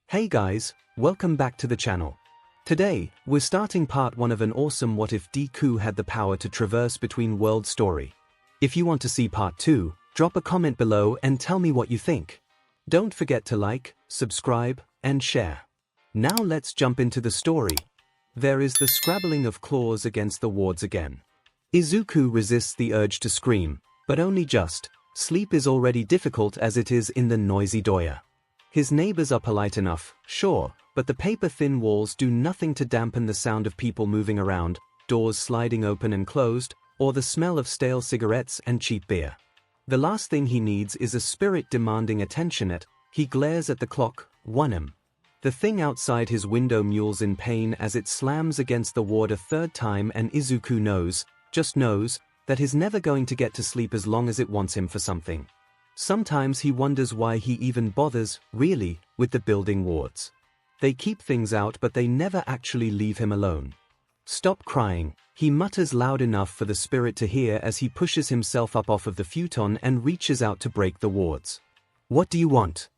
Hey guys, welcome back to the channel. Today, we're starting part 1 of an awesome What If Deku had the power to traverse between worlds story. If you want to see part 2, drop a comment below and tell me what you think. Don't forget to like, subscribe, and share. Now let's jump into the story. There is the scrabbling of claws against the wards again. Izuku resists the urge to scream, but only just. Sleep is already difficult as it is in the noisy doya. His neighbors are polite enough, sure, but the paper-thin walls do nothing to dampen the sound of people moving around, doors sliding open and closed, or the smell of stale cigarettes and cheap beer. The last thing he needs is a spirit demanding attention. He glares at the clock, 1 The thing outside his window mewls in pain as it slams against the ward a third time, and Izuku knows, just knows, that he's never going to get to sleep as long as it wants him for something. Sometimes he wonders why he even bothers, really, with the building wards. They keep things out but they never actually leave him alone. Stop crying, he mutters loud enough for the spirit to hear as he pushes himself up off of the futon and reaches out to break the wards. What do you want?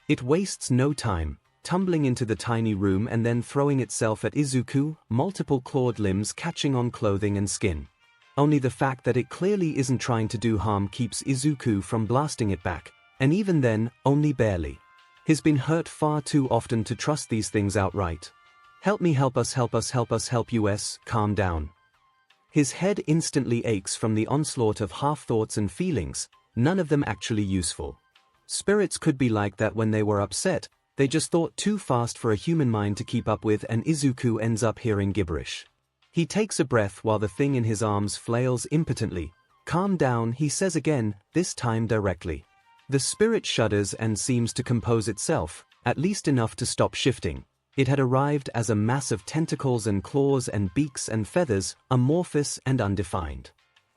It wastes no time, tumbling into the tiny room and then throwing itself at Izuku, multiple clawed limbs catching on clothing and skin. Only the fact that it clearly isn't trying to do harm keeps Izuku from blasting it back, and even then, only barely. He's been hurt far too often to trust these things outright. Help me, help us, help us, help us, help us, calm down. His head instantly aches from the onslaught of half-thoughts and feelings, none of them actually useful. Spirits could be like that when they were upset, they just thought too fast for a human mind to keep up with, and Izuku ends up hearing gibberish. He takes a breath while the thing in his arms flails impotently. Calm down, he says again, this time directly. The spirit shudders and seems to compose itself, at least enough to stop shifting. It had arrived as a mass of tentacles and claws and beaks and feathers, amorphous and undefined.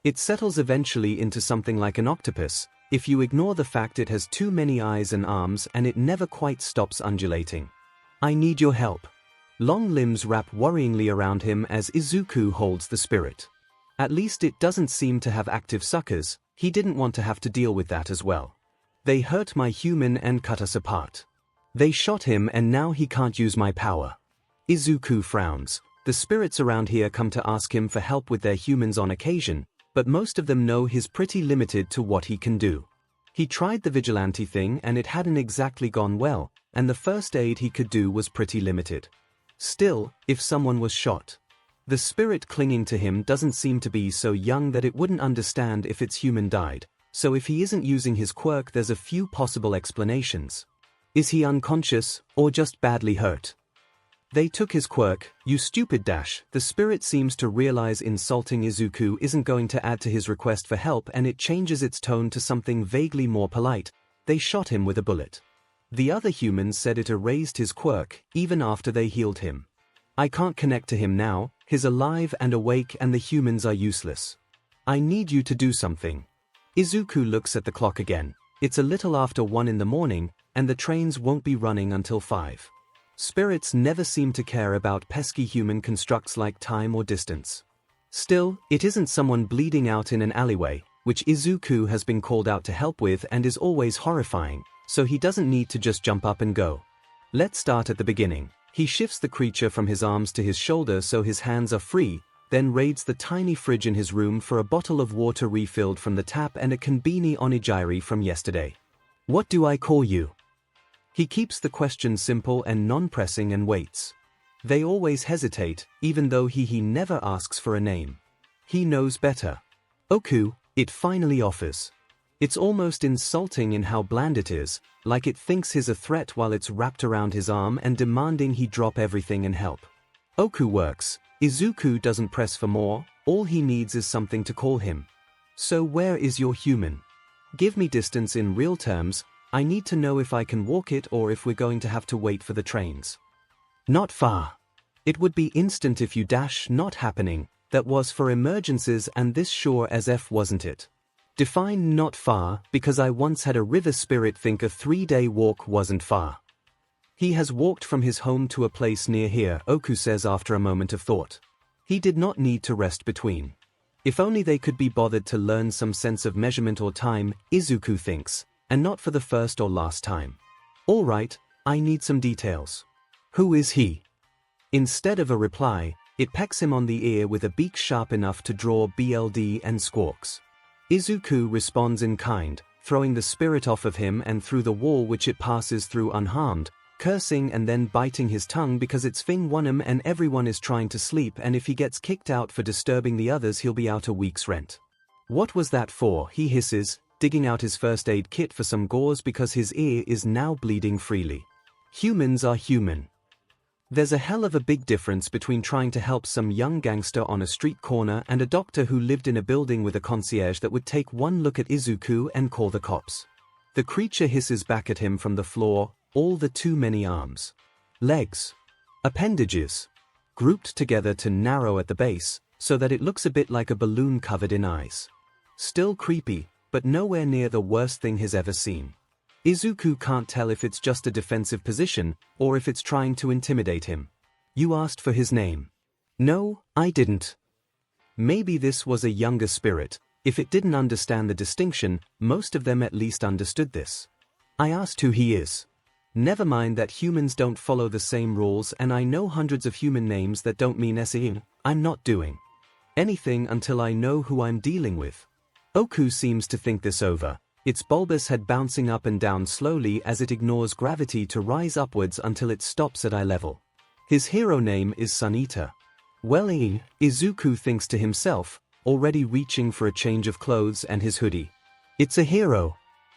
It settles eventually into something like an octopus, if you ignore the fact it has too many eyes and arms, and it never quite stops undulating. I need your help. Long limbs wrap worryingly around him as Izuku holds the spirit. At least it doesn't seem to have active suckers, he didn't want to have to deal with that as well. They hurt my human and cut us apart. They shot him and now he can't use my power. Izuku frowns. The spirits around here come to ask him for help with their humans on occasion, but most of them know he's pretty limited to what he can do. He tried the vigilante thing and it hadn't exactly gone well, and the first aid he could do was pretty limited. Still, if someone was shot, the spirit clinging to him doesn't seem to be so young that it wouldn't understand if its human died, so if he isn't using his quirk there's a few possible explanations. Is he unconscious, or just badly hurt? They took his quirk, you stupid dash. The spirit seems to realize insulting Izuku isn't going to add to his request for help and it changes its tone to something vaguely more polite. They shot him with a bullet. The other humans said it erased his quirk, even after they healed him. I can't connect to him now, he's alive and awake and the humans are useless. I need you to do something. Izuku looks at the clock again. It's a little after 1 in the morning, and the trains won't be running until 5. Spirits never seem to care about pesky human constructs like time or distance. Still, it isn't someone bleeding out in an alleyway, which Izuku has been called out to help with and is always horrifying. So he doesn't need to just jump up and go. Let's start at the beginning. He shifts the creature from his arms to his shoulder so his hands are free, then raids the tiny fridge in his room for a bottle of water refilled from the tap and a konbini onigiri from yesterday. What do I call you? He keeps the question simple and non-pressing and waits. They always hesitate, even though he never asks for a name. He knows better. Oku, it finally offers. It's almost insulting in how bland it is, like it thinks he's a threat while it's wrapped around his arm and demanding he drop everything and help. Oku works. Izuku doesn't press for more, all he needs is something to call him. So where is your human? Give me distance in real terms, I need to know if I can walk it or if we're going to have to wait for the trains. Not far. It would be instant if you dash. Not happening, that was for emergencies and this sure as F wasn't it. Define not far, because I once had a river spirit think a 3-day walk wasn't far. He has walked from his home to a place near here, Oku says after a moment of thought. He did not need to rest between. If only they could be bothered to learn some sense of measurement or time, Izuku thinks, and not for the first or last time. All right, I need some details. Who is he? Instead of a reply, it pecks him on the ear with a beak sharp enough to draw BLD and squawks. 𝐒𝐿𝐵 responds in kind, throwing the spirit off of him and through the wall which it passes through unharmed, cursing and then biting his tongue because it's Fing Wonham and everyone is trying to sleep, and if he gets kicked out for disturbing the others he'll be out a week's rent. What was that for? He hisses, digging out his first aid kit for some gauze because his ear is now bleeding freely. Humans are human. There's a hell of a big difference between trying to help some young gangster on a street corner and a doctor who lived in a building with a concierge that would take one look at 𝐒𝐿𝐵 and call the cops. The creature hisses back at him from the floor, all the too many arms, legs, appendages, grouped together to narrow at the base, so that it looks a bit like a balloon covered in eyes. Still creepy, but nowhere near the worst thing he's ever seen. 𝐒𝐿𝐵 can't tell if it's just a defensive position, or if it's trying to intimidate him. You asked for his name. No, I didn't. Maybe this was a younger spirit. If it didn't understand the distinction, most of them at least understood this. I asked who he is. Never mind that humans don't follow the same rules, and I know hundreds of human names that don't mean 𝐒𝐿𝐵. I'm not doing anything until I know who I'm dealing with. 𝐒𝐿𝐵 seems to think this over, its bulbous head bouncing up and down slowly as it ignores gravity to rise upwards until it stops at eye level. His hero name is 𝐶. Well, 𝐒𝐿𝐵 thinks to himself, already reaching for a change of clothes and his hoodie. It's a hero.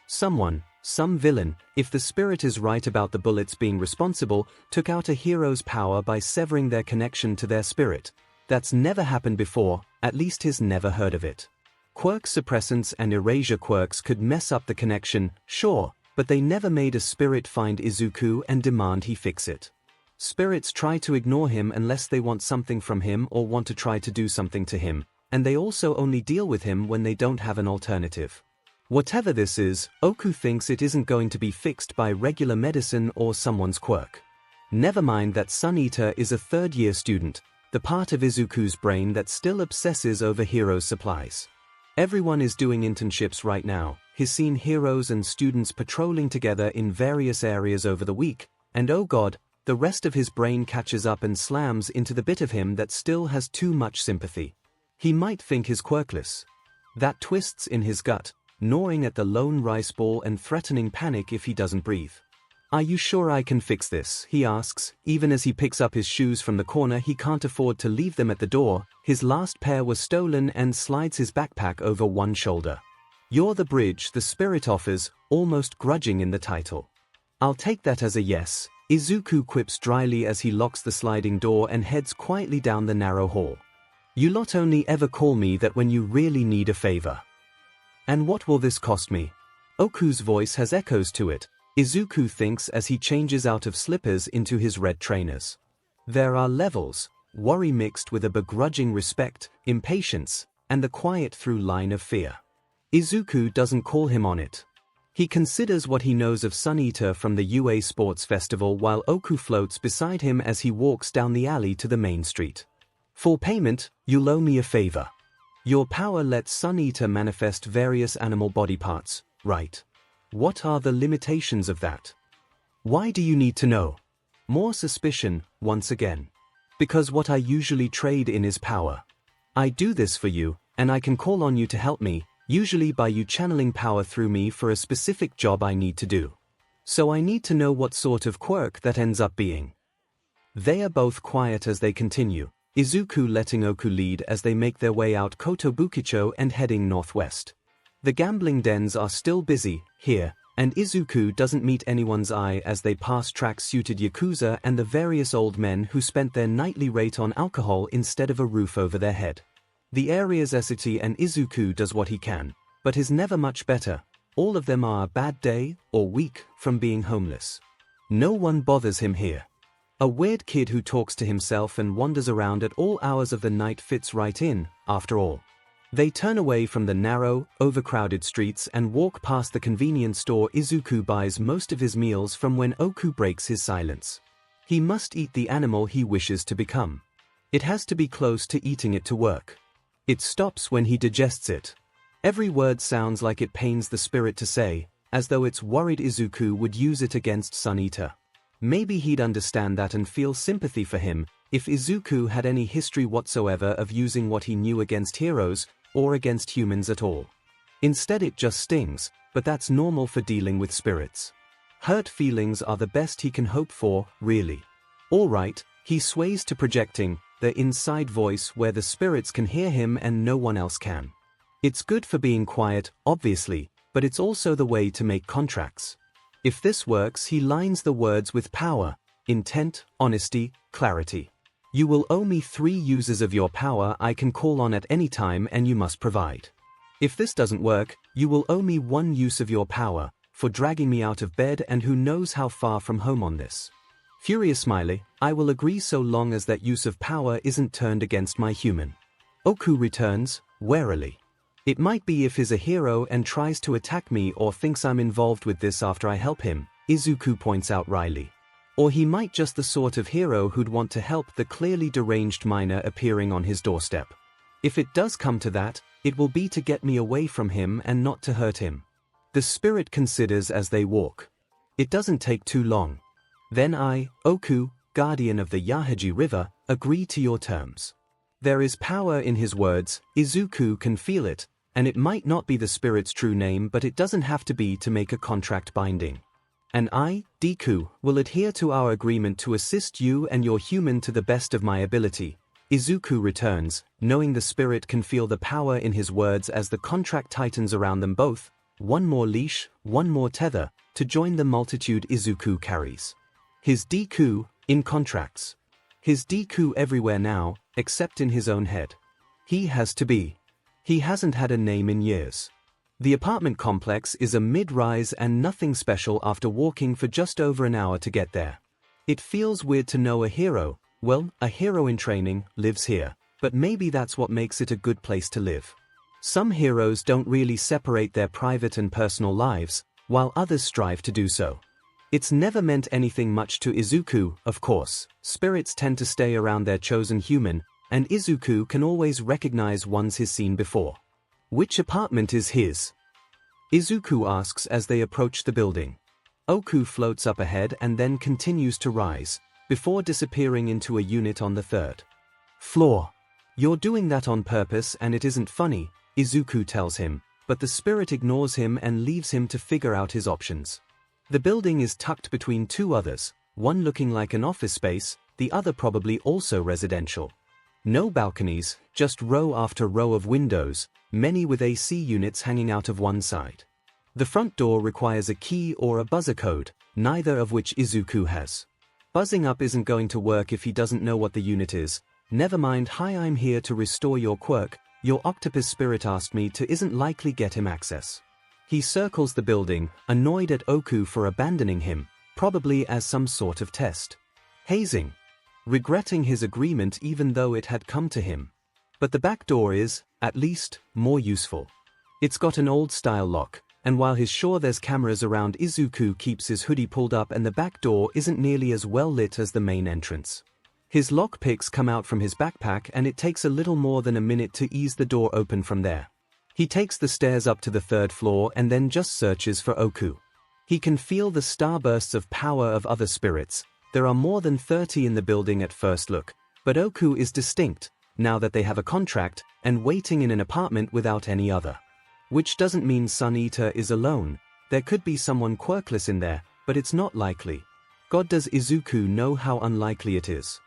Someone, some villain, if the spirit is right about the bullets being responsible, took out a hero's power by severing their connection to their spirit. That's never happened before, at least he's never heard of it. Quirk suppressants and erasure quirks could mess up the connection, sure, but they never made a spirit find 𝐒𝐿𝐵 and demand he fix it. Spirits try to ignore him unless they want something from him or want to try to do something to him, and they also only deal with him when they don't have an alternative. Whatever this is, 𝐒𝐿𝐵 thinks it isn't going to be fixed by regular medicine or someone's quirk. Never mind that 𝐶 is a third-year student, the part of 𝐒𝐿𝐵's brain that still obsesses over heroes' supplies. Everyone is doing internships right now. He's seen heroes and students patrolling together in various areas over the week, and oh god, the rest of his brain catches up and slams into the bit of him that still has too much sympathy. He might think he's quirkless. That twists in his gut, gnawing at the lone rice ball and threatening panic if he doesn't breathe. Are you sure I can fix this? He asks, even as he picks up his shoes from the corner. He can't afford to leave them at the door. His last pair was stolen, and slides his backpack over one shoulder. You're the bridge, the spirit offers, almost grudging in the title. I'll take that as a yes, 𝐒𝐿𝐵 quips dryly as he locks the sliding door and heads quietly down the narrow hall. You lot only ever call me that when you really need a favor. And what will this cost me? 𝐒𝐿𝐵's voice has echoes to it, 𝐒𝐿𝐵 thinks as he changes out of slippers into his red trainers. There are levels, worry mixed with a begrudging respect, impatience, and the quiet through line of fear. 𝐒𝐿𝐵 doesn't call him on it. He considers what he knows of 𝐶 from the UA Sports Festival while 𝐒𝐿𝐵 floats beside him as he walks down the alley to the main street. For payment, you'll owe me a favor. Your power lets 𝐶 manifest various animal body parts, right? What are the limitations of that? Why do you need to know? More suspicion, once again. Because what I usually trade in is power. I do this for you, and I can call on you to help me, usually by you channeling power through me for a specific job I need to do. So I need to know what sort of quirk that ends up being. They are both quiet as they continue, 𝐒𝐿𝐵 letting 𝐒𝐿𝐵 lead as they make their way out Kotobukicho and heading northwest. The gambling dens are still busy here, and 𝐒𝐿𝐵 doesn't meet anyone's eye as they pass track-suited yakuza and the various old men who spent their nightly rate on alcohol instead of a roof over their head. The area's city and 𝐒𝐿𝐵 does what he can, but is never much better. All of them are a bad day or week from being homeless. No one bothers him here. A weird kid who talks to himself and wanders around at all hours of the night fits right in, after all. They turn away from the narrow, overcrowded streets and walk past the convenience store 𝐒𝐿𝐵 buys most of his meals from when 𝐒𝐿𝐵 breaks his silence. He must eat the animal he wishes to become. It has to be close to eating it to work. It stops when he digests it. Every word sounds like it pains the spirit to say, as though it's worried 𝐒𝐿𝐵 would use it against 𝐶. Maybe he'd understand that and feel sympathy for him if Izuku had any history whatsoever of using what he knew against heroes or against humans at all. Instead it just stings, but that's normal for dealing with spirits. Hurt feelings are the best he can hope for, really. Alright, he sways to projecting the inside voice where the spirits can hear him and no one else can. It's good for being quiet, obviously, but it's also the way to make contracts. If this works, he lines the words with power, intent, honesty, clarity. You will owe me 3 uses of your power I can call on at any time and you must provide. If this doesn't work, you will owe me 1 use of your power, for dragging me out of bed and who knows how far from home on this. Furious smiley, I will agree so long as that use of power isn't turned against my human. Oku returns, warily. It might be if he's a hero and tries to attack me or thinks I'm involved with this after I help him, Izuku points out wryly. Or he might just the sort of hero who'd want to help the clearly deranged miner appearing on his doorstep. If it does come to that, it will be to get me away from him and not to hurt him. The spirit considers as they walk. It doesn't take too long. Then I, Oku, guardian of the Yahaji River, agree to your terms. There is power in his words, Izuku can feel it, and it might not be the spirit's true name but it doesn't have to be to make a contract binding. And I, Deku, will adhere to our agreement to assist you and your human to the best of my ability. Izuku returns, knowing the spirit can feel the power in his words as the contract tightens around them both, 1 more leash, 1 more tether, to join the multitude Izuku carries. His Deku, in contracts. His Deku everywhere now, except in his own head. He has to be. He hasn't had a name in years. The apartment complex is a mid-rise and nothing special after walking for just over an hour to get there. It feels weird to know a hero, well, a hero in training, lives here, but maybe that's what makes it a good place to live. Some heroes don't really separate their private and personal lives, while others strive to do so. It's never meant anything much to Izuku, of course. Spirits tend to stay around their chosen human, and Izuku can always recognize ones he's seen before. Which apartment is his? Izuku asks as they approach the building. Oku floats up ahead and then continues to rise, before disappearing into a unit on the 3rd floor. You're doing that on purpose and it isn't funny, Izuku tells him, but the spirit ignores him and leaves him to figure out his options. The building is tucked between 2 others, one looking like an office space, the other probably also residential. No balconies, just row after row of windows, many with AC units hanging out of one side. The front door requires a key or a buzzer code, neither of which Izuku has. Buzzing up isn't going to work if he doesn't know what the unit is. Never mind, hi, I'm here to restore your quirk, your octopus spirit asked me to, isn't likely get him access. He circles the building, annoyed at Oku for abandoning him, probably as some sort of test. Hazing. Regretting his agreement even though it had come to him. But the back door is, at least, more useful. It's got an old-style lock, and while he's sure there's cameras around, Izuku keeps his hoodie pulled up and the back door isn't nearly as well lit as the main entrance. His lockpicks come out from his backpack and it takes a little more than a minute to ease the door open from there. He takes the stairs up to the 3rd floor and then just searches for Oku. He can feel the starbursts of power of other spirits. There are more than 30 in the building at first look, but Oku is distinct, now that they have a contract, and waiting in an apartment without any other. Which doesn't mean Sun Eater is alone. There could be someone quirkless in there, but it's not likely. God, does Izuku know how unlikely it is.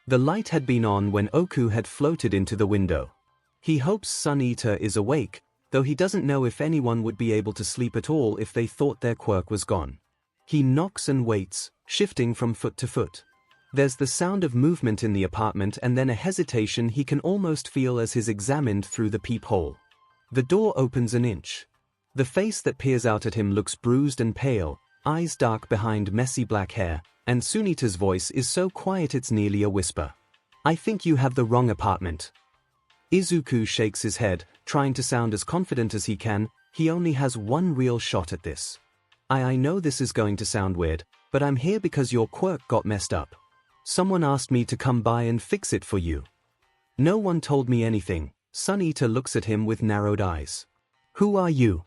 The light had been on when Oku had floated into the window. He hopes Sun Eater is awake, though he doesn't know if anyone would be able to sleep at all if they thought their quirk was gone. He knocks and waits, shifting from foot to foot. There's the sound of movement in the apartment and then a hesitation he can almost feel as he's examined through the peephole. The door opens an inch. The face that peers out at him looks bruised and pale, eyes dark behind messy black hair, and Sunita's voice is so quiet it's nearly a whisper. I think you have the wrong apartment. Izuku shakes his head, trying to sound as confident as he can. He only has one real shot at this. I know this is going to sound weird, but I'm here because your quirk got messed up. Someone asked me to come by and fix it for you. No one told me anything. Sun Eater looks at him with narrowed eyes. Who are you?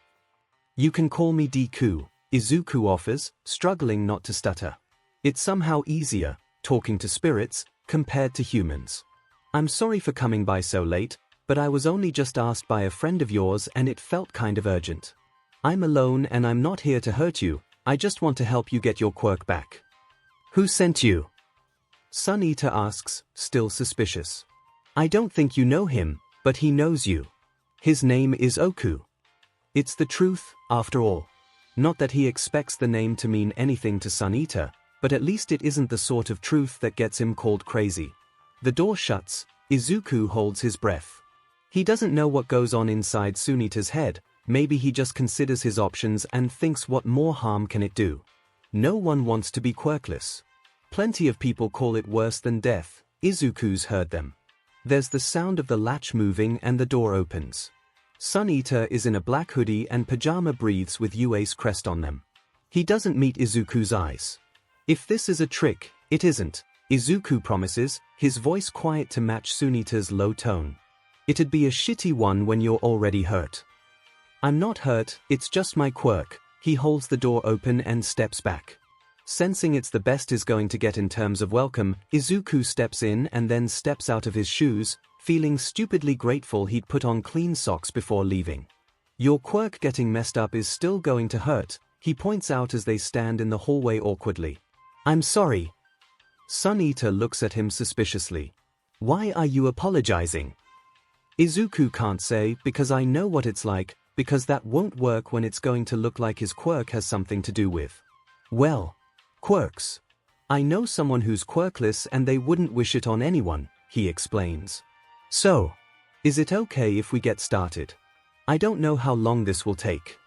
You can call me Deku, Izuku offers, struggling not to stutter. It's somehow easier, talking to spirits, compared to humans. I'm sorry for coming by so late, but I was only just asked by a friend of yours and it felt kind of urgent. I'm alone and I'm not here to hurt you, I just want to help you get your quirk back. Who sent you? 𝐶𝐿 asks, still suspicious. I don't think you know him, but he knows you. His name is Oku. It's the truth, after all. Not that he expects the name to mean anything to 𝐶𝐿, but at least it isn't the sort of truth that gets him called crazy. The door shuts, Izuku holds his breath. He doesn't know what goes on inside 𝐶𝐿's head, maybe he just considers his options and thinks what more harm can it do. No one wants to be quirkless. Plenty of people call it worse than death, Izuku's heard them. There's the sound of the latch moving and the door opens. 𝐶𝐿 is in a black hoodie and pajama breathes with UA's crest on them. He doesn't meet Izuku's eyes. If this is a trick, it isn't, Izuku promises, his voice quiet to match 𝐶𝐿's low tone. It'd be a shitty one when you're already hurt. I'm not hurt, it's just my quirk. He holds the door open and steps back. Sensing it's the best is going to get in terms of welcome, Izuku steps in and then steps out of his shoes, feeling stupidly grateful he'd put on clean socks before leaving. Your quirk getting messed up is still going to hurt, he points out as they stand in the hallway awkwardly. I'm sorry. 𝐶𝐿 looks at him suspiciously. Why are you apologizing? Izuku can't say, because I know what it's like, because that won't work when it's going to look like his quirk has something to do with. Well, quirks. I know someone who's quirkless and they wouldn't wish it on anyone, he explains. So, is it okay if we get started? I don't know how long this will take.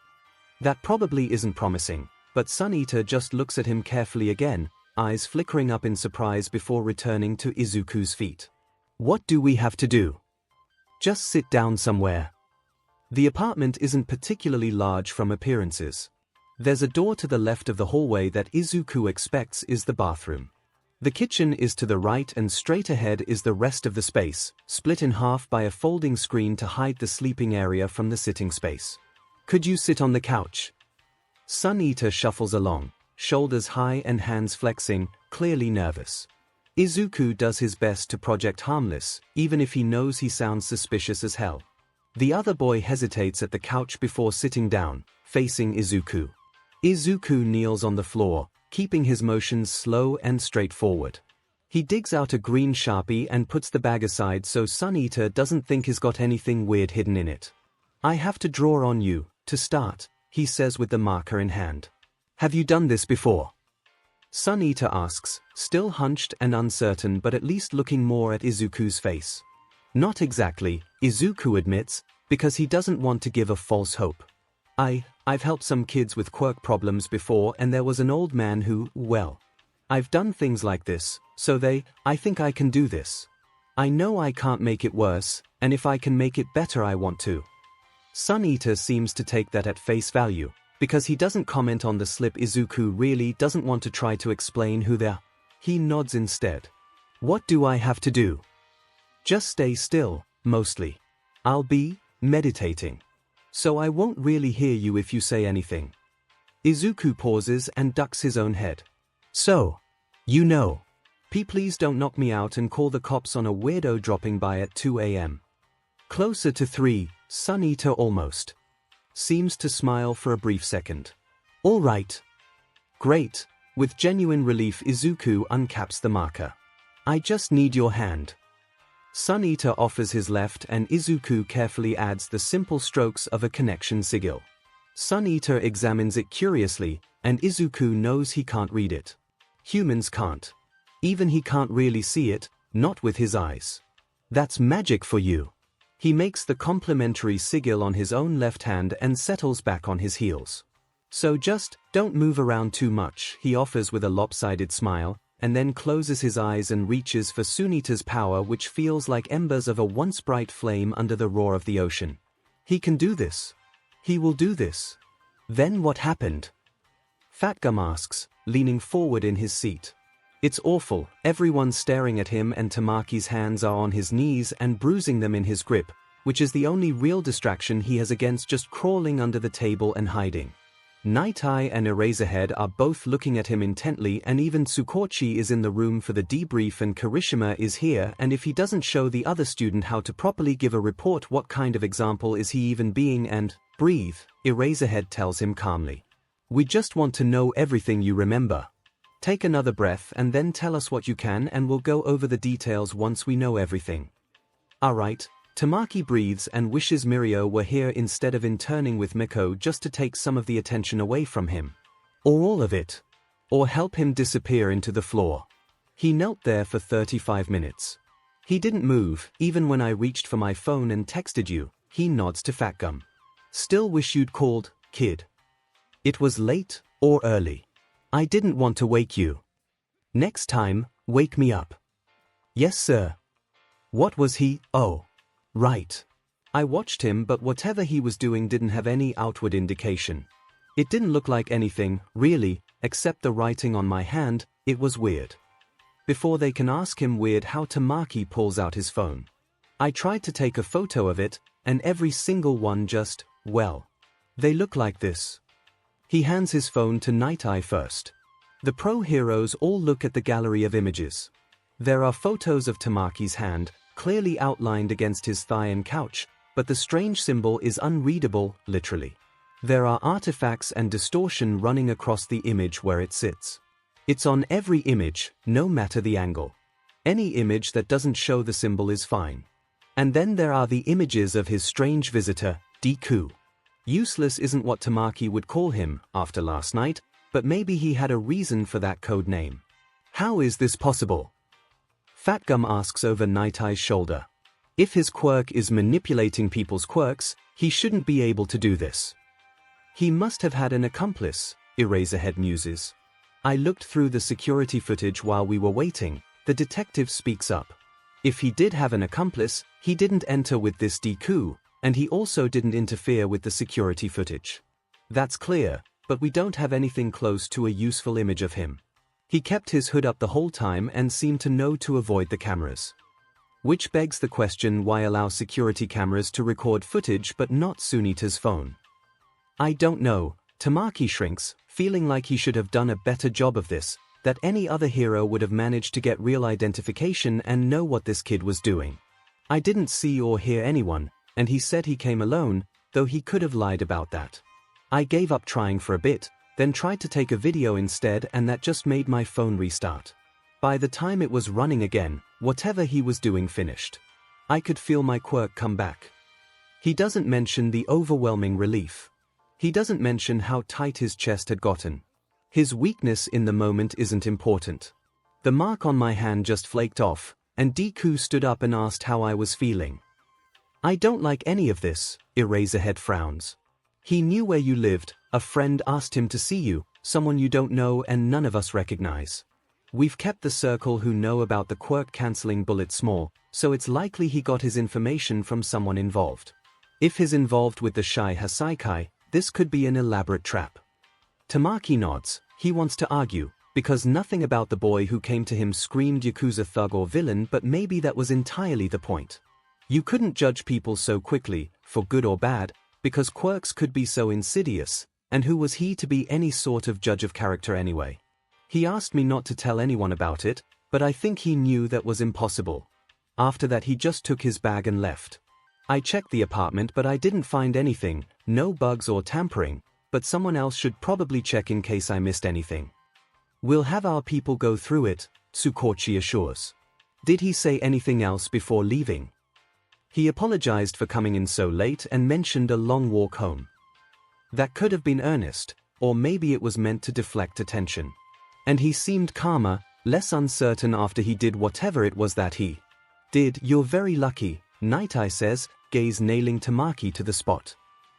That probably isn't promising, but 𝐶𝐿 just looks at him carefully again, eyes flickering up in surprise before returning to Izuku's feet. What do we have to do? Just sit down somewhere. The apartment isn't particularly large from appearances. There's a door to the left of the hallway that Izuku expects is the bathroom. The kitchen is to the right and straight ahead is the rest of the space, split in half by a folding screen to hide the sleeping area from the sitting space. Could you sit on the couch? 𝐶𝐿 shuffles along, shoulders high and hands flexing, clearly nervous. Izuku does his best to project harmless, even if he knows he sounds suspicious as hell. The other boy hesitates at the couch before sitting down, facing Izuku. Izuku kneels on the floor, keeping his motions slow and straightforward. He digs out a green Sharpie and puts the bag aside so 𝐶𝐿 doesn't think he's got anything weird hidden in it. I have to draw on you, to start, he says with the marker in hand. Have you done this before? 𝐶𝐿 asks, still hunched and uncertain but at least looking more at Izuku's face. Not exactly, Izuku admits, because he doesn't want to give a false hope. I've helped some kids with quirk problems before and there was an old man who, well, I've done things like this, so I think I can do this. I know I can't make it worse, and if I can make it better I want to. 𝐶𝐿 seems to take that at face value, because he doesn't comment on the slip. Izuku really doesn't want to try to explain who they are. He nods instead. What do I have to do? Just stay still, mostly. I'll be meditating. So I won't really hear you if you say anything. Izuku pauses and ducks his own head. So, you know. Please don't knock me out and call the cops on a weirdo dropping by at 2 a.m. Closer to 3, 𝐶𝐿 almost. Seems to smile for a brief second. All right. Great. With genuine relief Izuku uncaps the marker. I just need your hand. 𝐶𝐿 offers his left and Izuku carefully adds the simple strokes of a connection sigil. 𝐶𝐿 examines it curiously, and Izuku knows he can't read it. Humans can't. Even he can't really see it, not with his eyes. That's magic for you. He makes the complimentary sigil on his own left hand and settles back on his heels. So just, don't move around too much, he offers with a lopsided smile, and then closes his eyes and reaches for 𝐶𝐿's power, which feels like embers of a once bright flame under the roar of the ocean. He can do this. He will do this. Then what happened? Fatgum asks, leaning forward in his seat. It's awful, everyone's staring at him and Tamaki's hands are on his knees and bruising them in his grip, which is the only real distraction he has against just crawling under the table and hiding. Night Eye and Eraserhead are both looking at him intently, and even 𝐒𝐭𝐻𝐲 is in the room for the debrief, and Kirishima is here, and if he doesn't show the other student how to properly give a report, what kind of example is he even being? And, breathe, Eraserhead tells him calmly. We just want to know everything you remember. Take another breath and then tell us what you can, and we'll go over the details once we know everything. Alright. Tamaki breathes and wishes Mirio were here instead of interning with Miko, just to take some of the attention away from him. Or all of it. Or help him disappear into the floor. He knelt there for 35 minutes. He didn't move, even when I reached for my phone and texted you. He nods to Fatgum. Still wish you'd called, kid. It was late, or early. I didn't want to wake you. Next time, wake me up. Yes, sir. What was he? Oh. Right. I watched him, but whatever he was doing didn't have any outward indication. It didn't look like anything, really, except the writing on my hand. It was weird. Before they can ask him weird how, Tamaki pulls out his phone. I tried to take a photo of it, and every single one just, well, they look like this. He hands his phone to Night Eye first. The pro heroes all look at the gallery of images. There are photos of Tamaki's hand, clearly outlined against his thigh and couch, but the strange symbol is unreadable, literally. There are artifacts and distortion running across the image where it sits. It's on every image, no matter the angle. Any image that doesn't show the symbol is fine. And then there are the images of his strange visitor, Deku. Useless isn't what Tamaki would call him after last night, but maybe he had a reason for that code name. How is this possible? Fatgum asks over Night Eye's shoulder. If his quirk is manipulating people's quirks, he shouldn't be able to do this. He must have had an accomplice, Eraserhead muses. I looked through the security footage while we were waiting. The detective speaks up. If he did have an accomplice, he didn't enter with this Deku, and he also didn't interfere with the security footage. That's clear, but we don't have anything close to a useful image of him. He kept his hood up the whole time and seemed to know to avoid the cameras. Which begs the question, why allow security cameras to record footage but not Sunita's phone? I don't know. Tamaki shrinks, feeling like he should have done a better job of this, that any other hero would have managed to get real identification and know what this kid was doing. I didn't see or hear anyone, and he said he came alone, though he could have lied about that. I gave up trying for a bit, then tried to take a video instead, and that just made my phone restart. By the time it was running again, whatever he was doing finished. I could feel my quirk come back. He doesn't mention the overwhelming relief. He doesn't mention how tight his chest had gotten. His weakness in the moment isn't important. The mark on my hand just flaked off, and Deku stood up and asked how I was feeling. I don't like any of this, Eraserhead frowns. He knew where you lived, a friend asked him to see you, someone you don't know and none of us recognize. We've kept the circle who know about the quirk-canceling bullet small, so it's likely he got his information from someone involved. If he's involved with the Shy Hasaikai, this could be an elaborate trap. Tamaki nods. He wants to argue, because nothing about the boy who came to him screamed Yakuza thug or villain, but maybe that was entirely the point. You couldn't judge people so quickly, for good or bad, because quirks could be so insidious, and who was he to be any sort of judge of character anyway? He asked me not to tell anyone about it, but I think he knew that was impossible. After that he just took his bag and left. I checked the apartment but I didn't find anything, no bugs or tampering, but someone else should probably check in case I missed anything. We'll have our people go through it, 𝐒𝐭𝐻𝐲 assures. Did he say anything else before leaving? He apologized for coming in so late and mentioned a long walk home. That could have been earnest, or maybe it was meant to deflect attention. And he seemed calmer, less uncertain after he did whatever it was that he did. You're very lucky, Night Eye says, gaze nailing Tamaki to the spot.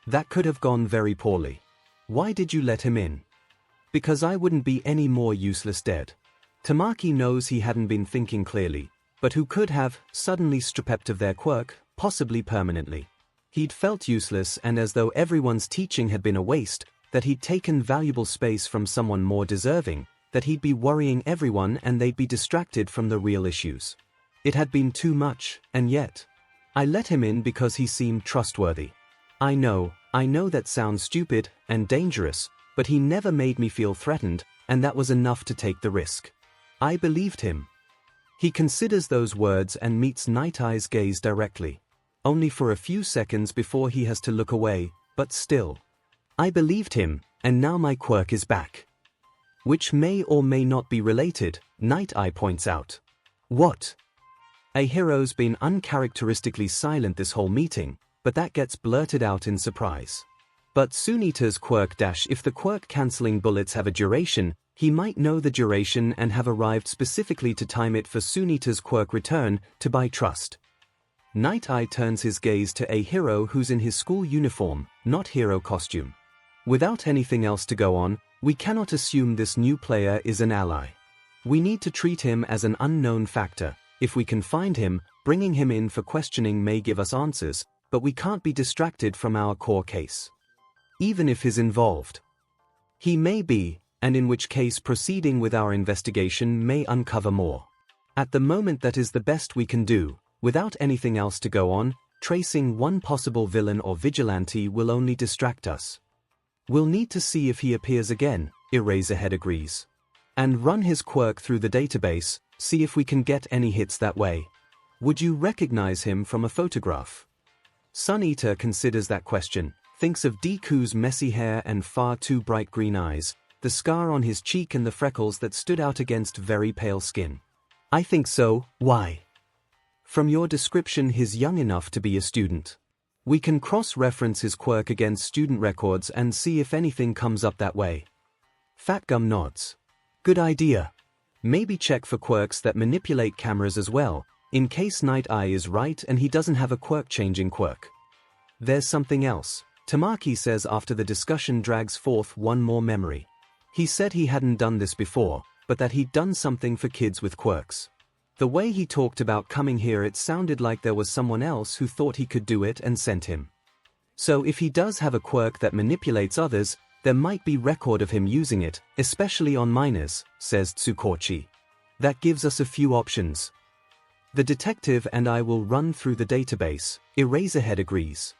That could have gone very poorly. Why did you let him in? Because I wouldn't be any more useless dead. Tamaki knows he hadn't been thinking clearly, but who could have, suddenly stripped of their quirk, possibly permanently. He'd felt useless and as though everyone's teaching had been a waste, that he'd taken valuable space from someone more deserving, that he'd be worrying everyone and they'd be distracted from the real issues. It had been too much, and yet, I let him in because he seemed trustworthy. I know that sounds stupid and dangerous, But he never made me feel threatened, and that was enough to take the risk. I believed him. He considers those words and meets Night Eye's gaze directly. Only for a few seconds before he has to look away, but still. I believed him, and now my quirk is back. Which may or may not be related, Night Eye points out. What? 𝐻ero's been uncharacteristically silent this whole meeting, but that gets blurted out in surprise. But 𝐶𝐻's quirk - if the quirk-canceling bullets have a duration, he might know the duration and have arrived specifically to time it for 𝐶𝐻's quirk return, to buy trust. Night Eye turns his gaze to 𝐻ero who's in his school uniform, not hero costume. Without anything else to go on, we cannot assume this new player is an ally. We need to treat him as an unknown factor. If we can find him, bringing him in for questioning may give us answers, but we can't be distracted from our core case. Even if he's involved. He may be, and in which case proceeding with our investigation may uncover more. At the moment that is the best we can do, without anything else to go on, tracing one possible villain or vigilante will only distract us. We'll need to see if he appears again, Eraserhead agrees. And run his quirk through the database, see if we can get any hits that way. Would you recognize him from a photograph? Sun Eater considers that question, thinks of Deku's messy hair and far too bright green eyes, the scar on his cheek and the freckles that stood out against very pale skin. I think so. Why? From your description, he's young enough to be a student. We can cross-reference his quirk against student records and see if anything comes up that way. Fatgum nods. Good idea. Maybe check for quirks that manipulate cameras as well, in case Night Eye is right and he doesn't have a quirk-changing quirk. There's something else, Tamaki says after the discussion drags forth one more memory. He said he hadn't done this before, but that he'd done something for kids with quirks. The way he talked about coming here, it sounded like there was someone else who thought he could do it and sent him. So if he does have a quirk that manipulates others, there might be record of him using it, especially on minors, says Tsukochi. That gives us a few options. The detective and I will run through the database, Eraserhead agrees.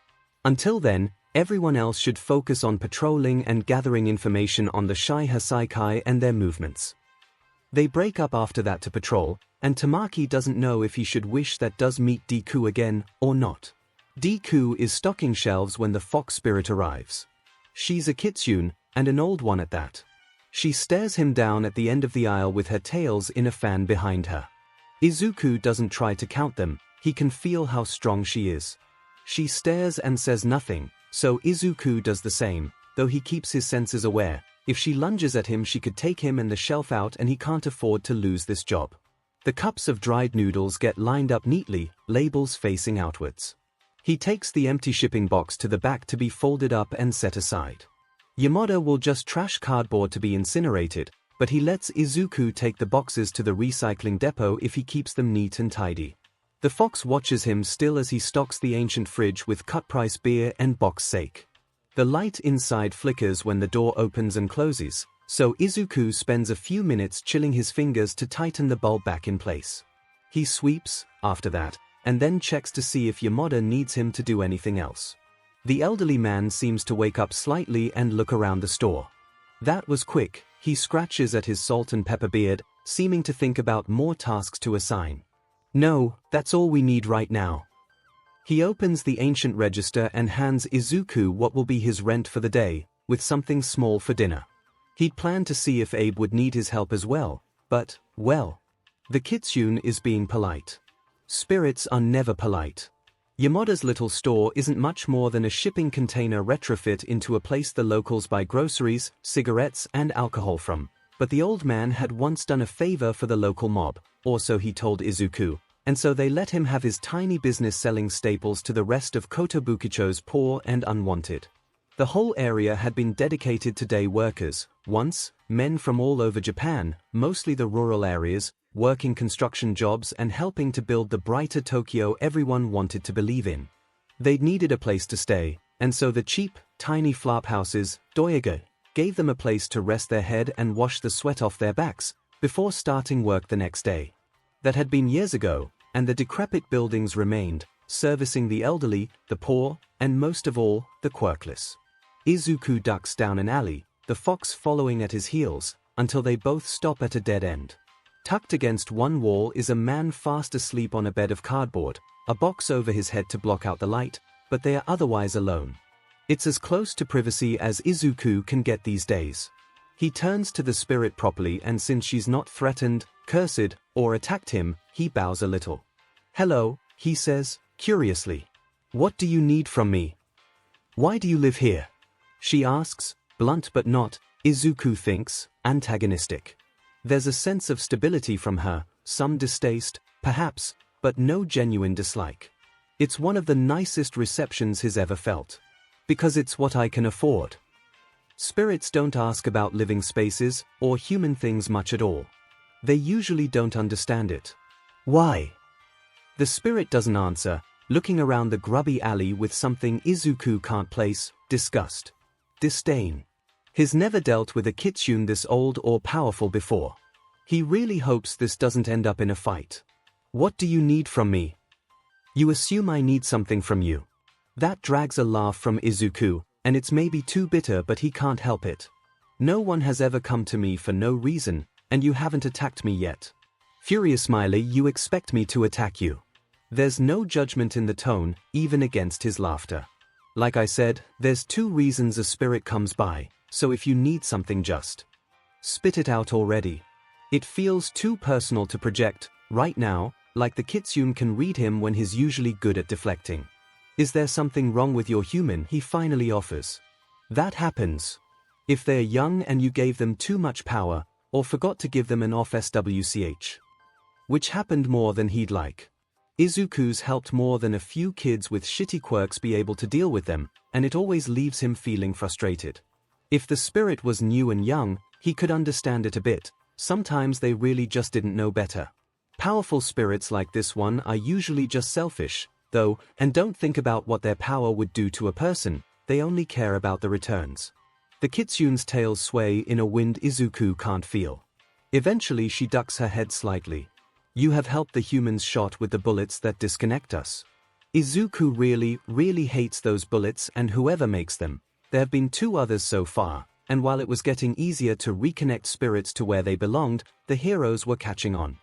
Until then, everyone else should focus on patrolling and gathering information on the Shy Hasaikai and their movements. They break up after that to patrol, and Tamaki doesn't know if he should wish that does meet Deku again, or not. Deku is stocking shelves when the fox spirit arrives. She's a kitsune, and an old one at that. She stares him down at the end of the aisle with her tails in a fan behind her. Izuku doesn't try to count them, he can feel how strong she is. She stares and says nothing, so Izuku does the same, though he keeps his senses aware. If she lunges at him, she could take him and the shelf out, and he can't afford to lose this job. The cups of dried noodles get lined up neatly, labels facing outwards. He takes the empty shipping box to the back to be folded up and set aside. Yamada will just trash cardboard to be incinerated, but he lets Izuku take the boxes to the recycling depot if he keeps them neat and tidy. The fox watches him still as he stocks the ancient fridge with cut-price beer and box sake. The light inside flickers when the door opens and closes, so Izuku spends a few minutes chilling his fingers to tighten the bulb back in place. He sweeps, after that, and then checks to see if Yamada needs him to do anything else. The elderly man seems to wake up slightly and look around the store. That was quick. He scratches at his salt and pepper beard, seeming to think about more tasks to assign. No, that's all we need right now. He opens the ancient register and hands Izuku what will be his rent for the day, with something small for dinner. He'd planned to see if Abe would need his help as well, but, well, the kitsune is being polite. Spirits are never polite. Yamada's little store isn't much more than a shipping container retrofit into a place the locals buy groceries, cigarettes, and alcohol from, but the old man had once done a favor for the local mob, or so he told Izuku, and so they let him have his tiny business selling staples to the rest of Kotobukicho's poor and unwanted. The whole area had been dedicated to day workers, once, men from all over Japan, mostly the rural areas, working construction jobs and helping to build the brighter Tokyo everyone wanted to believe in. They'd needed a place to stay, and so the cheap, tiny flop houses, doyoga, gave them a place to rest their head and wash the sweat off their backs, before starting work the next day. That had been years ago, and the decrepit buildings remained, servicing the elderly, the poor, and most of all, the quirkless. Izuku ducks down an alley, the fox following at his heels, until they both stop at a dead end. Tucked against one wall is a man fast asleep on a bed of cardboard, a box over his head to block out the light, but they are otherwise alone. It's as close to privacy as Izuku can get these days. He turns to the spirit properly, and since she's not threatened, cursed, or attacked him, he bows a little. "Hello," he says, curiously. "What do you need from me? Why do you live here?" She asks, blunt but not, Izuku thinks, antagonistic. There's a sense of stability from her, some distaste, perhaps, but no genuine dislike. It's one of the nicest receptions he's ever felt. Because it's what I can afford. Spirits don't ask about living spaces, or human things much at all. They usually don't understand it. Why? The spirit doesn't answer, looking around the grubby alley with something Izuku can't place: disgust. Disdain. He's never dealt with a kitsune this old or powerful before. He really hopes this doesn't end up in a fight. "What do you need from me?" "You assume I need something from you." That drags a laugh from Izuku, and it's maybe too bitter, but he can't help it. "No one has ever come to me for no reason, and you haven't attacked me yet." Furious smiley, "You expect me to attack you?" There's no judgment in the tone, even against his laughter. Like I said, there's 2 reasons a spirit comes by, so if you need something, just spit it out already. It feels too personal to project, right now, like the kitsune can read him when he's usually good at deflecting. "Is there something wrong with your human?" he finally offers. That happens. If they're young and you gave them too much power, or forgot to give them an off SWCH. Which happened more than he'd like. Izuku's helped more than a few kids with shitty quirks be able to deal with them, and it always leaves him feeling frustrated. If the spirit was new and young, he could understand it a bit. Sometimes they really just didn't know better. Powerful spirits like this one are usually just selfish, though, and don't think about what their power would do to a person. They only care about the returns. The kitsune's tails sway in a wind Izuku can't feel. Eventually she ducks her head slightly. "You have helped the humans shot with the bullets that disconnect us." Izuku really hates those bullets and whoever makes them. There have been 2 others so far, and while it was getting easier to reconnect spirits to where they belonged, the heroes were catching on.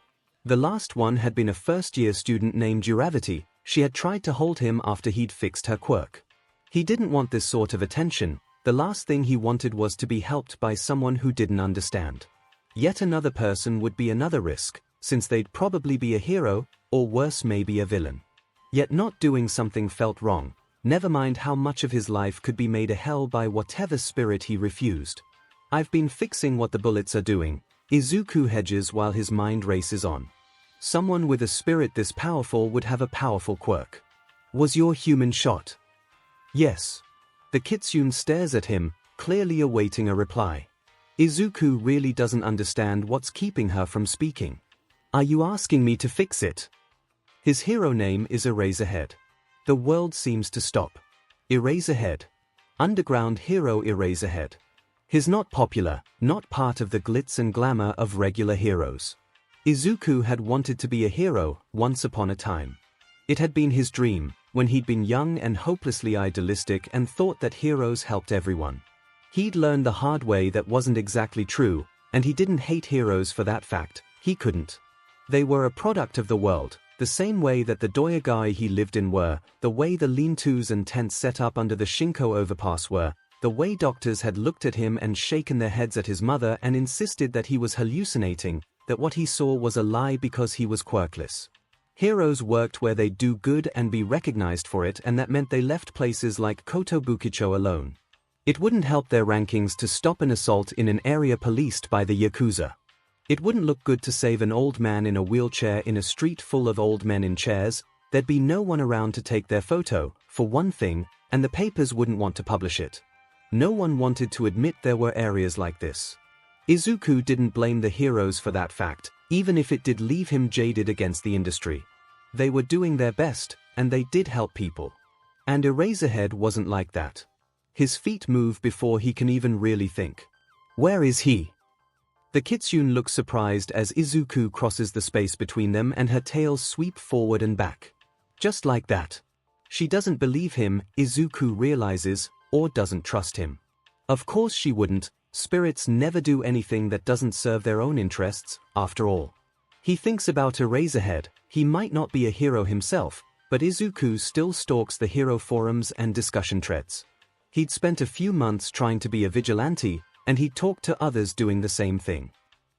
The last one had been a first-year student named Duravity. She had tried to hold him after he'd fixed her quirk. He didn't want this sort of attention. The last thing he wanted was to be helped by someone who didn't understand. Yet another person would be another risk, since they'd probably be a hero, or worse, maybe a villain. Yet not doing something felt wrong, never mind how much of his life could be made a hell by whatever spirit he refused. "I've been fixing what the bullets are doing," Izuku hedges while his mind races on. Someone with a spirit this powerful would have a powerful quirk. "Was your human shot?" "Yes." The kitsune stares at him, clearly awaiting a reply. Izuku really doesn't understand what's keeping her from speaking. "Are you asking me to fix it?" His hero name is Eraserhead. The world seems to stop. Eraserhead. Underground hero Eraserhead. He's not popular, not part of the glitz and glamour of regular heroes. Izuku had wanted to be a hero once upon a time. It had been his dream, when he'd been young and hopelessly idealistic and thought that heroes helped everyone. He'd learned the hard way that wasn't exactly true, and he didn't hate heroes for that fact. He couldn't. They were a product of the world, the same way that the doyogai he lived in were, the way the lean-tos and tents set up under the Shinko overpass were, the way doctors had looked at him and shaken their heads at his mother and insisted that he was hallucinating, that what he saw was a lie because he was quirkless. Heroes worked where they'd do good and be recognized for it, and that meant they left places like Kotobukicho alone. It wouldn't help their rankings to stop an assault in an area policed by the Yakuza. It wouldn't look good to save an old man in a wheelchair in a street full of old men in chairs. There'd be no one around to take their photo, for one thing, and the papers wouldn't want to publish it. No one wanted to admit there were areas like this. Izuku didn't blame the heroes for that fact, even if it did leave him jaded against the industry. They were doing their best, and they did help people. And Eraserhead wasn't like that. His feet move before he can even really think. Where is he? The kitsune looks surprised as Izuku crosses the space between them and her tails sweep forward and back. Just like that. She doesn't believe him, Izuku realizes, or doesn't trust him. Of course she wouldn't, Spirits never do anything that doesn't serve their own interests, after all. He thinks about Eraserhead. He might not be a hero himself, but Izuku still stalks the hero forums and discussion threads. He'd spent a few months trying to be a vigilante, and he talked to others doing the same thing.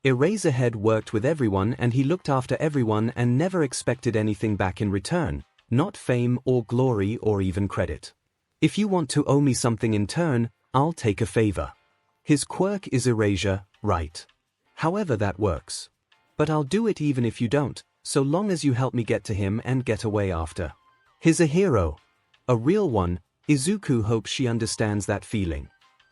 Eraserhead worked with everyone and he looked after everyone and never expected anything back in return, not fame or glory or even credit. If you want to owe me something in turn, I'll take a favor. His quirk is erasure, right? However that works. But I'll do it even if you don't, so long as you help me get to him and get away after. He's a hero. A real one. Izuku hopes she understands that feeling.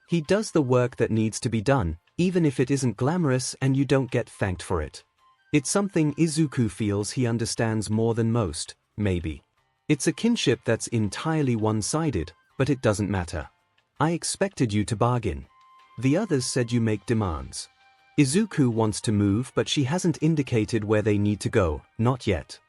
He does the work that needs to be done, even if it isn't glamorous and you don't get thanked for it. It's something Izuku feels he understands more than most, maybe. It's a kinship that's entirely one-sided, but it doesn't matter. I expected you to bargain. The others said you make demands. Izuku wants to move but she hasn't indicated where they need to go, not yet.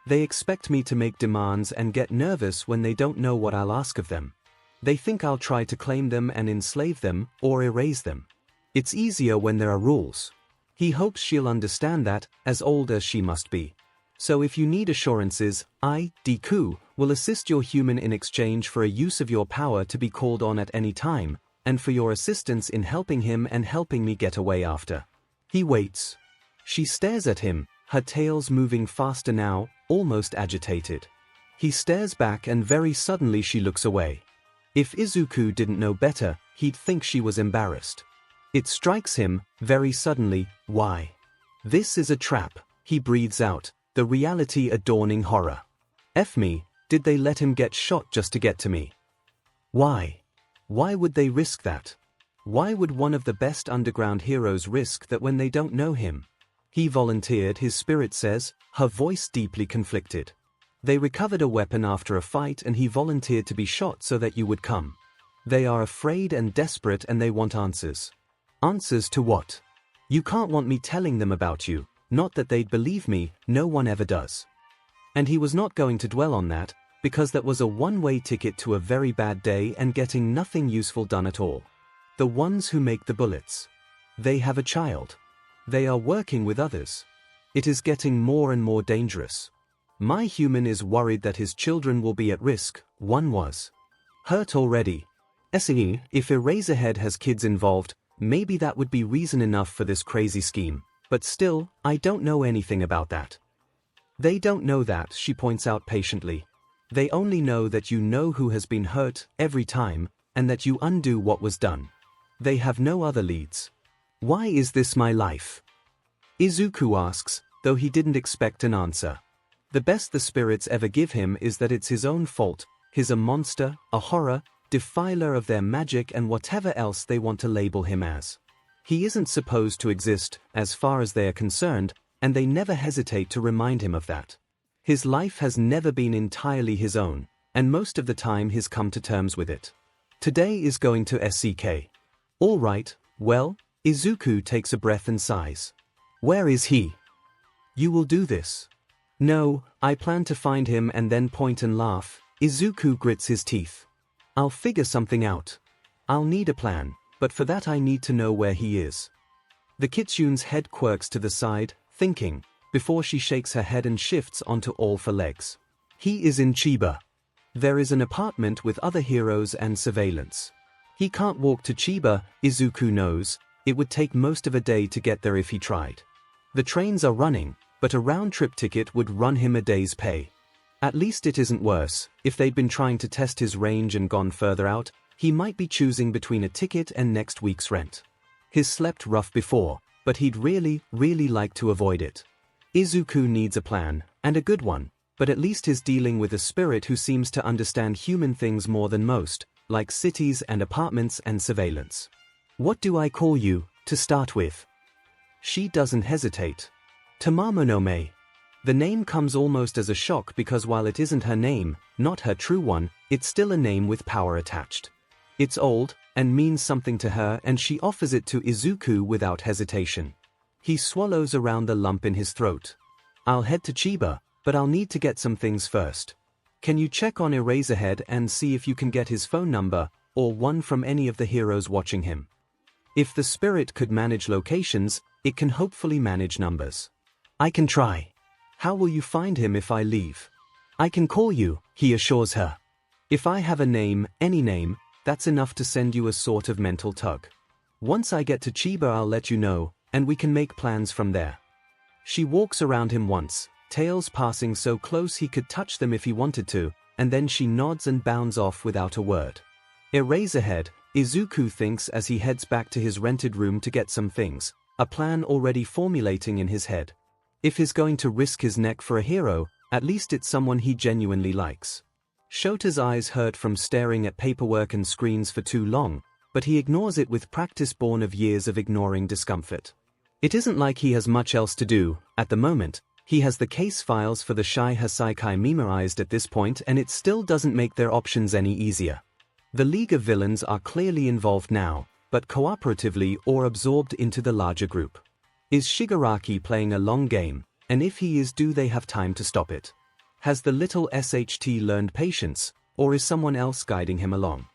They expect me to make demands and get nervous when they don't know what I'll ask of them. They think I'll try to claim them and enslave them, or erase them. It's easier when there are rules. He hopes she'll understand that, as old as she must be. So if you need assurances, I, Deku, will assist your human in exchange for a use of your power to be called on at any time, and for your assistance in helping him and helping me get away after. He waits. She stares at him, her tails moving faster now, almost agitated. He stares back and very suddenly she looks away. If Izuku didn't know better, he'd think she was embarrassed. It strikes him, very suddenly, why? This is a trap, he breathes out, the reality a dawning horror. F me, did they let him get shot just to get to me? Why? Why would they risk that? Why would one of the best underground heroes risk that when they don't know him? He volunteered, his spirit says, her voice deeply conflicted. They recovered a weapon after a fight and he volunteered to be shot so that you would come. They are afraid and desperate and they want answers. Answers to what? You can't want me telling them about you, not that they'd believe me, no one ever does. And he was not going to dwell on that, because that was a one-way ticket to a very bad day and getting nothing useful done at all. The ones who make the bullets. They have a child. They are working with others. It is getting more and more dangerous. My human is worried that his children will be at risk, one was. Hurt already. If Eraserhead has kids involved, maybe that would be reason enough for this crazy scheme, but still, I don't know anything about that. They don't know that, she points out patiently. They only know that you know who has been hurt, every time, and that you undo what was done. They have no other leads. Why is this my life? Izuku asks, though he didn't expect an answer. The best the spirits ever give him is that it's his own fault, he's a monster, a horror, defiler of their magic and whatever else they want to label him as. He isn't supposed to exist, as far as they are concerned, and they never hesitate to remind him of that. His life has never been entirely his own, and most of the time he's come to terms with it. Today is going to SCK. All right, well, Izuku takes a breath and sighs. Where is he? You will do this. No, I plan to find him and then point and laugh. Izuku grits his teeth. I'll figure something out. I'll need a plan, but for that I need to know where he is. The Kitsune's head quirks to the side, thinking, before she shakes her head and shifts onto all four legs. He is in Chiba. There is an apartment with other heroes and surveillance. He can't walk to Chiba, Izuku knows. It would take most of a day to get there if he tried. The trains are running, but a round-trip ticket would run him a day's pay. At least it isn't worse. If they'd been trying to test his range and gone further out, he might be choosing between a ticket and next week's rent. He's slept rough before, but he'd really like to avoid it. Izuku needs a plan, and a good one, but at least he's dealing with a spirit who seems to understand human things more than most, like cities and apartments and surveillance. What do I call you, to start with? She doesn't hesitate. Tamamonome. The name comes almost as a shock because while it isn't her name, not her true one, it's still a name with power attached. It's old, and means something to her and she offers it to Izuku without hesitation. He swallows around the lump in his throat. I'll head to Chiba, but I'll need to get some things first. Can you check on Eraserhead and see if you can get his phone number, or one from any of the heroes watching him? If the spirit could manage locations, it can hopefully manage numbers. I can try. How will you find him if I leave? I can call you, he assures her. If I have a name, any name, that's enough to send you a sort of mental tug. Once I get to Chiba I'll let you know, and we can make plans from there. She walks around him once, tails passing so close he could touch them if he wanted to, and then she nods and bounds off without a word. Eraserhead, Izuku thinks as he heads back to his rented room to get some things, a plan already formulating in his head. If he's going to risk his neck for a hero, at least it's someone he genuinely likes. Shota's eyes hurt from staring at paperwork and screens for too long, but he ignores it with practice born of years of ignoring discomfort. It isn't like he has much else to do. At the moment, he has the case files for the 𝐒𝐻𝐼 memorized at this point, and it still doesn't make their options any easier. The League of Villains are clearly involved now, but cooperatively or absorbed into the larger group. Is Shigaraki playing a long game, and if he is, do they have time to stop it? Has the little SHT learned patience, or is someone else guiding him along?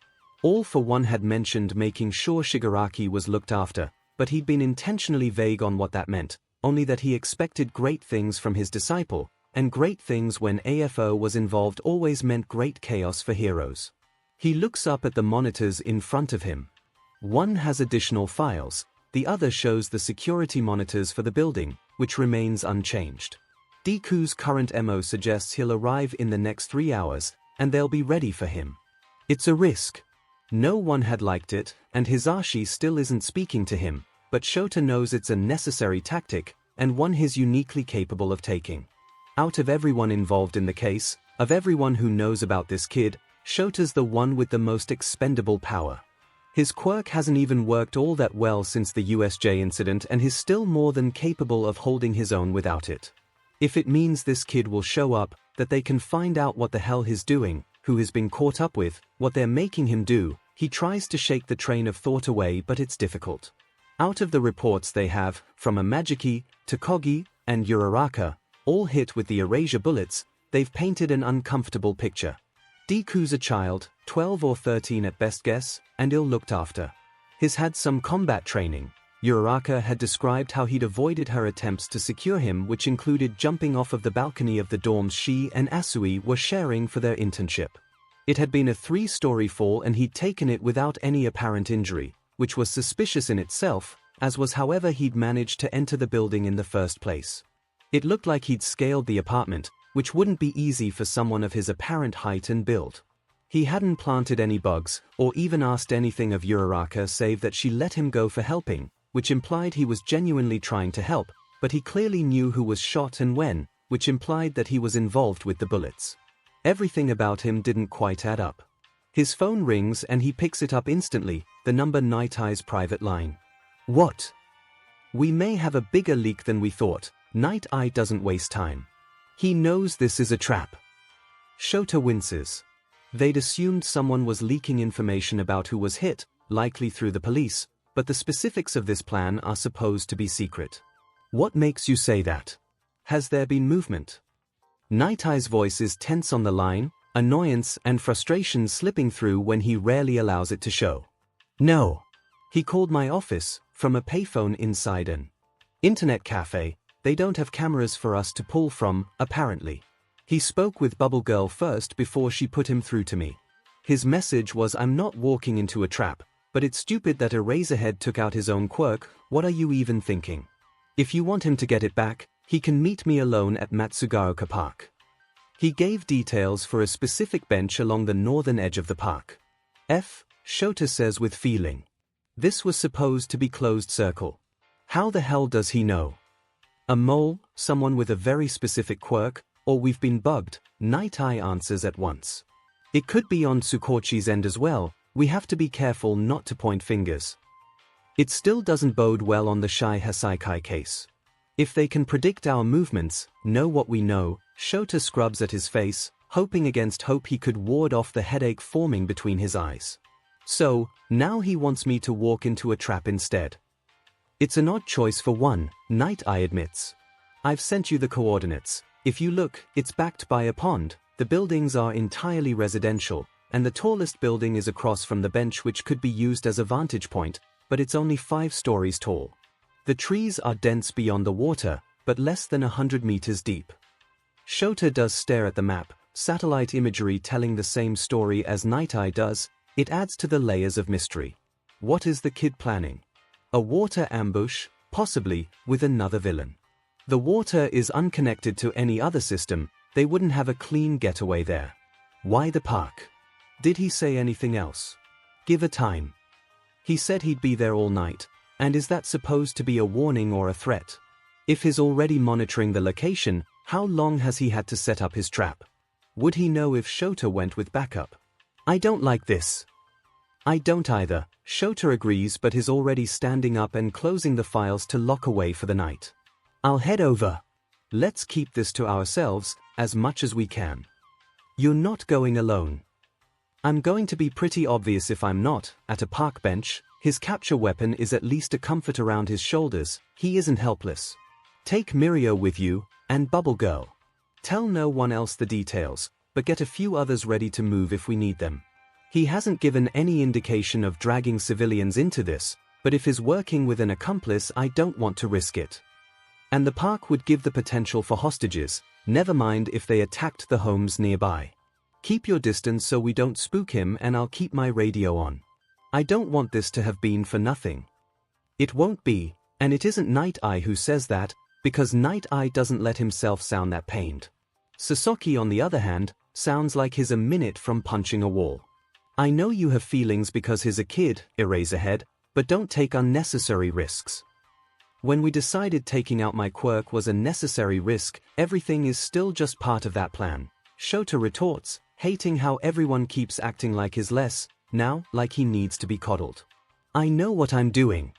All for One had mentioned making sure Shigaraki was looked after, but he'd been intentionally vague on what that meant, only that he expected great things from his disciple, and great things when AFO was involved always meant great chaos for heroes. He looks up at the monitors in front of him. One has additional files, the other shows the security monitors for the building, which remains unchanged. Deku's current MO suggests he'll arrive in the next 3 hours, and they'll be ready for him. It's a risk. No one had liked it, and Hisashi still isn't speaking to him, but Shota knows it's a necessary tactic, and one he's uniquely capable of taking. Out of everyone involved in the case, of everyone who knows about this kid, Shota's the one with the most expendable power. His quirk hasn't even worked all that well since the USJ incident, and he's still more than capable of holding his own without it. If it means this kid will show up, that they can find out what the hell he's doing, who he's been caught up with, what they're making him do, he tries to shake the train of thought away, but it's difficult. Out of the reports they have, from Amajiki, to Kogi, and Uraraka, all hit with the erasure bullets, they've painted an uncomfortable picture. Deku's a child, 12 or 13 at best guess, and ill-looked after. He's had some combat training. Uraraka had described how he'd avoided her attempts to secure him, which included jumping off of the balcony of the dorms she and Asui were sharing for their internship. It had been a 3-story fall and he'd taken it without any apparent injury, which was suspicious in itself, as was however he'd managed to enter the building in the first place. It looked like he'd scaled the apartment, which wouldn't be easy for someone of his apparent height and build. He hadn't planted any bugs, or even asked anything of Uraraka save that she let him go for helping, which implied he was genuinely trying to help, but he clearly knew who was shot and when, which implied that he was involved with the bullets. Everything about him didn't quite add up. His phone rings and he picks it up instantly, the number Night Eye's private line. What? We may have a bigger leak than we thought. Night Eye doesn't waste time. He knows this is a trap. Shota winces. They'd assumed someone was leaking information about who was hit, likely through the police, but the specifics of this plan are supposed to be secret. What makes you say that? Has there been movement? Night Eye's voice is tense on the line, annoyance and frustration slipping through when he rarely allows it to show. No. He called my office, from a payphone inside an internet cafe. They don't have cameras for us to pull from, apparently. He spoke with Bubble Girl first before she put him through to me. His message was, I'm not walking into a trap, but it's stupid that Eraserhead took out his own quirk. What are you even thinking? If you want him to get it back, he can meet me alone at Matsugaoka Park. He gave details for a specific bench along the northern edge of the park. Shota says with feeling. This was supposed to be closed circle. How the hell does he know? A mole, someone with a very specific quirk, or we've been bugged, Night Eye answers at once. It could be on Tsukochi's end as well. We have to be careful not to point fingers. It still doesn't bode well on the 𝐒𝐻𝐼 case. If they can predict our movements, know what we know, Shota scrubs at his face, hoping against hope he could ward off the headache forming between his eyes. So, now he wants me to walk into a trap instead. It's an odd choice for one, Night Eye admits. I've sent you the coordinates. If you look, it's backed by a pond, the buildings are entirely residential, and the tallest building is across from the bench, which could be used as a vantage point, but it's only 5 stories tall. The trees are dense beyond the water, but less than 100 meters deep. 𝐿𝐿 does stare at the map, satellite imagery telling the same story as Night Eye does. It adds to the layers of mystery. What is the kid planning? A water ambush, possibly, with another villain. The water is unconnected to any other system, they wouldn't have a clean getaway there. Why the park? Did he say anything else? Give a time. He said he'd be there all night, and is that supposed to be a warning or a threat? If he's already monitoring the location, how long has he had to set up his trap? Would he know if 𝐿𝐿 went with backup? I don't like this. I don't either. 𝐿𝐿 agrees but is already standing up and closing the files to lock away for the night. I'll head over. Let's keep this to ourselves, as much as we can. You're not going alone. I'm going to be pretty obvious if I'm not. At a park bench, his capture weapon is at least a comfort around his shoulders, he isn't helpless. Take 𝐼𝐸 with you, and Bubble Girl. Tell no one else the details, but get a few others ready to move if we need them. He hasn't given any indication of dragging civilians into this, but if he's working with an accomplice I don't want to risk it. And the park would give the potential for hostages, never mind if they attacked the homes nearby. Keep your distance so we don't spook him and I'll keep my radio on. I don't want this to have been for nothing. It won't be, and it isn't Night Eye who says that, because Night Eye doesn't let himself sound that pained. 𝐿𝐿 on the other hand, sounds like he's a minute from punching a wall. I know you have feelings because he's a kid, Eraserhead, but don't take unnecessary risks. When we decided taking out my quirk was a necessary risk, everything is still just part of that plan. 𝐿𝐿 retorts, hating how everyone keeps acting like he's less, now, like he needs to be coddled. I know what I'm doing.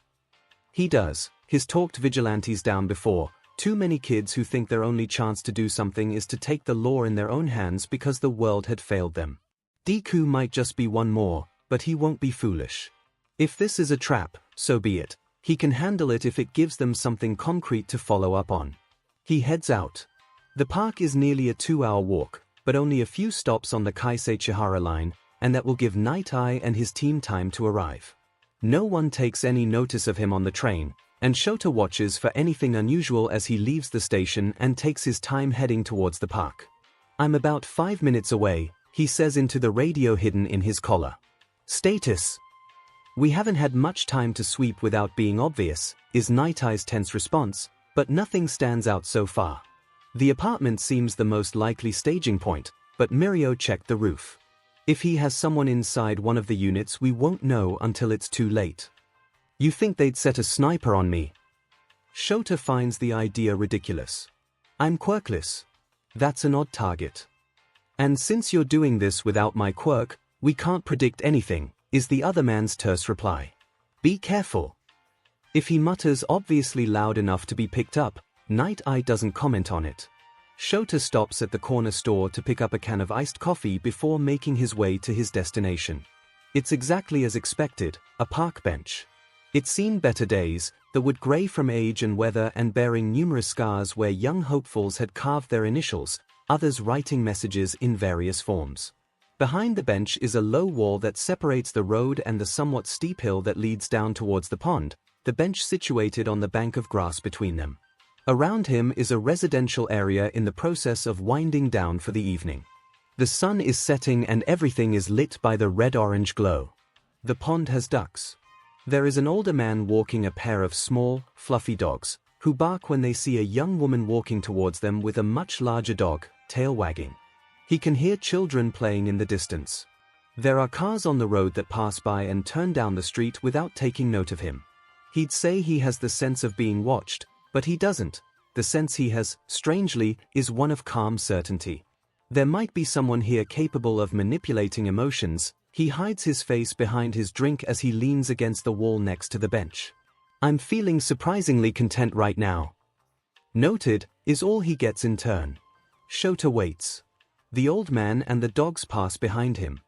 He does. He's talked vigilantes down before. Too many kids who think their only chance to do something is to take the law in their own hands because the world had failed them. Deku might just be one more, but he won't be foolish. If this is a trap, so be it. He can handle it if it gives them something concrete to follow up on. He heads out. The park is nearly a 2-hour walk, but only a few stops on the Kaisei Chihara line, and that will give Night Eye and his team time to arrive. No one takes any notice of him on the train, and 𝐿𝐿 watches for anything unusual as he leaves the station and takes his time heading towards the park. I'm about 5 minutes away, he says into the radio hidden in his collar. Status. We haven't had much time to sweep without being obvious, is Night Eye's tense response, but nothing stands out so far. The apartment seems the most likely staging point, but 𝐼𝐸 checked the roof. If he has someone inside one of the units we won't know until it's too late. You think they'd set a sniper on me? 𝐿𝐿 finds the idea ridiculous. I'm quirkless. That's an odd target. And since you're doing this without my quirk, we can't predict anything, is the other man's terse reply. Be careful. If he mutters obviously loud enough to be picked up, Night Eye doesn't comment on it. 𝐿𝐿 stops at the corner store to pick up a can of iced coffee before making his way to his destination. It's exactly as expected, a park bench. It's seen better days, the wood grey from age and weather and bearing numerous scars where young hopefuls had carved their initials, others writing messages in various forms. Behind the bench is a low wall that separates the road and the somewhat steep hill that leads down towards the pond, the bench situated on the bank of grass between them. Around him is a residential area in the process of winding down for the evening. The sun is setting and everything is lit by the red-orange glow. The pond has ducks. There is an older man walking a pair of small, fluffy dogs, who bark when they see a young woman walking towards them with a much larger dog, tail wagging. He can hear children playing in the distance. There are cars on the road that pass by and turn down the street without taking note of him. He'd say he has the sense of being watched, but he doesn't. The sense he has, strangely, is one of calm certainty. There might be someone here capable of manipulating emotions. He hides his face behind his drink as he leans against the wall next to the bench. I'm feeling surprisingly content right now. Noted, is all he gets in turn. 𝐿𝐿 waits. The old man and the dogs pass behind him.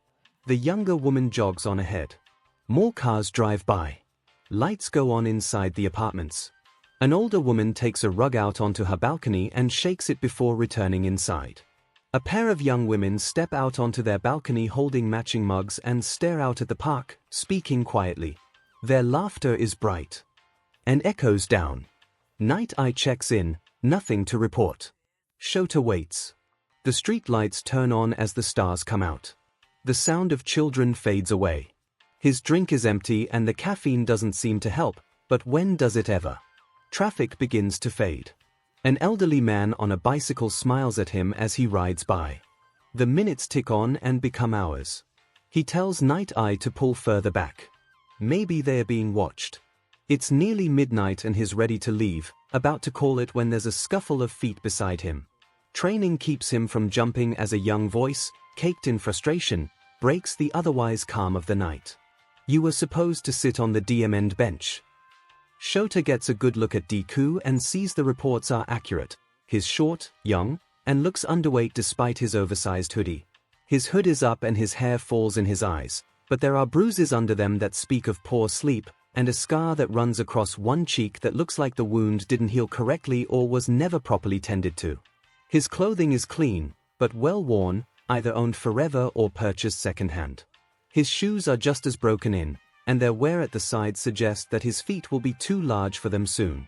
The younger woman jogs on ahead. More cars drive by. Lights go on inside the apartments. An older woman takes a rug out onto her balcony and shakes it before returning inside. A pair of young women step out onto their balcony holding matching mugs and stare out at the park, speaking quietly. Their laughter is bright and echoes down. Night Eye checks in, nothing to report. Shota waits. The street lights turn on as the stars come out. The sound of children fades away. His drink is empty and the caffeine doesn't seem to help, but when does it ever? Traffic begins to fade. An elderly man on a bicycle smiles at him as he rides by. The minutes tick on and become hours. He tells Night Eye to pull further back. Maybe they're being watched. It's nearly midnight and he's ready to leave, about to call it when there's a scuffle of feet beside him. Training keeps him from jumping as a young voice, caked in frustration, breaks the otherwise calm of the night. You were supposed to sit on the DMN bench. Shota gets a good look at Deku and sees the reports are accurate. He's short, young, and looks underweight despite his oversized hoodie. His hood is up and his hair falls in his eyes, but there are bruises under them that speak of poor sleep, and a scar that runs across one cheek that looks like the wound didn't heal correctly or was never properly tended to. His clothing is clean, but well worn, either owned forever or purchased secondhand. His shoes are just as broken in, and their wear at the sides suggests that his feet will be too large for them soon.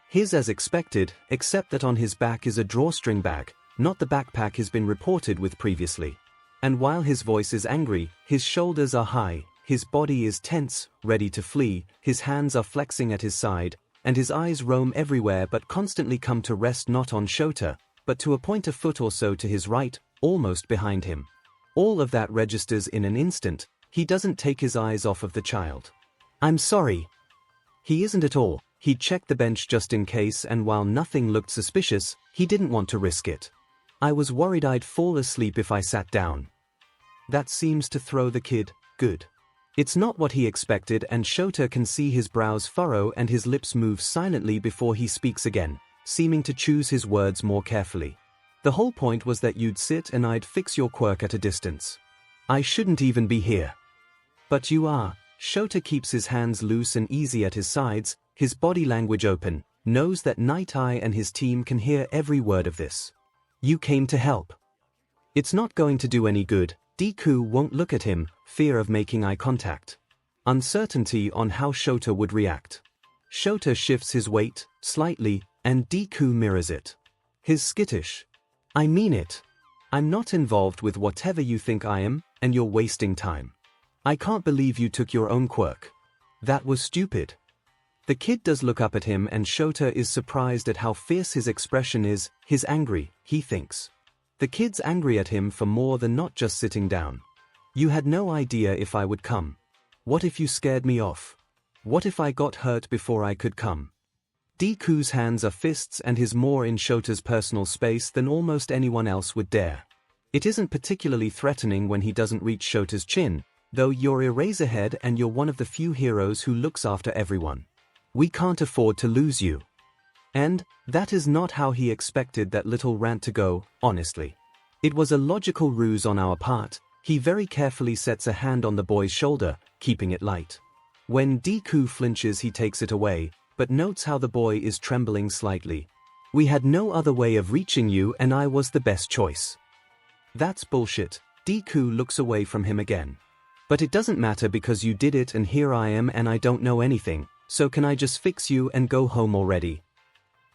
His as expected, except that on his back is a drawstring bag, not the backpack he's been reported with previously. And while his voice is angry, his shoulders are high, his body is tense, ready to flee, his hands are flexing at his side, and his eyes roam everywhere but constantly come to rest not on Shota, but to a point a foot or so to his right, almost behind him. All of that registers in an instant. He doesn't take his eyes off of the child. I'm sorry. He isn't at all. He checked the bench just in case, and while nothing looked suspicious, he didn't want to risk it. I was worried I'd fall asleep if I sat down. That seems to throw the kid. Good. It's not what he expected, and Shota can see his brows furrow and his lips move silently before he speaks again, seeming to choose his words more carefully. The whole point was that you'd sit and I'd fix your quirk at a distance. I shouldn't even be here. But you are. Shota keeps his hands loose and easy at his sides, his body language open, knows that Night Eye and his team can hear every word of this. You came to help. It's not going to do any good. Deku won't look at him, fear of making eye contact. Uncertainty on how Shota would react. Shota shifts his weight, slightly, and Deku mirrors it. He's skittish. I mean it. I'm not involved with whatever you think I am, and you're wasting time. I can't believe you took your own quirk. That was stupid. The kid does look up at him and Shota is surprised at how fierce his expression is. He's angry, he thinks. The kid's angry at him for more than not just sitting down. You had no idea if I would come. What if you scared me off? What if I got hurt before I could come? Deku's hands are fists and he's more in Shota's personal space than almost anyone else would dare. It isn't particularly threatening when he doesn't reach Shota's chin, though you're Eraserhead and you're one of the few heroes who looks after everyone. We can't afford to lose you. And that is not how he expected that little rant to go, honestly. It was a logical ruse on our part. He very carefully sets a hand on the boy's shoulder, keeping it light. When Deku flinches he takes it away, but notes how the boy is trembling slightly. We had no other way of reaching you and I was the best choice. That's bullshit. Deku looks away from him again. But it doesn't matter because you did it and here I am and I don't know anything, so can I just fix you and go home already?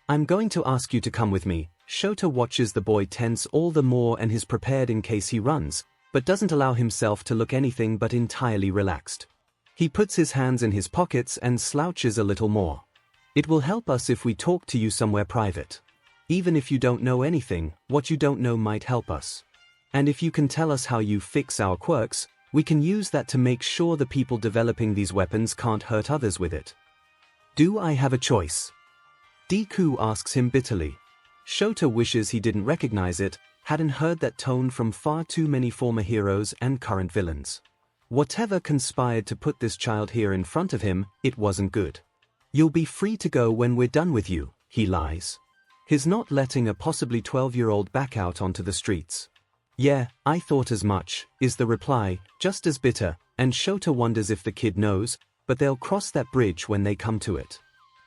I'm going to ask you to come with me. Shota watches the boy tense all the more and is prepared in case he runs, but doesn't allow himself to look anything but entirely relaxed. He puts his hands in his pockets and slouches a little more. It will help us if we talk to you somewhere private. Even if you don't know anything, what you don't know might help us. And if you can tell us how you fix our quirks, we can use that to make sure the people developing these weapons can't hurt others with it. Do I have a choice? Deku asks him bitterly. Shota wishes he didn't recognize it, hadn't heard that tone from far too many former heroes and current villains. Whatever conspired to put this child here in front of him, it wasn't good. You'll be free to go when we're done with you, he lies. He's not letting a possibly 12-year-old back out onto the streets. Yeah, I thought as much, is the reply, just as bitter, and Shota wonders if the kid knows, but they'll cross that bridge when they come to it.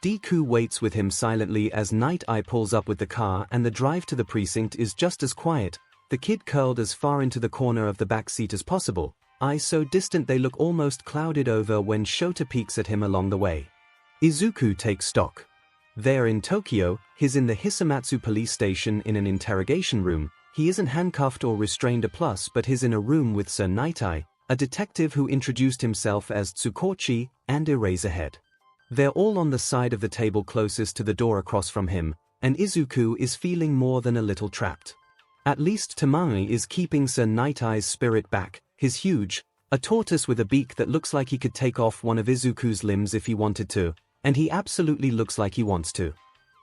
Deku waits with him silently as Night Eye pulls up with the car and the drive to the precinct is just as quiet, the kid curled as far into the corner of the back seat as possible, eyes so distant they look almost clouded over when Shota peeks at him along the way. Izuku takes stock. There in Tokyo, he's in the Hisamatsu police station in an interrogation room. He isn't handcuffed or restrained but he's in a room with Sir Night-Eye, a detective who introduced himself as Tsukochi and Eraserhead. They're all on the side of the table closest to the door across from him, and Izuku is feeling more than a little trapped. At least Tamami is keeping Sir Night-Eye's spirit back. He's huge, a tortoise with a beak that looks like he could take off one of Izuku's limbs if he wanted to, and he absolutely looks like he wants to.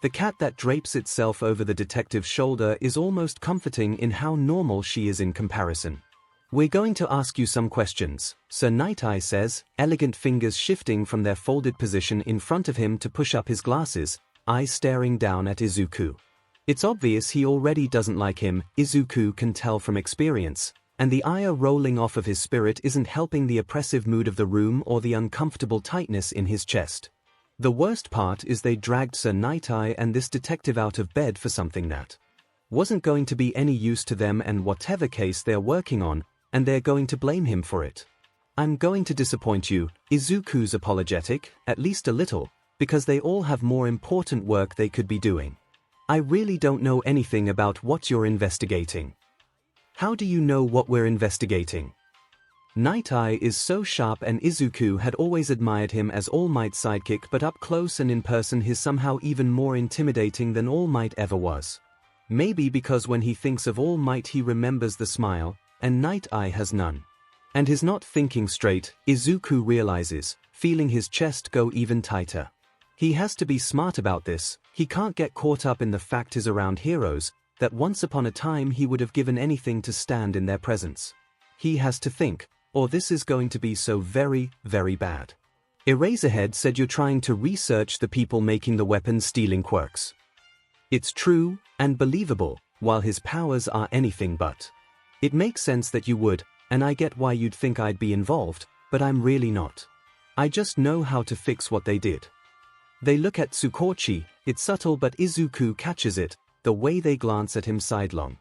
The cat that drapes itself over the detective's shoulder is almost comforting in how normal she is in comparison. "We're going to ask you some questions," Sir Night-Eye says, elegant fingers shifting from their folded position in front of him to push up his glasses, eyes staring down at Izuku. It's obvious he already doesn't like him, Izuku can tell from experience, and the ire rolling off of his spirit isn't helping the oppressive mood of the room or the uncomfortable tightness in his chest. The worst part is they dragged Sir Night-Eye and this detective out of bed for something that wasn't going to be any use to them and whatever case they're working on, and they're going to blame him for it. "I'm going to disappoint you," Izuku's apologetic, at least a little, because they all have more important work they could be doing. "I really don't know anything about what you're investigating." "How do you know what we're investigating?" Night-Eye is so sharp and Izuku had always admired him as All Might's sidekick, but up close and in person he's somehow even more intimidating than All Might ever was. Maybe because when he thinks of All Might he remembers the smile, and Night-Eye has none. And he's not thinking straight, Izuku realizes, feeling his chest go even tighter. He has to be smart about this. He can't get caught up in the fact he's around heroes, that once upon a time he would have given anything to stand in their presence. He has to think, or this is going to be so very, very bad. Eraserhead said you're trying to research the people making the weapons stealing quirks. It's true, and believable, while his powers are anything but. It makes sense that you would, and I get why you'd think I'd be involved, but I'm really not. I just know how to fix what they did. They look at Tsukochi, it's subtle but Izuku catches it, the way they glance at him sidelong.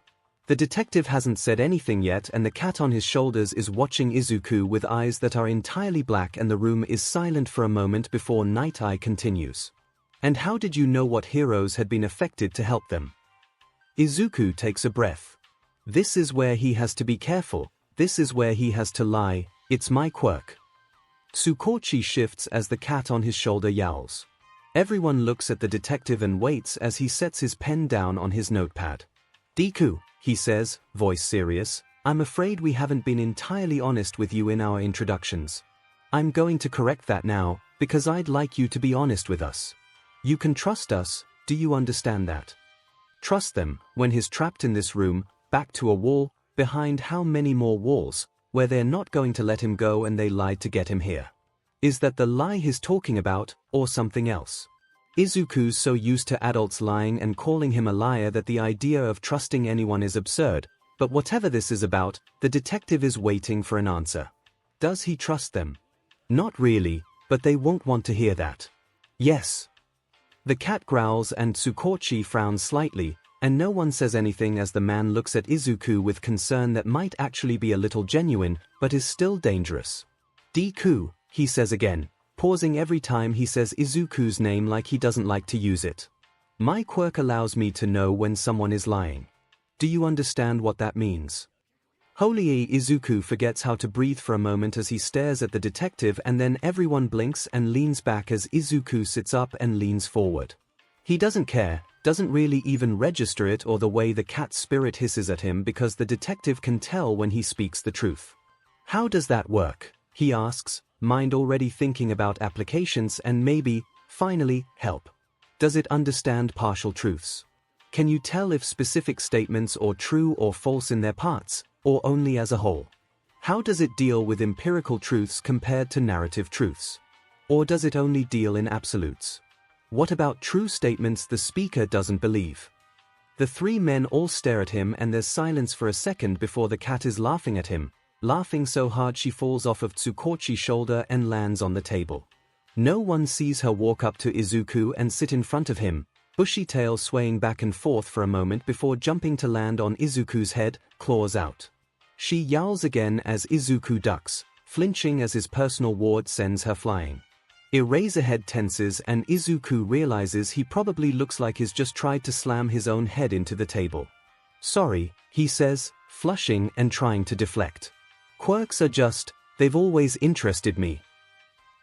The detective hasn't said anything yet and the cat on his shoulders is watching Izuku with eyes that are entirely black and the room is silent for a moment before Night-Eye continues. "And how did you know what heroes had been affected to help them?" Izuku takes a breath. This is where he has to be careful, this is where he has to lie, "It's my quirk." Tsukochi shifts as the cat on his shoulder yowls. Everyone looks at the detective and waits as he sets his pen down on his notepad. "Deku," he says, voice serious, "I'm afraid we haven't been entirely honest with you in our introductions. I'm going to correct that now, because I'd like you to be honest with us. You can trust us, do you understand that?" Trust them, when he's trapped in this room, back to a wall, behind how many more walls, where they're not going to let him go and they lied to get him here. Is that the lie he's talking about, or something else? Izuku's so used to adults lying and calling him a liar that the idea of trusting anyone is absurd, but whatever this is about, the detective is waiting for an answer. Does he trust them? Not really, but they won't want to hear that. Yes. The cat growls and Tsukochi frowns slightly, and no one says anything as the man looks at Izuku with concern that might actually be a little genuine, but is still dangerous. "Deku," he says again, pausing every time he says Izuku's name like he doesn't like to use it. "My quirk allows me to know when someone is lying. Do you understand what that means?" Holy Izuku forgets how to breathe for a moment as he stares at the detective and then everyone blinks and leans back as Izuku sits up and leans forward. He doesn't care, doesn't really even register it or the way the cat's spirit hisses at him because the detective can tell when he speaks the truth. "How does that work?" he asks, mind already thinking about applications and maybe, finally, help. Does it understand partial truths? Can you tell if specific statements are true or false in their parts, or only as a whole? How does it deal with empirical truths compared to narrative truths? Or does it only deal in absolutes? What about true statements the speaker doesn't believe? The three men all stare at him and there's silence for a second before the cat is laughing at him, laughing so hard she falls off of Tsukochi's shoulder and lands on the table. No one sees her walk up to Izuku and sit in front of him, bushy tail swaying back and forth for a moment before jumping to land on Izuku's head, claws out. She yowls again as Izuku ducks, flinching as his personal ward sends her flying. Eraserhead tenses and Izuku realizes he probably looks like he's just tried to slam his own head into the table. Sorry, he says, flushing and trying to deflect. Quirks are just, they've always interested me.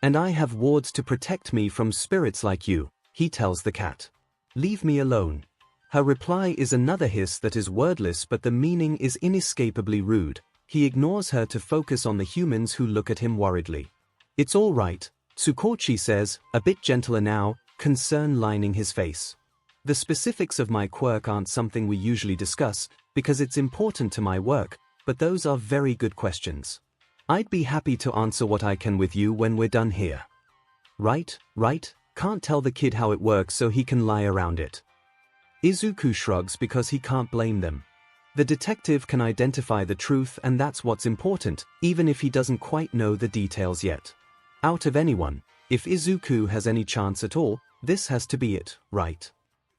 And I have wards to protect me from spirits like you, he tells the cat. Leave me alone. Her reply is another hiss that is wordless, but the meaning is inescapably rude. He ignores her to focus on the humans who look at him worriedly. It's all right, Tsukochi says, a bit gentler now, concern lining his face. The specifics of my quirk aren't something we usually discuss, because it's important to my work, but those are very good questions. I'd be happy to answer what I can with you when we're done here. Right, can't tell the kid how it works so he can lie around it. Izuku shrugs because he can't blame them. The detective can identify the truth, and that's what's important, even if he doesn't quite know the details yet. Out of anyone, if Izuku has any chance at all, this has to be it, right?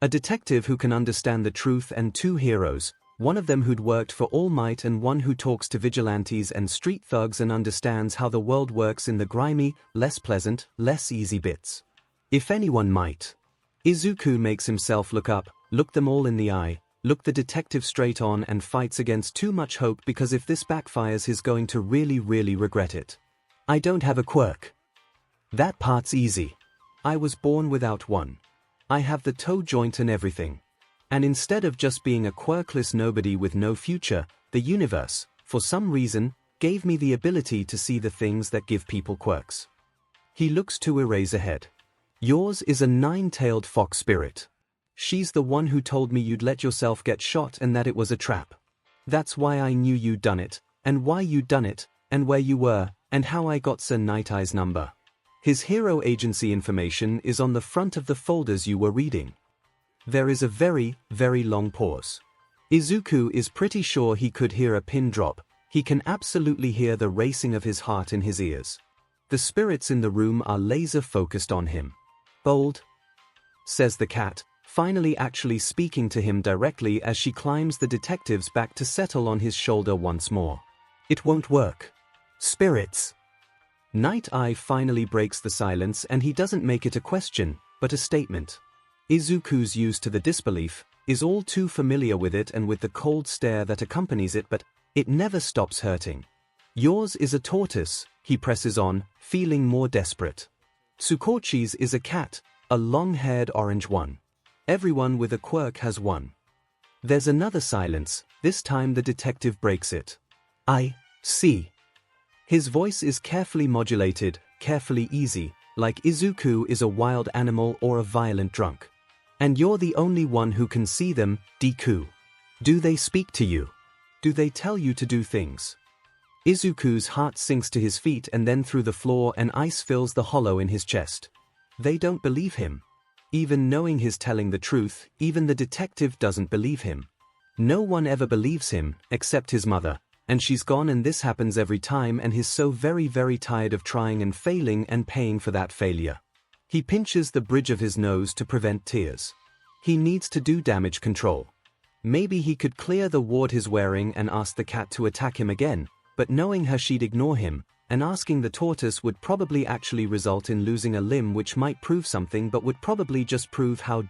A detective who can understand the truth and two heroes, one of them who'd worked for All Might and one who talks to vigilantes and street thugs and understands how the world works in the grimy, less pleasant, less easy bits. If anyone might. Izuku makes himself look up, look them all in the eye, look the detective straight on, and fights against too much hope, because if this backfires he's going to really regret it. I don't have a quirk. That part's easy. I was born without one. I have the toe joint and everything. And instead of just being a quirkless nobody with no future, the universe, for some reason, gave me the ability to see the things that give people quirks. He looks to Eraserhead. Yours is a nine-tailed fox spirit. She's the one who told me you'd let yourself get shot and that it was a trap. That's why I knew you'd done it, and why you'd done it, and where you were, and how I got Sir Night Eye's number. His hero agency information is on the front of the folders you were reading. There is a very long pause. Izuku is pretty sure he could hear a pin drop. He can absolutely hear the racing of his heart in his ears. The spirits in the room are laser-focused on him. Bold, says the cat, finally actually speaking to him directly as she climbs the detective's back to settle on his shoulder once more. It won't work. Spirits. Night Eye finally breaks the silence, and he doesn't make it a question, but a statement. Izuku's used to the disbelief, is all too familiar with it and with the cold stare that accompanies it, but it never stops hurting. Yours is a tortoise, he presses on, feeling more desperate. Tsukochi's is a cat, a long-haired orange one. Everyone with a quirk has one. There's another silence, this time the detective breaks it. I see. His voice is carefully modulated, carefully easy, like Izuku is a wild animal or a violent drunk. And you're the only one who can see them, Deku. Do they speak to you? Do they tell you to do things? Izuku's heart sinks to his feet and then through the floor, and ice fills the hollow in his chest. They don't believe him. Even knowing he's telling the truth, even the detective doesn't believe him. No one ever believes him, except his mother, and she's gone, and this happens every time, and he's so very tired of trying and failing and paying for that failure. He pinches the bridge of his nose to prevent tears. He needs to do damage control. Maybe he could clear the ward he's wearing and ask the cat to attack him again, but knowing her she'd ignore him, and asking the tortoise would probably actually result in losing a limb, which might prove something but would probably just prove how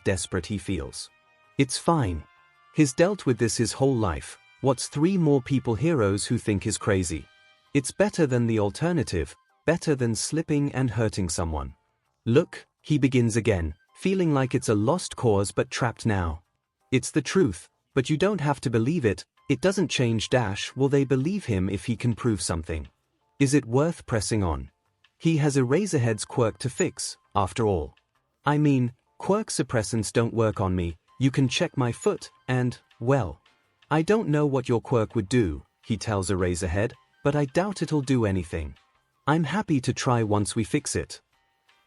desperate he feels. It's fine. He's dealt with this his whole life. What's 3 more people heroes who think he's crazy? It's better than the alternative, better than slipping and hurting someone. Look, he begins again, feeling like it's a lost cause but trapped now. It's the truth, but you don't have to believe it, it doesn't change will they believe him if he can prove something? Is it worth pressing on? He has Eraserhead's quirk to fix, after all. I mean, quirk suppressants don't work on me, you can check my foot, and, well, I don't know what your quirk would do, he tells Eraserhead, but I doubt it'll do anything. I'm happy to try once we fix it.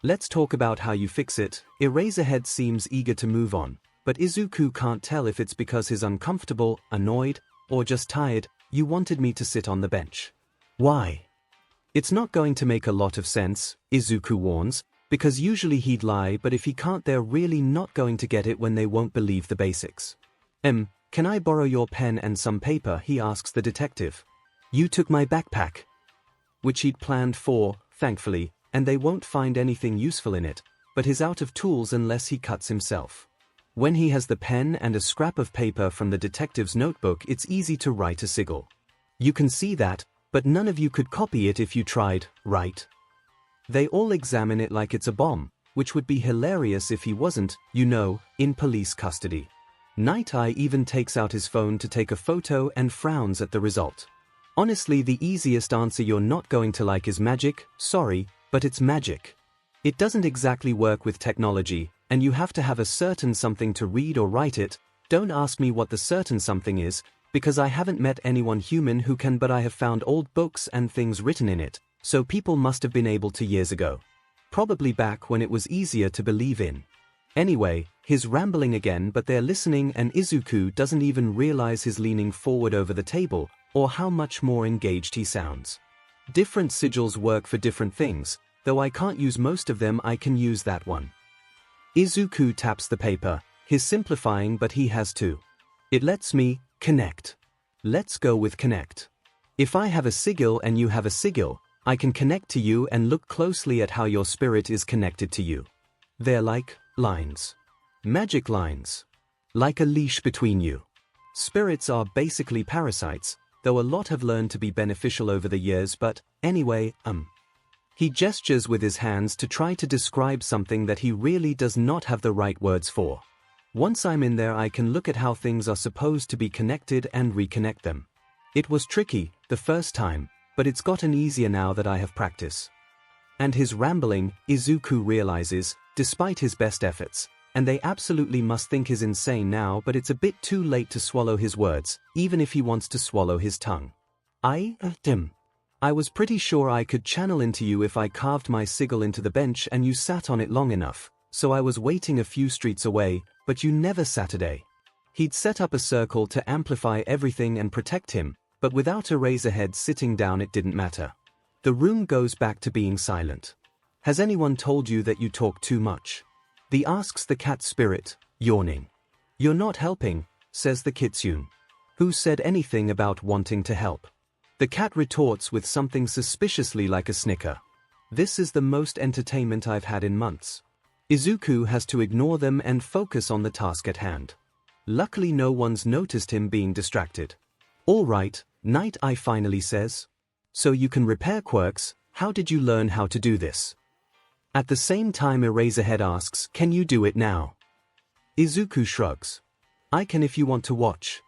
Let's talk about how you fix it. Eraserhead seems eager to move on, but Izuku can't tell if it's because he's uncomfortable, annoyed, or just tired. You wanted me to sit on the bench. Why? It's not going to make a lot of sense, Izuku warns, because usually he'd lie, but if he can't, they're really not going to get it when they won't believe the basics. "Can I borrow your pen and some paper?" he asks the detective. "You took my backpack." Which he'd planned for, thankfully, and they won't find anything useful in it, but he's out of tools unless he cuts himself. When he has the pen and a scrap of paper from the detective's notebook, it's easy to write a sigil. You can see that, but none of you could copy it if you tried, right? They all examine it like it's a bomb, which would be hilarious if he wasn't, in police custody. Night Eye even takes out his phone to take a photo and frowns at the result. Honestly, the easiest answer you're not going to like is magic. Sorry, but it's magic. It doesn't exactly work with technology, and you have to have a certain something to read or write it. Don't ask me what the certain something is, because I haven't met anyone human who can, but I have found old books and things written in it, so people must have been able to years ago. Probably back when it was easier to believe in. Anyway, he's rambling again, but they're listening, and Izuku doesn't even realize he's leaning forward over the table, or how much more engaged he sounds. Different sigils work for different things, though I can't use most of them. I can use that one. Izuku taps the paper. He's simplifying, but he has to. It lets me connect. Let's go with connect. If I have a sigil and you have a sigil, I can connect to you and look closely at how your spirit is connected to you. They're like lines. Magic lines. Like a leash between you. Spirits are basically parasites, though a lot have learned to be beneficial over the years, but anyway, He gestures with his hands to try to describe something that he really does not have the right words for. Once I'm in there, I can look at how things are supposed to be connected and reconnect them. It was tricky the first time, but it's gotten easier now that I have practice. And his rambling, Izuku realizes, despite his best efforts, and they absolutely must think he's insane now, but it's a bit too late to swallow his words, even if he wants to swallow his tongue. I was pretty sure I could channel into you if I carved my sigil into the bench and you sat on it long enough, so I was waiting a few streets away, but you never Saturday. He'd set up a circle to amplify everything and protect him, but without Eraserhead sitting down it didn't matter. The room goes back to being silent. Has anyone told you that you talk too much? He asks the cat spirit, yawning. You're not helping, says the kitsune. Who said anything about wanting to help? The cat retorts with something suspiciously like a snicker. This is the most entertainment I've had in months. Izuku has to ignore them and focus on the task at hand. Luckily no one's noticed him being distracted. All right, Night Eye finally says. So you can repair quirks, how did you learn how to do this? At the same time Eraserhead asks, can you do it now? Izuku shrugs. I can if you want to watch.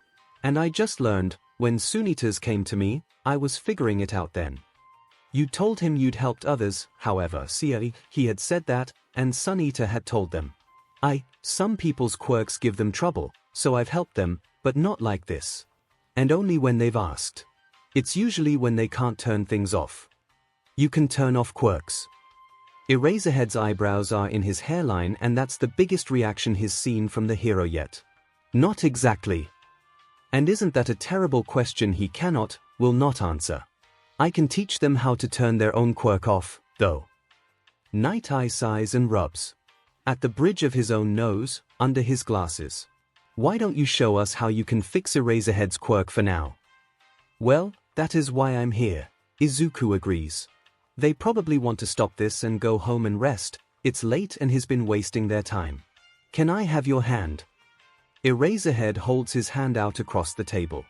And I just learned, when Sunitas came to me, I was figuring it out then. You told him you'd helped others, however, he had said that, and Sunita had told them. Some people's quirks give them trouble, so I've helped them, but not like this. And only when they've asked. It's usually when they can't turn things off. You can turn off quirks. Eraserhead's eyebrows are in his hairline, and that's the biggest reaction he's seen from the hero yet. Not exactly. And isn't that a terrible question he will not answer? I can teach them how to turn their own quirk off, though. Night Eye sighs and rubs. At the bridge of his own nose, under his glasses. Why don't you show us how you can fix Eraserhead's quirk for now? Well, that is why I'm here, Izuku agrees. They probably want to stop this and go home and rest. It's late and he's been wasting their time. Can I have your hand? Eraserhead holds his hand out across the table.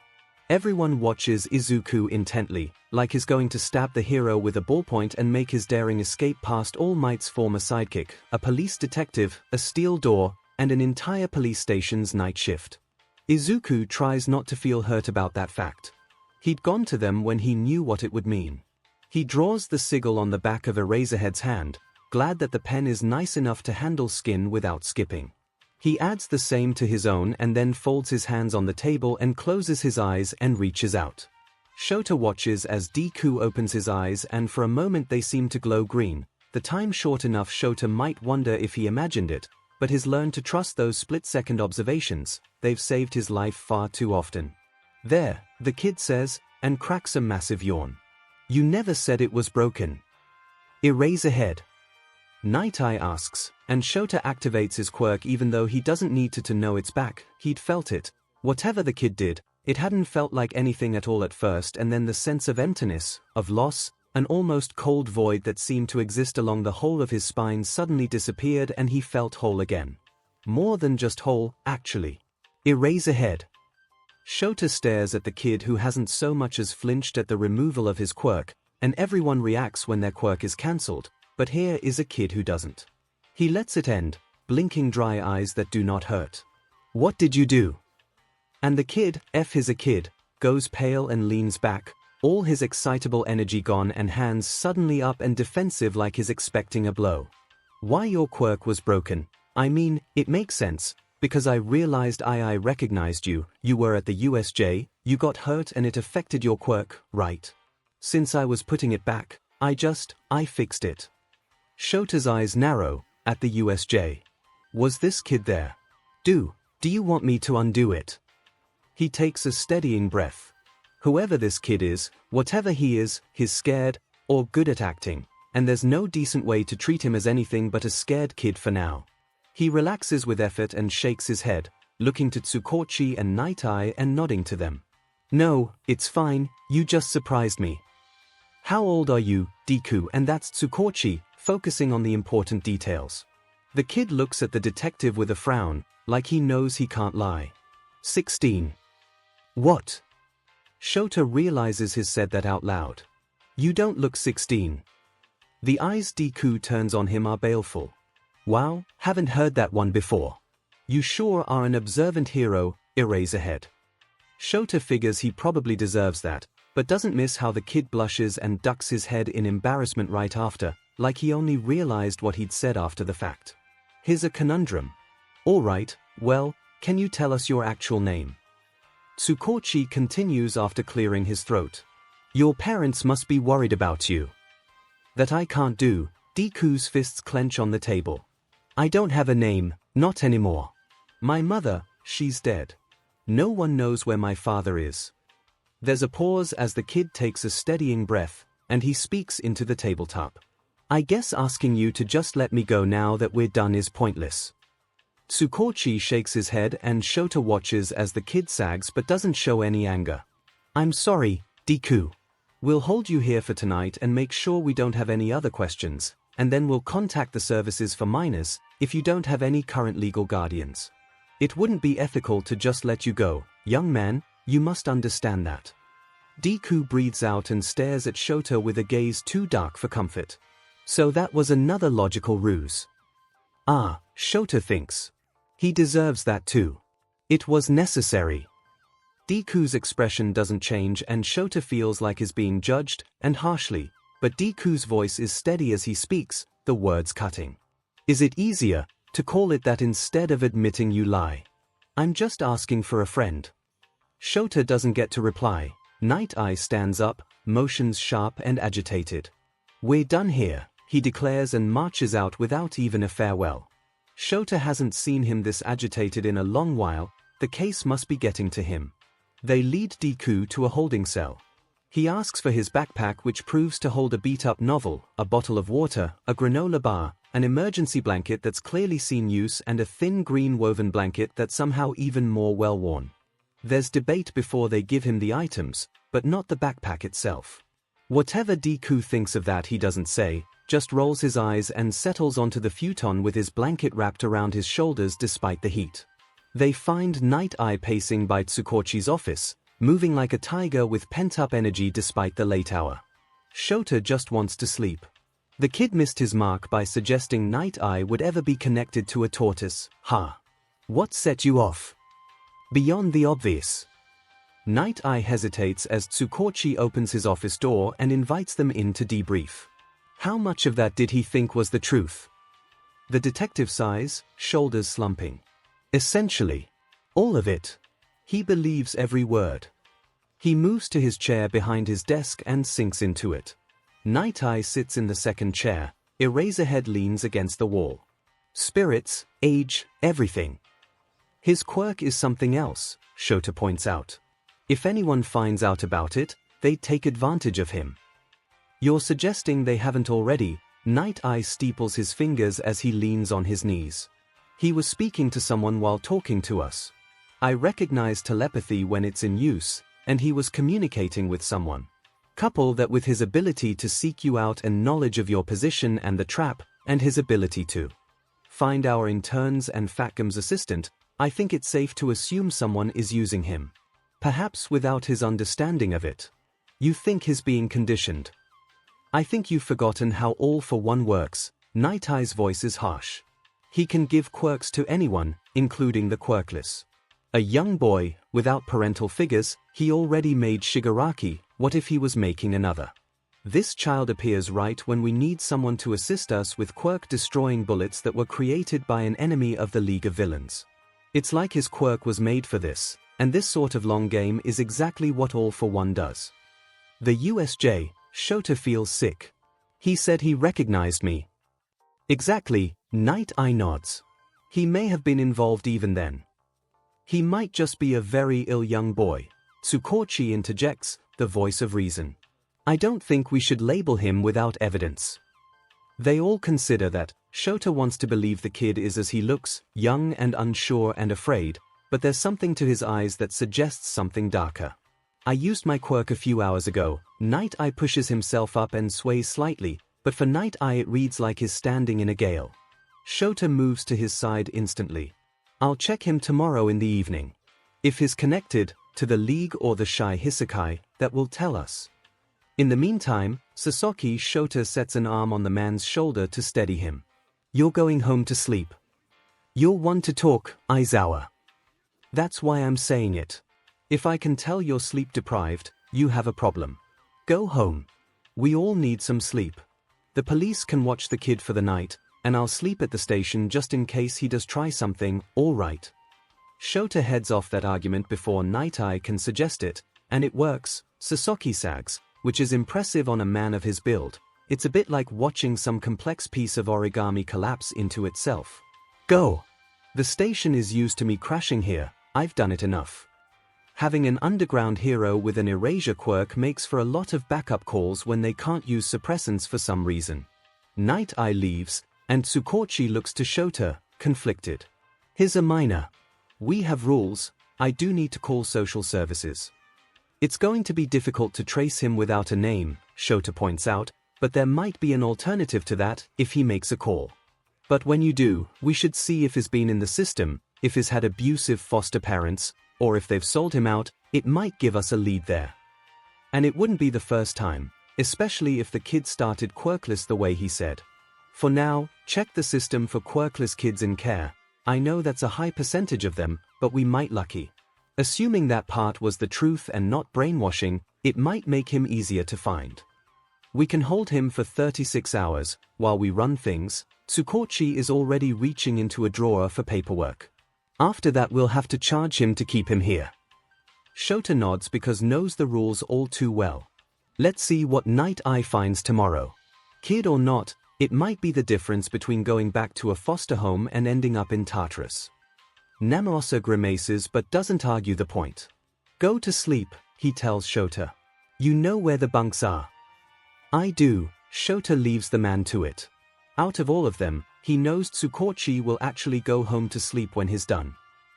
Everyone watches Izuku intently, like he's going to stab the hero with a ballpoint and make his daring escape past All Might's former sidekick, a police detective, a steel door, and an entire police station's night shift. Izuku tries not to feel hurt about that fact. He'd gone to them when he knew what it would mean. He draws the sigil on the back of Eraserhead's hand, glad that the pen is nice enough to handle skin without skipping. He adds the same to his own and then folds his hands on the table and closes his eyes and reaches out. Shota watches as Deku opens his eyes, and for a moment they seem to glow green. The time short enough Shota might wonder if he imagined it, but he's learned to trust those split-second observations. They've saved his life far too often. There, the kid says, and cracks a massive yawn. You never said it was broken. Eraserhead. Night Eye asks, and Shota activates his quirk even though he doesn't need to know it's back. He'd felt it, Whatever the kid did, it hadn't felt like anything at all at first, and then the sense of emptiness, of loss, an almost cold void that seemed to exist along the whole of his spine suddenly disappeared and he felt whole again. More than just whole, actually. 𝐂𝐬𝐳. Shota stares at the kid who hasn't so much as flinched at the removal of his quirk, and everyone reacts when their quirk is cancelled, but here is a kid who doesn't. He lets it end, blinking dry eyes that do not hurt. "What did you do?" And the kid, he's a kid, goes pale and leans back, all his excitable energy gone and hands suddenly up and defensive like he's expecting a blow. "Why, your quirk was broken. I mean, it makes sense, because I realized I recognized you, you were at the USJ, you got hurt and it affected your quirk, right? Since I was putting it back, I fixed it." Shota's eyes narrow. At the USJ. Was this kid there? Do you want me to undo it? He takes a steadying breath. Whoever this kid is, whatever he is, he's scared, or good at acting, and there's no decent way to treat him as anything but a scared kid for now. He relaxes with effort and shakes his head, looking to Tsukochi and Night Eye and nodding to them. "No, it's fine, you just surprised me." "How old are you, Deku?" And that's Tsukochi, focusing on the important details. The kid looks at the detective with a frown, like he knows he can't lie. 16. What? Shota realizes he's said that out loud. "You don't look 16. The eyes Deku turns on him are baleful. "Wow, haven't heard that one before. You sure are an observant hero, 𝐂𝐬𝐳." Shota figures he probably deserves that, but doesn't miss how the kid blushes and ducks his head in embarrassment right after, like he only realized what he'd said after the fact. Here's a conundrum. "All right, well, can you tell us your actual name?" Tsukochi continues after clearing his throat. "Your parents must be worried about you." "That I can't do." Deku's fists clench on the table. "I don't have a name, not anymore. My mother, she's dead. No one knows where my father is." There's a pause as the kid takes a steadying breath, and he speaks into the tabletop. "I guess asking you to just let me go now that we're done is pointless." Tsukochi shakes his head and Shota watches as the kid sags but doesn't show any anger. "I'm sorry, Deku. We'll hold you here for tonight and make sure we don't have any other questions, and then we'll contact the services for minors if you don't have any current legal guardians. It wouldn't be ethical to just let you go, young man, you must understand that." Deku breathes out and stares at Shota with a gaze too dark for comfort. So that was another logical ruse. Shota thinks. He deserves that too. It was necessary. Deku's expression doesn't change and Shota feels like he's being judged, and harshly, but Deku's voice is steady as he speaks, the words cutting. "Is it easier to call it that instead of admitting you lie? I'm just asking for a friend." Shota doesn't get to reply. Night Eye stands up, motions sharp and agitated. "We're done here," he declares and marches out without even a farewell. Shota hasn't seen him this agitated in a long while, the case must be getting to him. They lead Deku to a holding cell. He asks for his backpack, which proves to hold a beat-up novel, a bottle of water, a granola bar, an emergency blanket that's clearly seen use, and a thin green woven blanket that's somehow even more well-worn. There's debate before they give him the items, but not the backpack itself. Whatever Deku thinks of that he doesn't say, just rolls his eyes and settles onto the futon with his blanket wrapped around his shoulders despite the heat. They find Night Eye pacing by Tsukochi's office, moving like a tiger with pent-up energy despite the late hour. Shota just wants to sleep. The kid missed his mark by suggesting Night Eye would ever be connected to a tortoise. What set you off? Beyond the obvious. Night Eye hesitates as Tsukochi opens his office door and invites them in to debrief. How much of that did he think was the truth? The detective sighs, shoulders slumping. Essentially, all of it. He believes every word. He moves to his chair behind his desk and sinks into it. Night Eye sits in the second chair, 𝐂𝐬𝐳 leans against the wall. Spirits, age, everything. His quirk is something else, Shota points out. If anyone finds out about it, they'd take advantage of him. You're suggesting they haven't already? Night Eye steeples his fingers as he leans on his knees. He was speaking to someone while talking to us. I recognize telepathy when it's in use, and he was communicating with someone. Couple that with his ability to seek you out and knowledge of your position and the trap, and his ability to find our interns and Fatgum's assistant, I think it's safe to assume someone is using him. Perhaps without his understanding of it. You think he's being conditioned. I think you've forgotten how All for One works. Night Eye's voice is harsh. He can give quirks to anyone, including the quirkless. A young boy, without parental figures, he already made Shigaraki. What if he was making another? This child appears right when we need someone to assist us with quirk-destroying bullets that were created by an enemy of the League of Villains. It's like his quirk was made for this, and this sort of long game is exactly what All for One does. The USJ, Shota feels sick. He said he recognized me. Exactly, Night Eye nods. He may have been involved even then. He might just be a very ill young boy. Tsukochi interjects, the voice of reason. I don't think we should label him without evidence. They all consider that. Shota wants to believe the kid is as he looks, young and unsure and afraid, but there's something to his eyes that suggests something darker. I used my quirk a few hours ago. Night Eye pushes himself up and sways slightly, but for Night Eye it reads like he's standing in a gale. Shota moves to his side instantly. I'll check him tomorrow in the evening. If he's connected to the League or the Shy Hisekai, that will tell us. In the meantime, Sasaki Shota sets an arm on the man's shoulder to steady him. You're going home to sleep. You're one to talk, Aizawa. That's why I'm saying it. If I can tell you're sleep deprived, you have a problem. Go home. We all need some sleep. The police can watch the kid for the night, and I'll sleep at the station just in case he does try something. All right. Shota heads off that argument before Night Eye can suggest it, and it works. Sasaki sags, which is impressive on a man of his build. It's a bit like watching some complex piece of origami collapse into itself. Go. The station is used to me crashing here. I've done it enough. Having an underground hero with an erasure quirk makes for a lot of backup calls when they can't use suppressants for some reason. Night Eye leaves, and Tsukochi looks to Shota, conflicted. Here's a minor. We have rules. I do need to call social services. It's going to be difficult to trace him without a name, Shota points out, but there might be an alternative to that if he makes a call. But when you do, we should see if he's been in the system, if he's had abusive foster parents, or if they've sold him out. It might give us a lead there. And it wouldn't be the first time, especially if the kid started quirkless the way he said. For now, check the system for quirkless kids in care. I know that's a high percentage of them, but we might lucky. Assuming that part was the truth and not brainwashing, it might make him easier to find. We can hold him for 36 hours, while we run things. Tsukochi is already reaching into a drawer for paperwork. After that we'll have to charge him to keep him here. Shota nods because knows the rules all too well. Let's see what Night Eye finds tomorrow. Kid or not, it might be the difference between going back to a foster home and ending up in Tartarus. Namaosa grimaces but doesn't argue the point. Go to sleep, he tells Shota. You know where the bunks are. I do. Shota leaves the man to it. Out of all of them, he knows Tsukochi will actually go home to sleep when he's done.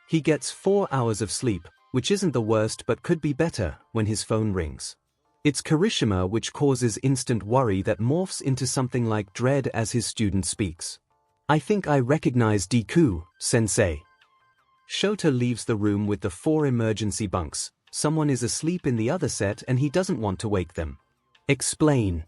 He gets 4 hours of sleep, which isn't the worst but could be better, when his phone rings. It's Kirishima, which causes instant worry that morphs into something like dread as his student speaks. I think I recognize Deku, sensei. Shota leaves the room with the 4 emergency bunks. Someone is asleep in the other set and he doesn't want to wake them. Explain.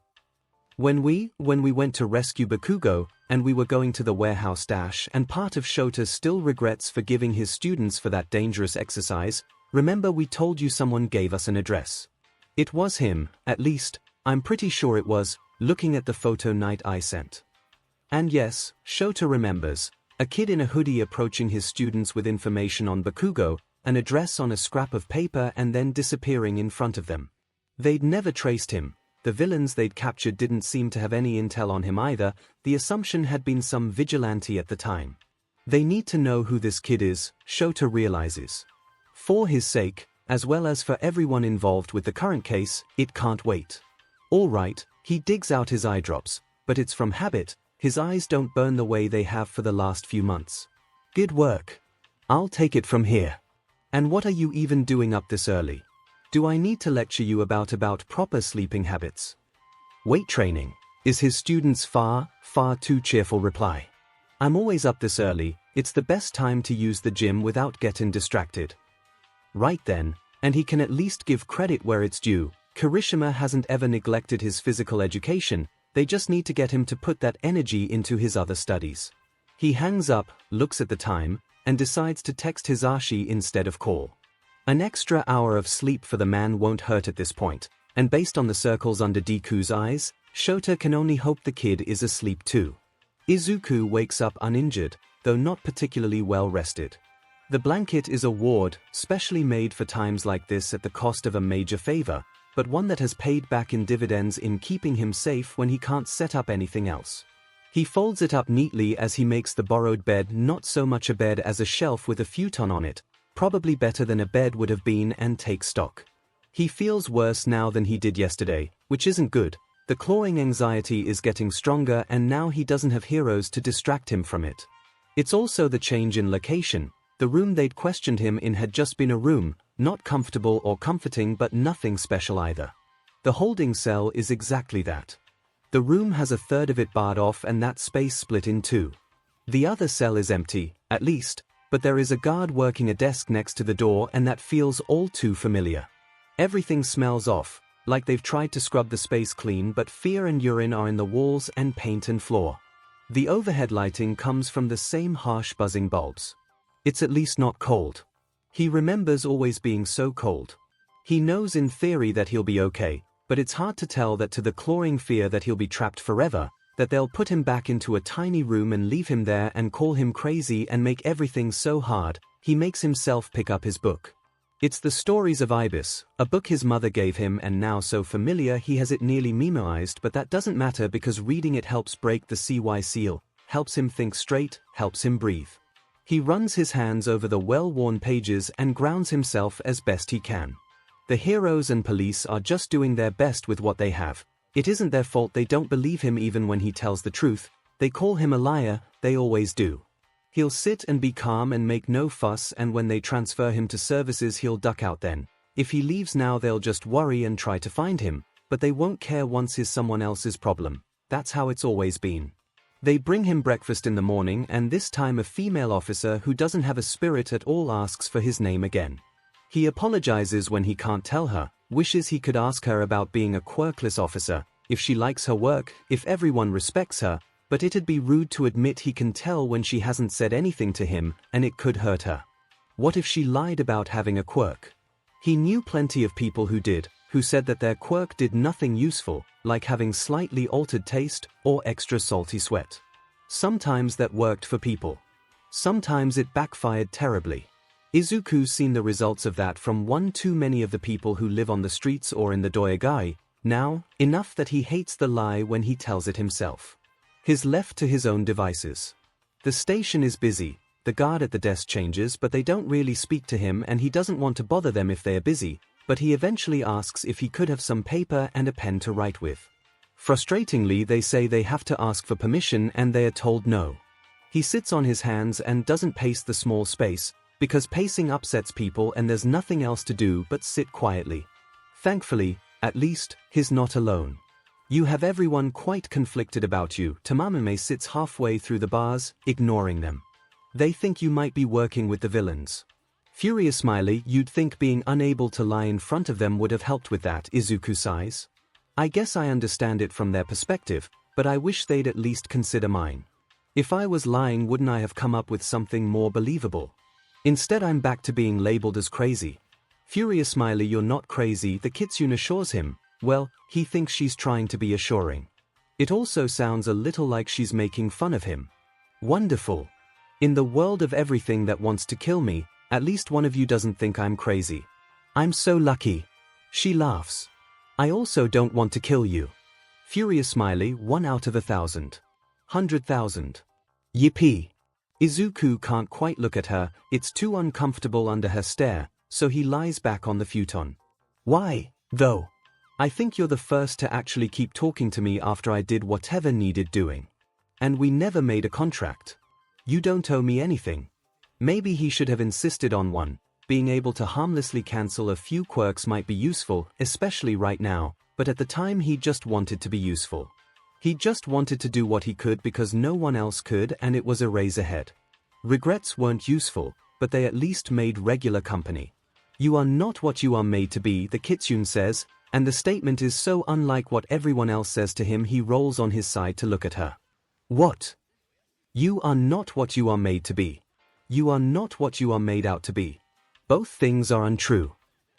When we went to rescue Bakugo, and we were going to the warehouse dash, and part of Shota still regrets forgiving his students for that dangerous exercise. Remember we told you someone gave us an address. It was him, at least, I'm pretty sure it was, looking at the photo Night Eye sent. And yes, Shota remembers, a kid in a hoodie approaching his students with information on Bakugo, an address on a scrap of paper and then disappearing in front of them. They'd never traced him. The villains they'd captured didn't seem to have any intel on him either. The assumption had been some vigilante at the time. They need to know who this kid is, Shota realizes. For his sake, as well as for everyone involved with the current case, it can't wait. All right, he digs out his eye drops, but it's from habit. His eyes don't burn the way they have for the last few months. Good work. I'll take it from here. And what are you even doing up this early? Do I need to lecture you about proper sleeping habits? Weight training, is his student's far too cheerful reply. I'm always up this early, it's the best time to use the gym without getting distracted. Right then, and he can at least give credit where it's due, 𝐒𝐲𝐽 hasn't ever neglected his physical education, they just need to get him to put that energy into his other studies. He hangs up, looks at the time, and decides to text Hisashi instead of call. An extra hour of sleep for the man won't hurt at this point, and based on the circles under Deku's eyes, Shota can only hope the kid is asleep too. Izuku wakes up uninjured, though not particularly well rested. The blanket is a ward, specially made for times like this at the cost of a major favor, but one that has paid back in dividends in keeping him safe when he can't set up anything else. He folds it up neatly as he makes the borrowed bed not so much a bed as a shelf with a futon on it, probably better than a bed would have been, and takes stock. He feels worse now than he did yesterday, which isn't good. The clawing anxiety is getting stronger and now he doesn't have heroes to distract him from it. It's also the change in location. The room they'd questioned him in had just been a room, not comfortable or comforting but nothing special either. The holding cell is exactly that. The room has a third of it barred off and that space split in two. The other cell is empty, at least, but there is a guard working a desk next to the door and that feels all too familiar. Everything smells off, like they've tried to scrub the space clean but fear and urine are in the walls and paint and floor. The overhead lighting comes from the same harsh buzzing bulbs. It's at least not cold. He remembers always being so cold. He knows in theory that he'll be okay, but it's hard to tell that to the clawing fear that he'll be trapped forever, that they'll put him back into a tiny room and leave him there and call him crazy and make everything so hard, he makes himself pick up his book. It's the Stories of Ibis, a book his mother gave him and now so familiar he has it nearly memoized, but that doesn't matter because reading it helps break the CY seal, helps him think straight, helps him breathe. He runs his hands over the well-worn pages and grounds himself as best he can. The heroes and police are just doing their best with what they have. It isn't their fault they don't believe him even when he tells the truth. They call him a liar, they always do. He'll sit and be calm and make no fuss, and when they transfer him to services he'll duck out then. If he leaves now they'll just worry and try to find him, but they won't care once he's someone else's problem. That's how it's always been. They bring him breakfast in the morning and this time a female officer who doesn't have a spirit at all asks for his name again. He apologizes when he can't tell her, wishes he could ask her about being a quirkless officer, if she likes her work, if everyone respects her, but it'd be rude to admit he can tell when she hasn't said anything to him and it could hurt her. What if she lied about having a quirk? He knew plenty of people who did, who said that their quirk did nothing useful, like having slightly altered taste or extra salty sweat. Sometimes that worked for people. Sometimes it backfired terribly. Izuku's seen the results of that from one too many of the people who live on the streets or in the doyogai, now, enough that he hates the lie when he tells it himself. He's left to his own devices. The station is busy, the guard at the desk changes but they don't really speak to him and he doesn't want to bother them if they are busy, but he eventually asks if he could have some paper and a pen to write with. Frustratingly they say they have to ask for permission and they are told no. He sits on his hands and doesn't pace the small space, because pacing upsets people and there's nothing else to do but sit quietly. Thankfully, at least, he's not alone. You have everyone quite conflicted about you. Tamamime sits halfway through the bars, ignoring them. They think you might be working with the villains. Furious Smiley, you'd think being unable to lie in front of them would have helped with that, Izuku sighs. I guess I understand it from their perspective, but I wish they'd at least consider mine. If I was lying wouldn't I have come up with something more believable? Instead I'm back to being labeled as crazy. Furious Smiley, you're not crazy, the kitsune assures him. Well, he thinks she's trying to be assuring. It also sounds a little like she's making fun of him. Wonderful. In the world of everything that wants to kill me, at least one of you doesn't think I'm crazy. I'm so lucky. She laughs. I also don't want to kill you. Furious Smiley, 1 out of 1,000. 100,000. Yippee. Izuku can't quite look at her, it's too uncomfortable under her stare, so he lies back on the futon. Why, though? I think you're the first to actually keep talking to me after I did whatever needed doing. And we never made a contract. You don't owe me anything. Maybe he should have insisted on one, being able to harmlessly cancel a few quirks might be useful, especially right now, but at the time he just wanted to be useful. He just wanted to do what he could because no one else could, and it was Eraserhead. Regrets weren't useful, but they at least made regular company. "You are not what you are made to be," the kitsune says, and the statement is so unlike what everyone else says to him he rolls on his side to look at her. "What? You are not what you are made to be. You are not what you are made out to be. Both things are untrue.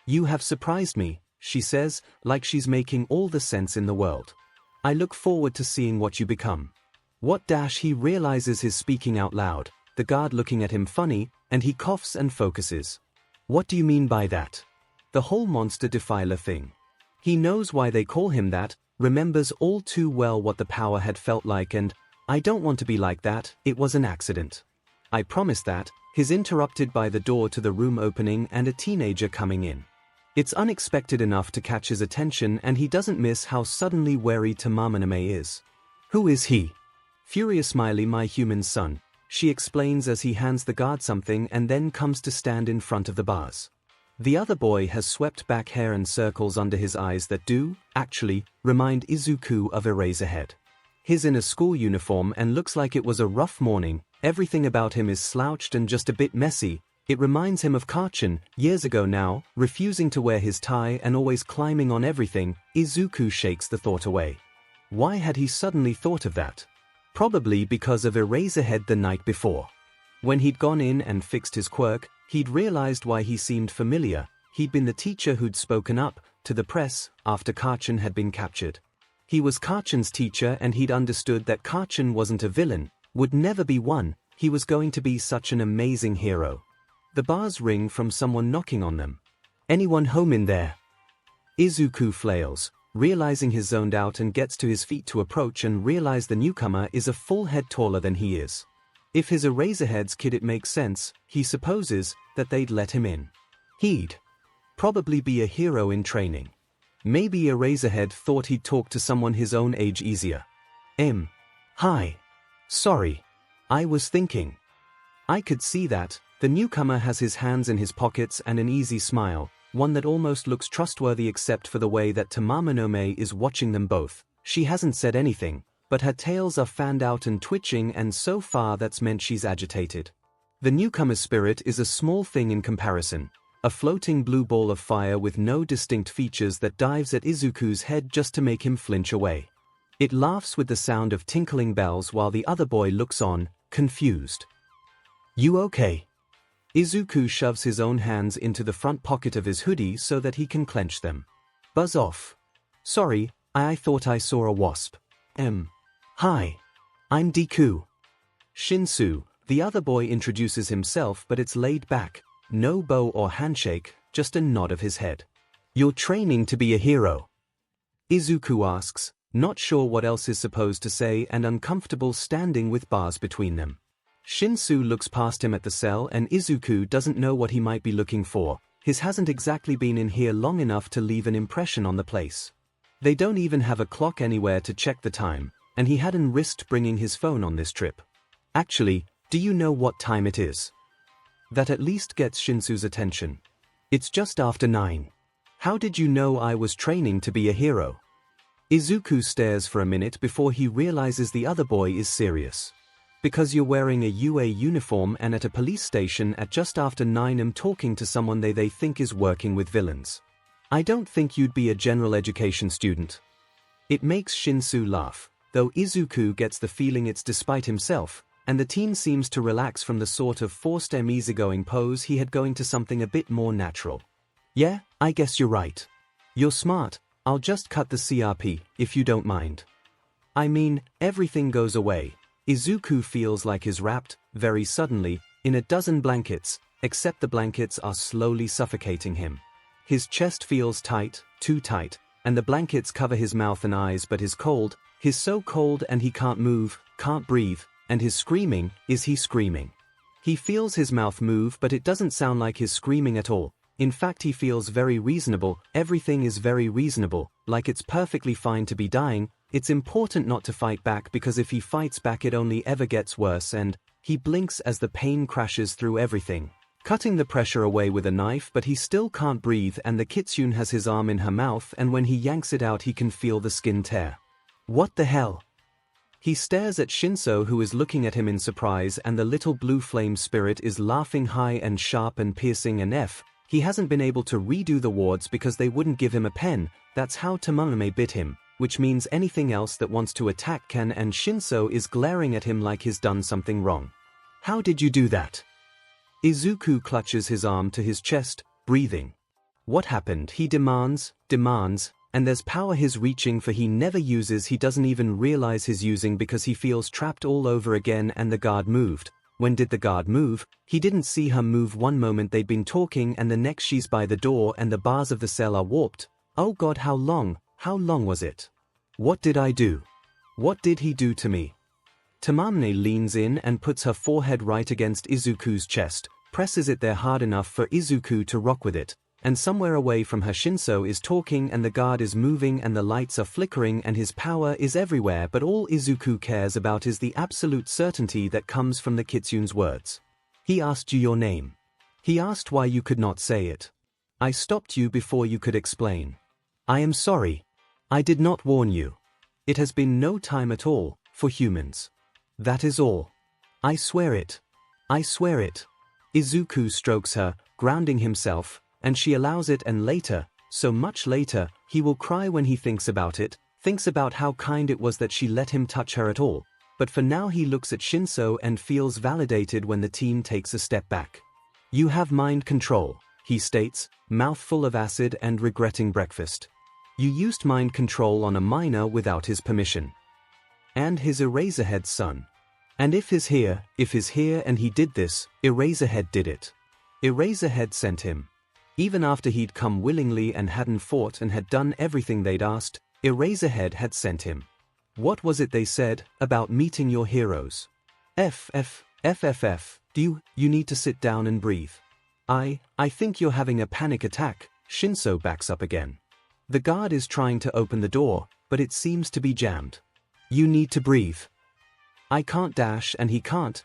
You have surprised me," she says, like she's making all the sense in the world. "I look forward to seeing what you become." What dash he realizes he's speaking out loud, the guard looking at him funny, and he coughs and focuses. "What do you mean by that?" The whole monster defiler thing. He knows why they call him that, remembers all too well what the power had felt like, and, "I don't want to be like that, it was an accident. I promise that." He's interrupted by the door to the room opening and a teenager coming in. It's unexpected enough to catch his attention, and he doesn't miss how suddenly wary 𝐼𝐼 is. "Who is he?" "Furious Smiley, my human son," she explains as he hands the guard something and then comes to stand in front of the bars. The other boy has swept back hair and circles under his eyes that do, actually, remind Izuku of Eraserhead. He's in a school uniform and looks like it was a rough morning. Everything about him is slouched and just a bit messy. It reminds him of 𝐭𝐻𝐻, years ago now, refusing to wear his tie and always climbing on everything. Izuku shakes the thought away. Why had he suddenly thought of that? Probably because of Eraserhead the night before. When he'd gone in and fixed his quirk, he'd realized why he seemed familiar. He'd been the teacher who'd spoken up to the press after 𝐭𝐻𝐻 had been captured. He was 𝐭𝐻𝐻's teacher, and he'd understood that 𝐭𝐻𝐻 wasn't a villain, would never be one. He was going to be such an amazing hero. The bars ring from someone knocking on them. "Anyone home in there?" Izuku flails, realizing he's zoned out, and gets to his feet to approach and realize the newcomer is a full head taller than he is. If he's Eraserhead's kid, it makes sense. He supposes that they'd let him in. He'd probably be a hero in training. Maybe Eraserhead thought he'd talk to someone his own age easier. Hi. Sorry. I was thinking. I could see that. The newcomer has his hands in his pockets and an easy smile, one that almost looks trustworthy except for the way that 𝐼𝐼 is watching them both. She hasn't said anything, but her tails are fanned out and twitching, and so far that's meant she's agitated. The newcomer's spirit is a small thing in comparison. A floating blue ball of fire with no distinct features that dives at Izuku's head just to make him flinch away. It laughs with the sound of tinkling bells while the other boy looks on, confused. "You okay?" Izuku shoves his own hands into the front pocket of his hoodie so that he can clench them. "Buzz off. Sorry, I thought I saw a wasp." Hi. I'm Deku. Shinsu, the other boy, introduces himself, but it's laid back. No bow or handshake, just a nod of his head. "You're training to be a hero?" Izuku asks, not sure what else is supposed to say and uncomfortable standing with bars between them. Shinsu looks past him at the cell, and Izuku doesn't know what he might be looking for. His hasn't exactly been in here long enough to leave an impression on the place. They don't even have a clock anywhere to check the time, and he hadn't risked bringing his phone on this trip. "Actually, do you know what time it is?" That at least gets Shinsu's attention. "It's just after 9. How did you know I was training to be a hero?" Izuku stares for a minute before he realizes the other boy is serious. "Because you're wearing a UA uniform and at a police station at just after 9 am talking to someone they think is working with villains. I don't think you'd be a general education student." It makes Shinsu laugh, though Izuku gets the feeling it's despite himself, and the teen seems to relax from the sort of forced easygoing pose he had, going to something a bit more natural. "Yeah, I guess you're right. You're smart. I'll just cut the CRP, if you don't mind." I mean, everything goes away. Izuku feels like he's wrapped, very suddenly, in a dozen blankets, except the blankets are slowly suffocating him. His chest feels tight, too tight, and the blankets cover his mouth and eyes, but he's cold. He's so cold and he can't move, can't breathe, and his screaming, is he screaming? He feels his mouth move, but it doesn't sound like he's screaming at all. In fact, he feels very reasonable. Everything is very reasonable, like it's perfectly fine to be dying. It's important not to fight back, because if he fights back it only ever gets worse, and he blinks as the pain crashes through everything. cutting the pressure away with a knife, but he still can't breathe, and the kitsune has his arm in her mouth, and when he yanks it out he can feel the skin tear. What the hell? He stares at 𝐭, who is looking at him in surprise, and the little blue flame spirit is laughing high and sharp and piercing, and he hasn't been able to redo the wards because they wouldn't give him a pen. That's how 𝐼𝐼𝐼 bit him, which means anything else that wants to attack can, and 𝐭 is glaring at him like he's done something wrong. How did you do that? Izuku clutches his arm to his chest, breathing. What happened? He demands, and there's power he's reaching for he never uses, he doesn't even realize he's using because he feels trapped all over again, and the guard moved. When did the guard move? He didn't see her move. One moment they'd been talking and the next she's by the door and the bars of the cell are warped. Oh god, how long was it? What did I do? What did he do to me? 𝐼𝐼𝐼 leans in and puts her forehead right against Izuku's chest, presses it there hard enough for Izuku to rock with it, and somewhere away from her 𝐭 is talking and the guard is moving and the lights are flickering and his power is everywhere, but all Izuku cares about is the absolute certainty that comes from the kitsune's words. He asked you your name. He asked why you could not say it. I stopped you before you could explain. I am sorry. I did not warn you. It has been no time at all, for humans. That is all. I swear it. I swear it. Izuku strokes her, grounding himself, and she allows it, and later, so much later, he will cry when he thinks about it, thinks about how kind it was that she let him touch her at all. But for now he looks at 𝐭 and feels validated when the team takes a step back. You have mind control, he states, mouth full of acid and regretting breakfast. You used mind control on a minor without his permission. And his Eraserhead's son. And if he's here and he did this, Eraserhead did it. Eraserhead sent him. Even after he'd come willingly and hadn't fought and had done everything they'd asked, Eraserhead had sent him. What was it they said about meeting your heroes? Do you need to sit down and breathe. I think you're having a panic attack. 𝐭 backs up again. The guard is trying to open the door, but it seems to be jammed. You need to breathe. I can't dash, and he can't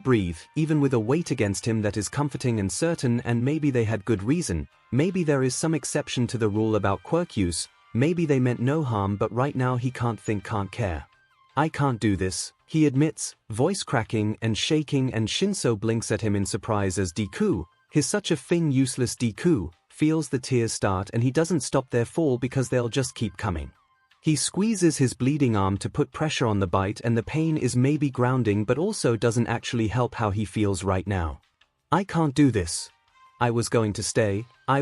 breathe, even with a weight against him that is comforting and certain, and maybe they had good reason, maybe there is some exception to the rule about quirk use, maybe they meant no harm, but right now he can't think, can't care. I can't do this, he admits, voice cracking and shaking, and 𝐭 blinks at him in surprise as Deku, his such a thing useless Deku, feels the tears start, and he doesn't stop their fall because they'll just keep coming. He squeezes his bleeding arm to put pressure on the bite, and the pain is maybe grounding but also doesn't actually help how he feels right now. I can't do this. I was going to stay, I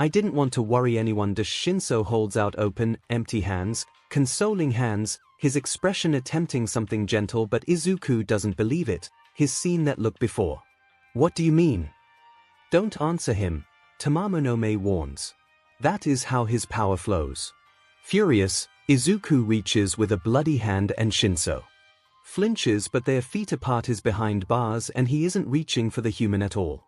didn't want to worry anyone. 𝐭 holds out open, empty hands, consoling hands, his expression attempting something gentle, but Izuku doesn't believe it, he's seen that look before. What do you mean? Don't answer him, 𝐼𝐼𝐼 warns. That is how his power flows. Furious, Izuku reaches with a bloody hand and 𝐭 flinches, but their feet apart is behind bars and he isn't reaching for the human at all.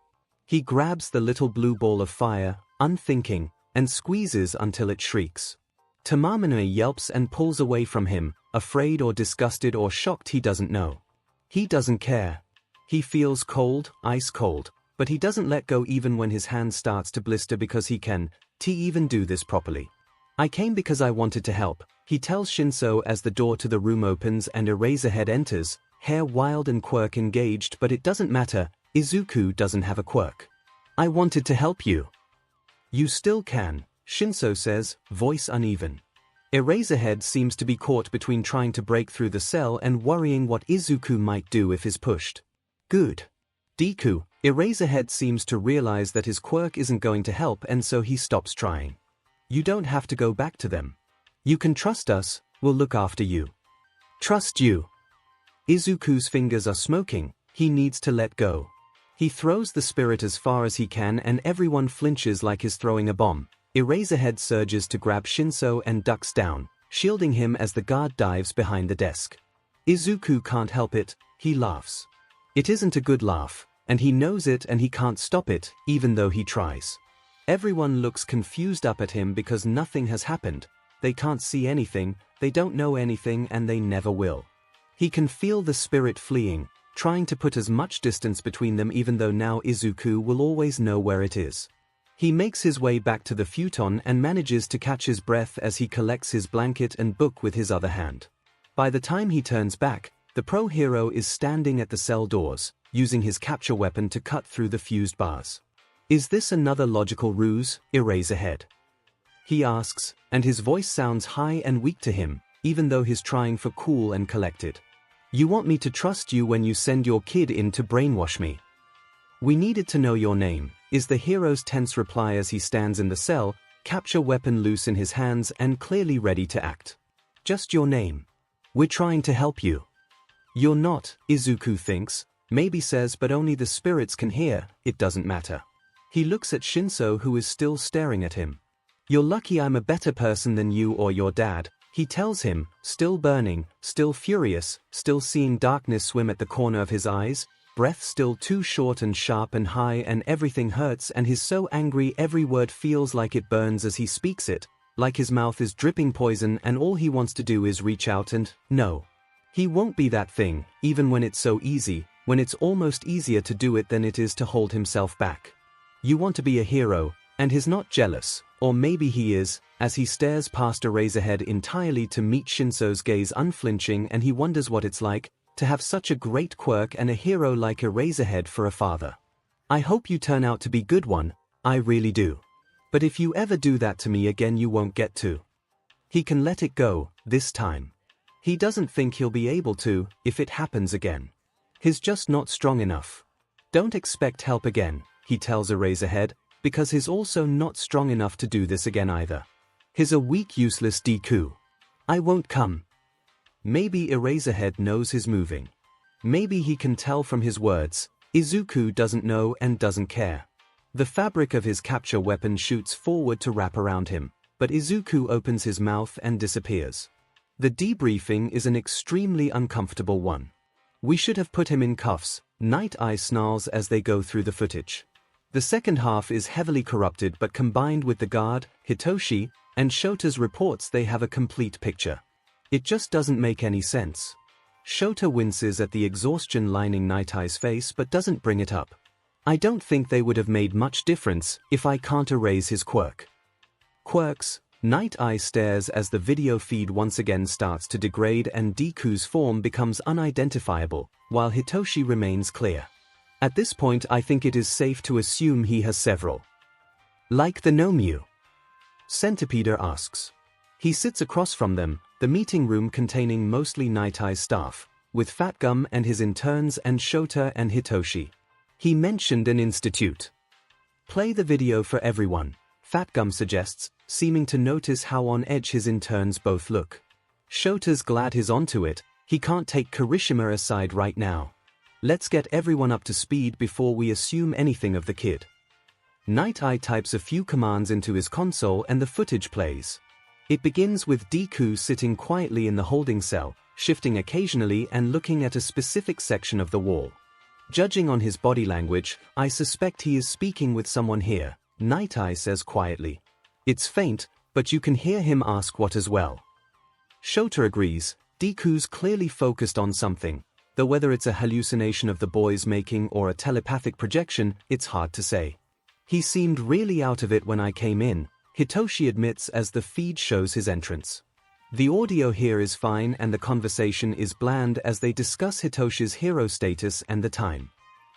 He grabs the little blue ball of fire, unthinking, and squeezes until it shrieks. 𝐼𝐼𝐼 yelps and pulls away from him, afraid or disgusted or shocked, he doesn't know. He doesn't care. He feels cold, ice cold, but he doesn't let go even when his hand starts to blister because he can even do this properly. I came because I wanted to help, he tells 𝐭 as the door to the room opens and Eraserhead enters, hair wild and quirk engaged, but it doesn't matter, Izuku doesn't have a quirk. I wanted to help you. You still can, 𝐭 says, voice uneven. Eraserhead seems to be caught between trying to break through the cell and worrying what Izuku might do if he's pushed. Good. Deku, Eraserhead seems to realize that his quirk isn't going to help, and so he stops trying. You don't have to go back to them. You can trust us, we'll look after you. Trust you. Izuku's fingers are smoking, he needs to let go. He throws the spirit as far as he can and everyone flinches like he's throwing a bomb. Eraserhead surges to grab 𝐭 and ducks down, shielding him as the guard dives behind the desk. Izuku can't help it, he laughs. It isn't a good laugh, and he knows it and he can't stop it, even though he tries. Everyone looks confused up at him because nothing has happened, they can't see anything, they don't know anything, and they never will. He can feel the spirit fleeing, trying to put as much distance between them even though now Izuku will always know where it is. He makes his way back to the futon and manages to catch his breath as he collects his blanket and book with his other hand. By the time he turns back, the pro hero is standing at the cell doors, using his capture weapon to cut through the fused bars. Is this another logical ruse, Eraserhead? He asks, and his voice sounds high and weak to him, even though he's trying for cool and collected. You want me to trust you when you send your kid in to brainwash me? We needed to know your name, is the hero's tense reply as he stands in the cell, capture weapon loose in his hands and clearly ready to act. Just your name. We're trying to help you. You're not, Izuku thinks, maybe says but only the spirits can hear, it doesn't matter. He looks at Shinso who is still staring at him. You're lucky I'm a better person than you or your dad, he tells him, still burning, still furious, still seeing darkness swim at the corner of his eyes, breath still too short and sharp and high and everything hurts and he's so angry every word feels like it burns as he speaks it, like his mouth is dripping poison and all he wants to do is reach out and, no. He won't be that thing, even when it's so easy, when it's almost easier to do it than it is to hold himself back. You want to be a hero, and he's not jealous, or maybe he is, as he stares past Eraserhead entirely to meet Shinso's gaze unflinching and he wonders what it's like, to have such a great quirk and a hero like Eraserhead for a father. I hope you turn out to be good one, I really do. But if you ever do that to me again you won't get to. He can let it go, this time. He doesn't think he'll be able to, if it happens again. He's just not strong enough. Don't expect help again, he tells Eraserhead, because he's also not strong enough to do this again either. He's a weak useless Deku. I won't come. Maybe Eraserhead knows he's moving. Maybe he can tell from his words. Izuku doesn't know and doesn't care. The fabric of his capture weapon shoots forward to wrap around him, but Izuku opens his mouth and disappears. The debriefing is an extremely uncomfortable one. We should have put him in cuffs, Night Eye snarls as they go through the footage. The second half is heavily corrupted but combined with the guard, Hitoshi, and Shota's reports they have a complete picture. It just doesn't make any sense. Shota winces at the exhaustion lining Night Eye's face but doesn't bring it up. I don't think they would have made much difference if I can't erase his quirk. Quirks, Night Eye stares as the video feed once again starts to degrade and Deku's form becomes unidentifiable, while Hitoshi remains clear. At this point I think it is safe to assume he has several. Like the Nomyu? Centipeder asks. He sits across from them, the meeting room containing mostly Night Eye's staff, with Fat Gum and his interns and Shota and Hitoshi. He mentioned an institute. Play the video for everyone, Fat Gum suggests, seeming to notice how on edge his interns both look. Shota's glad he's onto it, he can't take Kirishima aside right now. Let's get everyone up to speed before we assume anything of the kid. Night Eye types a few commands into his console and the footage plays. It begins with Deku sitting quietly in the holding cell, shifting occasionally and looking at a specific section of the wall. Judging on his body language, I suspect he is speaking with someone here, Night Eye says quietly. It's faint, but you can hear him ask what as well. Shota agrees, Deku's clearly focused on something, though whether it's a hallucination of the boy's making or a telepathic projection, it's hard to say. He seemed really out of it when I came in, Hitoshi admits as the feed shows his entrance. The audio here is fine and the conversation is bland as they discuss Hitoshi's hero status and the time.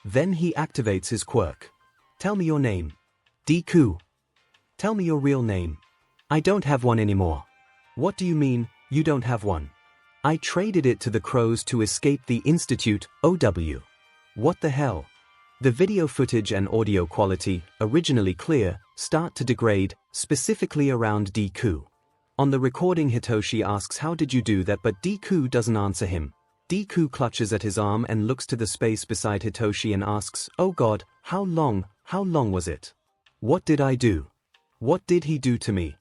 Then he activates his quirk. Tell me your name. Deku. Tell me your real name. I don't have one anymore. What do you mean, you don't have one? I traded it to the crows to escape the Institute, OW. What the hell? The video footage and audio quality, originally clear, start to degrade, specifically around Deku. On the recording Hitoshi asks how did you do that but Deku doesn't answer him. Deku clutches at his arm and looks to the space beside Hitoshi and asks, oh god, how long was it? What did I do? What did he do to me?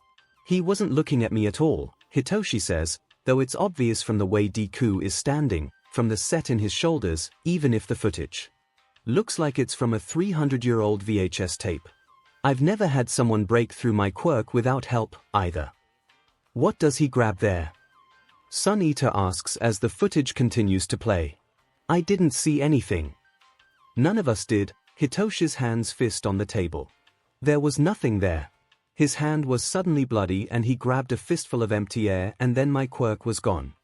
He wasn't looking at me at all, Hitoshi says, though it's obvious from the way Deku is standing, from the set in his shoulders, even if the footage looks like it's from a 300-year-old VHS tape. I've never had someone break through my quirk without help, either. What does he grab there? Sun Eater asks as the footage continues to play. I didn't see anything. None of us did. Hitoshi's hands fist on the table. There was nothing there. His hand was suddenly bloody and he grabbed a fistful of empty air, and then my quirk was gone.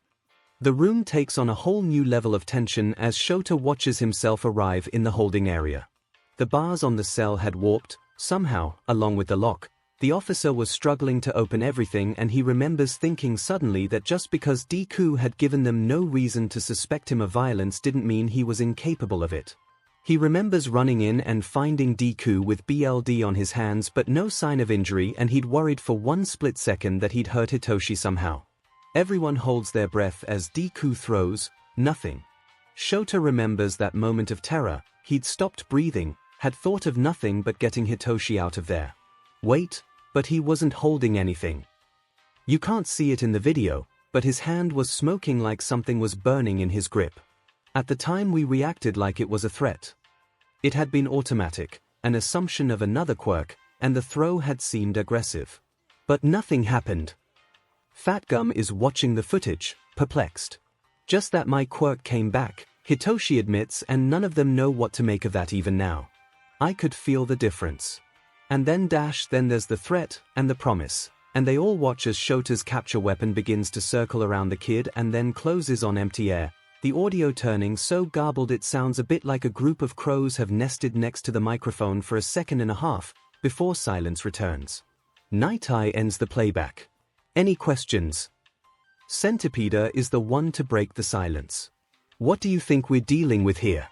The room takes on a whole new level of tension as Shota watches himself arrive in the holding area. The bars on the cell had warped, somehow, along with the lock. The officer was struggling to open everything, and he remembers thinking suddenly that just because Deku had given them no reason to suspect him of violence didn't mean he was incapable of it. He remembers running in and finding Deku with BLD on his hands but no sign of injury, and he'd worried for one split second that he'd hurt Hitoshi somehow. Everyone holds their breath as Deku throws, nothing. Shota remembers that moment of terror. He'd stopped breathing, had thought of nothing but getting Hitoshi out of there. Wait, but he wasn't holding anything. You can't see it in the video, but his hand was smoking like something was burning in his grip. At the time we reacted like it was a threat. It had been automatic, an assumption of another quirk, and the throw had seemed aggressive. But nothing happened. Fat Gum is watching the footage, perplexed. Just that my quirk came back, Hitoshi admits, and none of them know what to make of that even now. I could feel the difference. And then there's the threat and the promise, and they all watch as Shota's capture weapon begins to circle around the kid and then closes on empty air, the audio turning so garbled it sounds a bit like a group of crows have nested next to the microphone for a second and a half, before silence returns. Night Eye ends the playback. Any questions? Centipede is the one to break the silence. What do you think we're dealing with here?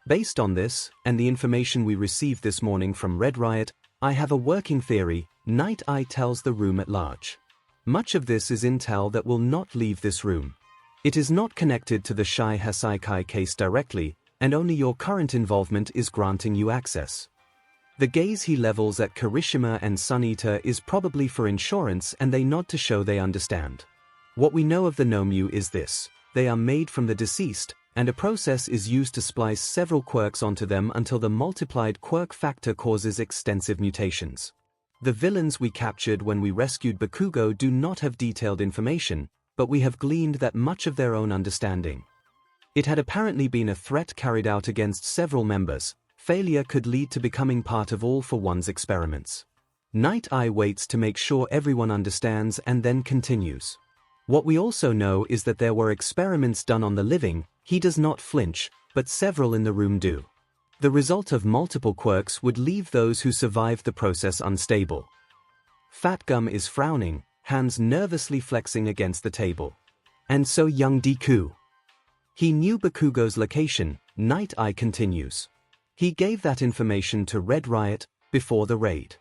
Based on this, and the information we received this morning from Red Riot, I have a working theory. Night Eye tells the room at large. Much of this is intel that will not leave this room. It is not connected to the 𝐒𝐻𝐻𝐼 case directly, and only your current involvement is granting you access. The gaze he levels at Kirishima and Sun Eater is probably for insurance, and they nod to show they understand. What we know of the Nomu is this: they are made from the deceased, and a process is used to splice several quirks onto them until the multiplied quirk factor causes extensive mutations. The villains we captured when we rescued Bakugo do not have detailed information, but we have gleaned that much of their own understanding. It had apparently been a threat carried out against several members. Failure could lead to becoming part of All for One's experiments. Night Eye waits to make sure everyone understands and then continues. What we also know is that there were experiments done on the living. He does not flinch, but several in the room do. The result of multiple quirks would leave those who survived the process unstable. Fat Gum is frowning, hands nervously flexing against the table. And so young Deku. He knew Bakugo's location. Night Eye continues. He gave that information to Red Riot before the raid.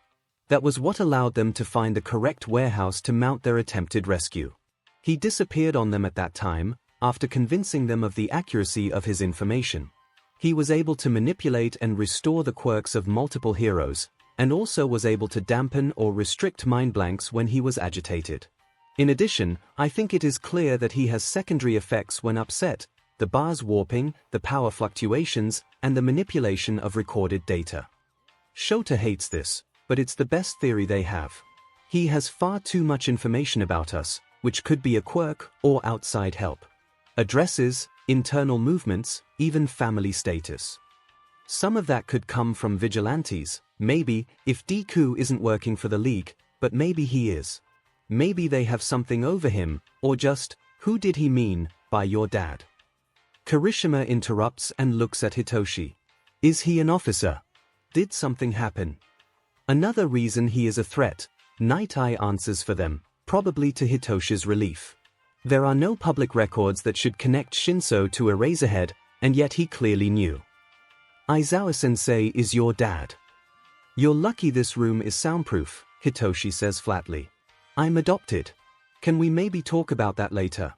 That was what allowed them to find the correct warehouse to mount their attempted rescue. He disappeared on them at that time, after convincing them of the accuracy of his information. He was able to manipulate and restore the quirks of multiple heroes, and also was able to dampen or restrict mind blanks when he was agitated. In addition, I think it is clear that he has secondary effects when upset: the bars warping, the power fluctuations, and the manipulation of recorded data. Shota hates this, but it's the best theory they have. He has far too much information about us, which could be a quirk or outside help. Addresses, internal movements, even family status. Some of that could come from vigilantes, maybe, if Deku isn't working for the League, but maybe he is. Maybe they have something over him, or just, who did he mean by your dad? Kirishima interrupts and looks at Hitoshi. Is he an officer? Did something happen? Another reason he is a threat. Night Eye answers for them, probably to Hitoshi's relief. There are no public records that should connect Shinso to Eraserhead, and yet he clearly knew. Aizawa-sensei is your dad. You're lucky this room is soundproof, Hitoshi says flatly. I'm adopted. Can we maybe talk about that later?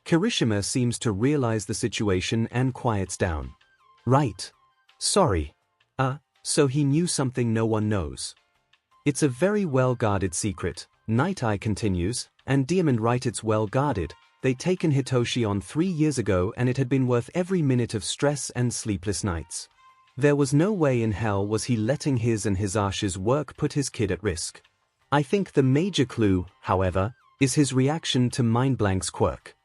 Kirishima seems to realize the situation and quiets down. Right. Sorry. So he knew something no one knows. It's a very well-guarded secret, Night Eye continues, and Diamond right, it's well-guarded. They'd taken Hitoshi on 3 years ago and it had been worth every minute of stress and sleepless nights. There was no way in hell was he letting his and Hisashi's work put his kid at risk. I think the major clue, however, is his reaction to Mind Blank's quirk.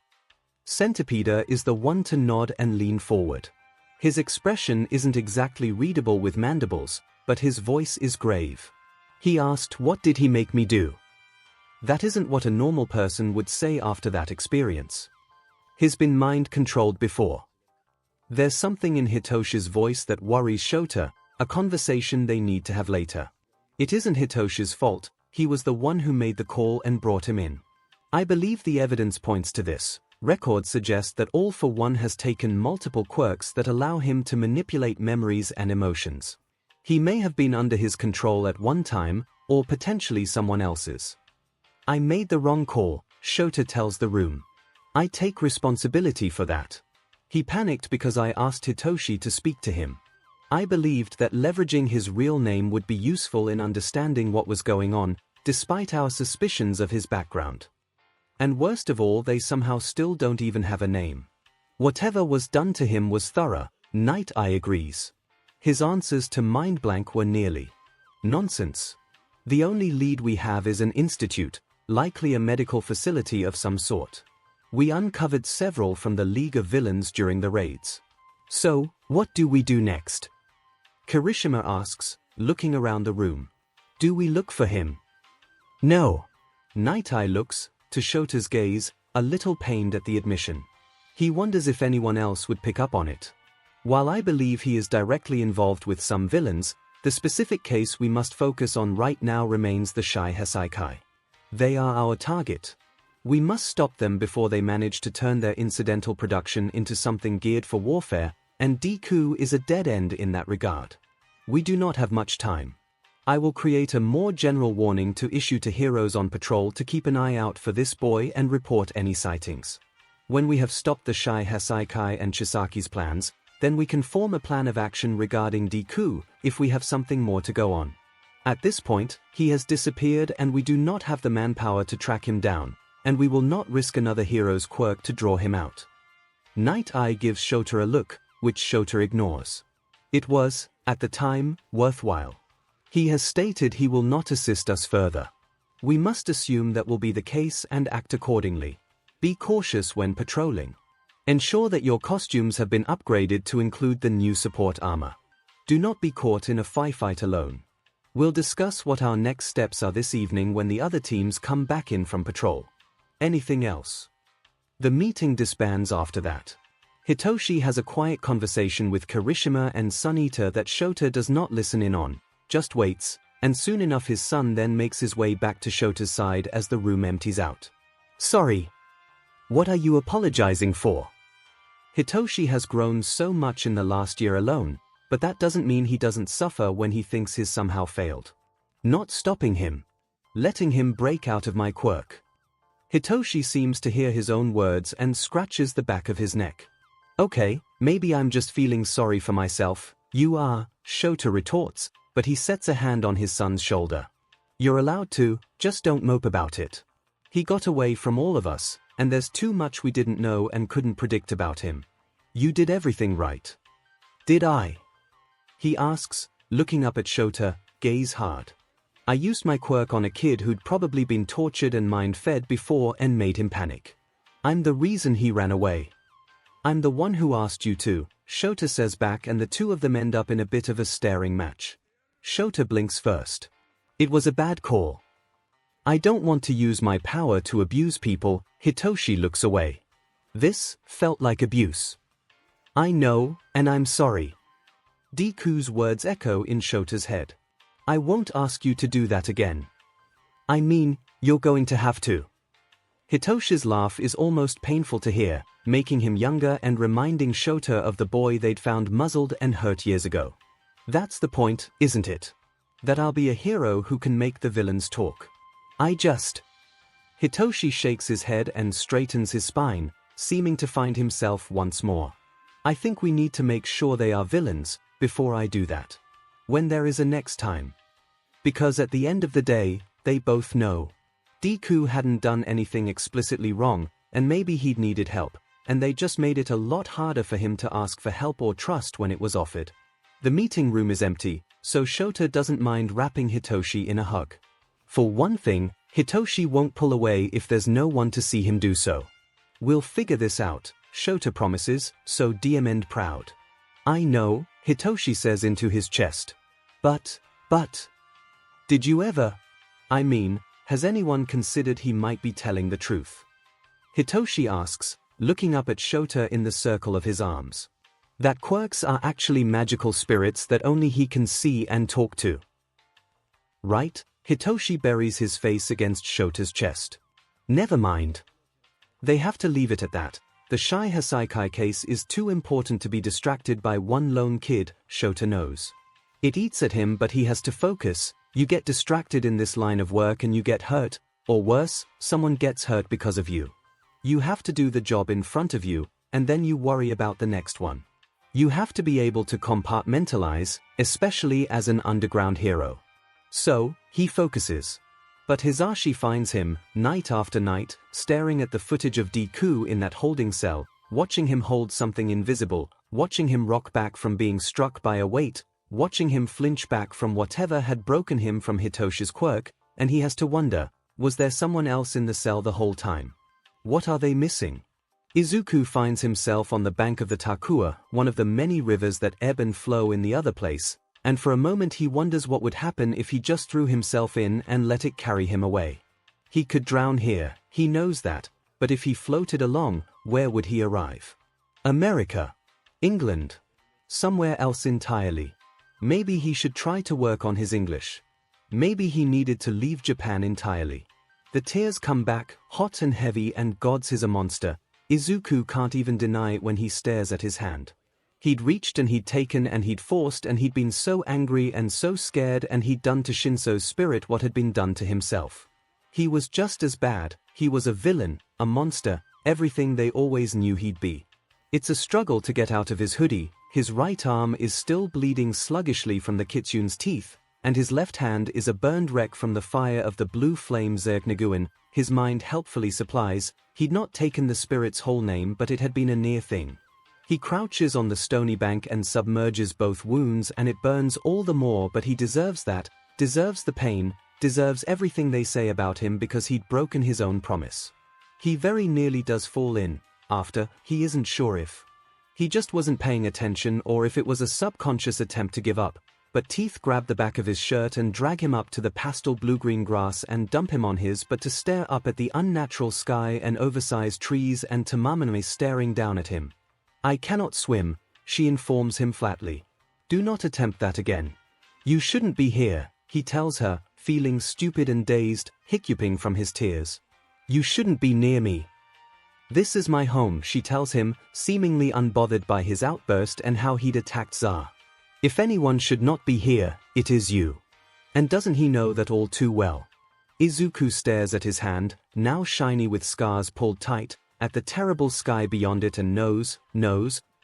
𝐶 is the one to nod and lean forward. His expression isn't exactly readable with mandibles, but his voice is grave. He asked, "What did he make me do?" That isn't what a normal person would say after that experience. He's been mind-controlled before. There's something in Hitoshi's voice that worries Shota, a conversation they need to have later. It isn't Hitoshi's fault, he was the one who made the call and brought him in. I believe the evidence points to this. Records suggest that All for One has taken multiple quirks that allow him to manipulate memories and emotions. He may have been under his control at one time, or potentially someone else's. I made the wrong call, Shota tells the room. I take responsibility for that. He panicked because I asked Hitoshi to speak to him. I believed that leveraging his real name would be useful in understanding what was going on, despite our suspicions of his background. And worst of all, they somehow still don't even have a name. Whatever was done to him was thorough, Night Eye agrees. His answers to Mind Blank were nearly nonsense. The only lead we have is an institute, likely a medical facility of some sort. We uncovered several from the League of Villains during the raids. So, what do we do next? Kirishima asks, looking around the room. Do we look for him? No. Night Eye looks, to Shota's gaze, a little pained at the admission. He wonders if anyone else would pick up on it. While I believe he is directly involved with some villains, the specific case we must focus on right now remains the Shy Heiseikai. They are our target. We must stop them before they manage to turn their incidental production into something geared for warfare, and Deku is a dead end in that regard. We do not have much time. I will create a more general warning to issue to heroes on patrol to keep an eye out for this boy and report any sightings. When we have stopped the Shy Heiseikai and Chisaki's plans, then we can form a plan of action regarding Deku if we have something more to go on. At this point, he has disappeared and we do not have the manpower to track him down, and we will not risk another hero's quirk to draw him out. Night Eye gives Shota a look, which Shota ignores. It was, at the time, worthwhile. He has stated he will not assist us further. We must assume that will be the case and act accordingly. Be cautious when patrolling. Ensure that your costumes have been upgraded to include the new support armor. Do not be caught in a firefight alone. We'll discuss what our next steps are this evening when the other teams come back in from patrol. Anything else? The meeting disbands after that. Hitoshi has a quiet conversation with Kirishima and Sun Eater that Shota does not listen in on, just waits, and soon enough his son then makes his way back to Shota's side as the room empties out. Sorry. What are you apologizing for? Hitoshi has grown so much in the last year alone, but that doesn't mean he doesn't suffer when he thinks he's somehow failed. Not stopping him. Letting him break out of my quirk. Hitoshi seems to hear his own words and scratches the back of his neck. Okay, maybe I'm just feeling sorry for myself. You are, Shota retorts, but he sets a hand on his son's shoulder. You're allowed to, just don't mope about it. He got away from all of us, and there's too much we didn't know and couldn't predict about him. You did everything right. Did I? He asks, looking up at Shota, gaze hard. I used my quirk on a kid who'd probably been tortured and mind-fed before and made him panic. I'm the reason he ran away. I'm the one who asked you to, Shota says back, and the two of them end up in a bit of a staring match. Shota blinks first. It was a bad call. I don't want to use my power to abuse people. Hitoshi looks away. This felt like abuse. I know, and I'm sorry. Deku's words echo in Shota's head. I won't ask you to do that again. I mean, you're going to have to. Hitoshi's laugh is almost painful to hear, making him younger and reminding Shota of the boy they'd found muzzled and hurt years ago. That's the point, isn't it? That I'll be a hero who can make the villains talk. Hitoshi shakes his head and straightens his spine, seeming to find himself once more. I think we need to make sure they are villains, before I do that. When there is a next time. Because at the end of the day, they both know. Deku hadn't done anything explicitly wrong, and maybe he'd needed help, and they just made it a lot harder for him to ask for help or trust when it was offered. The meeting room is empty, so Shota doesn't mind wrapping Hitoshi in a hug. For one thing, Hitoshi won't pull away if there's no one to see him do so. We'll figure this out, Shota promises, so Diamond proud. I know, Hitoshi says into his chest. But. Did you ever? I mean, has anyone considered he might be telling the truth? Hitoshi asks, looking up at Shota in the circle of his arms. That quirks are actually magical spirits that only he can see and talk to. Right? Hitoshi buries his face against Shota's chest. Never mind. They have to leave it at that. The 𝐒𝐻𝐻 Saikai case is too important to be distracted by one lone kid, Shota knows. It eats at him, but he has to focus. You get distracted in this line of work and you get hurt, or worse, someone gets hurt because of you. You have to do the job in front of you, and then you worry about the next one. You have to be able to compartmentalize, especially as an underground hero. So, he focuses. But Hisashi finds him, night after night, staring at the footage of Deku in that holding cell, watching him hold something invisible, watching him rock back from being struck by a weight, watching him flinch back from whatever had broken him from Hitoshi's quirk, and he has to wonder, was there someone else in the cell the whole time? What are they missing? Izuku finds himself on the bank of the Takua, one of the many rivers that ebb and flow in the other place, and for a moment he wonders what would happen if he just threw himself in and let it carry him away. He could drown here, he knows that, but if he floated along, where would he arrive? America? England? Somewhere else entirely? Maybe he should try to work on his English. Maybe he needed to leave Japan entirely. The tears come back, hot and heavy, and God's is a monster. Izuku can't even deny it when he stares at his hand. He'd reached and he'd taken and he'd forced and he'd been so angry and so scared and he'd done to Shinso's spirit what had been done to himself. He was just as bad, he was a villain, a monster, everything they always knew he'd be. It's a struggle to get out of his hoodie, his right arm is still bleeding sluggishly from the kitsune's teeth, and his left hand is a burned wreck from the fire of the blue flame 𝐔𝐬𝐽. His mind helpfully supplies, he'd not taken the spirit's whole name but it had been a near thing. He crouches on the stony bank and submerges both wounds and it burns all the more, but he deserves that, deserves the pain, deserves everything they say about him because he'd broken his own promise. He very nearly does fall in, after, he isn't sure if he just wasn't paying attention or if it was a subconscious attempt to give up, but teeth grab the back of his shirt and drag him up to the pastel blue-green grass and dump him on his but to stare up at the unnatural sky and oversized trees and Tamamane staring down at him. I cannot swim, she informs him flatly. Do not attempt that again. You shouldn't be here, he tells her, feeling stupid and dazed, hiccuping from his tears. You shouldn't be near me. This is my home, she tells him, seemingly unbothered by his outburst and how he'd attacked 𝐻. If anyone should not be here, it is you. And doesn't he know that all too well? Izuku stares at his hand, now shiny with scars pulled tight, at the terrible sky beyond it and knows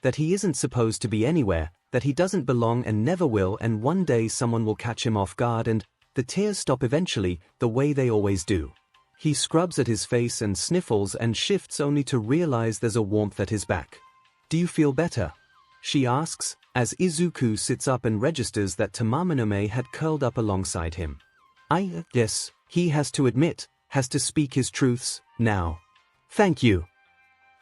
that he isn't supposed to be anywhere, that he doesn't belong and never will, and one day someone will catch him off guard and the tears stop eventually, the way they always do. He scrubs at his face and sniffles and shifts only to realize there's a warmth at his back. Do you feel better? She asks, as Izuku sits up and registers that Tamamane had curled up alongside him. Yes, he has to admit, has to speak his truths, now. Thank you.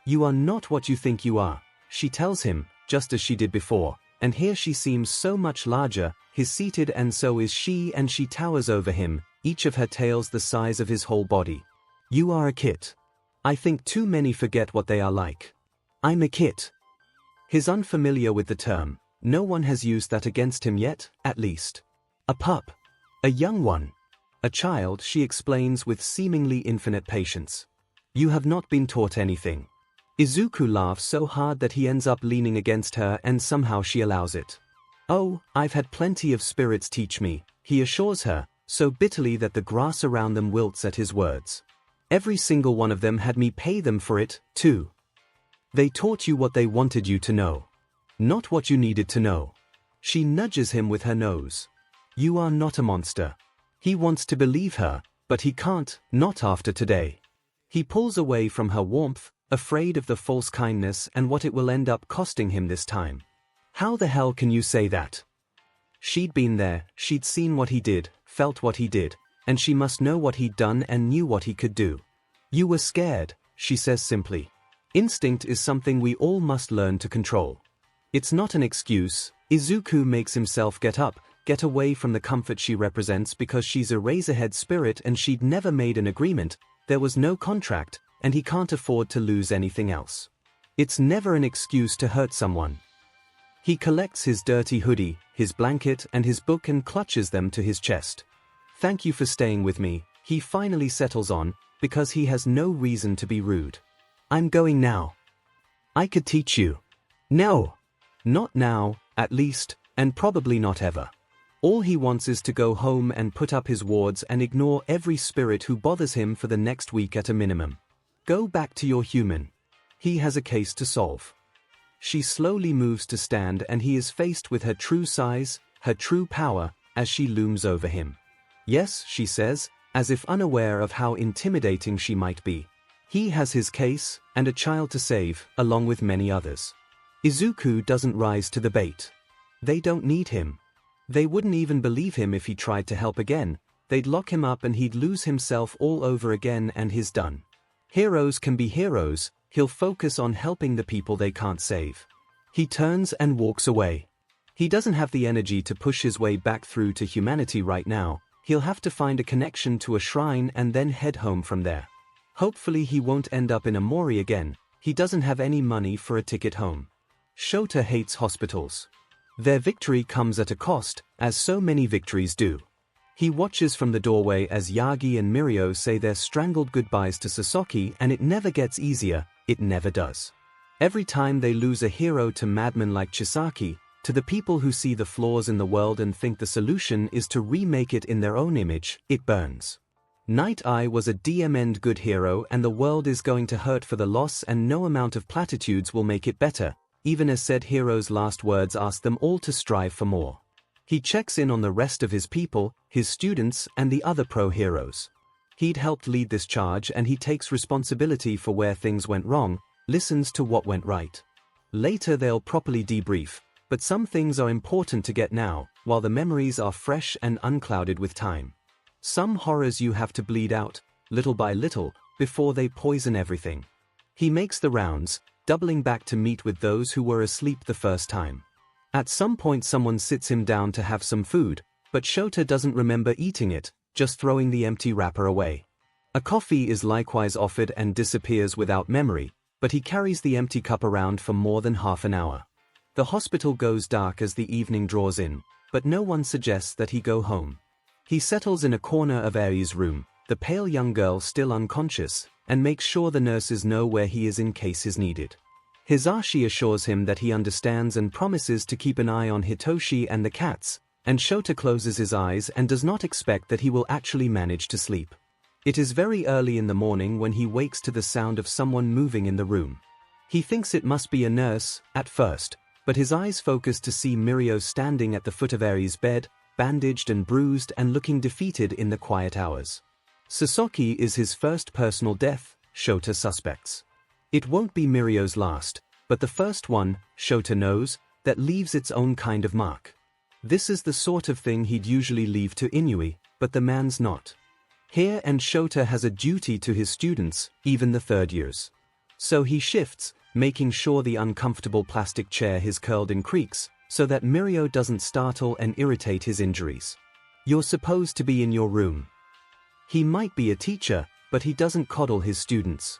You are not what you think you are, she tells him, just as she did before, and here she seems so much larger, he's seated and so is she, and she towers over him, each of her tails the size of his whole body. You are a kit. I think too many forget what they are like. I'm a kit. He's unfamiliar with the term, no one has used that against him yet, at least. A pup. A young one. A child, she explains with seemingly infinite patience. You have not been taught anything. Izuku laughs so hard that he ends up leaning against her and somehow she allows it. Oh, I've had plenty of spirits teach me, he assures her, so bitterly that the grass around them wilts at his words. Every single one of them had me pay them for it, too. They taught you what they wanted you to know. Not what you needed to know. She nudges him with her nose. You are not a monster. He wants to believe her, but he can't, not after today. He pulls away from her warmth, afraid of the false kindness and what it will end up costing him this time. How the hell can you say that? She'd been there, she'd seen what he did, felt what he did, and she must know what he'd done and knew what he could do. You were scared, she says simply. Instinct is something we all must learn to control. It's not an excuse. Izuku makes himself get up, get away from the comfort she represents because she's a Razorhead spirit and she'd never made an agreement, there was no contract, and he can't afford to lose anything else. It's never an excuse to hurt someone. He collects his dirty hoodie, his blanket and his book and clutches them to his chest. Thank you for staying with me, he finally settles on, because he has no reason to be rude. I'm going now. I could teach you. No. Not now, at least, and probably not ever. All he wants is to go home and put up his wards and ignore every spirit who bothers him for the next week at a minimum. Go back to your human. He has a case to solve. She slowly moves to stand and he is faced with her true size, her true power, as she looms over him. Yes, she says, as if unaware of how intimidating she might be. He has his case, and a child to save, along with many others. Izuku doesn't rise to the bait. They don't need him. They wouldn't even believe him if he tried to help again, they'd lock him up and he'd lose himself all over again and he's done. Heroes can be heroes, he'll focus on helping the people they can't save. He turns and walks away. He doesn't have the energy to push his way back through to humanity right now, he'll have to find a connection to a shrine and then head home from there. Hopefully he won't end up in a mori again, he doesn't have any money for a ticket home. Shota hates hospitals. Their victory comes at a cost, as so many victories do. He watches from the doorway as Yagi and Mirio say their strangled goodbyes to Sasaki and it never gets easier, it never does. Every time they lose a hero to madmen like Chisaki, to the people who see the flaws in the world and think the solution is to remake it in their own image, it burns. Night Eye was a DM'd good hero and the world is going to hurt for the loss and no amount of platitudes will make it better, even as said hero's last words ask them all to strive for more. He checks in on the rest of his people, his students and the other pro-heroes. He'd helped lead this charge and he takes responsibility for where things went wrong, listens to what went right. Later they'll properly debrief, but some things are important to get now, while the memories are fresh and unclouded with time. Some horrors you have to bleed out, little by little, before they poison everything. He makes the rounds, doubling back to meet with those who were asleep the first time. At some point someone sits him down to have some food, but Shota doesn't remember eating it, just throwing the empty wrapper away. A coffee is likewise offered and disappears without memory, but he carries the empty cup around for more than half an hour. The hospital goes dark as the evening draws in, but no one suggests that he go home. He settles in a corner of Aries' room, the pale young girl still unconscious, and makes sure the nurses know where he is in case he's needed. Hisashi assures him that he understands and promises to keep an eye on Hitoshi and the cats, and Shota closes his eyes and does not expect that he will actually manage to sleep. It is very early in the morning when he wakes to the sound of someone moving in the room. He thinks it must be a nurse, at first, but his eyes focus to see Mirio standing at the foot of Aries' bed, bandaged and bruised and looking defeated in the quiet hours. Sasaki is his first personal death, Shota suspects. It won't be Mirio's last, but the first one, Shota knows, that leaves its own kind of mark. This is the sort of thing he'd usually leave to Inui, but the man's not. Here and Shota has a duty to his students, even the third years. So he shifts, making sure the uncomfortable plastic chair he's curled in creaks, so that Mirio doesn't startle and irritate his injuries. You're supposed to be in your room. He might be a teacher, but he doesn't coddle his students.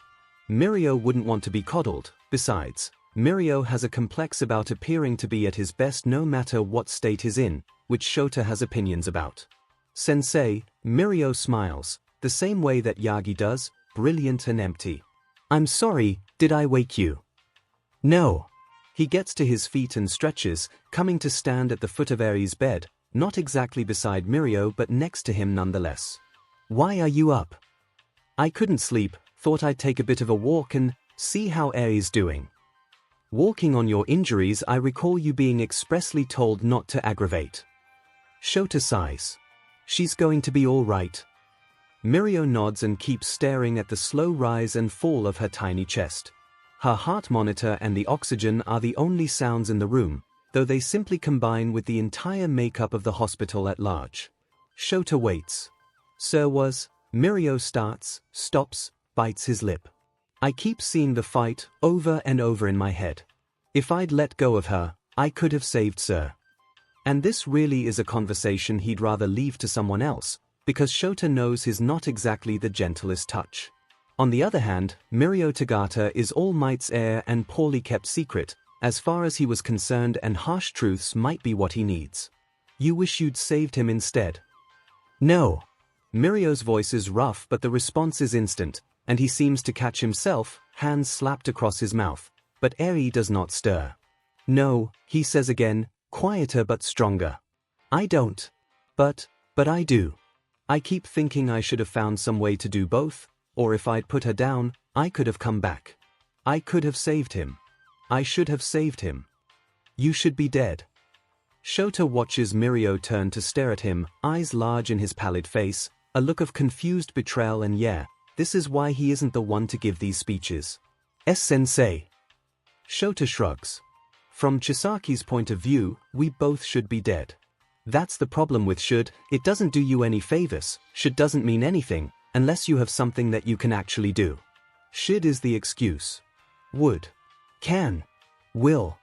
Mirio wouldn't want to be coddled, besides, Mirio has a complex about appearing to be at his best no matter what state he's in, which Shota has opinions about. Sensei, Mirio smiles, the same way that Yagi does, brilliant and empty. I'm sorry, did I wake you? No. He gets to his feet and stretches, coming to stand at the foot of Aries' bed, not exactly beside Mirio but next to him nonetheless. Why are you up? I couldn't sleep, thought I'd take a bit of a walk and see how Aries doing. Walking on your injuries, I recall you being expressly told not to aggravate. Shota sighs. She's going to be all right. Mirio nods and keeps staring at the slow rise and fall of her tiny chest. Her heart monitor and the oxygen are the only sounds in the room, though they simply combine with the entire makeup of the hospital at large. Shota waits. Sir was, Mirio starts, stops, bites his lip. I keep seeing the fight over and over in my head. If I'd let go of her, I could have saved Sir. And this really is a conversation he'd rather leave to someone else, because Shota knows he's not exactly the gentlest touch. On the other hand, Mirio Tagata is All Might's heir and poorly kept secret, as far as he was concerned, and harsh truths might be what he needs. You wish you'd saved him instead? No. Mirio's voice is rough, but the response is instant, and he seems to catch himself, hands slapped across his mouth, but Eri does not stir. No, he says again, quieter but stronger. I don't. But I do. I keep thinking I should have found some way to do both, or if I'd put her down, I could have come back. I could have saved him. I should have saved him. You should be dead. Shota watches Mirio turn to stare at him, eyes large in his pallid face, a look of confused betrayal, and yeah, this is why he isn't the one to give these speeches. Sensei. Shota shrugs. From Chisaki's point of view, we both should be dead. That's the problem with should, it doesn't do you any favors. Should doesn't mean anything, unless you have something that you can actually do. Should is the excuse. Would, can, will.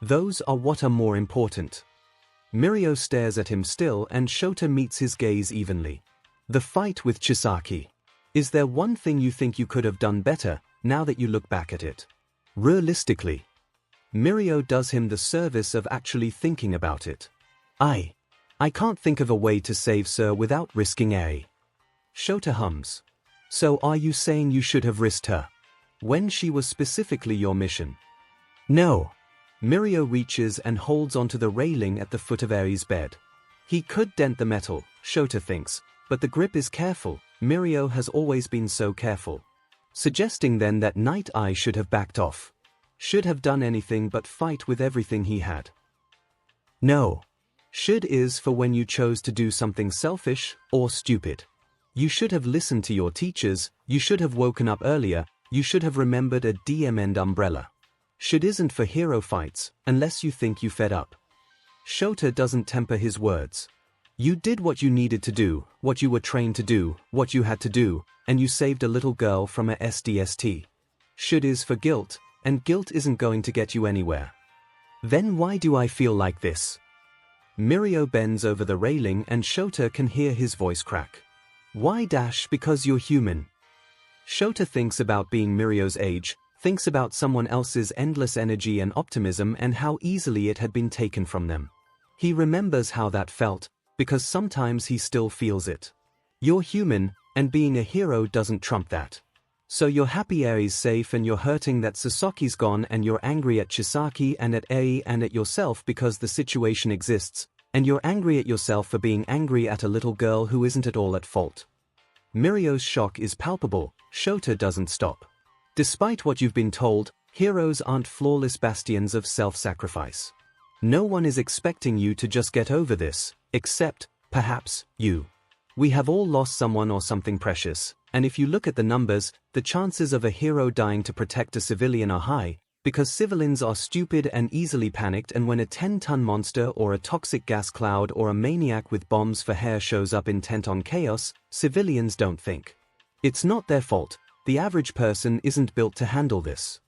Those are what are more important. Mirio stares at him still, and Shota meets his gaze evenly. The fight with Chisaki. Is there one thing you think you could have done better, now that you look back at it? Realistically. Mirio does him the service of actually thinking about it. I can't think of a way to save Sir without risking Eri. Shota hums. So are you saying you should have risked her? When she was specifically your mission? No. Mirio reaches and holds onto the railing at the foot of Eri's bed. He could dent the metal, Shota thinks, but the grip is careful. Mirio has always been so careful. Suggesting then that Night Eye should have backed off. Should have done anything but fight with everything he had. No. Should is for when you chose to do something selfish or stupid. You should have listened to your teachers, you should have woken up earlier, you should have remembered a DM umbrella. Should isn't for hero fights, unless you think you fed up. Shota doesn't temper his words. You did what you needed to do, what you were trained to do, what you had to do, and you saved a little girl from a SDST. Should is for guilt, and guilt isn't going to get you anywhere. Then why do I feel like this? Mirio bends over the railing and Shota can hear his voice crack. Why? Because you're human. Shota thinks about being Mirio's age, thinks about someone else's endless energy and optimism and how easily it had been taken from them. He remembers how that felt, because sometimes he still feels it. You're human, and being a hero doesn't trump that. So you're happy Eri's safe and you're hurting that Sasaki's gone, and you're angry at Chisaki and at Eri and at yourself because the situation exists, and you're angry at yourself for being angry at a little girl who isn't at all at fault. Mirio's shock is palpable. Shota doesn't stop. Despite what you've been told, heroes aren't flawless bastions of self-sacrifice. No one is expecting you to just get over this, except, perhaps, you. We have all lost someone or something precious, and if you look at the numbers, the chances of a hero dying to protect a civilian are high, because civilians are stupid and easily panicked, and when a 10-ton monster or a toxic gas cloud or a maniac with bombs for hair shows up intent on chaos, civilians don't think. It's not their fault. The average person isn't built to handle this.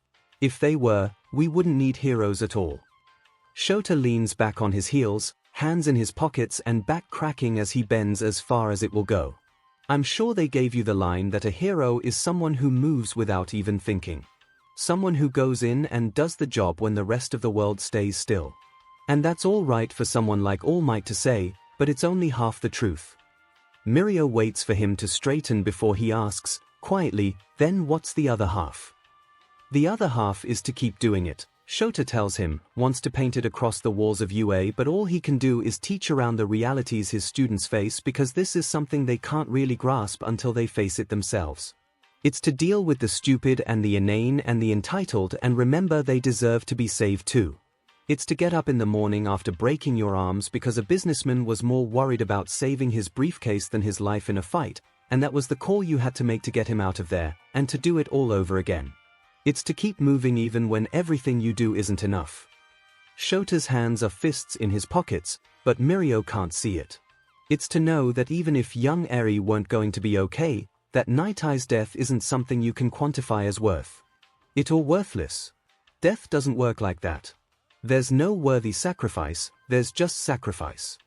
If they were, we wouldn't need heroes at all. Shota leans back on his heels, hands in his pockets and back cracking as he bends as far as it will go. I'm sure they gave you the line that a hero is someone who moves without even thinking. Someone who goes in and does the job when the rest of the world stays still. And that's all right for someone like All Might to say, but it's only half the truth. Mirio waits for him to straighten before he asks, quietly, then what's the other half? The other half is to keep doing it, Shota tells him, wants to paint it across the walls of UA, but all he can do is teach around the realities his students face, because this is something they can't really grasp until they face it themselves. It's to deal with the stupid and the inane and the entitled and remember they deserve to be saved too. It's to get up in the morning after breaking your arms because a businessman was more worried about saving his briefcase than his life in a fight, and that was the call you had to make to get him out of there, and to do it all over again. It's to keep moving even when everything you do isn't enough. Shota's hands are fists in his pockets, but Mirio can't see it. It's to know that even if young Eri weren't going to be okay, that Night Eye's death isn't something you can quantify as worth it or worthless. Death doesn't work like that. There's no worthy sacrifice, there's just sacrifice.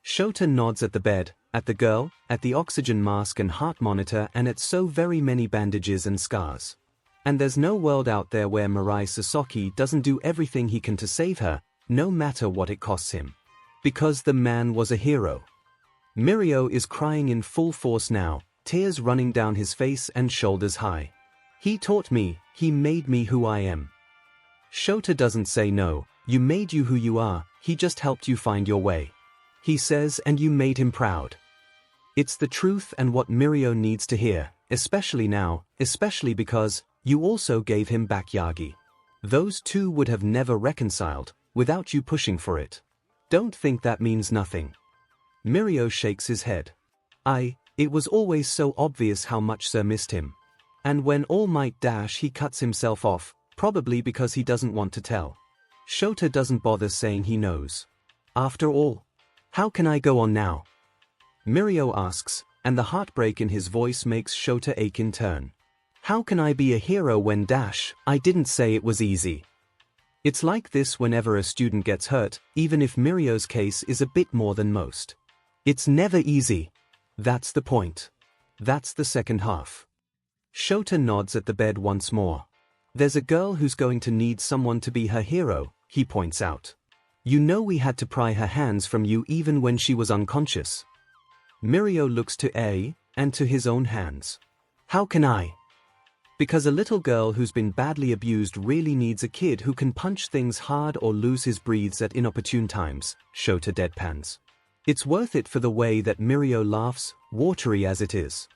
Shota nods at the bed, at the girl, at the oxygen mask and heart monitor, and at so very many bandages and scars. And there's no world out there where Mirai Sasaki doesn't do everything he can to save her, no matter what it costs him. Because the man was a hero. Mirio is crying in full force now, tears running down his face and shoulders high. He taught me, he made me who I am. Shota doesn't say no, you made you who you are, he just helped you find your way. He says, and you made him proud. It's the truth and what Mirio needs to hear, especially now, especially because you also gave him back Yagi. Those two would have never reconciled, without you pushing for it. Don't think that means nothing. Mirio shakes his head. It was always so obvious how much Sir missed him. And when All Might he cuts himself off, probably because he doesn't want to tell. Shota doesn't bother saying he knows. After all, how can I go on now? Mirio asks, and the heartbreak in his voice makes Shota ache in turn. How can I be a hero when I didn't say it was easy. It's like this whenever a student gets hurt, even if Mirio's case is a bit more than most. It's never easy. That's the point. That's the second half. Shota nods at the bed once more. There's a girl who's going to need someone to be her hero, he points out. You know we had to pry her hands from you even when she was unconscious. Mirio looks to A, and to his own hands. How can I? Because a little girl who's been badly abused really needs a kid who can punch things hard or lose his breaths at inopportune times, Shota deadpans. It's worth it for the way that Mirio laughs, watery as it is.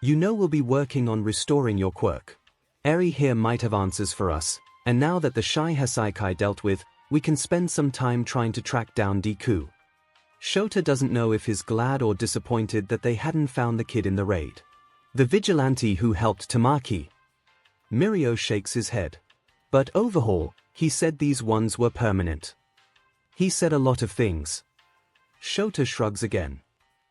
You know we'll be working on restoring your quirk. Eri here might have answers for us, and now that the Shy Hasaikai dealt with, we can spend some time trying to track down Deku. Shota doesn't know if he's glad or disappointed that they hadn't found the kid in the raid. The vigilante who helped Tamaki. Mirio shakes his head. But overhaul, he said these ones were permanent. He said a lot of things. Shota shrugs again.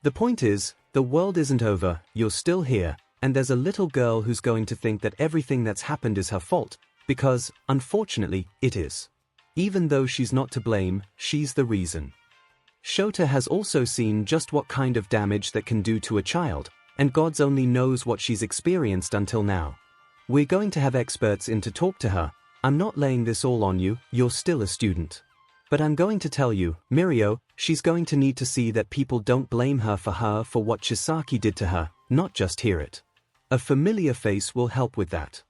The point is, the world isn't over, you're still here, and there's a little girl who's going to think that everything that's happened is her fault, because, unfortunately, it is. Even though she's not to blame, she's the reason. Shota has also seen just what kind of damage that can do to a child, and God's only knows what she's experienced until now. We're going to have experts in to talk to her. I'm not laying this all on you, you're still a student. But I'm going to tell you, Mirio, she's going to need to see that people don't blame her for what Chisaki did to her, not just hear it. A familiar face will help with that.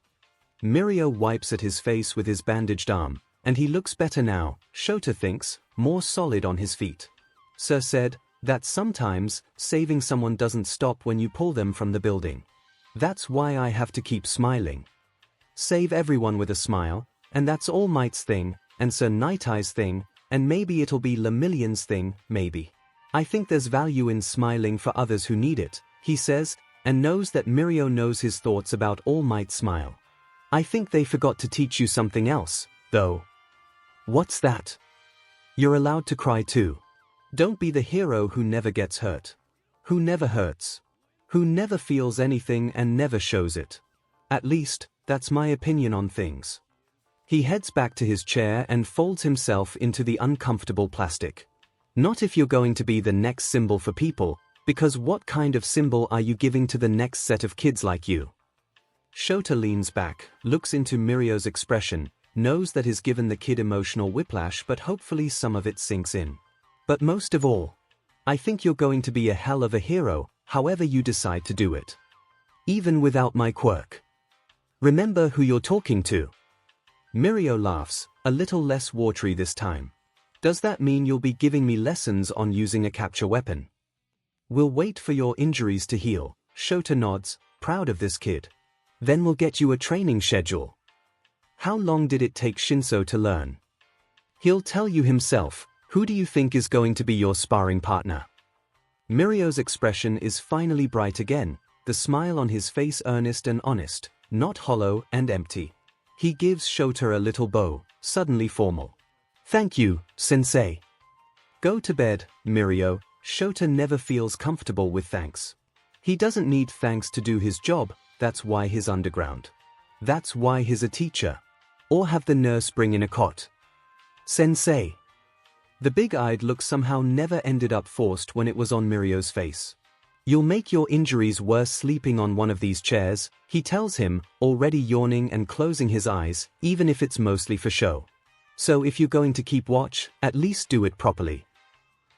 Mirio wipes at his face with his bandaged arm, and he looks better now, Shota thinks, more solid on his feet. Sir said that sometimes saving someone doesn't stop when you pull them from the building. That's why I have to keep smiling. Save everyone with a smile, and that's All Might's thing, and Sir Night Eye's thing, and maybe it'll be Lemillion's thing, maybe. I think there's value in smiling for others who need it, he says, and knows that Mirio knows his thoughts about All Might's smile. I think they forgot to teach you something else, though. What's that? You're allowed to cry too. Don't be the hero who never gets hurt. Who never hurts. Who never feels anything and never shows it. At least, that's my opinion on things. He heads back to his chair and folds himself into the uncomfortable plastic. Not if you're going to be the next symbol for people, because what kind of symbol are you giving to the next set of kids like you? Shota leans back, looks into Mirio's expression, knows that he's given the kid emotional whiplash, but hopefully some of it sinks in. But most of all, I think you're going to be a hell of a hero, however you decide to do it. Even without my quirk. Remember who you're talking to. Mirio laughs, a little less watery this time. Does that mean you'll be giving me lessons on using a capture weapon? We'll wait for your injuries to heal, Shota nods, proud of this kid. Then we'll get you a training schedule. How long did it take Shinso to learn? He'll tell you himself. Who do you think is going to be your sparring partner? Mirio's expression is finally bright again, the smile on his face earnest and honest, not hollow and empty. He gives Shota a little bow, suddenly formal. Thank you, sensei. Go to bed, Mirio. Shota never feels comfortable with thanks. He doesn't need thanks to do his job, that's why he's underground. That's why he's a teacher. Or have the nurse bring in a cot. Sensei. The big-eyed look somehow never ended up forced when it was on Mirio's face. You'll make your injuries worse sleeping on one of these chairs, he tells him, already yawning and closing his eyes, even if it's mostly for show. So if you're going to keep watch, at least do it properly.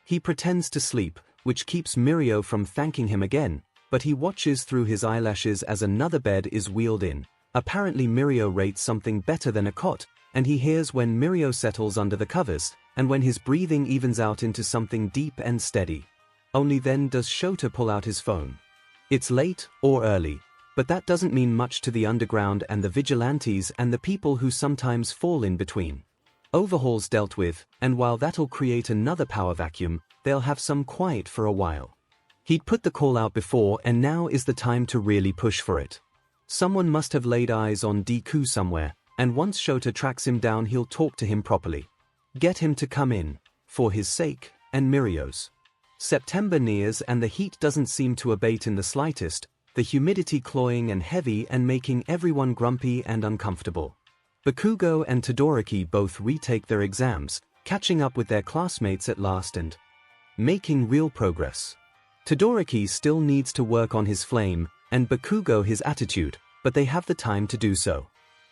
He pretends to sleep, which keeps Mirio from thanking him again, but he watches through his eyelashes as another bed is wheeled in. Apparently Mirio rates something better than a cot, and he hears when Mirio settles under the covers, and when his breathing evens out into something deep and steady. Only then does Shota pull out his phone. It's late, or early, but that doesn't mean much to the underground and the vigilantes and the people who sometimes fall in between. Overhaul's dealt with, and while that'll create another power vacuum, they'll have some quiet for a while. He'd put the call out before and now is the time to really push for it. Someone must have laid eyes on Deku somewhere, and once Shota tracks him down he'll talk to him properly. Get him to come in, for his sake, and Mirio's. September nears and the heat doesn't seem to abate in the slightest, the humidity cloying and heavy and making everyone grumpy and uncomfortable. Bakugo and Todoroki both retake their exams, catching up with their classmates at last and making real progress. Todoroki still needs to work on his flame, and Bakugo his attitude, but they have the time to do so.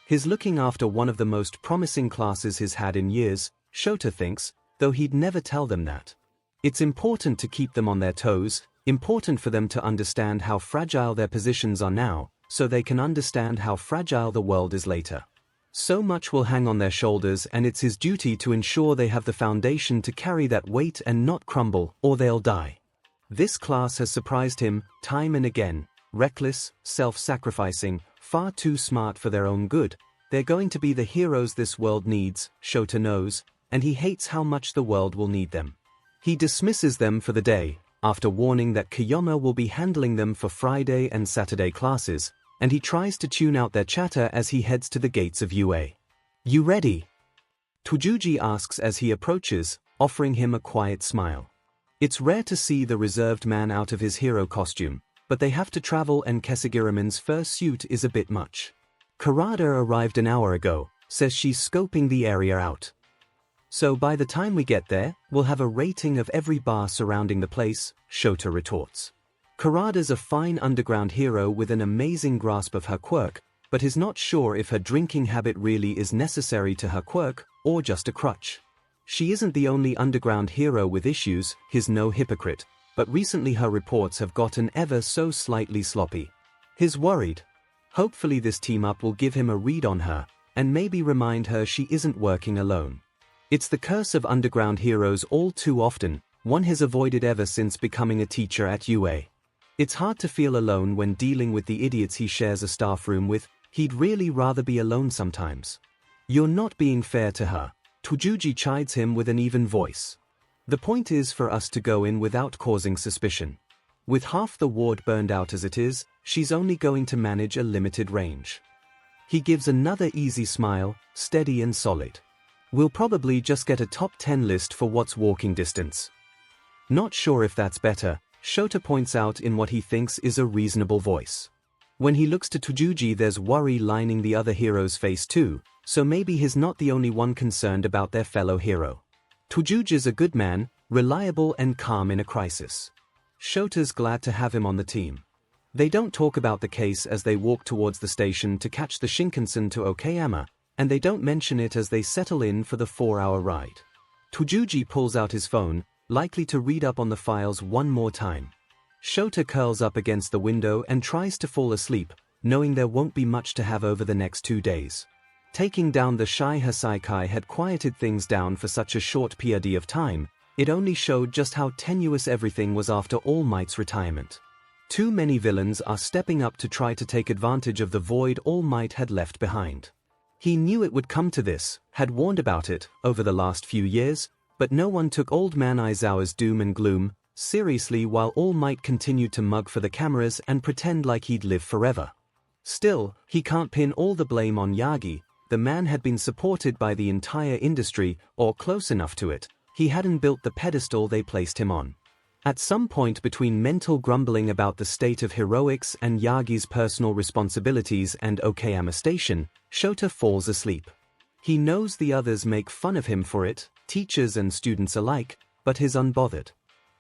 He's looking after one of the most promising classes he's had in years, Shota thinks, though he'd never tell them that. It's important to keep them on their toes, important for them to understand how fragile their positions are now, so they can understand how fragile the world is later. So much will hang on their shoulders and it's his duty to ensure they have the foundation to carry that weight and not crumble, or they'll die. This class has surprised him, time and again, reckless, self-sacrificing, far too smart for their own good. They're going to be the heroes this world needs, Shota knows, and he hates how much the world will need them. He dismisses them for the day, after warning that Kiyama will be handling them for Friday and Saturday classes, and he tries to tune out their chatter as he heads to the gates of UA. You ready? Tojuji asks as he approaches, offering him a quiet smile. It's rare to see the reserved man out of his hero costume, but they have to travel and 𝐭𝐴𝑔IRAMAN's fursuit is a bit much. Kurada arrived an hour ago, says she's scoping the area out. So by the time we get there, we'll have a rating of every bar surrounding the place, Shota retorts. Kurada's a fine underground hero with an amazing grasp of her quirk, but is not sure if her drinking habit really is necessary to her quirk, or just a crutch. She isn't the only underground hero with issues, he's no hypocrite, but recently her reports have gotten ever so slightly sloppy. He's worried. Hopefully this team-up will give him a read on her, and maybe remind her she isn't working alone. It's the curse of underground heroes all too often, one has avoided ever since becoming a teacher at UA. It's hard to feel alone when dealing with the idiots he shares a staff room with, he'd really rather be alone sometimes. You're not being fair to her, Tojuji chides him with an even voice. The point is for us to go in without causing suspicion. With half the ward burned out as it is, she's only going to manage a limited range. He gives another easy smile, steady and solid. We'll probably just get a top 10 list for what's walking distance. Not sure if that's better, Shota points out in what he thinks is a reasonable voice. When he looks to Tojuji there's worry lining the other hero's face too, so maybe he's not the only one concerned about their fellow hero. Tojuji's a good man, reliable and calm in a crisis. Shota's glad to have him on the team. They don't talk about the case as they walk towards the station to catch the Shinkansen to Okayama, and they don't mention it as they settle in for the 4-hour ride. Tojuji pulls out his phone, likely to read up on the files one more time. Shota curls up against the window and tries to fall asleep, knowing there won't be much to have over the next 2 days. Taking down the Shy Hasaikai had quieted things down for such a short period of time, it only showed just how tenuous everything was after All Might's retirement. Too many villains are stepping up to try to take advantage of the void All Might had left behind. He knew it would come to this, had warned about it, over the last few years, but no one took Old Man Aizawa's doom and gloom seriously while All Might continued to mug for the cameras and pretend like he'd live forever. Still, he can't pin all the blame on Yagi, the man had been supported by the entire industry, or close enough to it, he hadn't built the pedestal they placed him on. At some point between mental grumbling about the state of heroics and Yagi's personal responsibilities and Okayama Station, Shota falls asleep. He knows the others make fun of him for it, teachers and students alike, but he's unbothered.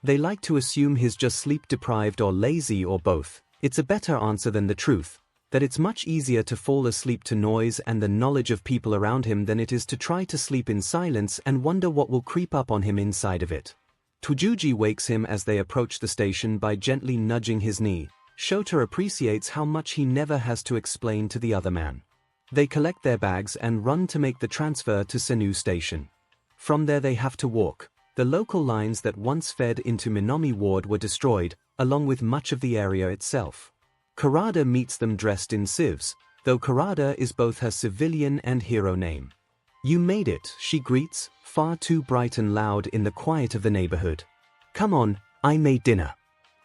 They like to assume he's just sleep-deprived or lazy or both. It's a better answer than the truth, that it's much easier to fall asleep to noise and the knowledge of people around him than it is to try to sleep in silence and wonder what will creep up on him inside of it. Tsujuji wakes him as they approach the station by gently nudging his knee. Shota appreciates how much he never has to explain to the other man. They collect their bags and run to make the transfer to Senu Station. From there they have to walk. The local lines that once fed into Minami Ward were destroyed, along with much of the area itself. Kurada meets them dressed in civs, though Kurada is both her civilian and hero name. "You made it," she greets, far too bright and loud in the quiet of the neighborhood. "Come on, I made dinner."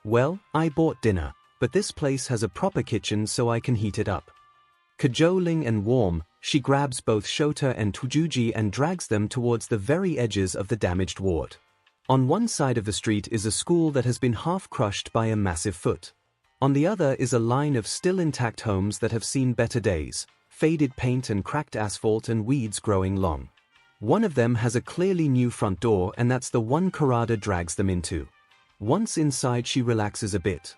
"Well, I bought dinner, but this place has a proper kitchen so I can heat it up." Cajoling and warm, she grabs both Shota and Tsujuji and drags them towards the very edges of the damaged ward. On one side of the street is a school that has been half crushed by a massive foot. On the other is a line of still intact homes that have seen better days, faded paint and cracked asphalt and weeds growing long. One of them has a clearly new front door, and that's the one Kurada drags them into. Once inside, she relaxes a bit.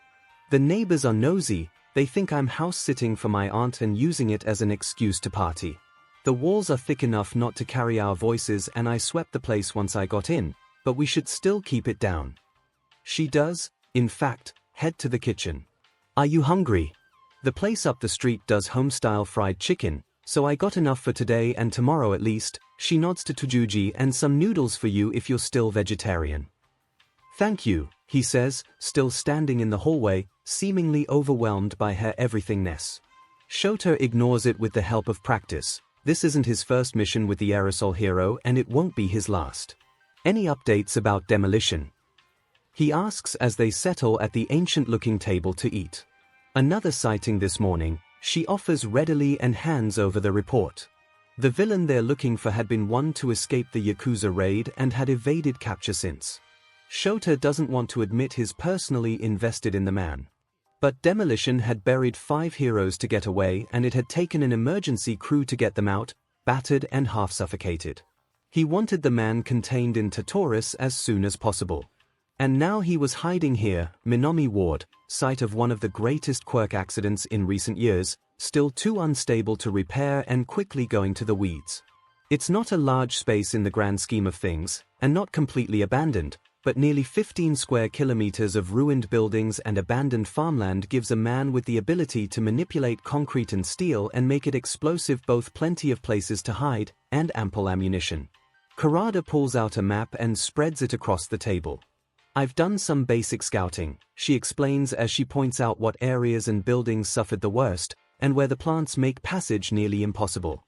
The neighbors are nosy. They think I'm house-sitting for my aunt and using it as an excuse to party. The walls are thick enough not to carry our voices, and I swept the place once I got in, but we should still keep it down. She does, in fact, head to the kitchen. "Are you hungry?" The place up the street does home-style fried chicken, so I got enough for today and tomorrow at least. She nods to Tsujuji, "And some noodles for you if you're still vegetarian." "Thank you," he says, still standing in the hallway, seemingly overwhelmed by her everythingness. Shota ignores it with the help of practice. This isn't his first mission with the aerosol hero, and it won't be his last. "Any updates about demolition?" he asks as they settle at the ancient-looking table to eat. "Another sighting this morning," she offers readily and hands over the report. The villain they're looking for had been one to escape the Yakuza raid and had evaded capture since. Shota doesn't want to admit he's personally invested in the man. But demolition had buried 5 heroes to get away, and it had taken an emergency crew to get them out, battered and half suffocated. He wanted the man contained in Tartarus as soon as possible. And now he was hiding here, Minami Ward, site of one of the greatest quirk accidents in recent years, still too unstable to repair and quickly going to the weeds. It's not a large space in the grand scheme of things, and not completely abandoned, but nearly 15 square kilometers of ruined buildings and abandoned farmland gives a man with the ability to manipulate concrete and steel and make it explosive both plenty of places to hide and ample ammunition. Kurada pulls out a map and spreads it across the table. "I've done some basic scouting," she explains as she points out what areas and buildings suffered the worst, and where the plants make passage nearly impossible.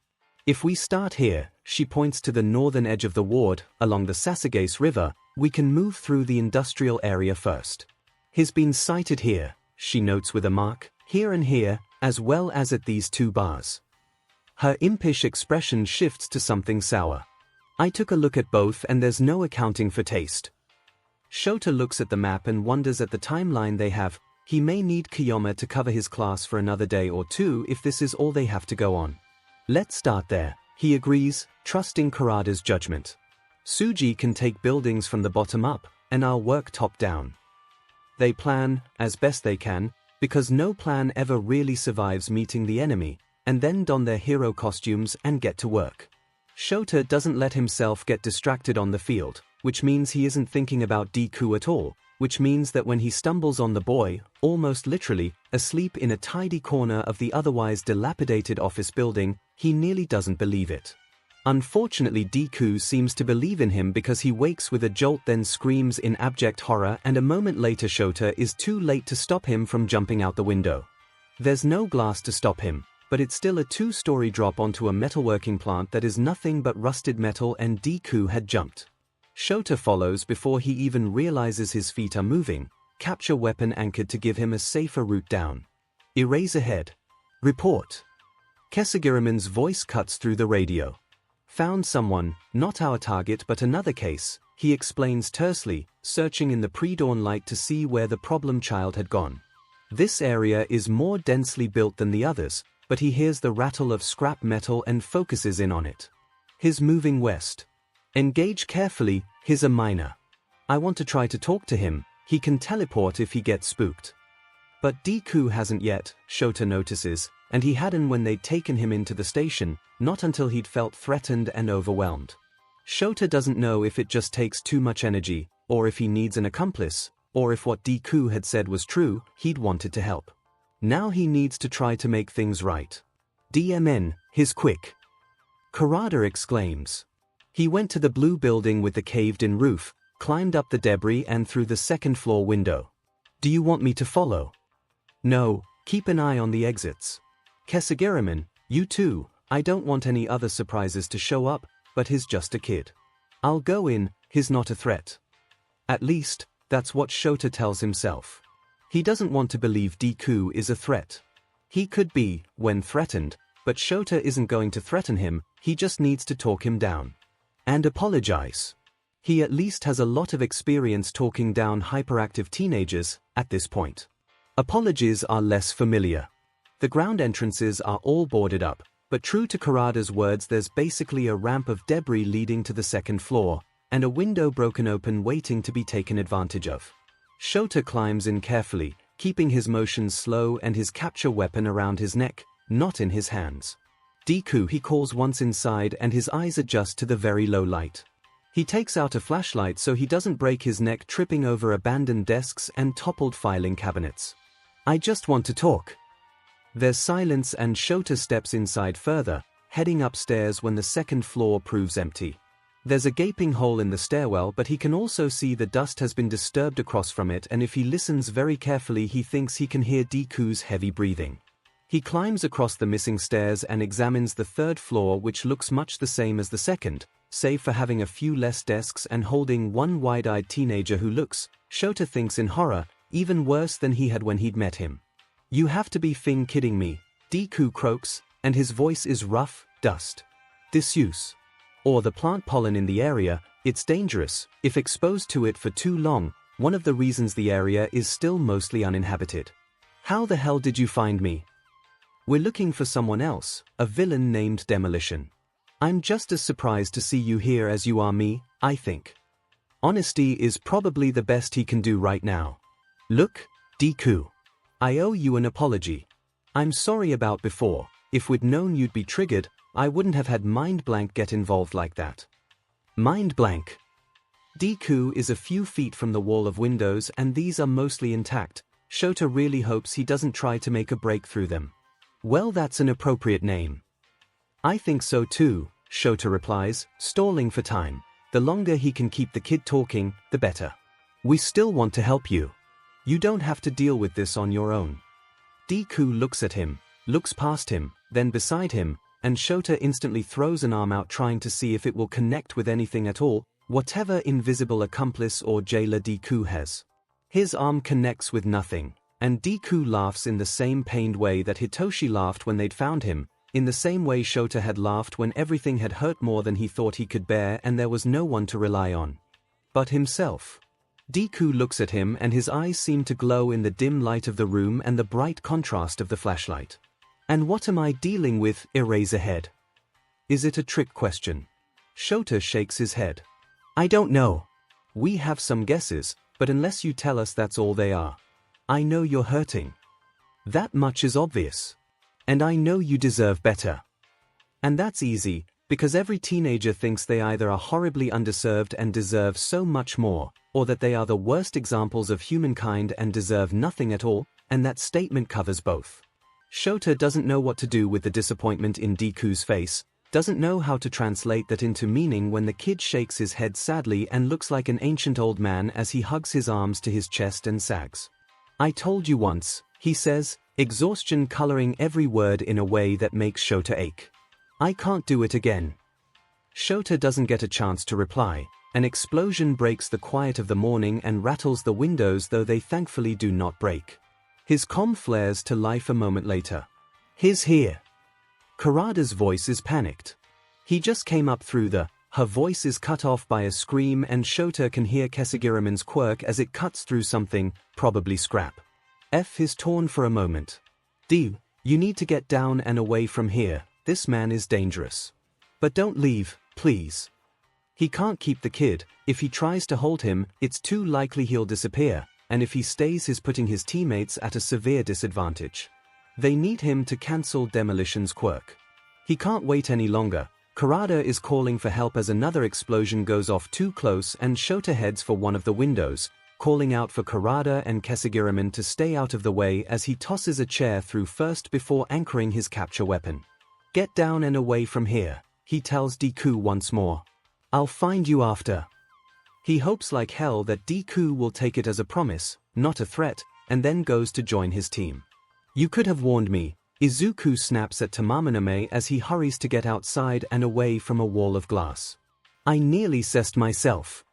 "If we start here," she points to the northern edge of the ward, along the Sasagase River, "we can move through the industrial area first. He's been sighted here," she notes with a mark, "here and here, as well as at these 2 bars. Her impish expression shifts to something sour. "I took a look at both and there's no accounting for taste." Shota looks at the map and wonders at the timeline they have. He may need Kiyoma to cover his class for another day or 2 if this is all they have to go on. "Let's start there," he agrees, trusting Kurada's judgment. "Tsuji can take buildings from the bottom up, and I'll work top down." They plan, as best they can, because no plan ever really survives meeting the enemy, and then don their hero costumes and get to work. Shota doesn't let himself get distracted on the field, which means he isn't thinking about Deku at all, which means that when he stumbles on the boy, almost literally, asleep in a tidy corner of the otherwise dilapidated office building, he nearly doesn't believe it. Unfortunately, Deku seems to believe in him because he wakes with a jolt, then screams in abject horror, and a moment later Shota is too late to stop him from jumping out the window. There's no glass to stop him, but it's still a 2-story drop onto a metalworking plant that is nothing but rusted metal, and Deku had jumped. Shota follows before he even realizes his feet are moving, capture weapon anchored to give him a safer route down. "Erase ahead. Report." Ksugiramon's voice cuts through the radio. "Found someone, not our target but another case. he explains tersely, searching in the pre-dawn light to see where the problem child had gone. This area is more densely built than the others, but he hears the rattle of scrap metal and focuses in on it. He's moving west. Engage carefully, he's a miner. I want to try to talk to him, he can teleport if he gets spooked. But Deku hasn't yet, Shota notices, and he hadn't when they'd taken him into the station, not until he'd felt threatened and overwhelmed. Shota doesn't know if it just takes too much energy, or if he needs an accomplice, or if what Deku had said was true, he'd wanted to help. Now he needs to try to make things right. DMN, he's quick. Kurada exclaims. He went to the blue building with the caved-in roof, climbed up the debris and through the second-floor window. Do you want me to follow? No, keep an eye on the exits. 𝐂𝐸𝐵, you too, I don't want any other surprises to show up, but he's just a kid. I'll go in, he's not a threat. At least, that's what Shota tells himself. He doesn't want to believe Deku is a threat. He could be, when threatened, but Shota isn't going to threaten him, he just needs to talk him down. And apologize. He at least has a lot of experience talking down hyperactive teenagers, at this point. Apologies are less familiar. The ground entrances are all boarded up, but true to Kurada's words there's basically a ramp of debris leading to the second floor, and a window broken open waiting to be taken advantage of. Shota climbs in carefully, keeping his motions slow and his capture weapon around his neck, not in his hands. Deku he calls once inside and his eyes adjust to the very low light. He takes out a flashlight so he doesn't break his neck tripping over abandoned desks and toppled filing cabinets. I just want to talk. There's silence and Shota steps inside further, heading upstairs when the second floor proves empty. There's a gaping hole in the stairwell but he can also see the dust has been disturbed across from it and if he listens very carefully he thinks he can hear Deku's heavy breathing. He climbs across the missing stairs and examines the third floor which looks much the same as the second, save for having a few less desks and holding one wide-eyed teenager who looks, Shota thinks in horror, even worse than he had when he'd met him. You have to be kidding me, Deku croaks, and his voice is rough, dust. Disuse. Or the plant pollen in the area, it's dangerous, if exposed to it for too long, one of the reasons the area is still mostly uninhabited. How the hell did you find me? We're looking for someone else, a villain named Demolition. I'm just as surprised to see you here as you are me, I think. Honesty is probably the best he can do right now. Look, Deku. I owe you an apology. I'm sorry about before, if we'd known you'd be triggered, I wouldn't have had Mind Blank get involved like that. Mind Blank. Deku is a few feet from the wall of windows and these are mostly intact. Shota really hopes he doesn't try to make a break through them. Well, that's an appropriate name. I think so too, Shota replies, stalling for time. The longer he can keep the kid talking, the better. We still want to help you. You don't have to deal with this on your own. Deku looks at him, looks past him, then beside him, and Shota instantly throws an arm out trying to see if it will connect with anything at all, whatever invisible accomplice or jailer Deku has. His arm connects with nothing, and Deku laughs in the same pained way that Hitoshi laughed when they'd found him, in the same way Shota had laughed when everything had hurt more than he thought he could bear and there was no one to rely on. But himself. Deku looks at him and his eyes seem to glow in the dim light of the room and the bright contrast of the flashlight. And what am I dealing with, Eraserhead? Is it a trick question? Shota shakes his head. I don't know. We have some guesses, but unless you tell us that's all they are. I know you're hurting. That much is obvious. And I know you deserve better. And that's easy, because every teenager thinks they either are horribly underserved and deserve so much more, or that they are the worst examples of humankind and deserve nothing at all, and that statement covers both. Shota doesn't know what to do with the disappointment in Deku's face, doesn't know how to translate that into meaning when the kid shakes his head sadly and looks like an ancient old man as he hugs his arms to his chest and sags. I told you once, he says, exhaustion coloring every word in a way that makes Shota ache. I can't do it again. Shota doesn't get a chance to reply. An explosion breaks the quiet of the morning and rattles the windows, though they thankfully do not break. His comm flares to life a moment later. He's here. Kurada's voice is panicked. He just came up through the Her voice is cut off by a scream and Shota can hear 𝐂𝐻𝐻𝐿's quirk as it cuts through something, probably scrap. F is torn for a moment. D, you need to get down and away from here, this man is dangerous. But don't leave, please. He can't keep the kid, if he tries to hold him, it's too likely he'll disappear, and if he stays he's putting his teammates at a severe disadvantage. They need him to cancel Demolition's quirk. He can't wait any longer. Kurada is calling for help as another explosion goes off too close and Shota heads for one of the windows, calling out for Kurada and 𝐂𝐻𝐻𝐿 to stay out of the way as he tosses a chair through first before anchoring his capture weapon. Get down and away from here, he tells Deku once more. I'll find you after. He hopes like hell that Deku will take it as a promise, not a threat, and then goes to join his team. You could have warned me. Izuku snaps at Tamaminame as he hurries to get outside and away from a wall of glass. I nearly cessed myself.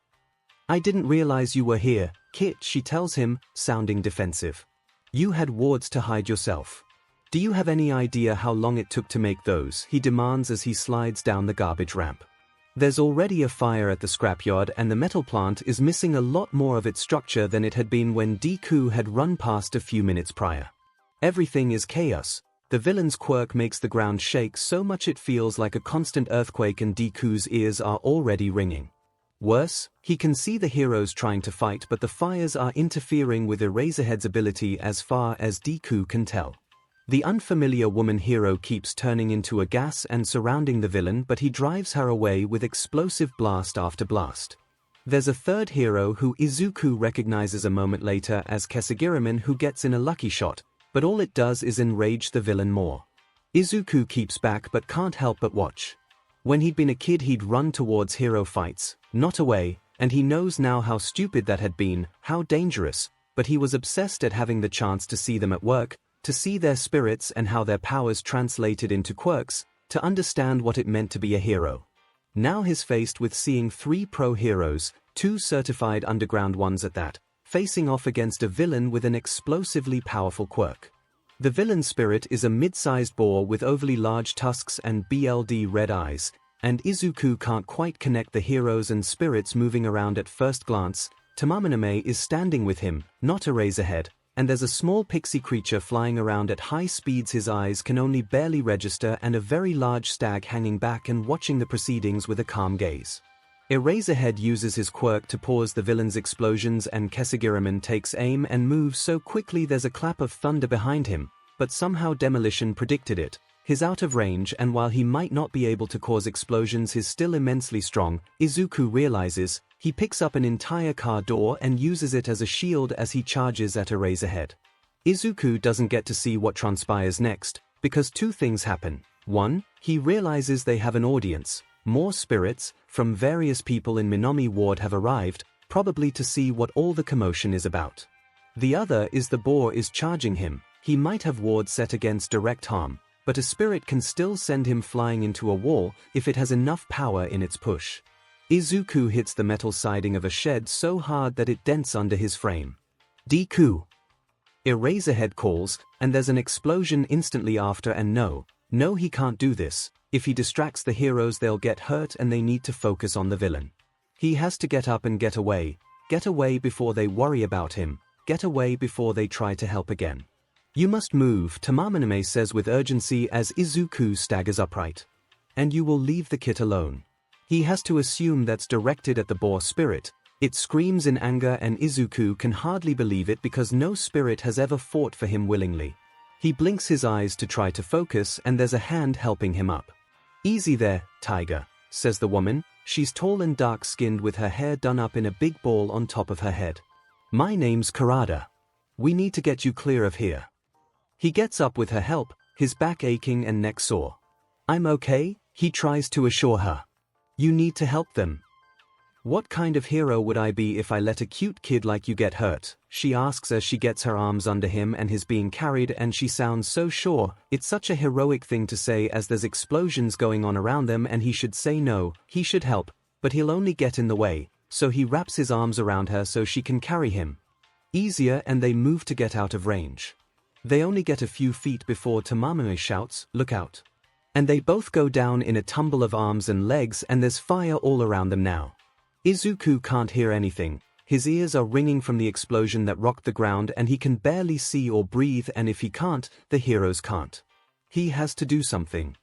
I didn't realize you were here, Kit, she tells him, sounding defensive. You had wards to hide yourself. Do you have any idea how long it took to make those? He demands as he slides down the garbage ramp. There's already a fire at the scrapyard and the metal plant is missing a lot more of its structure than it had been when Deku had run past a few minutes prior. Everything is chaos. The villain's quirk makes the ground shake so much it feels like a constant earthquake and Deku's ears are already ringing. Worse, he can see the heroes trying to fight but the fires are interfering with Eraserhead's ability as far as Deku can tell. The unfamiliar woman hero keeps turning into a gas and surrounding the villain but he drives her away with explosive blast after blast. There's a third hero who Izuku recognizes a moment later as 𝐂𝐻𝐻𝐿 who gets in a lucky shot, but all it does is enrage the villain more. Izuku keeps back but can't help but watch. When he'd been a kid he'd run towards hero fights, not away, and he knows now how stupid that had been, how dangerous, but he was obsessed at having the chance to see them at work, to see their spirits and how their powers translated into quirks, to understand what it meant to be a hero. Now he's faced with seeing 3 pro heroes, 2 certified underground ones at that, facing off against a villain with an explosively powerful quirk. The villain's spirit is a mid-sized boar with overly large tusks and BLD red eyes, and Izuku can't quite connect the heroes and spirits moving around at first glance. Tamaminame is standing with him, not Eraserhead, and there's a small pixie creature flying around at high speeds his eyes can only barely register and a very large stag hanging back and watching the proceedings with a calm gaze. Eraserhead uses his quirk to pause the villain's explosions and 𝐂𝐻𝐻𝐿 takes aim and moves so quickly there's a clap of thunder behind him, but somehow Demolition predicted it. He's out of range and while he might not be able to cause explosions he's still immensely strong. Izuku realizes. He picks up an entire car door and uses it as a shield as he charges at Eraserhead. Izuku doesn't get to see what transpires next, because 2 things happen. 1, he realizes they have an audience. More spirits, from various people in Minami Ward have arrived, probably to see what all the commotion is about. The other is the boar is charging him. He might have wards set against direct harm, but a spirit can still send him flying into a wall if it has enough power in its push. Izuku hits the metal siding of a shed so hard that it dents under his frame. Deku! Eraserhead calls, and there's an explosion instantly after and no, he can't do this. If he distracts the heroes they'll get hurt and they need to focus on the villain. He has to get up and get away before they worry about him, get away before they try to help again. You must move, Tamaminame says with urgency as Izuku staggers upright. And you will leave the kit alone. He has to assume that's directed at the boar spirit. It screams in anger and Izuku can hardly believe it because no spirit has ever fought for him willingly. He blinks his eyes to try to focus and there's a hand helping him up. Easy there, Tiger, says the woman. She's tall and dark-skinned with her hair done up in a big ball on top of her head. My name's Kurada. We need to get you clear of here. He gets up with her help, his back aching and neck sore. I'm okay, he tries to assure her. You need to help them. What kind of hero would I be if I let a cute kid like you get hurt? She asks as she gets her arms under him and he's being carried and she sounds so sure. It's such a heroic thing to say as there's explosions going on around them and he should say no, he should help, but he'll only get in the way, so he wraps his arms around her so she can carry him. Easier and they move to get out of range. They only get a few feet before Tamaminame shouts, "Look out." And they both go down in a tumble of arms and legs, and there's fire all around them now. Izuku can't hear anything. His ears are ringing from the explosion that rocked the ground, and he can barely see or breathe, and if he can't, the heroes can't. He has to do something.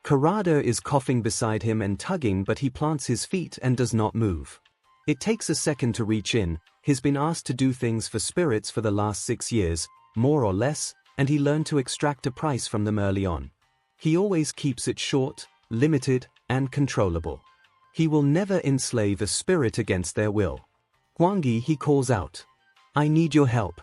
Kurada is coughing beside him and tugging, but he plants his feet and does not move. It takes a second to reach in. He's been asked to do things for spirits for the last 6 years, more or less, and he learned to extract a price from them early on. He always keeps it short, limited, and controllable. He will never enslave a spirit against their will. Hwangi, he calls out. I need your help.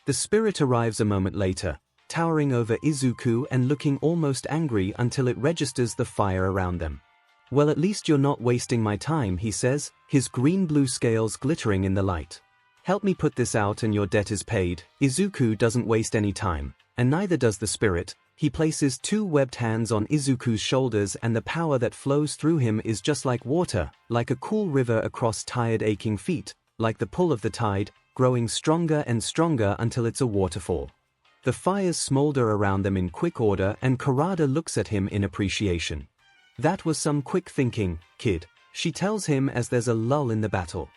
The spirit arrives a moment later, towering over Izuku and looking almost angry until it registers the fire around them. Well, at least you're not wasting my time, he says, his green-blue scales glittering in the light. Help me put this out and your debt is paid. Izuku doesn't waste any time, and neither does the spirit. He places 2 webbed hands on Izuku's shoulders, and the power that flows through him is just like water, like a cool river across tired, aching feet, like the pull of the tide, growing stronger and stronger until it's a waterfall. The fires smolder around them in quick order, and Kurada looks at him in appreciation. That was some quick thinking, kid, she tells him as there's a lull in the battle.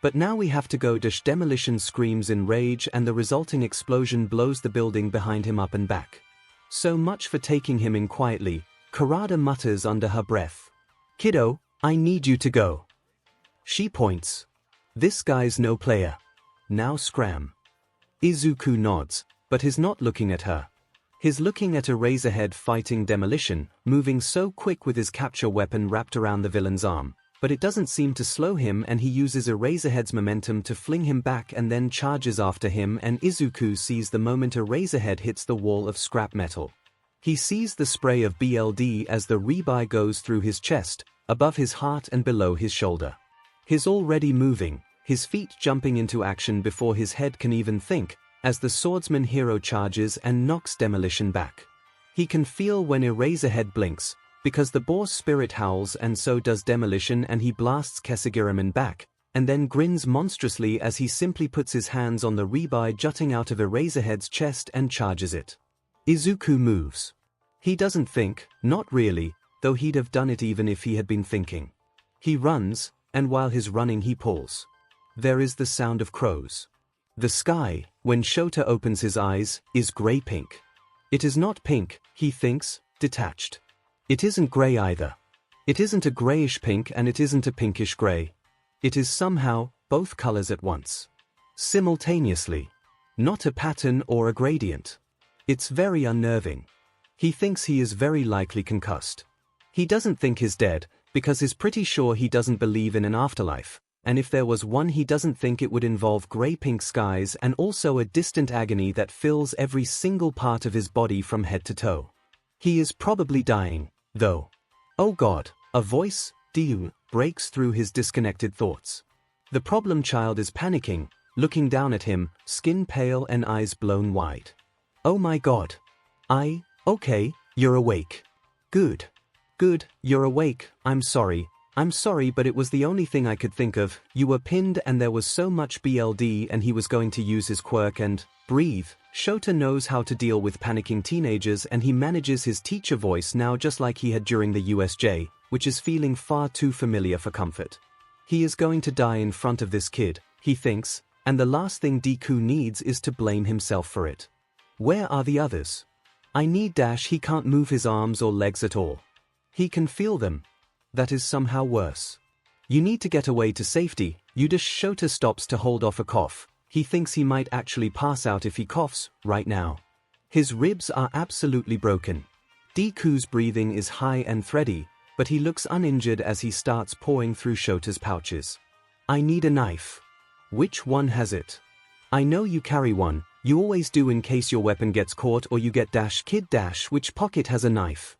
But now we have to go. Demolition screams in rage, and the resulting explosion blows the building behind him up and back. So much for taking him in quietly, Kurada mutters under her breath. Kiddo, I need you to go. She points. This guy's no player. Now scram. Izuku nods, but he's not looking at her. He's looking at Eraserhead fighting Demolition, moving so quick with his capture weapon wrapped around the villain's arm. But it doesn't seem to slow him, and he uses Eraserhead's momentum to fling him back and then charges after him, and Izuku sees the moment Eraserhead hits the wall of scrap metal. He sees the spray of BLD as the rebuy goes through his chest, above his heart and below his shoulder. He's already moving, his feet jumping into action before his head can even think, as the swordsman hero charges and knocks Demolition back. He can feel when Eraserhead blinks, because the boar's spirit howls and so does Demolition, and he blasts 𝐂𝐸𝐵 back, and then grins monstrously as he simply puts his hands on the rebuy jutting out of Eraserhead's chest and charges it. Izuku moves. He doesn't think, not really, though he'd have done it even if he had been thinking. He runs, and while he's running he pulls. There is the sound of crows. The sky, when Shota opens his eyes, is grey-pink. It is not pink, he thinks, detached. It isn't grey either. It isn't a greyish pink, and it isn't a pinkish grey. It is somehow both colours at once. Simultaneously. Not a pattern or a gradient. It's very unnerving. He thinks he is very likely concussed. He doesn't think he's dead, because he's pretty sure he doesn't believe in an afterlife, and if there was one he doesn't think it would involve grey-pink skies and also a distant agony that fills every single part of his body from head to toe. He is probably dying, though. Oh God, a voice, Diu, breaks through his disconnected thoughts. The problem child is panicking, looking down at him, skin pale and eyes blown wide. Oh my God. Okay, you're awake. Good, you're awake. I'm sorry, but it was the only thing I could think of. You were pinned and there was so much BLD and he was going to use his quirk and breathe. Shota knows how to deal with panicking teenagers, and he manages his teacher voice now just like he had during the USJ, which is feeling far too familiar for comfort. He is going to die in front of this kid, he thinks, and the last thing Deku needs is to blame himself for it. Where are the others? I need he can't move his arms or legs at all. He can feel them. That is somehow worse. You need to get away to safety. Shota stops to hold off a cough. He thinks he might actually pass out if he coughs, right now. His ribs are absolutely broken. Deku's breathing is high and thready, but he looks uninjured as he starts pouring through Shota's pouches. I need a knife. Which one has it? I know you carry one, you always do in case your weapon gets caught or you get kid which pocket has a knife?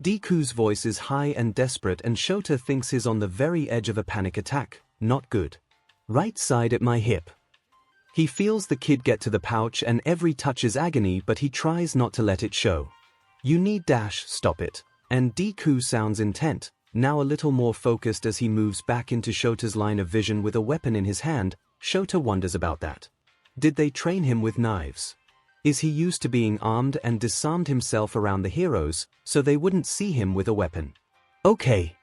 Deku's voice is high and desperate, and Shota thinks he's on the very edge of a panic attack. Not good. Right side at my hip. He feels the kid get to the pouch and every touch is agony, but he tries not to let it show. You need stop it. And Deku sounds intent, now a little more focused as he moves back into Shota's line of vision with a weapon in his hand. Shota wonders about that. Did they train him with knives? Is he used to being armed and disarmed himself around the heroes, so they wouldn't see him with a weapon? Okay,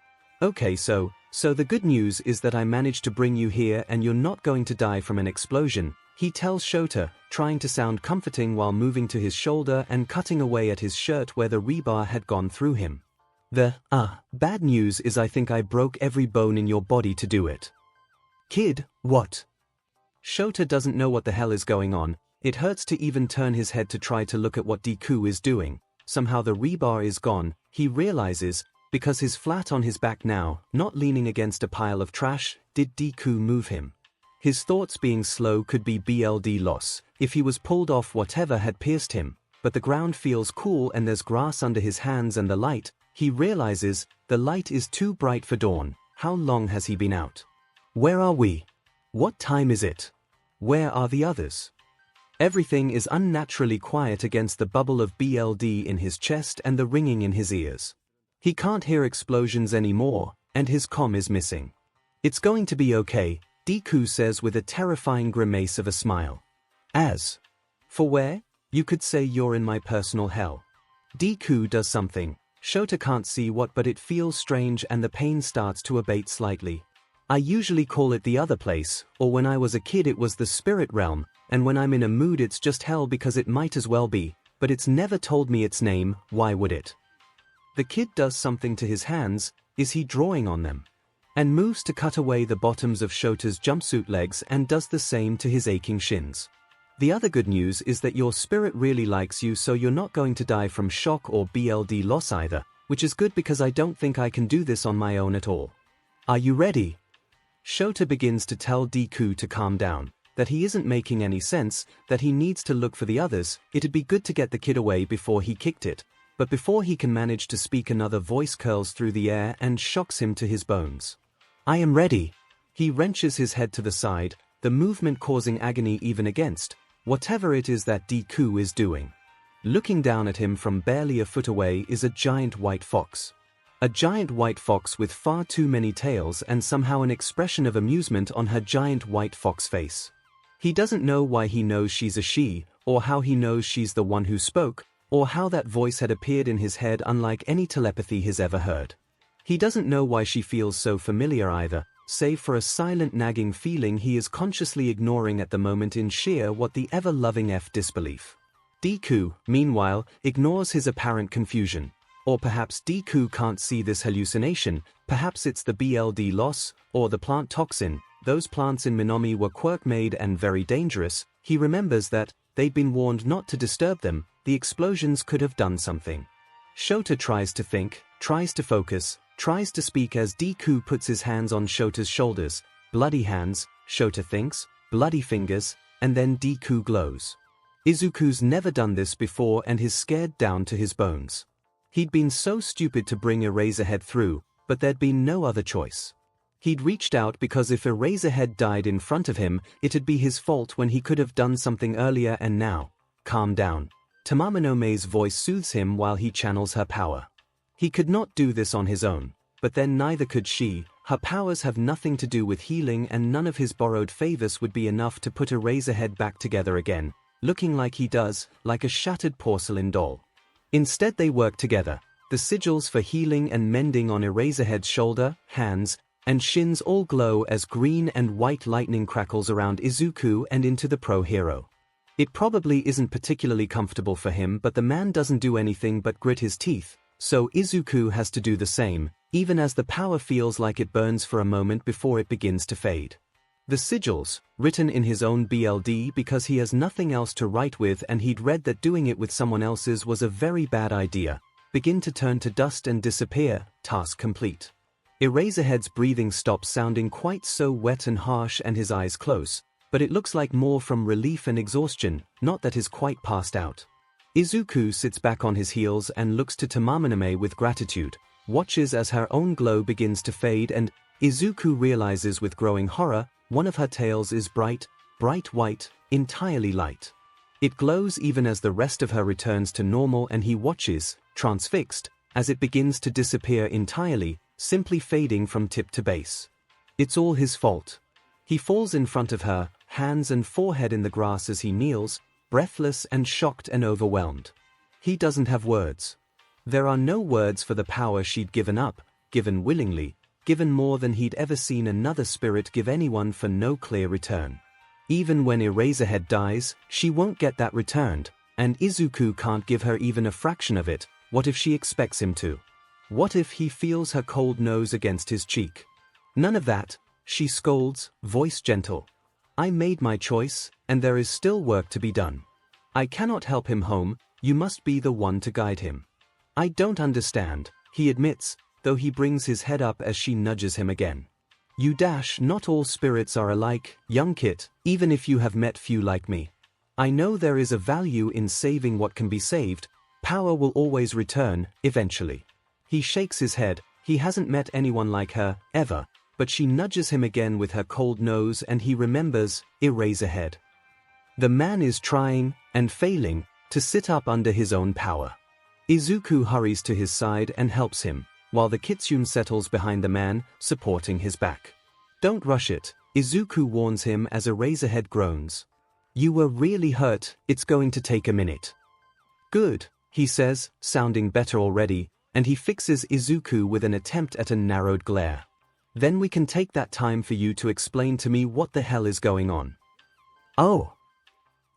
so the good news is that I managed to bring you here and you're not going to die from an explosion, he tells Shota, trying to sound comforting while moving to his shoulder and cutting away at his shirt where the rebar had gone through him. The bad news is I think I broke every bone in your body to do it. Kid, what? Shota doesn't know what the hell is going on. It hurts to even turn his head to try to look at what Deku is doing. Somehow the rebar is gone, he realizes, because he's flat on his back now, not leaning against a pile of trash. Did Deku move him? His thoughts being slow could be BLD loss, if he was pulled off whatever had pierced him, but the ground feels cool and there's grass under his hands and the light, he realizes, the light is too bright for dawn. How long has he been out? Where are we? What time is it? Where are the others? Everything is unnaturally quiet against the bubble of BLD in his chest and the ringing in his ears. He can't hear explosions anymore, and his comm is missing. It's going to be okay, Deku says with a terrifying grimace of a smile. As for where? You could say you're in my personal hell. Deku does something. Shota can't see what, but it feels strange and the pain starts to abate slightly. I usually call it the other place, or when I was a kid it was the spirit realm, and when I'm in a mood it's just hell because it might as well be, but it's never told me its name, why would it? The kid does something to his hands, is he drawing on them? And moves to cut away the bottoms of Shota's jumpsuit legs and does the same to his aching shins. The other good news is that your spirit really likes you, so you're not going to die from shock or BLD loss either, which is good because I don't think I can do this on my own at all. Are you ready? Shota begins to tell Deku to calm down, that he isn't making any sense, that he needs to look for the others. It'd be good to get the kid away before he kicked it, but before he can manage to speak another voice curls through the air and shocks him to his bones. I am ready. He wrenches his head to the side, the movement causing agony even against whatever it is that Deku is doing. Looking down at him from barely a foot away is a giant white fox. A giant white fox with far too many tails and somehow an expression of amusement on her giant white fox face. He doesn't know why he knows she's a she, or how he knows she's the one who spoke, or how that voice had appeared in his head unlike any telepathy he's ever heard. He doesn't know why she feels so familiar either, save for a silent nagging feeling he is consciously ignoring at the moment in sheer what the ever-loving disbelief. Deku, meanwhile, ignores his apparent confusion. Or perhaps Deku can't see this hallucination, perhaps it's the BLD loss, or the plant toxin. Those plants in Minami were quirk-made and very dangerous. He remembers that they'd been warned not to disturb them. The explosions could have done something. Shota tries to think, tries to focus, tries to speak as Deku puts his hands on Shota's shoulders. Bloody hands, Shota thinks, bloody fingers, and then Deku glows. Izuku's never done this before and is scared down to his bones. He'd been so stupid to bring Eraserhead through, but there'd been no other choice. He'd reached out because if Eraserhead died in front of him, it'd be his fault when he could have done something earlier. And now, calm down. Tamaminome's voice soothes him while he channels her power. He could not do this on his own, but then neither could she. Her powers have nothing to do with healing and none of his borrowed favors would be enough to put Eraserhead back together again, looking like he does, like a shattered porcelain doll. Instead they work together, the sigils for healing and mending on Eraserhead's shoulder, hands, and shins all glow as green and white lightning crackles around Izuku and into the pro-hero. It probably isn't particularly comfortable for him, but the man doesn't do anything but grit his teeth, so Izuku has to do the same, even as the power feels like it burns for a moment before it begins to fade. The sigils, written in his own BLD because he has nothing else to write with and he'd read that doing it with someone else's was a very bad idea, begin to turn to dust and disappear. Task complete. Eraserhead's breathing stops sounding quite so wet and harsh and his eyes close, but it looks like more from relief and exhaustion, not that he's quite passed out. Izuku sits back on his heels and looks to Tamaminome with gratitude, watches as her own glow begins to fade and Izuku realizes with growing horror, one of her tails is bright white, entirely light. It glows even as the rest of her returns to normal and he watches, transfixed, as it begins to disappear entirely, simply fading from tip to base. It's all his fault. He falls in front of her, hands and forehead in the grass as he kneels, breathless and shocked and overwhelmed. He doesn't have words. There are no words for the power she'd given up, given willingly, given more than he'd ever seen another spirit give anyone for no clear return. Even when Eraserhead dies, she won't get that returned, and Izuku can't give her even a fraction of it. What if she expects him to? What if he feels her cold nose against his cheek? None of that, she scolds, voice gentle. I made my choice, and there is still work to be done. I cannot help him home, you must be the one to guide him. I don't understand, he admits, though he brings his head up as she nudges him again. Not all spirits are alike, young Kit, even if you have met few like me. I know there is a value in saving what can be saved, power will always return, eventually. He shakes his head, he hasn't met anyone like her, ever, but she nudges him again with her cold nose and he remembers, Eraserhead. The man is trying, and failing, to sit up under his own power. Izuku hurries to his side and helps him, while the kitsune settles behind the man, supporting his back. Don't rush it, Izuku warns him as Eraserhead groans. You were really hurt, it's going to take a minute. Good, he says, sounding better already, and he fixes Izuku with an attempt at a narrowed glare. Then we can take that time for you to explain to me what the hell is going on. Oh.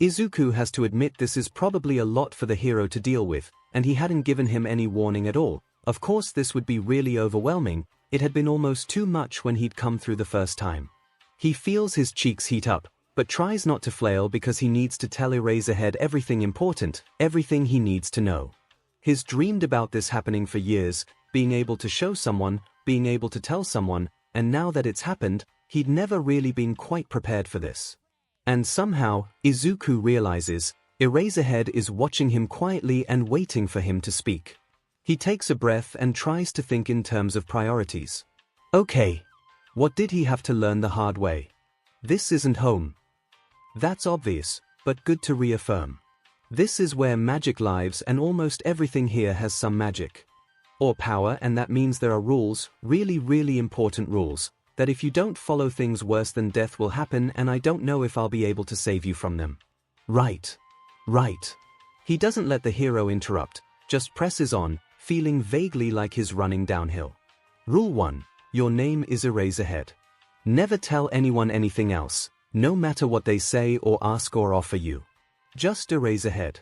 Izuku has to admit this is probably a lot for the hero to deal with, and he hadn't given him any warning at all. Of course this would be really overwhelming, it had been almost too much when he'd come through the first time. He feels his cheeks heat up, but tries not to flail because he needs to tell Eraserhead everything important, everything he needs to know. He's dreamed about this happening for years, being able to show someone, being able to tell someone, and now that it's happened, he'd never really been quite prepared for this. And somehow, Izuku realizes, Eraserhead is watching him quietly and waiting for him to speak. He takes a breath and tries to think in terms of priorities. Okay. What did he have to learn the hard way? This isn't home. That's obvious, but good to reaffirm. This is where magic lives and almost everything here has some magic. Or power, and that means there are rules, really important rules, that if you don't follow things worse than death will happen and I don't know if I'll be able to save you from them. Right. He doesn't let the hero interrupt, just presses on, feeling vaguely like he's running downhill. Rule 1. Your name is Eraserhead. Never tell anyone anything else, no matter what they say or ask or offer you. Just Eraserhead.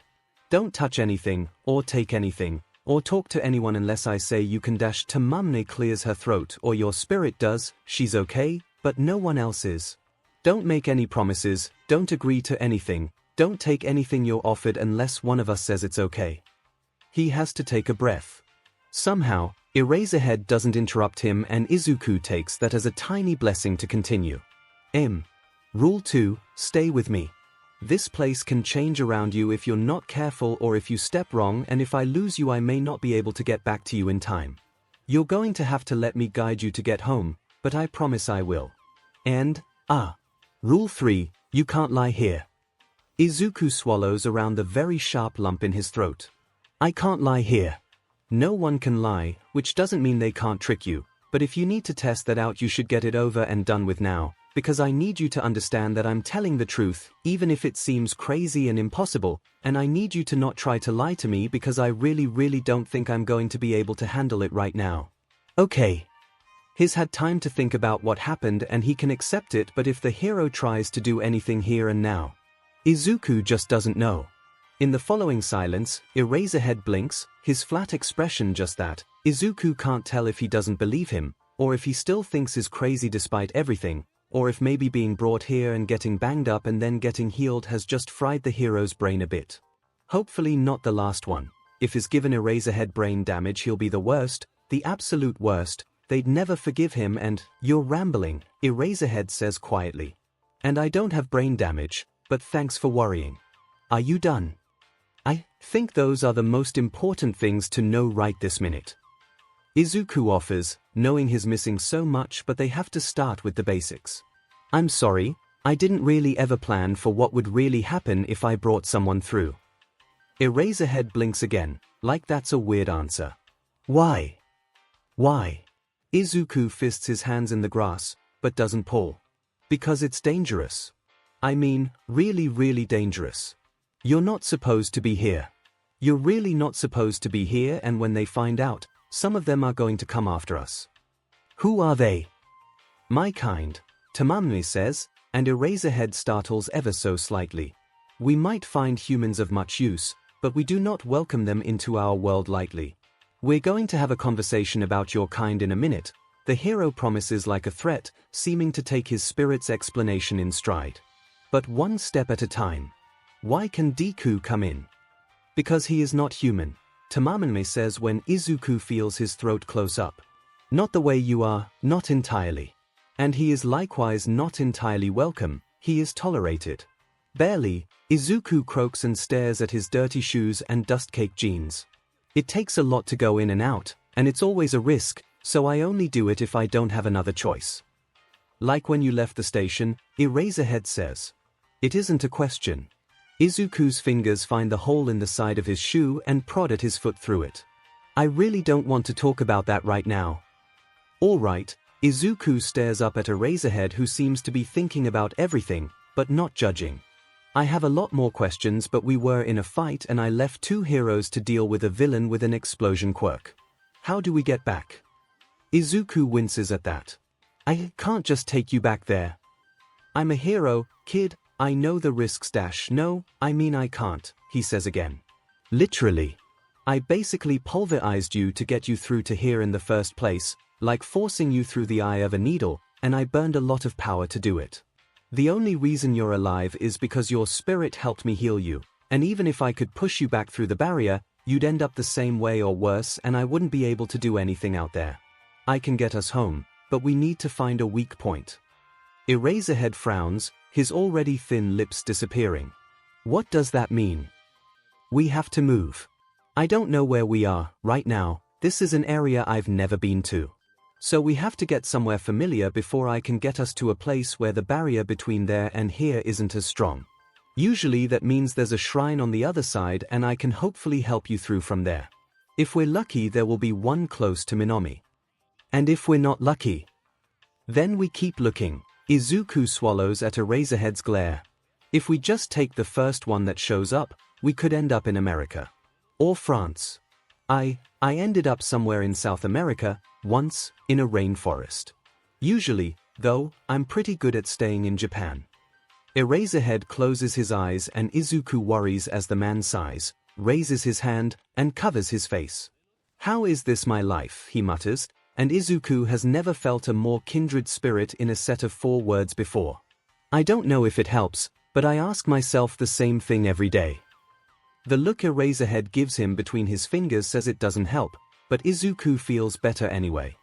Don't touch anything, or take anything, or talk to anyone unless I say you can. Tamamne clears her throat, or your spirit does, she's okay, but no one else is. Don't make any promises, don't agree to anything, don't take anything you're offered unless one of us says it's okay. He has to take a breath. Somehow, Eraserhead doesn't interrupt him and Izuku takes that as a tiny blessing to continue. Rule 2, stay with me. This place can change around you if you're not careful or if you step wrong, and if I lose you I may not be able to get back to you in time. You're going to have to let me guide you to get home, but I promise I will. And, Rule 3, you can't lie here. Izuku swallows around the very sharp lump in his throat. I can't lie here. No one can lie, which doesn't mean they can't trick you, but if you need to test that out you should get it over and done with now, because I need you to understand that I'm telling the truth, even if it seems crazy and impossible, and I need you to not try to lie to me because I really don't think I'm going to be able to handle it right now. Okay. He's had time to think about what happened and he can accept it, but if the hero tries to do anything here and now, Izuku just doesn't know. In the following silence, Eraserhead blinks, his flat expression just that. Izuku can't tell if he doesn't believe him, or if he still thinks he's crazy despite everything, or if maybe being brought here and getting banged up and then getting healed has just fried the hero's brain a bit. Hopefully not the last one. If he's given Eraserhead brain damage he'll be the worst, the absolute worst, they'd never forgive him and, you're rambling, Eraserhead says quietly. And I don't have brain damage, but thanks for worrying. Are you done? I think those are the most important things to know right this minute. Izuku offers, knowing he's missing so much, but they have to start with the basics. I'm sorry, I didn't really ever plan for what would really happen if I brought someone through. Eraserhead blinks again, like that's a weird answer. Why? Izuku fists his hands in the grass, but doesn't pull. Because it's dangerous. I mean, really dangerous. You're not supposed to be here. You're really not supposed to be here, and when they find out, some of them are going to come after us. Who are they? My kind, Tamami says, and Eraserhead startles ever so slightly. We might find humans of much use, but we do not welcome them into our world lightly. We're going to have a conversation about your kind in a minute, the hero promises like a threat, seeming to take his spirit's explanation in stride. But one step at a time. Why can Deku come in? Because he is not human, Tamami says when Izuku feels his throat close up. Not the way you are, not entirely. And he is likewise not entirely welcome, he is tolerated. Barely, Izuku croaks and stares at his dirty shoes and dust-caked jeans. It takes a lot to go in and out, and it's always a risk, so I only do it if I don't have another choice. Like when you left the station, Eraserhead says. It isn't a question. Izuku's fingers find the hole in the side of his shoe and prod at his foot through it. I really don't want to talk about that right now. All right, Izuku stares up at Eraserhead, who seems to be thinking about everything, but not judging. I have a lot more questions, but we were in a fight and I left two heroes to deal with a villain with an explosion quirk. How do we get back? Izuku winces at that. I can't just take you back there. I'm a hero, kid, I know the risks. No, I mean I can't, he says again. Literally. I basically pulverized you to get you through to here in the first place, like forcing you through the eye of a needle, and I burned a lot of power to do it. The only reason you're alive is because your spirit helped me heal you, and even if I could push you back through the barrier, you'd end up the same way or worse, and I wouldn't be able to do anything out there. I can get us home, but we need to find a weak point. Eraserhead frowns, his already thin lips disappearing. What does that mean? We have to move. I don't know where we are right now. This is an area I've never been to. So we have to get somewhere familiar before I can get us to a place where the barrier between there and here isn't as strong. Usually that means there's a shrine on the other side and I can hopefully help you through from there. If we're lucky, there will be one close to Minami. And if we're not lucky, then we keep looking. Izuku swallows at Eraserhead's glare. If we just take the first one that shows up, we could end up in America. Or France. I ended up somewhere in South America, once, in a rainforest. Usually, though, I'm pretty good at staying in Japan. Eraserhead closes his eyes and Izuku worries as the man sighs, raises his hand, and covers his face. How is this my life, he mutters, and Izuku has never felt a more kindred spirit in a set of 4 words before. I don't know if it helps, but I ask myself the same thing every day. The look Eraserhead gives him between his fingers says it doesn't help, but Izuku feels better anyway.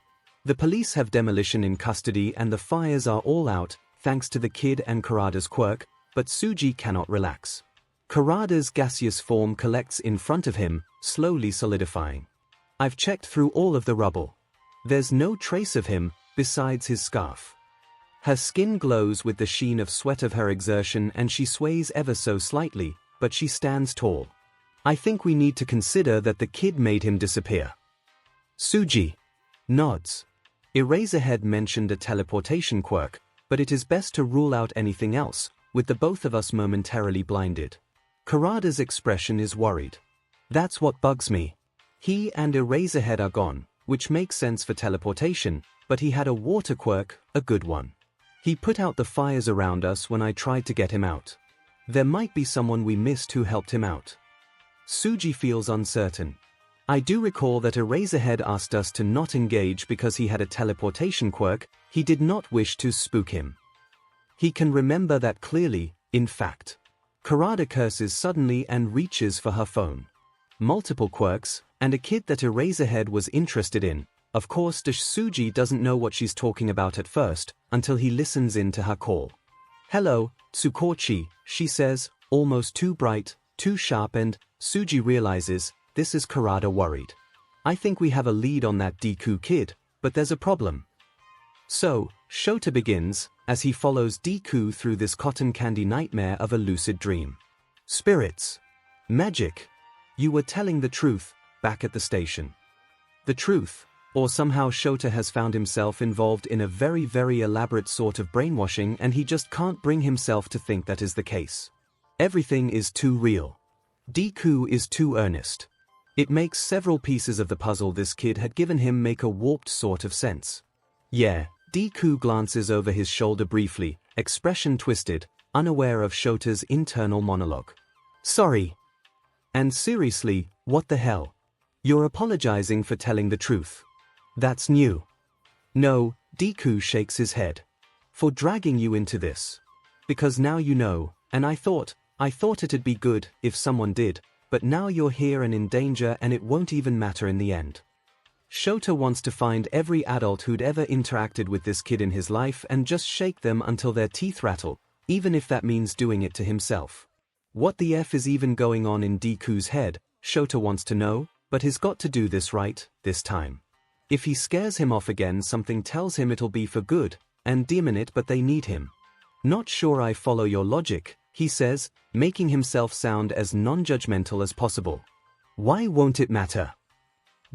The police have Demolition in custody and the fires are all out, thanks to the kid and Kurada's quirk, but Tsuji cannot relax. Kurada's gaseous form collects in front of him, slowly solidifying. I've checked through all of the rubble. There's no trace of him, besides his scarf. Her skin glows with the sheen of sweat of her exertion and she sways ever so slightly, but she stands tall. I think we need to consider that the kid made him disappear. Tsuji nods. Eraserhead mentioned a teleportation quirk, but it is best to rule out anything else, with the both of us momentarily blinded. Kurada's expression is worried. That's what bugs me. He and Eraserhead are gone, which makes sense for teleportation, but he had a water quirk, a good one. He put out the fires around us when I tried to get him out. There might be someone we missed who helped him out. Tsuji feels uncertain. I do recall that Eraserhead asked us to not engage because he had a teleportation quirk. He did not wish to spook him. He can remember that clearly, in fact. Kurada curses suddenly and reaches for her phone. Multiple quirks, and a kid that Eraserhead was interested in. Of course, Tsuji doesn't know what she's talking about at first, until he listens in to her call. Hello, Tsukochi, she says, almost too bright, too sharp, and Tsuji realizes, this is Kurada worried. I think we have a lead on that Deku kid, but there's a problem. So, Shota begins, as he follows Deku through this cotton candy nightmare of a lucid dream. Spirits. Magic. You were telling the truth, back at the station. The truth, or somehow Shota has found himself involved in a very elaborate sort of brainwashing and he just can't bring himself to think that is the case. Everything is too real. Deku is too earnest. It makes several pieces of the puzzle this kid had given him make a warped sort of sense. Yeah, Deku glances over his shoulder briefly, expression twisted, unaware of Shota's internal monologue. Sorry. And seriously, what the hell? You're apologizing for telling the truth. That's new. No, Deku shakes his head. For dragging you into this. Because now you know, and I thought it'd be good if someone did, but now you're here and in danger and it won't even matter in the end. Shota wants to find every adult who'd ever interacted with this kid in his life and just shake them until their teeth rattle, even if that means doing it to himself. What the F is even going on in Deku's head, Shota wants to know, but he's got to do this right, this time. If he scares him off again, something tells him it'll be for good, and demon it, but they need him. Not sure I follow your logic, he says, making himself sound as non-judgmental as possible. Why won't it matter?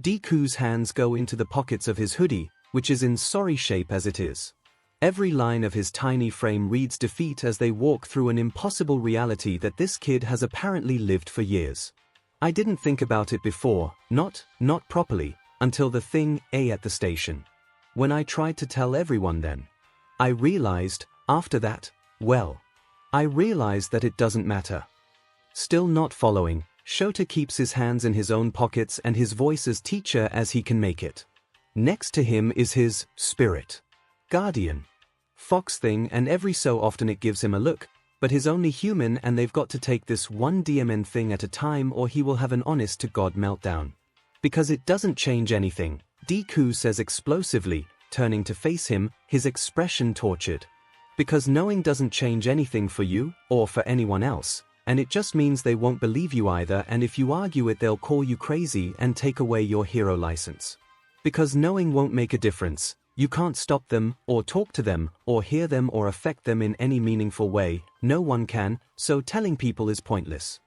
Deku's hands go into the pockets of his hoodie, which is in sorry shape as it is. Every line of his tiny frame reads defeat as they walk through an impossible reality that this kid has apparently lived for years. I didn't think about it before, not properly, until the thing at the station. When I tried to tell everyone then. I realized, after that, well. I realized that it doesn't matter. Still not following, Shota keeps his hands in his own pockets and his voice as teacher as he can make it. Next to him is his spirit. Guardian. Fox thing, and every so often it gives him a look, but he's only human and they've got to take this one DMN thing at a time or he will have an honest-to-God meltdown. Because it doesn't change anything, Deku says explosively, turning to face him, his expression tortured. Because knowing doesn't change anything for you, or for anyone else, and it just means they won't believe you either, and if you argue it they'll call you crazy and take away your hero license. Because knowing won't make a difference, you can't stop them, or talk to them, or hear them or affect them in any meaningful way, no one can, so telling people is pointless.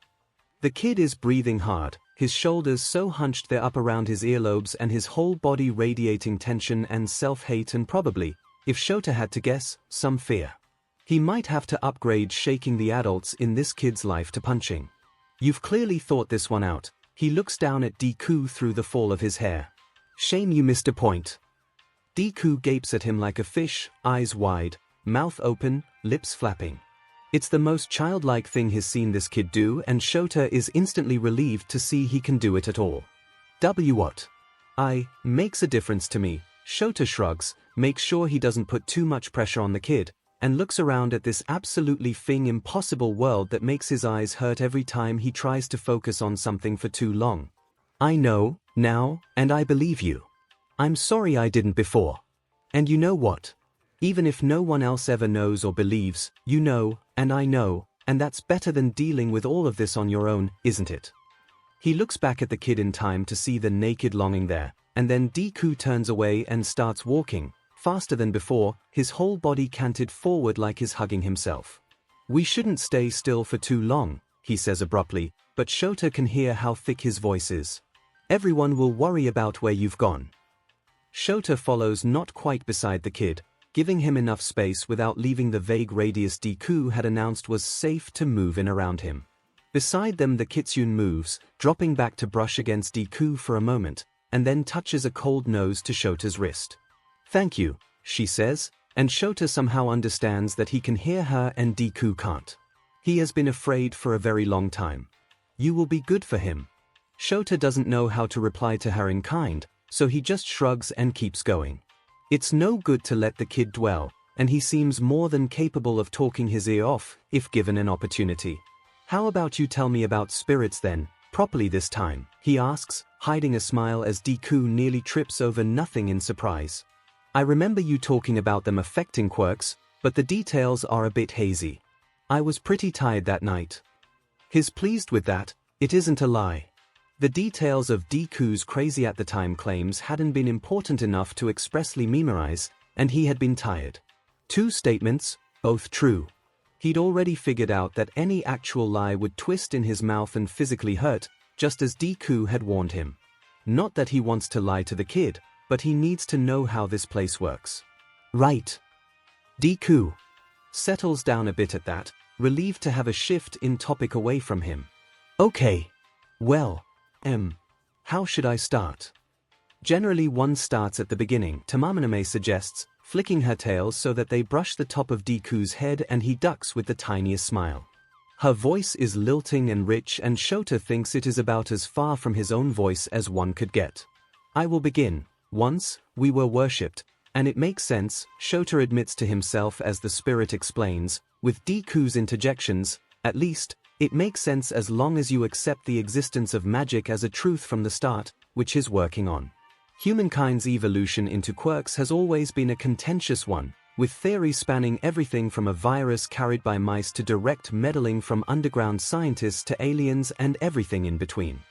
The kid is breathing hard, his shoulders so hunched they're up around his earlobes and his whole body radiating tension and self-hate and probably, if Shota had to guess, some fear. He might have to upgrade shaking the adults in this kid's life to punching. You've clearly thought this one out. He looks down at Deku through the fall of his hair. Shame you missed a point. Deku gapes at him like a fish, eyes wide, mouth open, lips flapping. It's the most childlike thing he's seen this kid do, and Shota is instantly relieved to see he can do it at all. What? Makes a difference to me. Shota shrugs, makes sure he doesn't put too much pressure on the kid, and looks around at this absolutely impossible world that makes his eyes hurt every time he tries to focus on something for too long. I know, now, and I believe you. I'm sorry I didn't before. And you know what? Even if no one else ever knows or believes, you know, and I know, and that's better than dealing with all of this on your own, isn't it? He looks back at the kid in time to see the naked longing there, and then Deku turns away and starts walking, faster than before, his whole body canted forward like he's hugging himself. We shouldn't stay still for too long, he says abruptly, but Shota can hear how thick his voice is. Everyone will worry about where you've gone. Shota follows not quite beside the kid, giving him enough space without leaving the vague radius Deku had announced was safe to move in around him. Beside them the kitsune moves, dropping back to brush against Deku for a moment, and then touches a cold nose to Shota's wrist. Thank you, she says, and Shota somehow understands that he can hear her and Deku can't. He has been afraid for a very long time. You will be good for him. Shota doesn't know how to reply to her in kind, so he just shrugs and keeps going. It's no good to let the kid dwell, and he seems more than capable of talking his ear off, if given an opportunity. How about you tell me about spirits then, properly this time, he asks, hiding a smile as Deku nearly trips over nothing in surprise. I remember you talking about them affecting quirks, but the details are a bit hazy. I was pretty tired that night. He's pleased with that, it isn't a lie. The details of Deku's crazy at the time claims hadn't been important enough to expressly memorize, and he had been tired. Two statements, both true. He'd already figured out that any actual lie would twist in his mouth and physically hurt, just as Deku had warned him. Not that he wants to lie to the kid, but he needs to know how this place works. Right. Deku settles down a bit at that, relieved to have a shift in topic away from him. Okay. Well, how should I start? Generally one starts at the beginning, 𝐼𝐼 suggests, flicking her tail so that they brush the top of Deku's head and he ducks with the tiniest smile. Her voice is lilting and rich and Shota thinks it is about as far from his own voice as one could get. I will begin. Once, we were worshipped, and it makes sense, Shota admits to himself as the spirit explains, with Deku's interjections, at least, it makes sense as long as you accept the existence of magic as a truth from the start, which he's working on. Humankind's evolution into quirks has always been a contentious one, with theories spanning everything from a virus carried by mice to direct meddling from underground scientists to aliens and everything in between.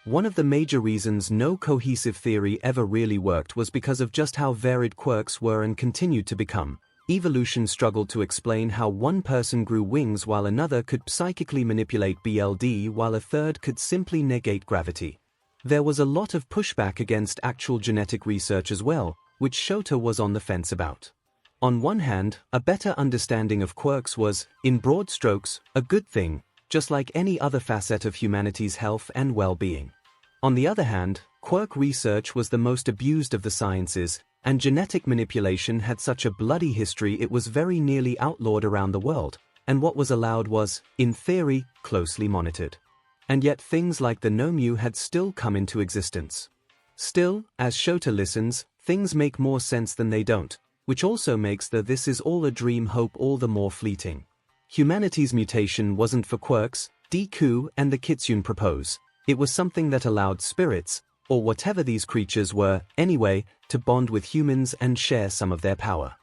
One of the major reasons no cohesive theory ever really worked was because of just how varied quirks were and continued to become. Evolution struggled to explain how one person grew wings while another could psychically manipulate BLD while a third could simply negate gravity. There was a lot of pushback against actual genetic research as well, which Shota was on the fence about. On one hand, a better understanding of quirks was, in broad strokes, a good thing, just like any other facet of humanity's health and well-being. On the other hand, quirk research was the most abused of the sciences, and genetic manipulation had such a bloody history it was very nearly outlawed around the world, and what was allowed was, in theory, closely monitored. And yet things like the 𝐻𝐼𝐽 had still come into existence. Still, as Shota listens, things make more sense than they don't, which also makes the "this is all a dream" hope all the more fleeting. Humanity's mutation wasn't for quirks, Deku and the 𝐒𝐻𝐽 propose. It was something that allowed spirits, or whatever these creatures were, anyway, to bond with humans and share some of their power.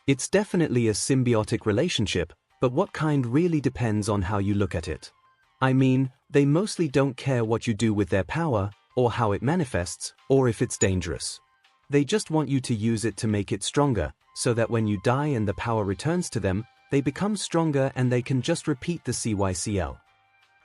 It's definitely a symbiotic relationship, but what kind really depends on how you look at it. I mean, they mostly don't care what you do with their power, or how it manifests, or if it's dangerous. They just want you to use it to make it stronger, so that when you die and the power returns to them, they become stronger and they can just repeat the cycle.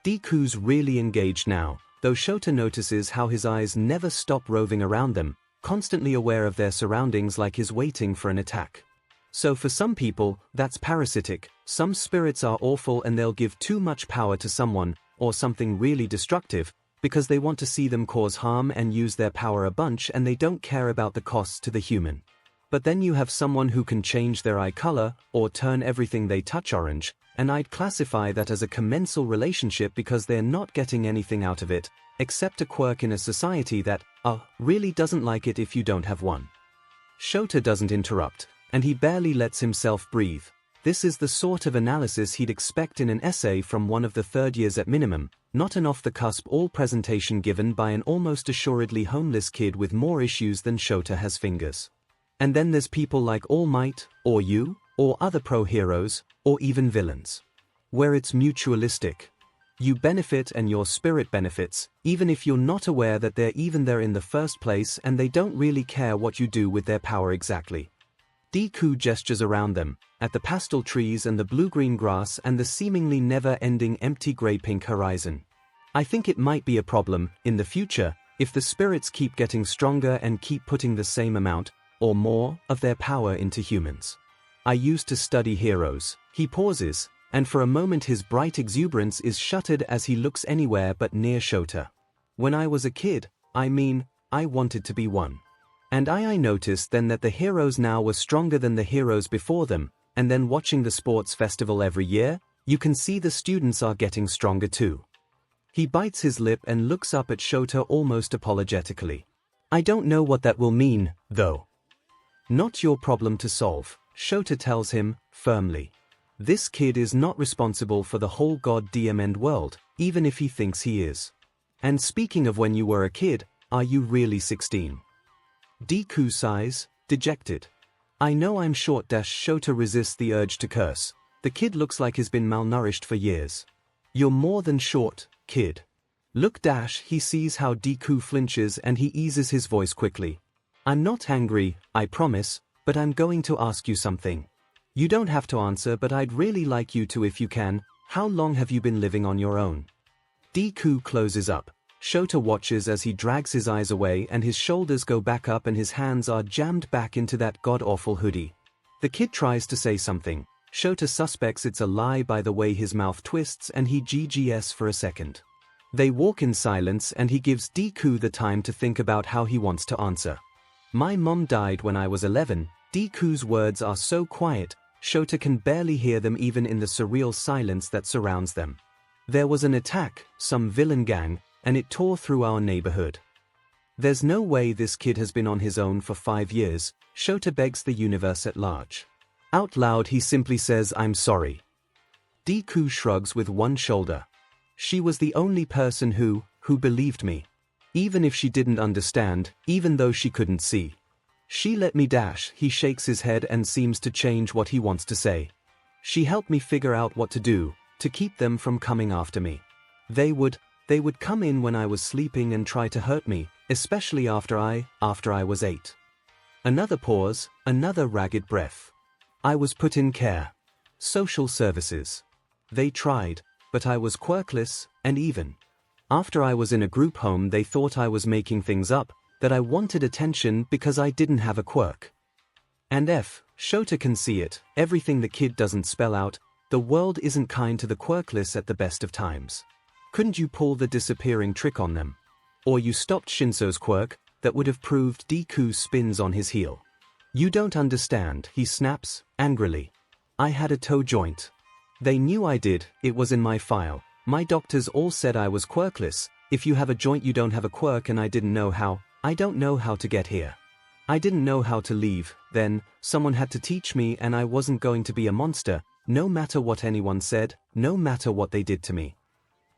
Deku's really engaged now, though Shota notices how his eyes never stop roving around them, constantly aware of their surroundings like he's waiting for an attack. So for some people, that's parasitic. Some spirits are awful and they'll give too much power to someone, or something really destructive, because they want to see them cause harm and use their power a bunch and they don't care about the costs to the human. But then you have someone who can change their eye color, or turn everything they touch orange, and I'd classify that as a commensal relationship because they're not getting anything out of it, except a quirk in a society that, really doesn't like it if you don't have one. Shota doesn't interrupt, and he barely lets himself breathe. This is the sort of analysis he'd expect in an essay from one of the third years at minimum, not an off-the-cusp all-presentation given by an almost assuredly homeless kid with more issues than Shota has fingers. And then there's people like All Might, or you, or other pro-heroes, or even villains. Where it's mutualistic. You benefit and your spirit benefits, even if you're not aware that they're even there in the first place and they don't really care what you do with their power exactly. Deku gestures around them, at the pastel trees and the blue-green grass and the seemingly never-ending empty gray-pink horizon. I think it might be a problem, in the future, if the spirits keep getting stronger and keep putting the same amount, or more, of their power into humans. I used to study heroes. He pauses, and for a moment his bright exuberance is shuttered as he looks anywhere but near Shota. When I was a kid, I wanted to be one. And I noticed then that the heroes now were stronger than the heroes before them, and then watching the sports festival every year, you can see the students are getting stronger too. He bites his lip and looks up at Shota almost apologetically. I don't know what that will mean, though. Not your problem to solve, Shota tells him, firmly. This kid is not responsible for the whole goddamn end world, even if he thinks he is. And speaking of when you were a kid, are you really 16? Deku sighs, dejected. I know I'm short. Shota resists the urge to curse. The kid looks like he's been malnourished for years. You're more than short, kid. Look. He sees how Deku flinches and he eases his voice quickly. I'm not angry, I promise, but I'm going to ask you something. You don't have to answer, but I'd really like you to if you can. How long have you been living on your own? Deku closes up. Shota watches as he drags his eyes away and his shoulders go back up and his hands are jammed back into that god-awful hoodie. The kid tries to say something, Shota suspects it's a lie by the way his mouth twists and he GGS for a second. They walk in silence and he gives Deku the time to think about how he wants to answer. My mom died when I was 11, Deku's words are so quiet, Shota can barely hear them even in the surreal silence that surrounds them. There was an attack, some villain gang, and it tore through our neighborhood. There's no way this kid has been on his own for 5 years, Shota begs the universe at large. Out loud he simply says, "I'm sorry." Deku shrugs with one shoulder. She was the only person who believed me. Even if she didn't understand, even though she couldn't see. She let me dash. He shakes his head and seems to change what he wants to say. She helped me figure out what to do, to keep them from coming after me. They would come in when I was sleeping and try to hurt me, especially after I was 8. Another pause, another ragged breath. I was put in care. Social services. They tried, but I was quirkless, and even after I was in a group home they thought I was making things up, that I wanted attention because I didn't have a quirk. And Shota can see it, everything the kid doesn't spell out, the world isn't kind to the quirkless at the best of times. Couldn't you pull the disappearing trick on them? Or you stopped Shinso's quirk, that would have proved Deku spins on his heel. You don't understand, he snaps, angrily. I had a toe joint. They knew I did, it was in my file. My doctors all said I was quirkless. If you have a joint you don't have a quirk, and I didn't know how. I don't know how to get here. I didn't know how to leave, then, someone had to teach me, and I wasn't going to be a monster, no matter what anyone said, no matter what they did to me.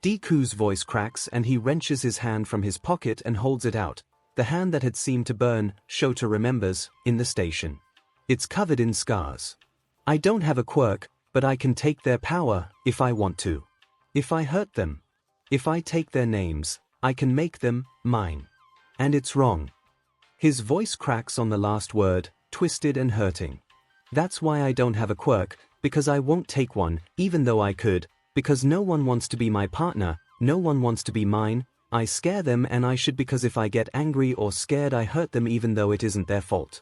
Deku's voice cracks and he wrenches his hand from his pocket and holds it out, the hand that had seemed to burn, Shota remembers, in the station. It's covered in scars. I don't have a quirk, but I can take their power, if I want to. If I hurt them. If I take their names, I can make them mine. And it's wrong. His voice cracks on the last word, twisted and hurting. That's why I don't have a quirk, because I won't take one, even though I could, because no one wants to be my partner, no one wants to be mine. I scare them, and I should, because if I get angry or scared I hurt them even though it isn't their fault.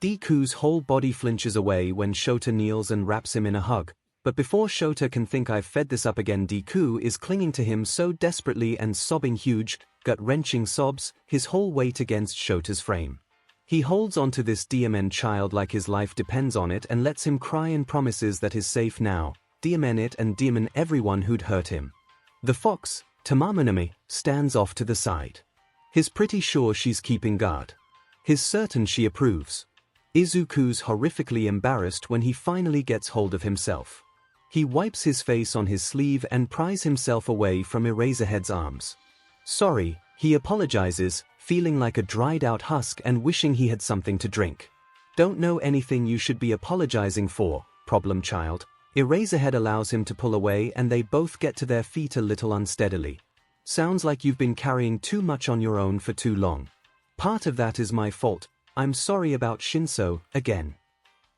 Deku's whole body flinches away when Shota kneels and wraps him in a hug, but before Shota can think I've fed this up again, Deku is clinging to him so desperately and sobbing huge, gut-wrenching sobs, his whole weight against Shota's frame. He holds onto this DMN child like his life depends on it and lets him cry and promises that he's safe now, DMN it and DMN everyone who'd hurt him. The fox, Tamaminami, stands off to the side. He's pretty sure she's keeping guard. He's certain she approves. Izuku's horrifically embarrassed when he finally gets hold of himself. He wipes his face on his sleeve and pries himself away from Eraserhead's arms. Sorry, he apologizes, feeling like a dried-out husk and wishing he had something to drink. Don't know anything you should be apologizing for, problem child. Eraserhead allows him to pull away and they both get to their feet a little unsteadily. Sounds like you've been carrying too much on your own for too long. Part of that is my fault. I'm sorry about Shinso, again.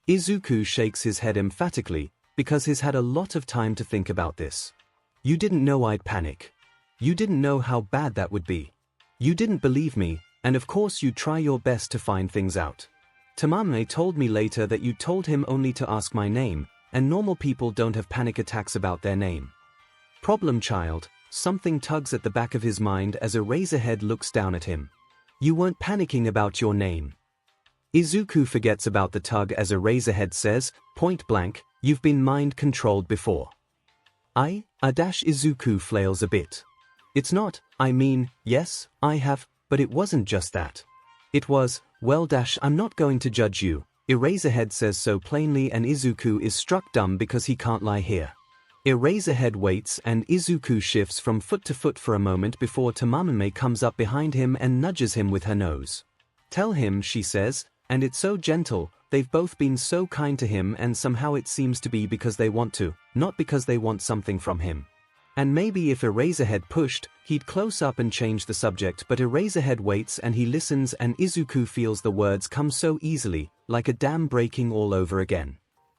Izuku shakes his head emphatically, because he's had a lot of time to think about this. You didn't know I'd panic. You didn't know how bad that would be. You didn't believe me, and of course you try your best to find things out. Tamame told me later that you told him only to ask my name, and normal people don't have panic attacks about their name. Problem child, something tugs at the back of his mind as Eraserhead looks down at him. You weren't panicking about your name. Izuku forgets about the tug as Eraserhead says, point blank, you've been mind-controlled before. Izuku flails a bit. It's not, I mean, yes, I have, but it wasn't just that. It was, well, I'm not going to judge you. Eraserhead says so plainly and Izuku is struck dumb because he can't lie here. Eraserhead waits and Izuku shifts from foot to foot for a moment before Tamame comes up behind him and nudges him with her nose. Tell him, she says, and it's so gentle, they've both been so kind to him and somehow it seems to be because they want to, not because they want something from him. And maybe if Eraserhead pushed, he'd close up and change the subject, but Eraserhead waits and he listens and Izuku feels the words come so easily, like a dam breaking all over again.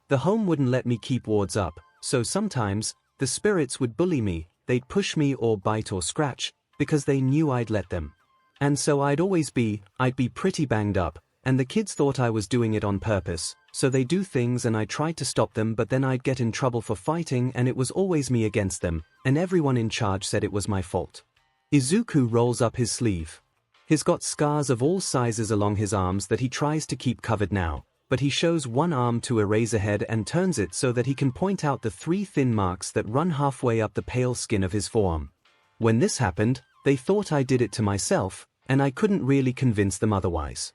The home wouldn't let me keep wards up, so sometimes, the spirits would bully me, they'd push me or bite or scratch, because they knew I'd let them. And so I'd be pretty banged up, and the kids thought I was doing it on purpose, so they do things and I tried to stop them, but then I'd get in trouble for fighting and it was always me against them, and everyone in charge said it was my fault. Izuku rolls up his sleeve. He's got scars of all sizes along his arms that he tries to keep covered now, but he shows one arm to Eraserhead and turns it so that he can point out the 3 thin marks that run halfway up the pale skin of his forearm. When this happened, they thought I did it to myself, and I couldn't really convince them otherwise.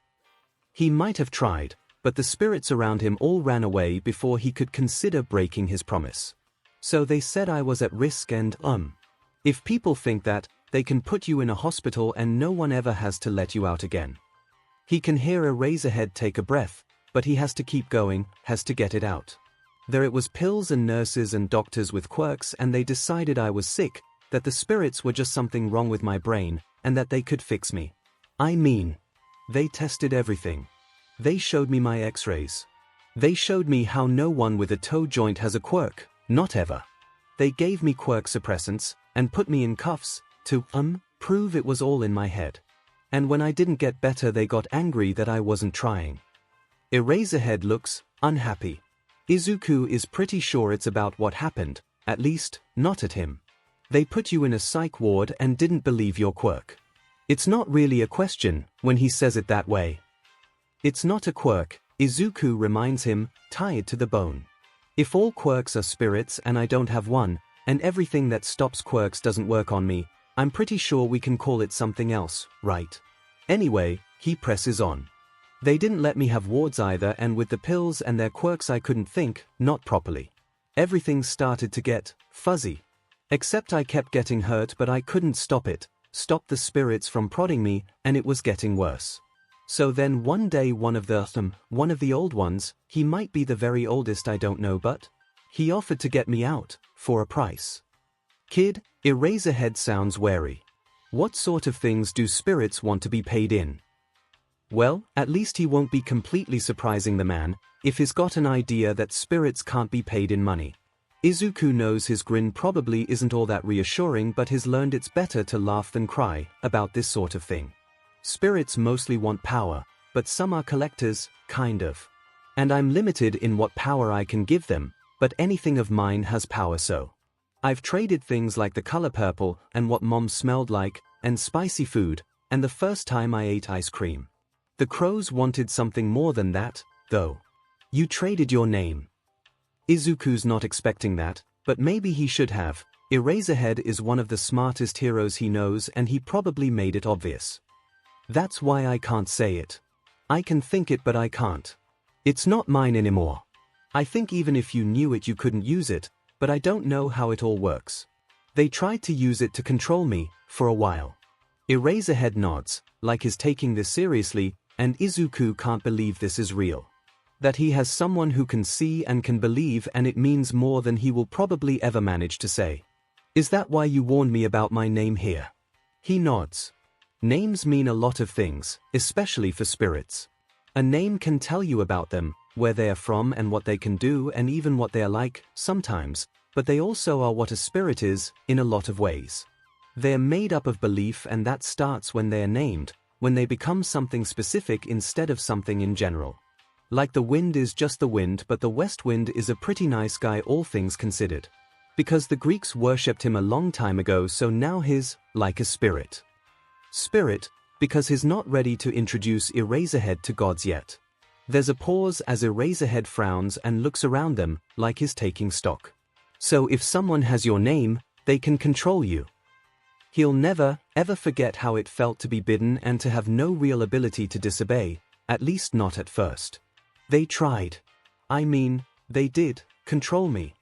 He might have tried, but the spirits around him all ran away before he could consider breaking his promise. So they said I was at risk and if people think that, they can put you in a hospital and no one ever has to let you out again. He can hear Eraserhead take a breath, but he has to keep going, has to get it out. There it was pills and nurses and doctors with quirks, and they decided I was sick, that the spirits were just something wrong with my brain, and that they could fix me. I mean, they tested everything. They showed me my x-rays. They showed me how no one with a toe joint has a quirk, not ever. They gave me quirk suppressants, and put me in cuffs, to prove it was all in my head. And when I didn't get better they got angry that I wasn't trying. Eraserhead looks unhappy. Izuku is pretty sure it's about what happened, at least, not at him. They put you in a psych ward and didn't believe your quirk. It's not really a question, when he says it that way. It's not a quirk, Izuku reminds him, tied to the bone. If all quirks are spirits and I don't have one, and everything that stops quirks doesn't work on me, I'm pretty sure we can call it something else, right? Anyway, he presses on. They didn't let me have wards either, and with the pills and their quirks I couldn't think, not properly. Everything started to get fuzzy. Except I kept getting hurt, but I couldn't stop it, stop the spirits from prodding me, and it was getting worse. So then one day one of the old ones, he might be the very oldest, I don't know, but he offered to get me out, for a price. Kid, Eraserhead sounds wary. What sort of things do spirits want to be paid in? Well, at least he won't be completely surprising the man, if he's got an idea that spirits can't be paid in money. Izuku knows his grin probably isn't all that reassuring, but he's learned it's better to laugh than cry about this sort of thing. Spirits mostly want power, but some are collectors, kind of. And I'm limited in what power I can give them, but anything of mine has power, so I've traded things like the color purple, and what mom smelled like, and spicy food, and the first time I ate ice cream. The crows wanted something more than that, though. You traded your name. Izuku's not expecting that, but maybe he should have. Eraserhead is one of the smartest heroes he knows, and he probably made it obvious. That's why I can't say it. I can think it, but I can't. It's not mine anymore. I think even if you knew it you couldn't use it, but I don't know how it all works. They tried to use it to control me, for a while. Eraserhead nods, like he's taking this seriously, and Izuku can't believe this is real. That he has someone who can see and can believe, and it means more than he will probably ever manage to say. Is that why you warned me about my name here? He nods. Names mean a lot of things, especially for spirits. A name can tell you about them, where they are from and what they can do and even what they are like, sometimes, but they also are what a spirit is, in a lot of ways. They are made up of belief, and that starts when they are named, when they become something specific instead of something in general. Like the wind is just the wind, but the west wind is a pretty nice guy all things considered. Because the Greeks worshipped him a long time ago, so now he's like a spirit. Spirit, because he's not ready to introduce Eraserhead to gods yet. There's a pause as Eraserhead frowns and looks around them, like he's taking stock. So if someone has your name, they can control you. He'll never, ever forget how it felt to be bidden and to have no real ability to disobey, at least not at first. They tried. I mean, they did, control me.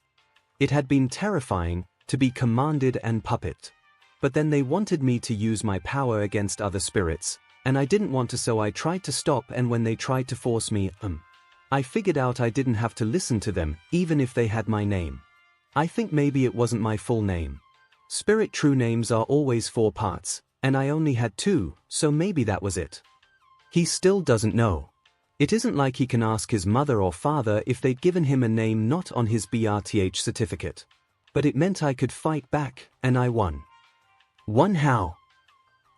It had been terrifying, to be commanded and puppet. But then they wanted me to use my power against other spirits, and I didn't want to, so I tried to stop, and when they tried to force me, I figured out I didn't have to listen to them, even if they had my name. I think maybe it wasn't my full name. Spirit true names are always 4 parts, and I only had 2, so maybe that was it. He still doesn't know. It isn't like he can ask his mother or father if they'd given him a name not on his BRTH certificate. But it meant I could fight back, and I won. Won how?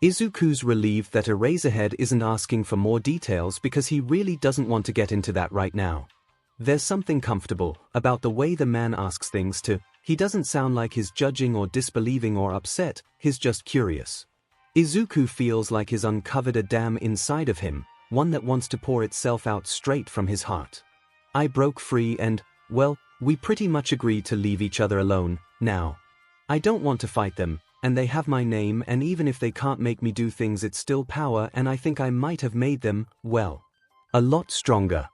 Izuku's relieved that Eraserhead isn't asking for more details because he really doesn't want to get into that right now. There's something comfortable about the way the man asks things too. He doesn't sound like he's judging or disbelieving or upset, he's just curious. Izuku feels like he's uncovered a dam inside of him, one that wants to pour itself out straight from his heart. I broke free and, well, we pretty much agreed to leave each other alone, now. I don't want to fight them, and they have my name, and even if they can't make me do things, it's still power, and I think I might have made them, well, a lot stronger.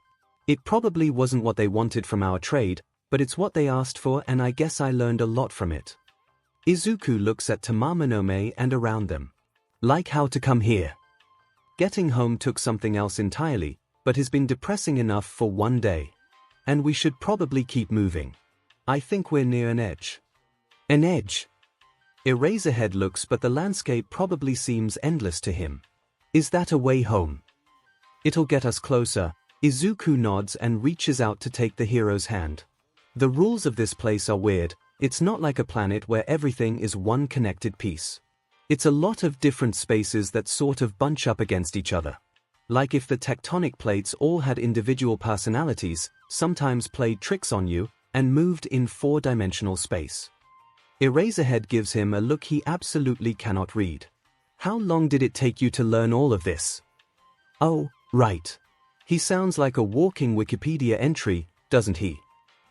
It probably wasn't what they wanted from our trade, but it's what they asked for, and I guess I learned a lot from it. Izuku looks at Tamamonome and around them. Like how to come here. Getting home took something else entirely, but has been depressing enough for one day. And we should probably keep moving. I think we're near an edge. An edge? Eraserhead looks, but the landscape probably seems endless to him. Is that a way home? It'll get us closer. Izuku nods and reaches out to take the hero's hand. The rules of this place are weird. It's not like a planet where everything is one connected piece. It's a lot of different spaces that sort of bunch up against each other. Like if the tectonic plates all had individual personalities, sometimes played tricks on you, and moved in four-dimensional space. Eraserhead gives him a look he absolutely cannot read. How long did it take you to learn all of this? Oh, right. He sounds like a walking Wikipedia entry, doesn't he?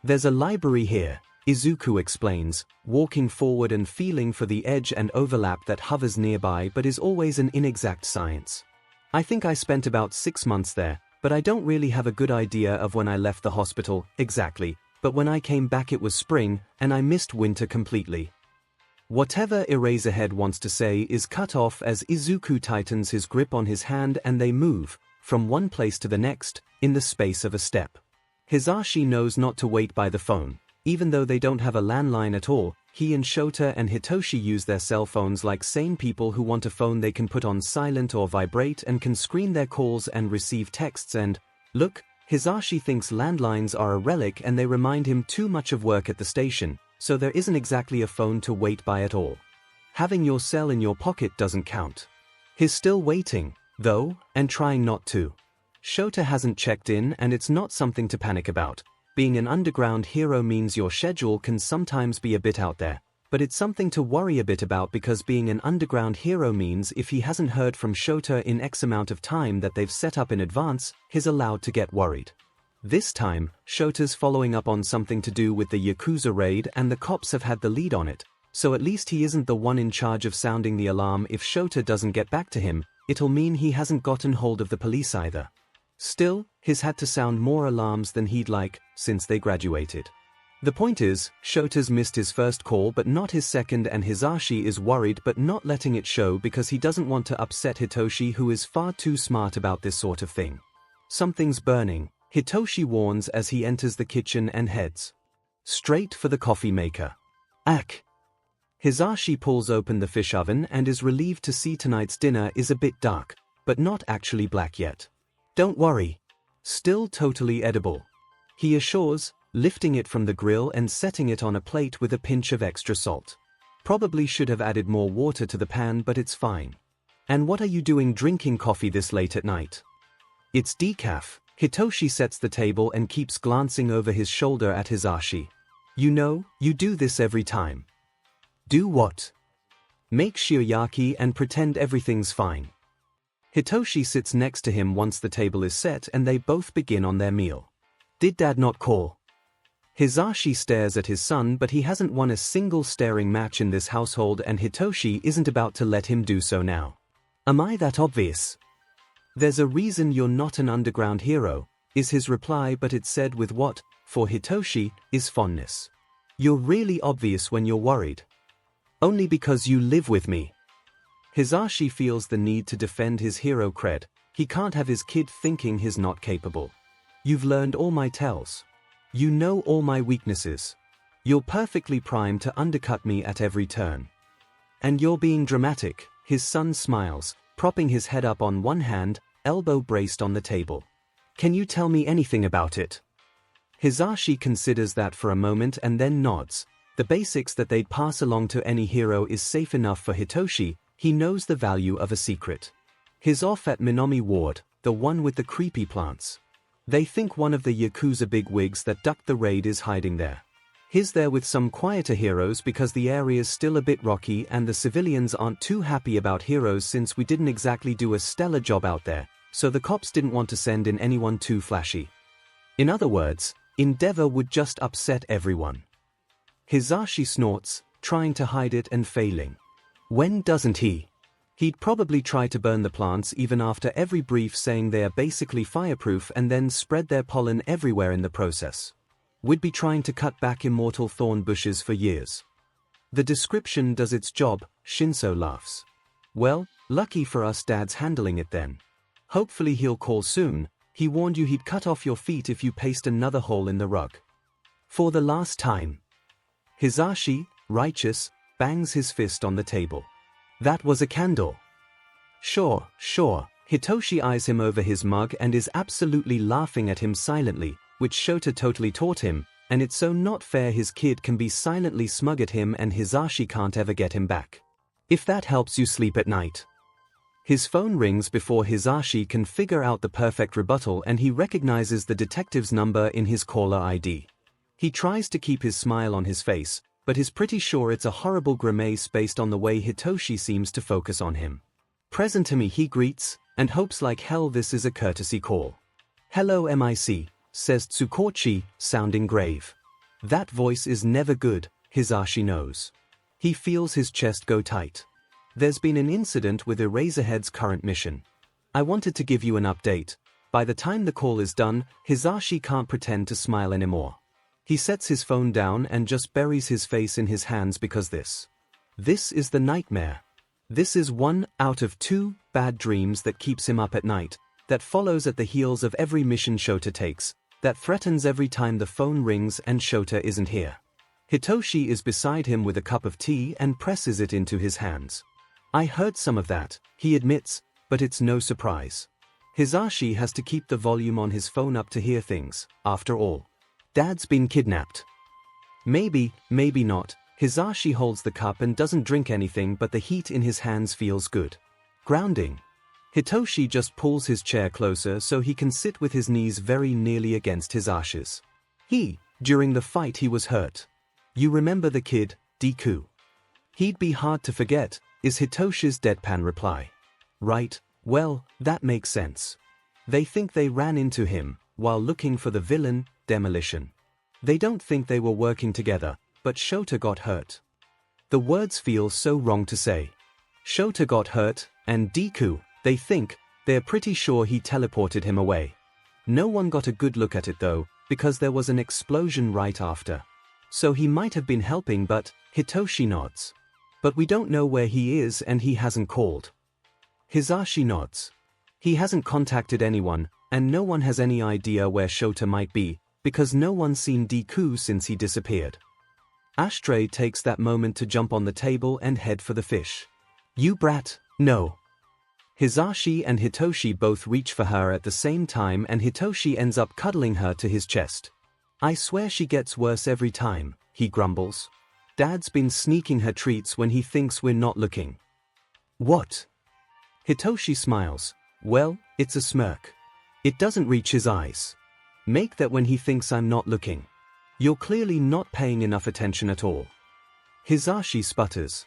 There's a library here, Izuku explains, walking forward and feeling for the edge and overlap that hovers nearby but is always an inexact science. I think I spent about 6 months there, but I don't really have a good idea of when I left the hospital, exactly. But when I came back it was spring, and I missed winter completely. Whatever Eraserhead wants to say is cut off as Izuku tightens his grip on his hand and they move, from one place to the next, in the space of a step. Hisashi knows not to wait by the phone. Even though they don't have a landline at all, he and Shota and Hitoshi use their cell phones like sane people who want a phone they can put on silent or vibrate and can screen their calls and receive texts and, look, Hisashi thinks landlines are a relic and they remind him too much of work at the station, so there isn't exactly a phone to wait by at all. Having your cell in your pocket doesn't count. He's still waiting, though, and trying not to. Shota hasn't checked in and it's not something to panic about. Being an underground hero means your schedule can sometimes be a bit out there, but it's something to worry a bit about because being an underground hero means if he hasn't heard from Shota in X amount of time that they've set up in advance, he's allowed to get worried. This time, Shota's following up on something to do with the Yakuza raid and the cops have had the lead on it, so at least he isn't the one in charge of sounding the alarm. If Shota doesn't get back to him, it'll mean he hasn't gotten hold of the police either. Still, he's had to sound more alarms than he'd like, since they graduated. The point is, Shota's missed his first call but not his second, and Hisashi is worried but not letting it show because he doesn't want to upset Hitoshi, who is far too smart about this sort of thing. Something's burning, Hitoshi warns as he enters the kitchen and heads straight for the coffee maker. Ack! Hisashi pulls open the fish oven and is relieved to see tonight's dinner is a bit dark, but not actually black yet. Don't worry. Still totally edible, he assures, lifting it from the grill and setting it on a plate with a pinch of extra salt. Probably should have added more water to the pan, but it's fine. And what are you doing drinking coffee this late at night? It's decaf. Hitoshi sets the table and keeps glancing over his shoulder at Hisashi. You know, you do this every time. Do what? Make shiryaki and pretend everything's fine. Hitoshi sits next to him once the table is set and they both begin on their meal. Did Dad not call? Hisashi stares at his son, but he hasn't won a single staring match in this household and Hitoshi isn't about to let him do so now. Am I that obvious? There's a reason you're not an underground hero, is his reply, but it's said with what, for Hitoshi, is fondness. You're really obvious when you're worried. Only because you live with me. Hisashi feels the need to defend his hero cred. He can't have his kid thinking he's not capable. You've learned all my tells. You know all my weaknesses. You're perfectly primed to undercut me at every turn. And you're being dramatic. His son smiles, propping his head up on one hand, elbow braced on the table. Can you tell me anything about it? Hisashi considers that for a moment and then nods. The basics that they'd pass along to any hero is safe enough for Hitoshi, He knows the value of a secret. He's off at Minami Ward, the one with the creepy plants. They think one of the Yakuza bigwigs that ducked the raid is hiding there. He's there with some quieter heroes because the area's still a bit rocky and the civilians aren't too happy about heroes since we didn't exactly do a stellar job out there, so the cops didn't want to send in anyone too flashy. In other words, Endeavor would just upset everyone. Hisashi snorts, trying to hide it and failing. When doesn't he? He'd probably try to burn the plants even after every brief saying they are basically fireproof and then spread their pollen everywhere in the process. We'd be trying to cut back immortal thorn bushes for years. The description does its job, ♯laughs. Well, lucky for us Dad's handling it then. Hopefully he'll call soon. He warned you he'd cut off your feet if you paste another hole in the rug. For the last time. Hisashi, righteous, bangs his fist on the table. That was a candle. Sure. Hitoshi eyes him over his mug and is absolutely laughing at him silently, which Shota totally taught him, and it's so not fair his kid can be silently smug at him and Hisashi can't ever get him back. If that helps you sleep at night. His phone rings before Hisashi can figure out the perfect rebuttal and he recognizes the detective's number in his caller ID. He tries to keep his smile on his face, but is pretty sure it's a horrible grimace based on the way Hitoshi seems to focus on him. Present to me he greets, and hopes like hell this is a courtesy call. Hello MIC, says Tsukochi, sounding grave. That voice is never good, Hisashi knows. He feels his chest go tight. There's been an incident with Eraserhead's current mission. I wanted to give you an update. By the time the call is done, Hisashi can't pretend to smile anymore. He sets his phone down and just buries his face in his hands because this is the nightmare. This is one out of 2 bad dreams that keeps him up at night, that follows at the heels of every mission Shota takes, that threatens every time the phone rings and Shota isn't here. Hitoshi is beside him with a cup of tea and presses it into his hands. I heard some of that, he admits, but it's no surprise. Hisashi has to keep the volume on his phone up to hear things, after all. Dad's been kidnapped. Maybe not. Hisashi holds the cup and doesn't drink anything but the heat in his hands feels good. Grounding. Hitoshi just pulls his chair closer so he can sit with his knees very nearly against Hisashi's. During the fight he was hurt. You remember the kid, Deku? He'd be hard to forget, is Hitoshi's deadpan reply. Right, well, that makes sense. They think they ran into him, while looking for the villain, Demolition. They don't think they were working together, but Shota got hurt. The words feel so wrong to say. Shota got hurt, and Deku, they think, they're pretty sure he teleported him away. No one got a good look at it though, because there was an explosion right after. So he might have been helping but, Hitoshi nods. But we don't know where he is and he hasn't called. Hisashi nods. He hasn't contacted anyone, and no one has any idea where Shota might be, because no one's seen Deku since he disappeared. Ashtray takes that moment to jump on the table and head for the fish. You brat, no. Hisashi and Hitoshi both reach for her at the same time and Hitoshi ends up cuddling her to his chest. I swear she gets worse every time, he grumbles. Dad's been sneaking her treats when he thinks we're not looking. What? Hitoshi smiles. Well, it's a smirk. It doesn't reach his eyes. Make that when he thinks I'm not looking. You're clearly not paying enough attention at all. Hisashi sputters.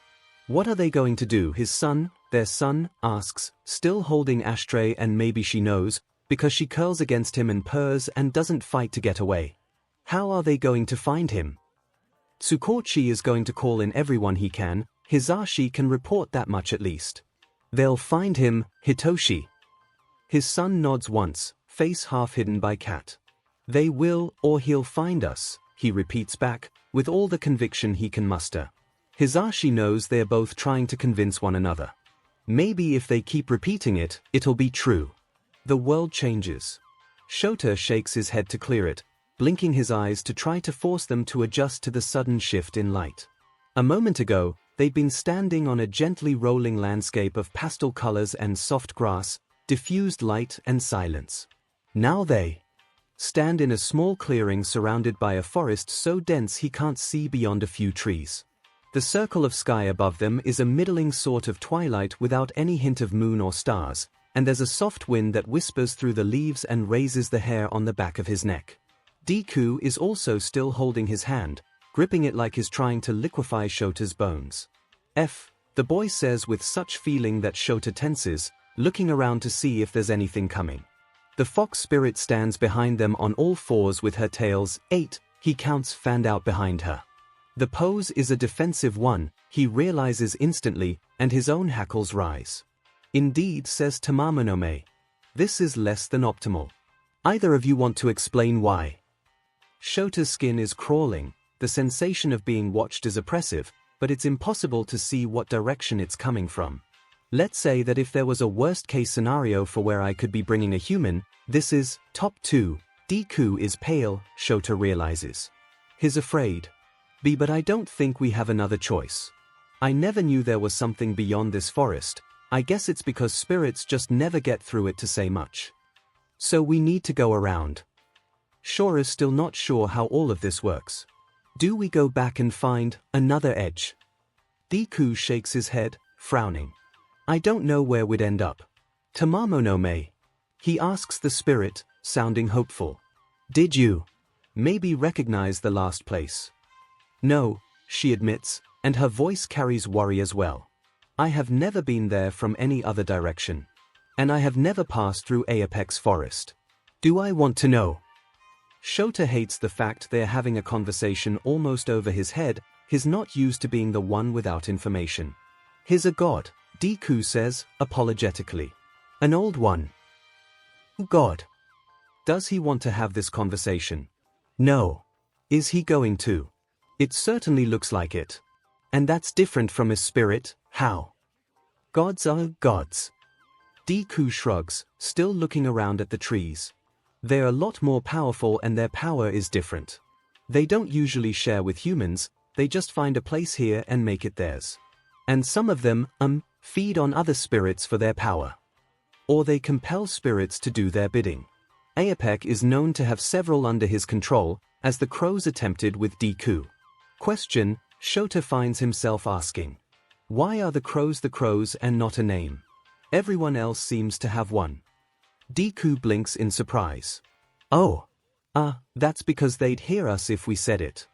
What are they going to do? His son, their son, asks, still holding Ashtray and maybe she knows, because she curls against him and purrs and doesn't fight to get away. How are they going to find him? Tsukochi is going to call in everyone he can, Hisashi can report that much at least. They'll find him, Hitoshi. His son nods once, face half hidden by cat. They will, or he'll find us, he repeats back, with all the conviction he can muster. Hisashi knows they're both trying to convince one another. Maybe if they keep repeating it, it'll be true. The world changes. Shota shakes his head to clear it, blinking his eyes to try to force them to adjust to the sudden shift in light. A moment ago, they'd been standing on a gently rolling landscape of pastel colors and soft grass, diffused light and silence. Now they stand in a small clearing surrounded by a forest so dense he can't see beyond a few trees. The circle of sky above them is a middling sort of twilight without any hint of moon or stars, and there's a soft wind that whispers through the leaves and raises the hair on the back of his neck. Deku is also still holding his hand, gripping it like he's trying to liquefy Shota's bones. The boy says with such feeling that Shota tenses, looking around to see if there's anything coming. The fox spirit stands behind them on all fours with her tails, 8, he counts, fanned out behind her. The pose is a defensive one, he realizes instantly, and his own hackles rise. Indeed, says Tamamonome. This is less than optimal. Either of you want to explain why? Shota's skin is crawling, the sensation of being watched is oppressive, but it's impossible to see what direction it's coming from. Let's say that if there was a worst-case scenario for where I could be bringing a human, this is top 2. Deku is pale, Shota realizes. He's afraid. But I don't think we have another choice. I never knew there was something beyond this forest. I guess it's because spirits just never get through it to say much. So we need to go around. Shora's still not sure how all of this works. Do we go back and find another edge? Deku shakes his head, frowning. I don't know where we'd end up. Tamamonome. He asks the spirit, sounding hopeful. Did you maybe recognize the last place? No, she admits, and her voice carries worry as well. I have never been there from any other direction. And I have never passed through Apex Forest. Do I want to know? Shota hates the fact they're having a conversation almost over his head. He's not used to being the one without information. He's a god, Deku says, apologetically. An old one. God. Does he want to have this conversation? No. Is he going to? It certainly looks like it. And that's different from his spirit, how? Gods are gods. Deku shrugs, still looking around at the trees. They're a lot more powerful and their power is different. They don't usually share with humans, they just find a place here and make it theirs. And some of them, feed on other spirits for their power. Or they compel spirits to do their bidding. Aapek is known to have several under his control, as the crows attempted with Deku. Question, Shota finds himself asking. Why are the crows and not a name? Everyone else seems to have one. Deku blinks in surprise. Oh. That's because they'd hear us if we said it.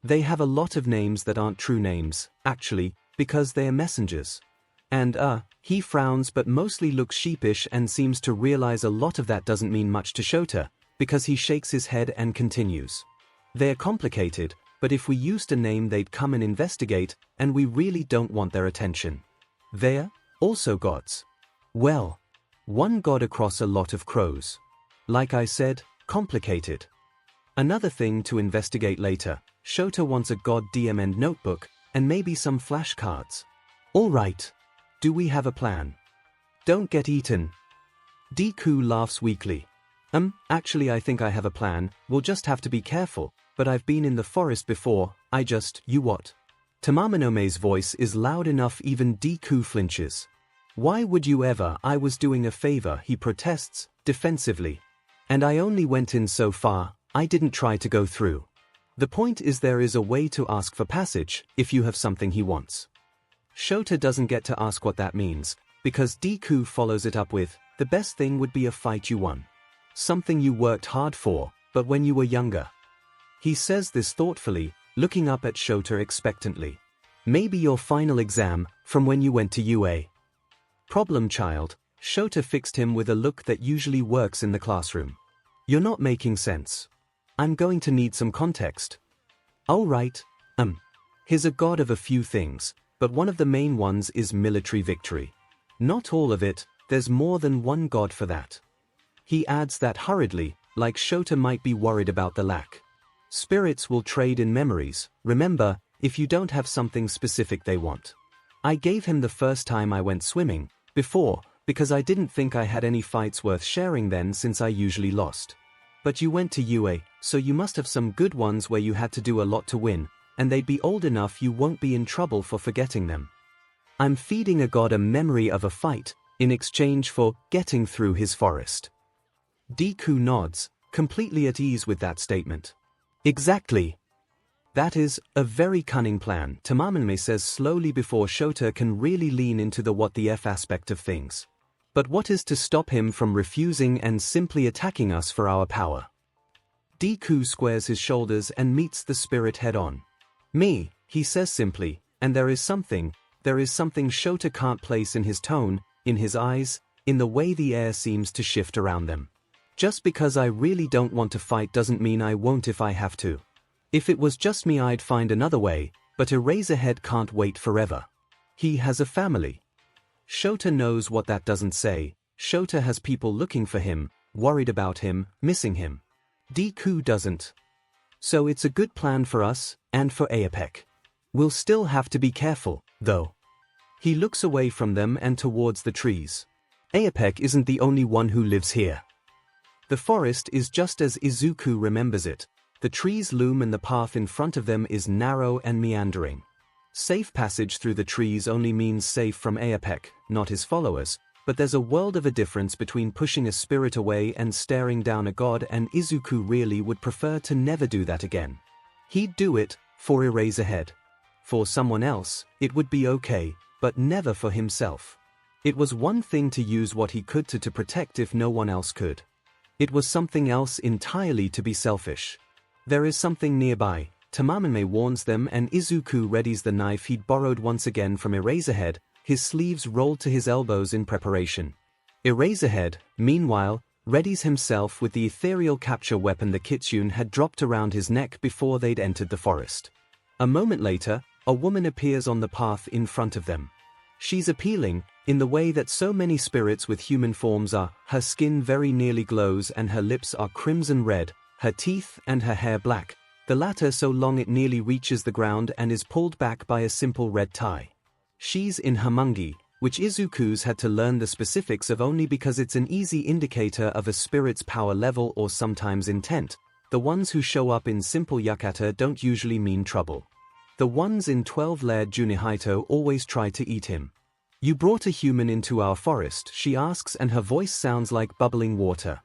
They have a lot of names that aren't true names, actually, because they're messengers. And he frowns but mostly looks sheepish and seems to realize a lot of that doesn't mean much to Shota, because he shakes his head and continues. They're complicated, but if we used a name they'd come and investigate, and we really don't want their attention. They're also gods. Well, one god across a lot of crows. Like I said, complicated. Another thing to investigate later, Shota wants a god DM and notebook, and maybe some flashcards. All right. Do we have a plan? Don't get eaten. Deku laughs weakly. Actually I think I have a plan, we'll just have to be careful, but I've been in the forest before, you what? Tamamanome's voice is loud enough even Deku flinches. Why would you ever? I was doing a favor, he protests, defensively. And I only went in so far, I didn't try to go through. The point is there is a way to ask for passage, if you have something he wants. Shota doesn't get to ask what that means, because Deku follows it up with, the best thing would be a fight you won. Something you worked hard for, but when you were younger. He says this thoughtfully, looking up at Shota expectantly. Maybe your final exam, from when you went to UA. Problem child, Shota fixed him with a look that usually works in the classroom. You're not making sense. I'm going to need some context. Oh right, he's a god of a few things, but one of the main ones is military victory. Not all of it, there's more than one god for that. He adds that hurriedly, like Shota might be worried about the lack. Spirits will trade in memories, remember, if you don't have something specific they want. I gave him the first time I went swimming, before, because I didn't think I had any fights worth sharing then since I usually lost. But you went to UA, so you must have some good ones where you had to do a lot to win, and they'd be old enough you won't be in trouble for forgetting them. I'm feeding a god a memory of a fight, in exchange for getting through his forest. Deku nods, completely at ease with that statement. Exactly. That is a very cunning plan, 𝐼𝐼𝐼 says slowly before 𝐿𝐿 can really lean into the what the F aspect of things. But what is to stop him from refusing and simply attacking us for our power? Deku squares his shoulders and meets the spirit head-on. Me, he says simply, and there is something 𝐿𝐿 can't place in his tone, in his eyes, in the way the air seems to shift around them. Just because I really don't want to fight doesn't mean I won't if I have to. If it was just me I'd find another way, but Eraserhead can't wait forever. He has a family. 𝐿𝐿 knows what that doesn't say. 𝐿𝐿 has people looking for him, worried about him, missing him. Deku doesn't. So it's a good plan for us, and for 𝐼𝐼𝐼. We'll still have to be careful, though. He looks away from them and towards the trees. 𝐼𝐼𝐼 isn't the only one who lives here. The forest is just as Izuku remembers it. The trees loom and the path in front of them is narrow and meandering. Safe passage through the trees only means safe from 𝐼𝐼𝐼, not his followers, but there's a world of a difference between pushing a spirit away and staring down a god, and Izuku really would prefer to never do that again. He'd do it for Eraserhead. For someone else, it would be okay, but never for himself. It was one thing to use what he could to protect if no one else could. It was something else entirely to be selfish. There is something nearby, 𝐼𝐼𝐼 warns them, and Izuku readies the knife he'd borrowed once again from Eraserhead, his sleeves rolled to his elbows in preparation. Eraserhead, meanwhile, readies himself with the ethereal capture weapon the kitsune had dropped around his neck before they'd entered the forest. A moment later, a woman appears on the path in front of them. She's appealing, in the way that so many spirits with human forms are. Her skin very nearly glows and her lips are crimson red, her teeth and her hair black, the latter so long it nearly reaches the ground and is pulled back by a simple red tie. She's in Hamungi, which Izuku's had to learn the specifics of only because it's an easy indicator of a spirit's power level or sometimes intent. The ones who show up in simple yukata don't usually mean trouble. The ones in 12-layered Junihito always try to eat him. You brought a human into our forest, she asks, and her voice sounds like bubbling water.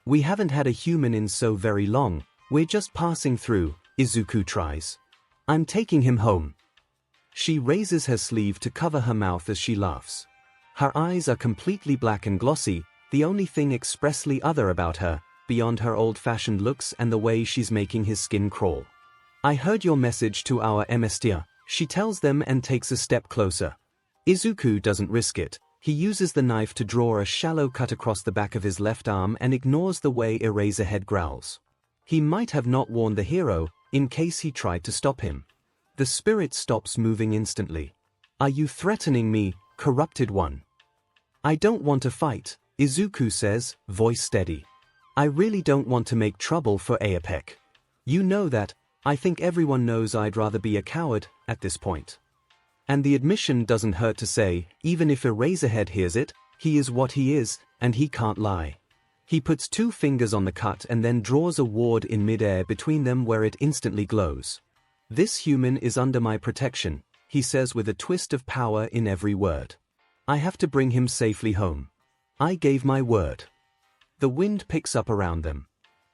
We haven't had a human in so very long, we're just passing through, Izuku tries. I'm taking him home. She raises her sleeve to cover her mouth as she laughs. Her eyes are completely black and glossy, the only thing expressly other about her, beyond her old-fashioned looks and the way she's making his skin crawl. I heard your message to our Emestia, she tells them and takes a step closer. Izuku doesn't risk it. He uses the knife to draw a shallow cut across the back of his left arm and ignores the way Eraserhead growls. He might have not warned the hero, in case he tried to stop him. The spirit stops moving instantly. Are you threatening me, corrupted one? I don't want to fight, Izuku says, voice steady. I really don't want to make trouble for 𝐼𝐼𝐼. You know that. I think everyone knows I'd rather be a coward, at this point. And the admission doesn't hurt to say, even if Eraserhead hears it, he is what he is, and he can't lie. He puts 2 fingers on the cut and then draws a ward in mid-air between them where it instantly glows. This human is under my protection, he says with a twist of power in every word. I have to bring him safely home. I gave my word. The wind picks up around them.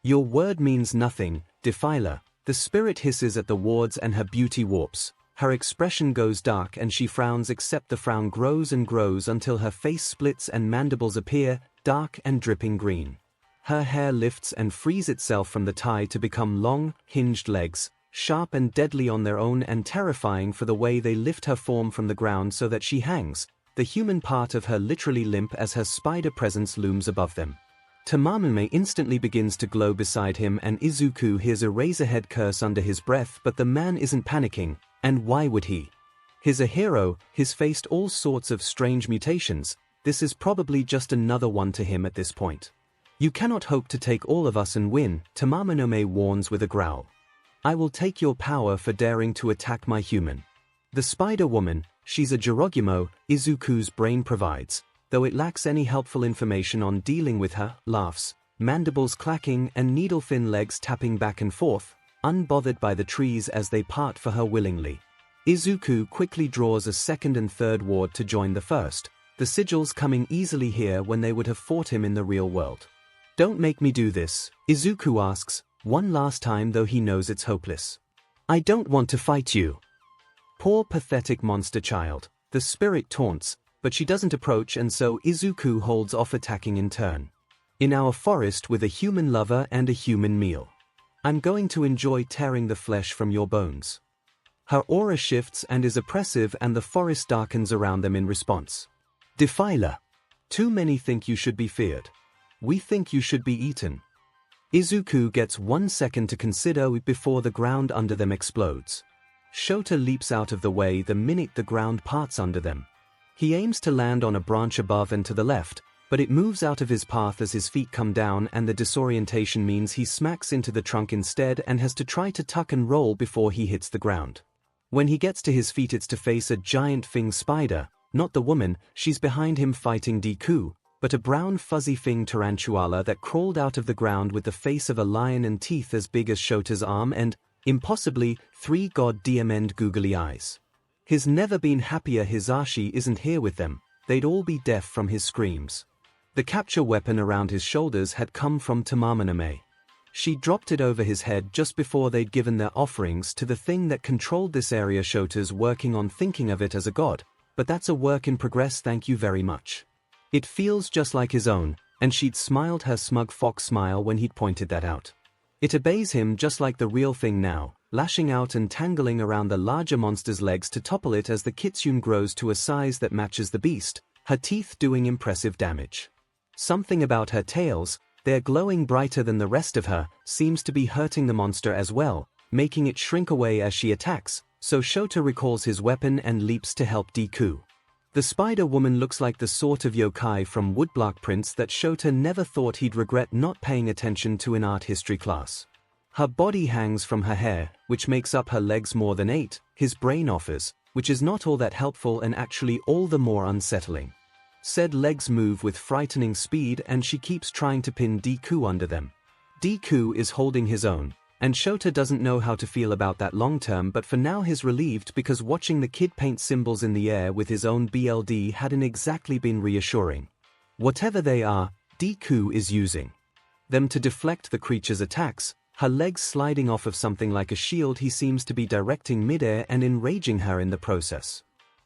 Your word means nothing, Defiler. The spirit hisses at the wards and her beauty warps. Her expression goes dark and she frowns, except the frown grows and grows until her face splits and mandibles appear, dark and dripping green. Her hair lifts and frees itself from the tie to become long, hinged legs, sharp and deadly on their own and terrifying for the way they lift her form from the ground so that she hangs, the human part of her literally limp as her spider presence looms above them. 𝐼𝐼𝐼 instantly begins to glow beside him and Izuku hears Eraserhead curse under his breath, but the man isn't panicking, and why would he? He's a hero, he's faced all sorts of strange mutations, this is probably just another one to him at this point. You cannot hope to take all of us and win, 𝐼𝐼𝐼 warns with a growl. I will take your power for daring to attack my human. The Spider Woman, she's a Jirogumo, Izuku's brain provides, though it lacks any helpful information on dealing with her, laughs, mandibles clacking and needle-thin legs tapping back and forth, unbothered by the trees as they part for her willingly. Izuku quickly draws a second and third ward to join the first, the sigils coming easily here when they would have fought him in the real world. Don't make me do this, Izuku asks, one last time though he knows it's hopeless. I don't want to fight you. Poor pathetic monster child, the spirit taunts, but she doesn't approach, and so Izuku holds off attacking in turn. In our forest with a human lover and a human meal. I'm going to enjoy tearing the flesh from your bones. Her aura shifts and is oppressive, and the forest darkens around them in response. Defiler. Too many think you should be feared. We think you should be eaten. Izuku gets 1 second to consider before the ground under them explodes. Shota leaps out of the way the minute the ground parts under them. He aims to land on a branch above and to the left, but it moves out of his path as his feet come down, and the disorientation means he smacks into the trunk instead and has to try to tuck and roll before he hits the ground. When he gets to his feet, it's to face a giant fang spider, not the woman, she's behind him fighting Deku, but a brown fuzzy fang tarantula that crawled out of the ground with the face of a lion and teeth as big as Shota's arm and, impossibly, 3 goddamned googly eyes. He's never been happier Hisashi isn't here with them, they'd all be deaf from his screams. The capture weapon around his shoulders had come from Tamaminame. She dropped it over his head just before they'd given their offerings to the thing that controlled this area. Shota's working on thinking of it as a god, but that's a work in progress, thank you very much. It feels just like his own, and she'd smiled her smug fox smile when he'd pointed that out. It obeys him just like the real thing now, lashing out and tangling around the larger monster's legs to topple it as the kitsune grows to a size that matches the beast, her teeth doing impressive damage. Something about her tails, they're glowing brighter than the rest of her, seems to be hurting the monster as well, making it shrink away as she attacks, so Shota recalls his weapon and leaps to help Deku. The spider woman looks like the sort of yokai from Woodblock Prince that Shota never thought he'd regret not paying attention to in art history class. Her body hangs from her hair, which makes up her legs more than 8, his brain offers, which is not all that helpful and actually all the more unsettling. Said legs move with frightening speed, and she keeps trying to pin Deku under them. Deku is holding his own, and Shota doesn't know how to feel about that long term, but for now he's relieved because watching the kid paint symbols in the air with his own BLD hadn't exactly been reassuring. Whatever they are, Deku is using them to deflect the creature's attacks, her legs sliding off of something like a shield he seems to be directing midair and enraging her in the process.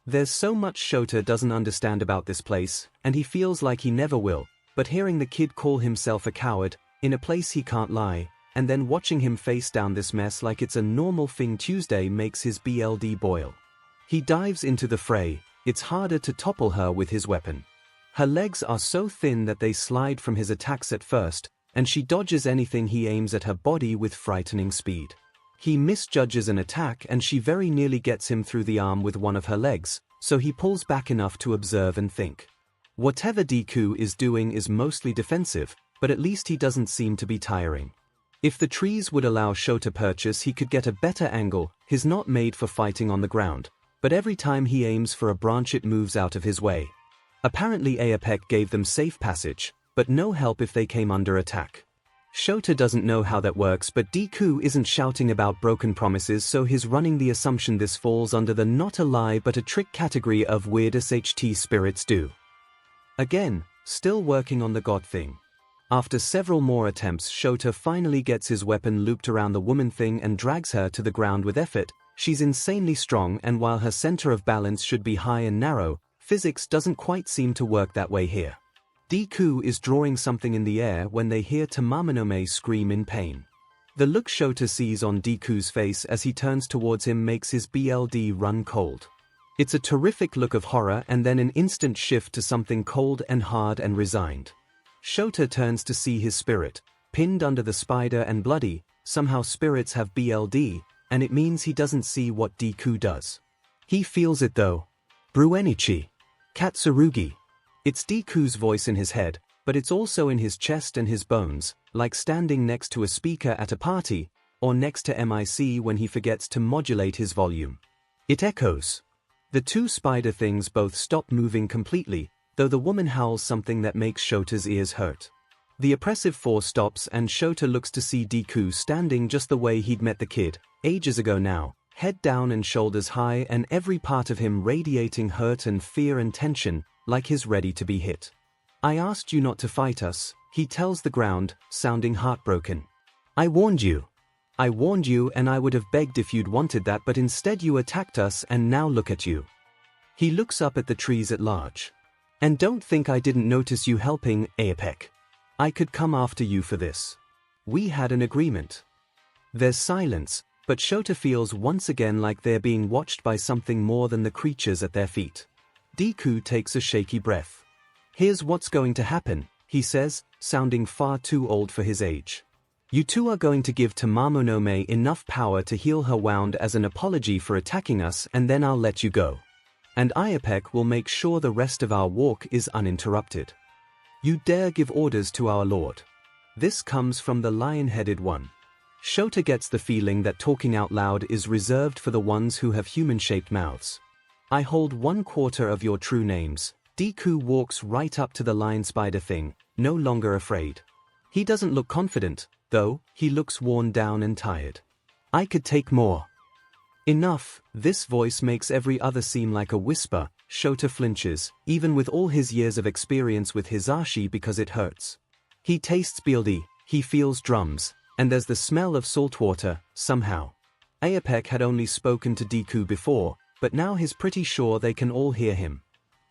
There's so much Shota doesn't understand about this place, and he feels like he never will, but hearing the kid call himself a coward, in a place he can't lie, and then watching him face down this mess like it's a normal thing Tuesday makes his BLD boil. He dives into the fray. It's harder to topple her with his weapon. Her legs are so thin that they slide from his attacks at first, and she dodges anything he aims at her body with frightening speed. He misjudges an attack and she very nearly gets him through the arm with one of her legs, so he pulls back enough to observe and think. Whatever Deku is doing is mostly defensive, but at least he doesn't seem to be tiring. If the trees would allow Shota purchase, he could get a better angle. He's not made for fighting on the ground, but every time he aims for a branch it moves out of his way. Apparently Aapek gave them safe passage, but no help if they came under attack. Shota doesn't know how that works, but Deku isn't shouting about broken promises, so he's running the assumption this falls under the not a lie but a trick category of weirdest HT spirits do. Again, still working on the god thing. After several more attempts, Shota finally gets his weapon looped around the woman thing and drags her to the ground with effort. She's insanely strong, and while her center of balance should be high and narrow, physics doesn't quite seem to work that way here. Deku is drawing something in the air when they hear Tamaminame scream in pain. The look Shota sees on Deku's face as he turns towards him makes his BLD run cold. It's a terrific look of horror and then an instant shift to something cold and hard and resigned. Shota turns to see his spirit, pinned under the spider and bloody. Somehow spirits have BLD, and it means he doesn't see what Deku does. He feels it though. Bruenichi. Katsurugi. It's Deku's voice in his head, but it's also in his chest and his bones, like standing next to a speaker at a party, or next to MIC when he forgets to modulate his volume. It echoes. The two spider things both stop moving completely, though the woman howls something that makes Shota's ears hurt. The oppressive force stops and Shota looks to see Deku standing just the way he'd met the kid, ages ago now, head down and shoulders high, and every part of him radiating hurt and fear and tension, like he's ready to be hit. I asked you not to fight us, he tells the ground, sounding heartbroken. I warned you. I warned you and I would have begged if you'd wanted that, but instead you attacked us and now look at you. He looks up at the trees at large. And don't think I didn't notice you helping, 𝐼𝐴𝐵. I could come after you for this. We had an agreement. There's silence, but 𝐸𝐻𝐻 feels once again like they're being watched by something more than the creatures at their feet. Deku takes a shaky breath. Here's what's going to happen, he says, sounding far too old for his age. You two are going to give Tomomonome enough power to heal her wound as an apology for attacking us, and then I'll let you go. And 𝐼𝐴𝐵 will make sure the rest of our walk is uninterrupted. You dare give orders to our lord. This comes from the lion-headed one. 𝐸𝐻𝐻 gets the feeling that talking out loud is reserved for the ones who have human-shaped mouths. I hold 1/4 of your true names. Deku walks right up to the lion spider thing, no longer afraid. He doesn't look confident, though. He looks worn down and tired. I could take more. Enough. This voice makes every other seem like a whisper. 𝐸𝐻𝐻 flinches, even with all his years of experience with Hizashi, because it hurts. He tastes buildy, he feels drums, and there's the smell of salt water, somehow. 𝐼𝐴𝐵 had only spoken to Deku before, but now he's pretty sure they can all hear him.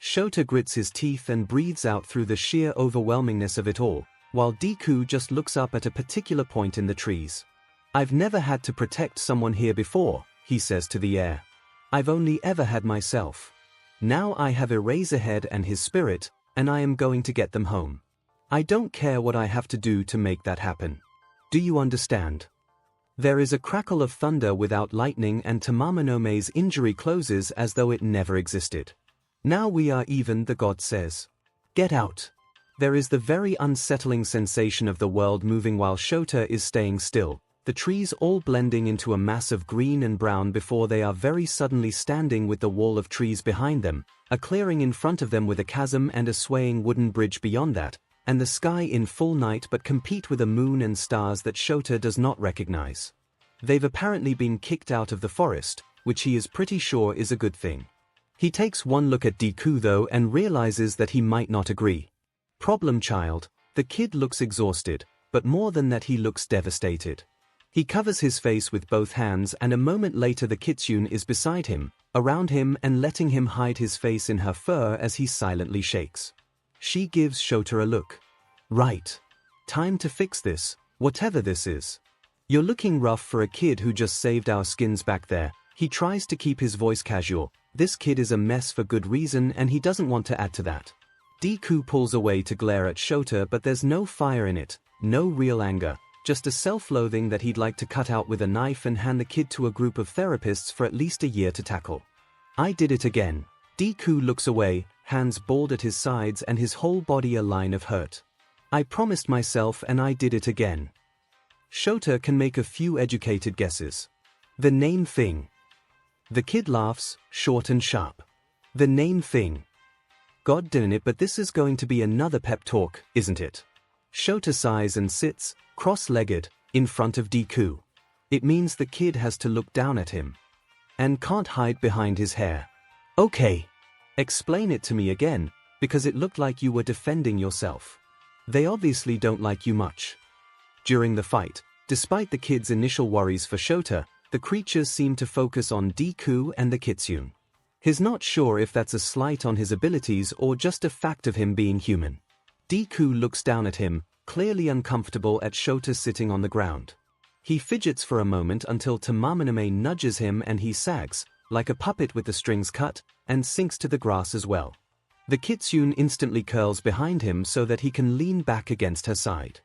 𝐸𝐻𝐻 grits his teeth and breathes out through the sheer overwhelmingness of it all, while Deku just looks up at a particular point in the trees. I've never had to protect someone here before, he says to the air. I've only ever had myself. Now I have Eraserhead and his spirit, and I am going to get them home. I don't care what I have to do to make that happen. Do you understand? There is a crackle of thunder without lightning, and Tomomonome's injury closes as though it never existed. Now we are even, the god says. Get out. There is the very unsettling sensation of the world moving while 𝐸𝐻𝐻 is staying still, the trees all blending into a mass of green and brown before they are very suddenly standing with the wall of trees behind them, a clearing in front of them with a chasm and a swaying wooden bridge beyond that, and the sky in full night but complete with a moon and stars that 𝐸𝐻𝐻 does not recognize. They've apparently been kicked out of the forest, which he is pretty sure is a good thing. He takes one look at Deku though and realizes that he might not agree. Problem child. The kid looks exhausted, but more than that he looks devastated. He covers his face with both hands, and a moment later the kitsune is beside him, around him and letting him hide his face in her fur as he silently shakes. She gives 𝐸𝐻𝐻 a look. Right. Time to fix this, whatever this is. You're looking rough for a kid who just saved our skins back there. He tries to keep his voice casual. This kid is a mess for good reason and he doesn't want to add to that. Deku pulls away to glare at 𝐸𝐻𝐻, but there's no fire in it, no real anger, just a self-loathing that he'd like to cut out with a knife and hand the kid to a group of therapists for at least a year to tackle. I did it again. Deku looks away, hands balled at his sides and his whole body a line of hurt. I promised myself and I did it again. 𝐸𝐻𝐻 can make a few educated guesses. The name thing. The kid laughs, short and sharp. The name thing. God damn it, but this is going to be another pep talk, isn't it? 𝐸𝐻𝐻 sighs and sits, cross-legged, in front of Deku. It means the kid has to look down at him. And can't hide behind his hair. Okay. Explain it to me again, because it looked like you were defending yourself. They obviously don't like you much. During the fight, despite the kid's initial worries for 𝐸𝐻𝐻, the creatures seem to focus on Deku and the kitsune. He's not sure if that's a slight on his abilities or just a fact of him being human. Deku looks down at him, clearly uncomfortable at 𝐸𝐻𝐻 sitting on the ground. He fidgets for a moment until Tomomonome nudges him and he sags, like a puppet with the strings cut, and sinks to the grass as well. The kitsune instantly curls behind him so that he can lean back against her side.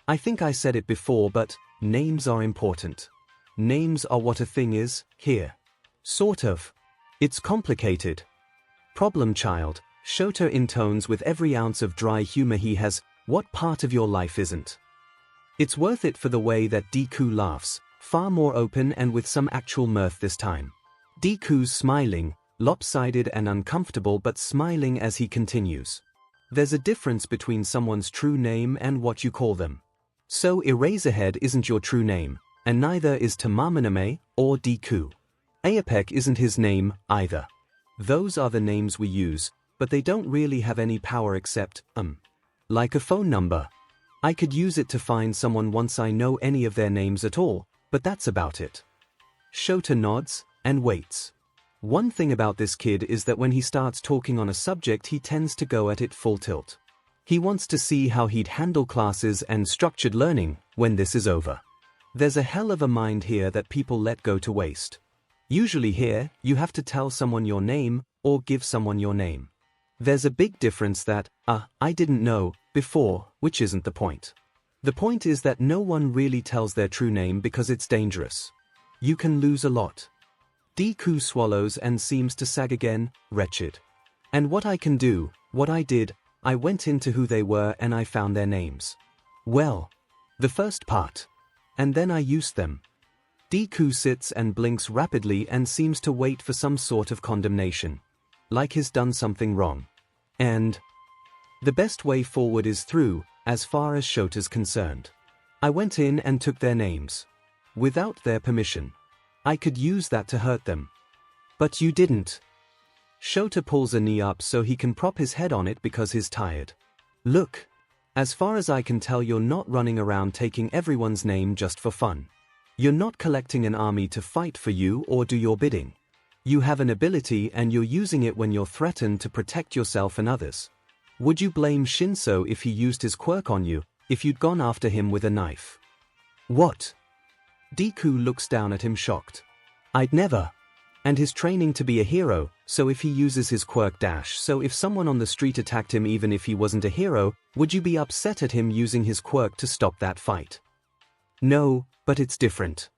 I think I said it before, but names are important. Names are what a thing is, here. Sort of. It's complicated. Problem child, 𝐸𝐻𝐻 intones with every ounce of dry humor he has. What part of your life isn't? It's worth it for the way that Deku laughs, far more open and with some actual mirth this time. Deku's smiling, lopsided and uncomfortable, but smiling as he continues. There's a difference between someone's true name and what you call them. So Eraserhead isn't your true name, and neither is Tomomonome or Deku. 𝐼𝐴𝐵 isn't his name, either. Those are the names we use, but they don't really have any power except, like a phone number. I could use it to find someone once I know any of their names at all, but that's about it. Shota nods and waits. One thing about this kid is that when he starts talking on a subject he tends to go at it full tilt. He wants to see how he'd handle classes and structured learning when this is over. There's a hell of a mind here that people let go to waste. Usually here, you have to tell someone your name or give someone your name. There's a big difference that, I didn't know, before, which isn't the point. The point is that no one really tells their true name because it's dangerous. You can lose a lot. Deku swallows and seems to sag again, wretched. And what I can do, what I did, I went into who they were and I found their names. Well, the first part. And then I used them. Deku sits and blinks rapidly and seems to wait for some sort of condemnation. Like he's done something wrong. And the best way forward is through, as far as Shota's concerned. I went in and took their names. Without their permission. I could use that to hurt them. But you didn't. Shota pulls a knee up so he can prop his head on it because he's tired. Look. As far as I can tell, you're not running around taking everyone's name just for fun. You're not collecting an army to fight for you or do your bidding. You have an ability and you're using it when you're threatened to protect yourself and others. Would you blame ♯if he used his quirk on you, if you'd gone after him with a knife? What? Deku looks down at him shocked. I'd never. And his training to be a hero, so if he uses his quirk dash, so if someone on the street attacked him even if he wasn't a hero, would you be upset at him using his quirk to stop that fight? No, but it's different.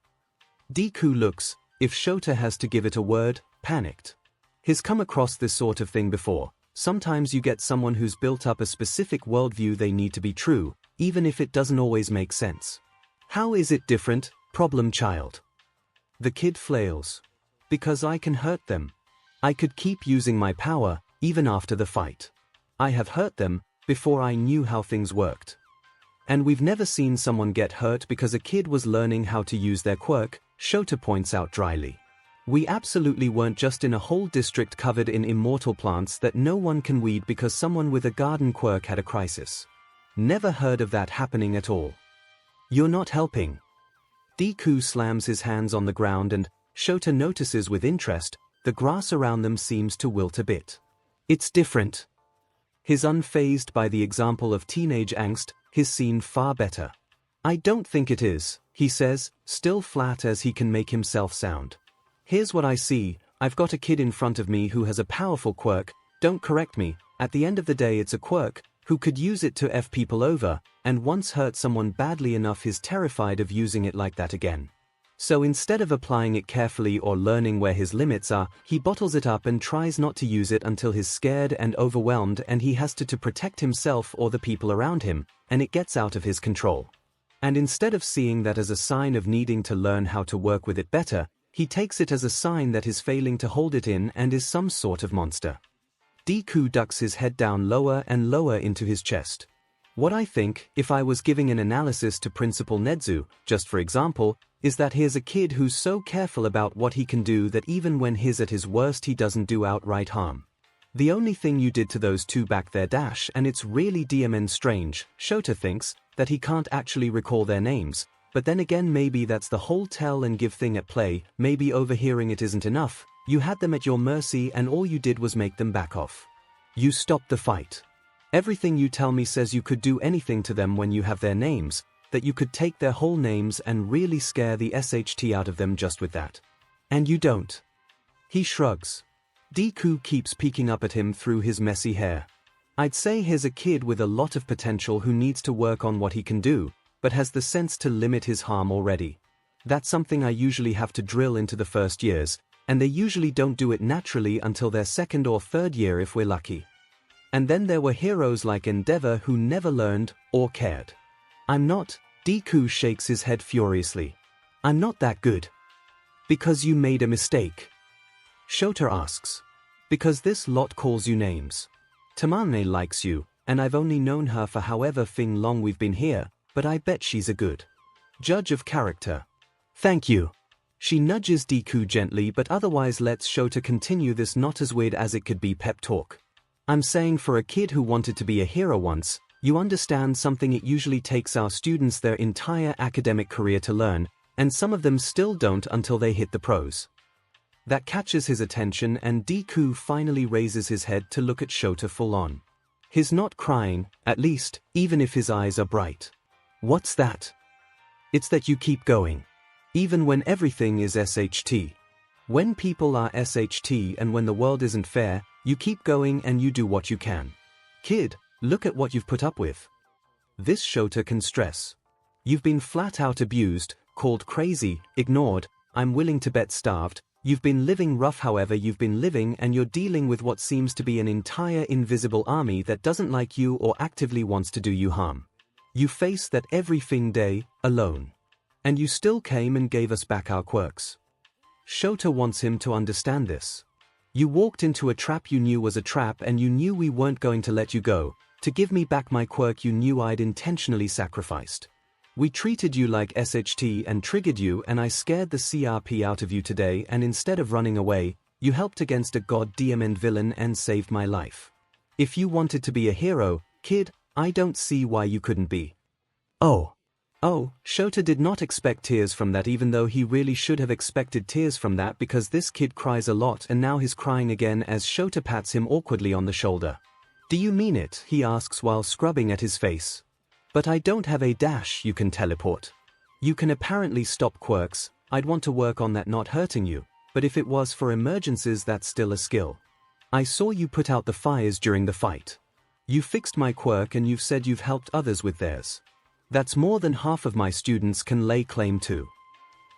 Deku looks, if Shota has to give it a word, panicked. He's come across this sort of thing before. Sometimes you get someone who's built up a specific worldview they need to be true, even if it doesn't always make sense. How is it different, problem child? The kid flails. Because I can hurt them. I could keep using my power, even after the fight. I have hurt them, before I knew how things worked. And we've never seen someone get hurt because a kid was learning how to use their quirk, Shota points out dryly. We absolutely weren't just in a whole district covered in immortal plants that no one can weed because someone with a garden quirk had a crisis. Never heard of that happening at all. You're not helping. Deku slams his hands on the ground and Shota notices with interest, the grass around them seems to wilt a bit. It's different. He's unfazed by the example of teenage angst, he's seen far better. I don't think it is, he says, still flat as he can make himself sound. Here's what I see, I've got a kid in front of me who has a powerful quirk, don't correct me, at the end of the day it's a quirk, who could use it to F people over, and once hurt someone badly enough he's terrified of using it like that again. So instead of applying it carefully or learning where his limits are, he bottles it up and tries not to use it until he's scared and overwhelmed and he has to protect himself or the people around him, and it gets out of his control. And instead of seeing that as a sign of needing to learn how to work with it better, he takes it as a sign that he's failing to hold it in and is some sort of monster. Deku ducks his head down lower and lower into his chest. What I think, if I was giving an analysis to Principal Nezu, just for example, is that here's a kid who's so careful about what he can do that even when he's at his worst he doesn't do outright harm. The only thing you did to those two back there dash and it's really DMN strange, Shota thinks, that he can't actually recall their names, but then again maybe that's the whole tell and give thing at play, maybe overhearing it isn't enough, you had them at your mercy and all you did was make them back off. You stopped the fight. Everything you tell me says you could do anything to them when you have their names, that you could take their whole names and really scare the SHT out of them just with that. And you don't. He shrugs. Deku keeps peeking up at him through his messy hair. I'd say here's a kid with a lot of potential who needs to work on what he can do, but has the sense to limit his harm already. That's something I usually have to drill into the first years, and they usually don't do it naturally until their second or third year if we're lucky. And then there were heroes like Endeavor who never learned or cared. I'm not, Deku shakes his head furiously. I'm not that good. Because you made a mistake. Shota asks. Because this lot calls you names. Tamane likes you, and I've only known her for however long we've been here, but I bet she's a good judge of character. Thank you. She nudges Deku gently but otherwise lets Shota continue this not as weird as it could be pep talk. I'm saying for a kid who wanted to be a hero once, you understand something it usually takes our students their entire academic career to learn, And some of them still don't until they hit the pros. That catches his attention and Deku finally raises his head to look at Shota full on. He's not crying, at least, even if his eyes are bright. What's that? It's that you keep going. Even when everything is SHT. When people are SHT and when the world isn't fair, you keep going and you do what you can. Kid, look at what you've put up with. This Shota can stress. You've been flat out abused, called crazy, ignored, I'm willing to bet starved. You've been living rough however you've been living and you're dealing with what seems to be an entire invisible army that doesn't like you or actively wants to do you harm. You face that everything day, alone. And you still came and gave us back our quirks. Shota wants him to understand this. You walked into a trap you knew was a trap and you knew we weren't going to let you go. To give me back my quirk you knew I'd intentionally sacrificed. We treated you like SHT and triggered you and I scared the CRP out of you today and instead of running away, you helped against a goddamn villain and saved my life. If you wanted to be a hero, kid, I don't see why you couldn't be. Oh, Shota did not expect tears from that even though he really should have expected tears from that because this kid cries a lot and now he's crying again as Shota pats him awkwardly on the shoulder. Do you mean it? He asks while scrubbing at his face. But I don't have a dash you can teleport. You can apparently stop quirks, I'd want to work on that not hurting you, but if it was for emergencies that's still a skill. I saw you put out the fires during the fight. You fixed my quirk and you've said you've helped others with theirs. That's more than half of my students can lay claim to.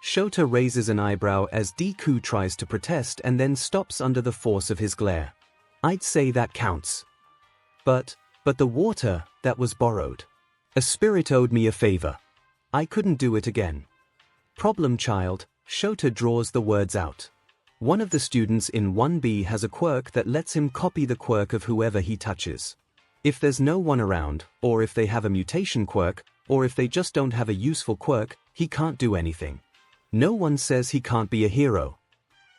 Shota raises an eyebrow as Deku tries to protest and then stops under the force of his glare. I'd say that counts. But the water, that was borrowed. A spirit owed me a favor. I couldn't do it again. Problem child, Shota draws the words out. One of the students in 1B has a quirk that lets him copy the quirk of whoever he touches. If there's no one around, or if they have a mutation quirk, or if they just don't have a useful quirk, he can't do anything. No one says he can't be a hero.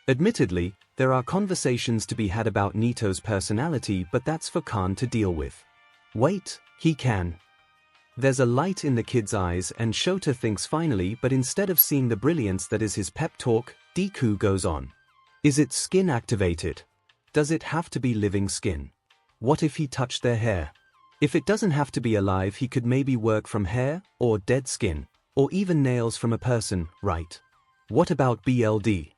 Admittedly, there are conversations to be had about Nito's personality, but that's for Khan to deal with. Wait, he can. There's a light in the kid's eyes and Shota thinks finally, but instead of seeing the brilliance that is his pep talk, Deku goes on. Is it skin activated? Does it have to be living skin? What if he touched their hair? If it doesn't have to be alive, he could maybe work from hair, or dead skin, or even nails from a person, right? What about BLD?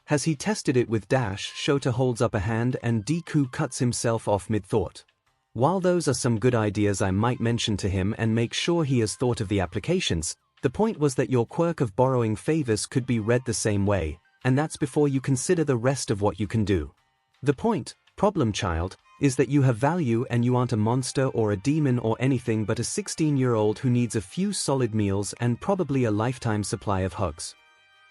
Has he tested it with Dash? Shota holds up a hand and Deku cuts himself off mid-thought. While those are some good ideas I might mention to him and make sure he has thought of the applications, the point was that your quirk of borrowing favors could be read the same way, and that's before you consider the rest of what you can do. The point, problem child, is that you have value and you aren't a monster or a demon or anything but a 16-year-old who needs a few solid meals and probably a lifetime supply of hugs.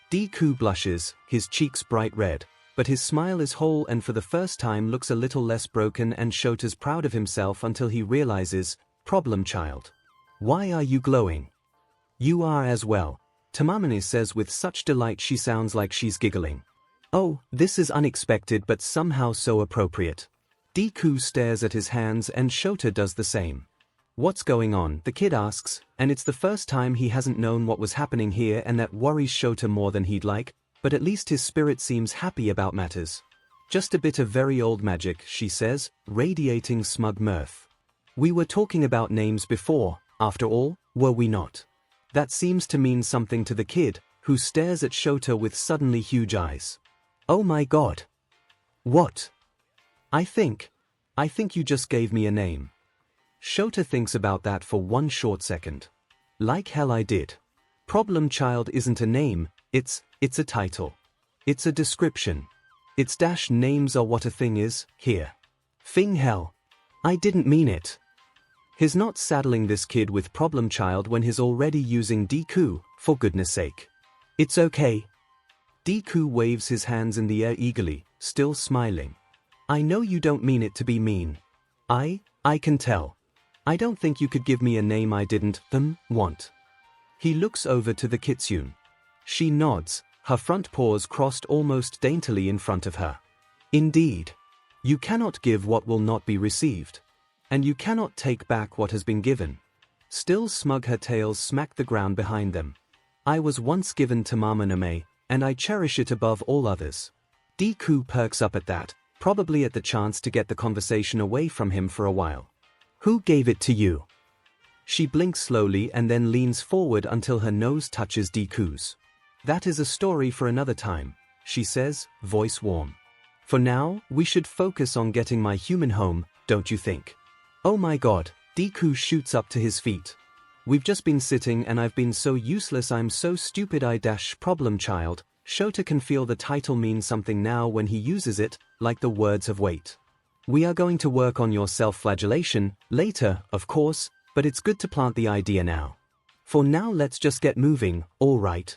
Deku blushes, his cheeks bright red. But his smile is whole and for the first time looks a little less broken and Shota's proud of himself until he realizes, problem child. Why are you glowing? You are as well, Tamamine says with such delight she sounds like she's giggling. Oh, this is unexpected but somehow so appropriate. Deku stares at his hands and Shota does the same. What's going on? The kid asks, and it's the first time he hasn't known what was happening here and that worries Shota more than he'd like. But at least his spirit seems happy about matters. Just a bit of very old magic, she says, radiating smug mirth. We were talking about names before, after all, were we not? That seems to mean something to the kid, who stares at Shota with suddenly huge eyes. Oh my god. What? I think you just gave me a name. Shota thinks about that for one short second. Like hell I did. Problem child isn't a name, it's a title. It's a description. Its dash names are what a thing is, here. Thing hell. I didn't mean it. He's not saddling this kid with problem child when he's already using Deku, for goodness sake. It's okay. Deku waves his hands in the air eagerly, still smiling. I know you don't mean it to be mean. I can tell. I don't think you could give me a name I didn't want. He looks over to the kitsune. She nods, her front paws crossed almost daintily in front of her. Indeed. You cannot give what will not be received. And you cannot take back what has been given. Still smug, her tails smack the ground behind them. I was once given 𝐼𝐼, and I cherish it above all others. Deku perks up at that, probably at the chance to get the conversation away from him for a while. Who gave it to you? She blinks slowly and then leans forward until her nose touches Deku's. That is a story for another time, she says, voice warm. For now, we should focus on getting my human home, don't you think? Oh my god, Deku shoots up to his feet. We've just been sitting and I've been so useless, I'm so stupid. Problem child. Shota can feel the title means something now when he uses it, like the words have weight. We are going to work on your self-flagellation, later, of course, but it's good to plant the idea now. For now let's just get moving, alright?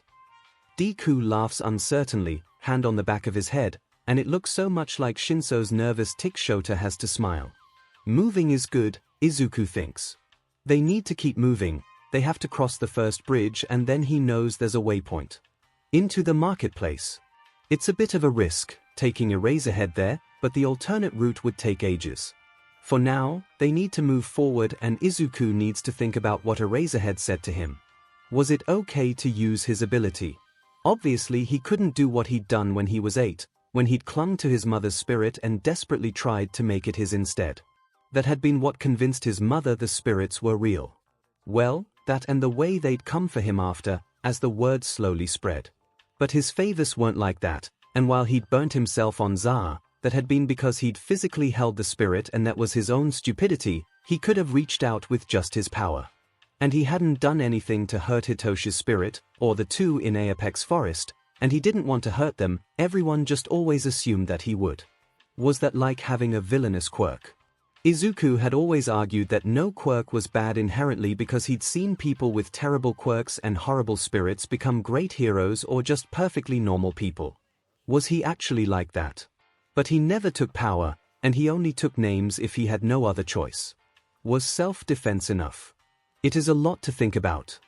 Deku laughs uncertainly, hand on the back of his head, and it looks so much like Shinso's nervous tick. Shota has to smile. Moving is good, Izuku thinks. They need to keep moving, they have to cross the first bridge and then he knows there's a waypoint. Into the marketplace. It's a bit of a risk, taking Eraserhead there, but the alternate route would take ages. For now, they need to move forward and Izuku needs to think about what Eraserhead said to him. Was it okay to use his ability? Obviously he couldn't do what he'd done when he was 8, when he'd clung to his mother's spirit and desperately tried to make it his instead. That had been what convinced his mother the spirits were real. Well, that and the way they'd come for him after, as the word slowly spread. But his favors weren't like that, and while he'd burnt himself on 𝐸, that had been because he'd physically held the spirit and that was his own stupidity, he could have reached out with just his power. And he hadn't done anything to hurt Hitoshi's spirit, or the two in Apex Forest, and he didn't want to hurt them, everyone just always assumed that he would. Was that like having a villainous quirk? Izuku had always argued that no quirk was bad inherently because he'd seen people with terrible quirks and horrible spirits become great heroes or just perfectly normal people. Was he actually like that? But he never took power, and he only took names if he had no other choice. Was self-defense enough? It is a lot to think about.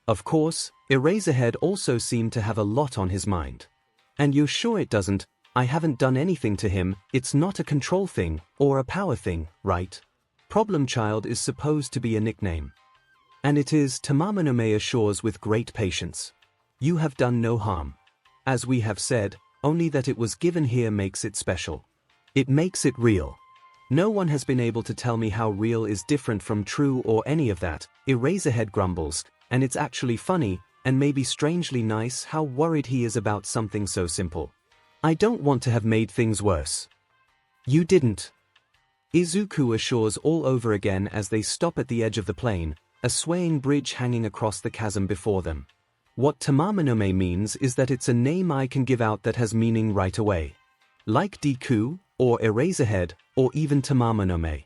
Of course, Eraserhead also seemed to have a lot on his mind. And you're sure it doesn't? I haven't done anything to him, it's not a control thing, or a power thing, right? Problem Child is supposed to be a nickname. And it is, 𝐼𝐼 assures with great patience. You have done no harm. As we have said, only that it was given here makes it special. It makes it real. No one has been able to tell me how real is different from true or any of that, Eraserhead grumbles, and it's actually funny, and maybe strangely nice how worried he is about something so simple. I don't want to have made things worse. You didn't. Izuku assures all over again as they stop at the edge of the plain, a swaying bridge hanging across the chasm before them. What 𝐼𝐼 means is that it's a name I can give out that has meaning right away. Like Deku, or Eraserhead, or even 𝐼𝐼.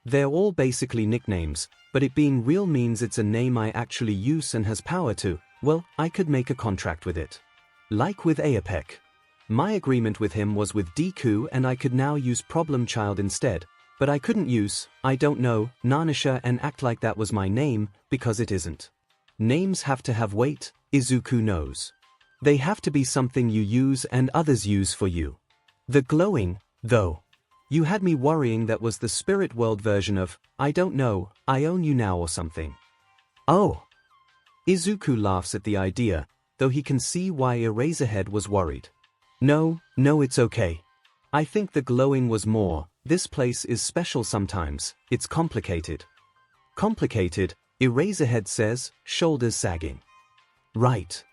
They're all basically nicknames, but it being real means it's a name I actually use and has power to, well, I could make a contract with it. Like with Apex. My agreement with him was with Deku and I could now use Problem Child instead, but I couldn't use, I don't know, Nanisha and act like that was my name, because it isn't. Names have to have weight, Izuku knows. They have to be something you use and others use for you. The glowing, though. You had me worrying that was the spirit world version of, I don't know, I own you now or something. Oh. Izuku laughs at the idea, though he can see why Eraserhead was worried. No, it's okay. I think the glowing was more, this place is special sometimes, it's complicated. Complicated, Eraserhead says, shoulders sagging. Right.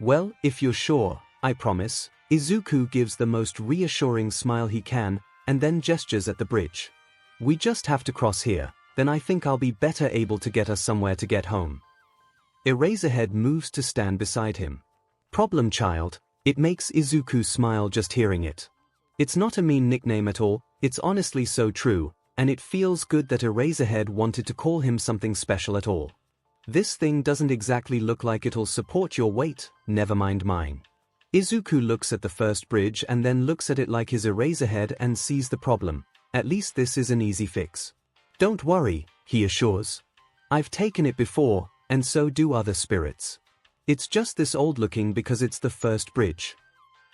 Well, if you're sure, I promise. Izuku gives the most reassuring smile he can, and then gestures at the bridge. We just have to cross here, then I think I'll be better able to get us somewhere to get home. Eraserhead moves to stand beside him. Problem Child. It makes Izuku smile just hearing it. It's not a mean nickname at all, it's honestly so true, and it feels good that Eraserhead wanted to call him something special at all. This thing doesn't exactly look like it'll support your weight, never mind mine. Izuku looks at the first bridge and then looks at it like his Eraserhead and sees the problem. At least this is an easy fix. Don't worry, he assures. I've taken it before, and so do other spirits. It's just this old looking because it's the first bridge.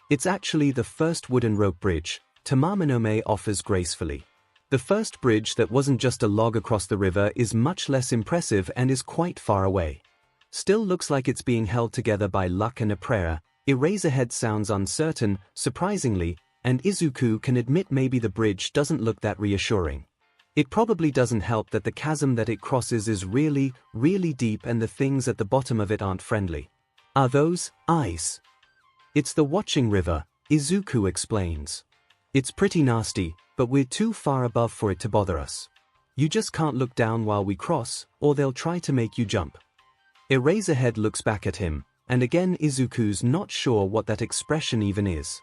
It's actually the first wooden rope bridge, 𝐼𝐼 offers gracefully. The first bridge that wasn't just a log across the river is much less impressive and is quite far away. Still looks like it's being held together by luck and a prayer. 𝐿 sounds uncertain, surprisingly, and Izuku can admit maybe the bridge doesn't look that reassuring. It probably doesn't help that the chasm that it crosses is really, really deep and the things at the bottom of it aren't friendly. Are those eyes? It's the watching river, Izuku explains. It's pretty nasty, but we're too far above for it to bother us. You just can't look down while we cross, or they'll try to make you jump. 𝐿 looks back at him, and again Izuku's not sure what that expression even is.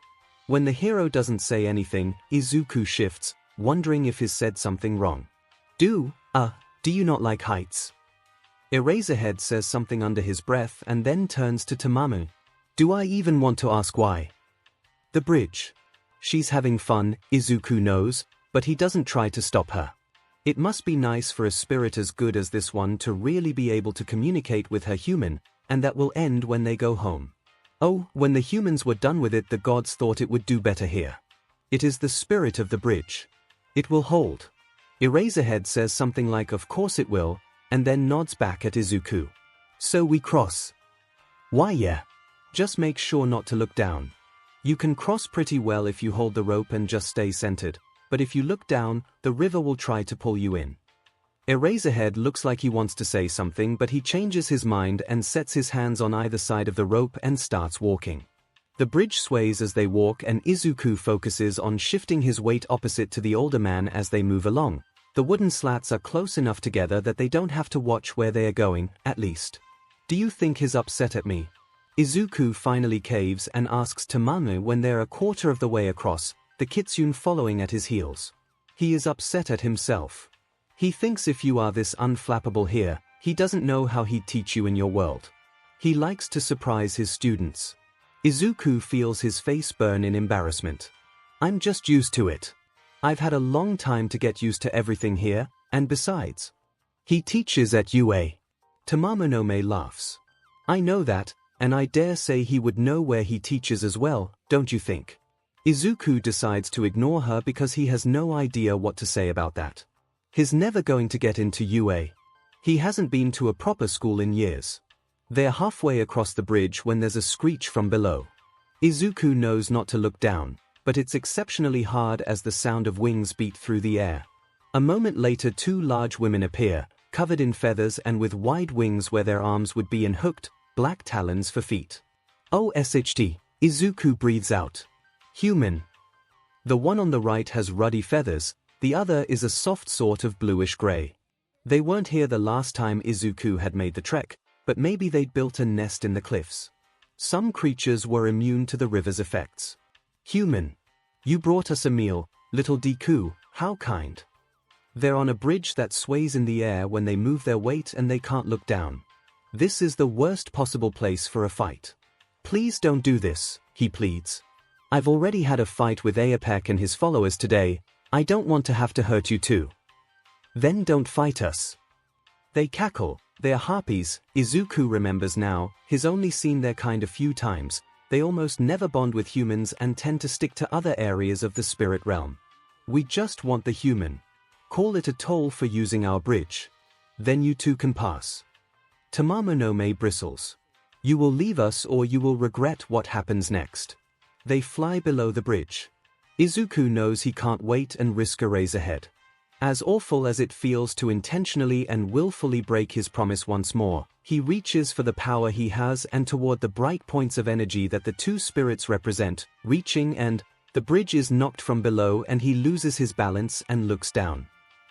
When the hero doesn't say anything, Izuku shifts, wondering if he's said something wrong. Do you not like heights? 𝐿 says something under his breath and then turns to Tamamu. Do I even want to ask why? The bridge. She's having fun, Izuku knows, but he doesn't try to stop her. It must be nice for a spirit as good as this one to really be able to communicate with her human, and that will end when they go home. Oh, when the humans were done with it, the gods thought it would do better here. It is the spirit of the bridge. It will hold. 𝐿 says something like of course it will, and then nods back at Izuku. So we cross. Why yeah. Just make sure not to look down. You can cross pretty well if you hold the rope and just stay centered, but if you look down, the river will try to pull you in. 𝐿 looks like he wants to say something, but he changes his mind and sets his hands on either side of the rope and starts walking. The bridge sways as they walk and Izuku focuses on shifting his weight opposite to the older man as they move along. The wooden slats are close enough together that they don't have to watch where they are going, at least. Do you think he's upset at me? Izuku finally caves and asks Tamamu when they're a quarter of the way across, the kitsune following at his heels. He is upset at himself. He thinks if you are this unflappable here, he doesn't know how he'd teach you in your world. He likes to surprise his students. Izuku feels his face burn in embarrassment. I'm just used to it. I've had a long time to get used to everything here, and besides, he teaches at UA. Tamamu laughs. I know that, and I dare say he would know where he teaches as well, don't you think? Izuku decides to ignore her because he has no idea what to say about that. He's never going to get into UA. He hasn't been to a proper school in years. They're halfway across the bridge when there's a screech from below. Izuku knows not to look down, but it's exceptionally hard as the sound of wings beat through the air. A moment later, two large women appear, covered in feathers and with wide wings where their arms would be and hooked, black talons for feet. OSHT, Izuku breathes out. Human. The one on the right has ruddy feathers, the other is a soft sort of bluish gray. They weren't here the last time Izuku had made the trek, but maybe they'd built a nest in the cliffs. Some creatures were immune to the river's effects. Human. You brought us a meal, little Deku, how kind. They're on a bridge that sways in the air when they move their weight and they can't look down. This is the worst possible place for a fight. Please don't do this, he pleads. I've already had a fight with 𝐿 and his followers today, I don't want to have to hurt you too. Then don't fight us. They cackle. They're harpies, Izuku remembers now, he's only seen their kind a few times, they almost never bond with humans and tend to stick to other areas of the spirit realm. We just want the human. Call it a toll for using our bridge. Then you two can pass. Tamamu bristles. You will leave us or you will regret what happens next. They fly below the bridge. Izuku knows he can't wait and risk 𝐿. As awful as it feels to intentionally and willfully break his promise once more, he reaches for the power he has and toward the bright points of energy that the two spirits represent, reaching and, the bridge is knocked from below and he loses his balance and looks down.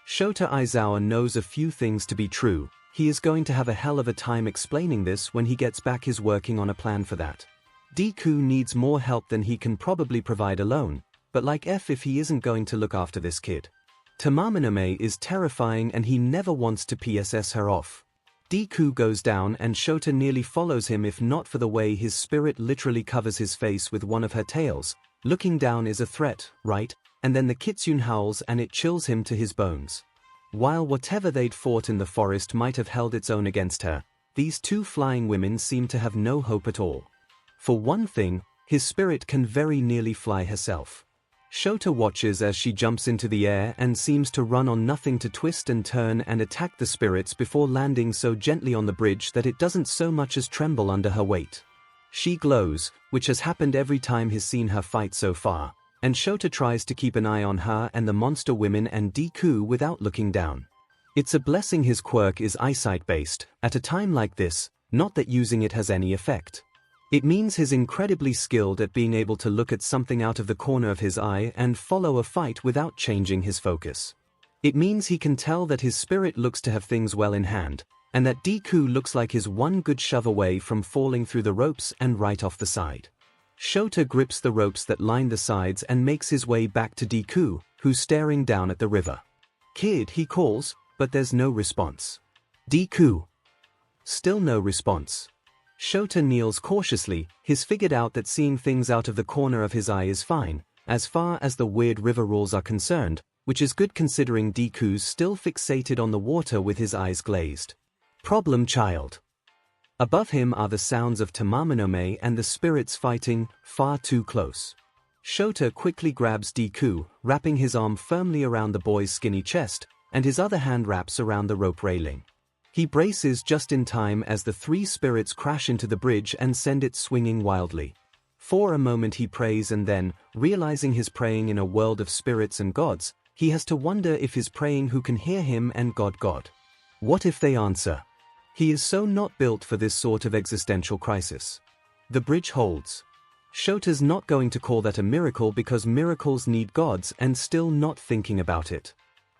Shota Aizawa knows a few things to be true, he is going to have a hell of a time explaining this when he gets back. He's working on a plan for that. Deku needs more help than he can probably provide alone, but like if he isn't going to look after this kid. Tamamu is terrifying and he never wants to PSS her off. Deku goes down and Shota nearly follows him if not for the way his spirit literally covers his face with one of her tails. Looking down is a threat, right? And then the kitsune howls and it chills him to his bones. While whatever they'd fought in the forest might have held its own against her, these two flying women seem to have no hope at all. For one thing, his spirit can very nearly fly herself. 𝐿𝐿 watches as she jumps into the air and seems to run on nothing to twist and turn and attack the spirits before landing so gently on the bridge that it doesn't so much as tremble under her weight. She glows, which has happened every time he's seen her fight so far, and 𝐿𝐿 tries to keep an eye on her and the monster women and Deku without looking down. It's a blessing his quirk is eyesight-based, at a time like this, not that using it has any effect. It means he's incredibly skilled at being able to look at something out of the corner of his eye and follow a fight without changing his focus. It means he can tell that his spirit looks to have things well in hand, and that Deku looks like he's one good shove away from falling through the ropes and right off the side. 𝐿𝐿 grips the ropes that line the sides and makes his way back to Deku, who's staring down at the river. "Kid," he calls, but there's no response. "Deku." Still no response. 𝐿𝐿 kneels cautiously. He's figured out that seeing things out of the corner of his eye is fine, as far as the weird river rules are concerned, which is good considering Deku's still fixated on the water with his eyes glazed. Problem child. Above him are the sounds of 𝐼𝐼 and the spirits fighting, far too close. 𝐿𝐿 quickly grabs Deku, wrapping his arm firmly around the boy's skinny chest, and his other hand wraps around the rope railing. He braces just in time as the three spirits crash into the bridge and send it swinging wildly. For a moment he prays, and then, realizing he's praying in a world of spirits and gods, he has to wonder if he's praying who can hear him and God. What if they answer? He is so not built for this sort of existential crisis. The bridge holds. 𝐿𝐿's not going to call that a miracle because miracles need gods, and still not thinking about it.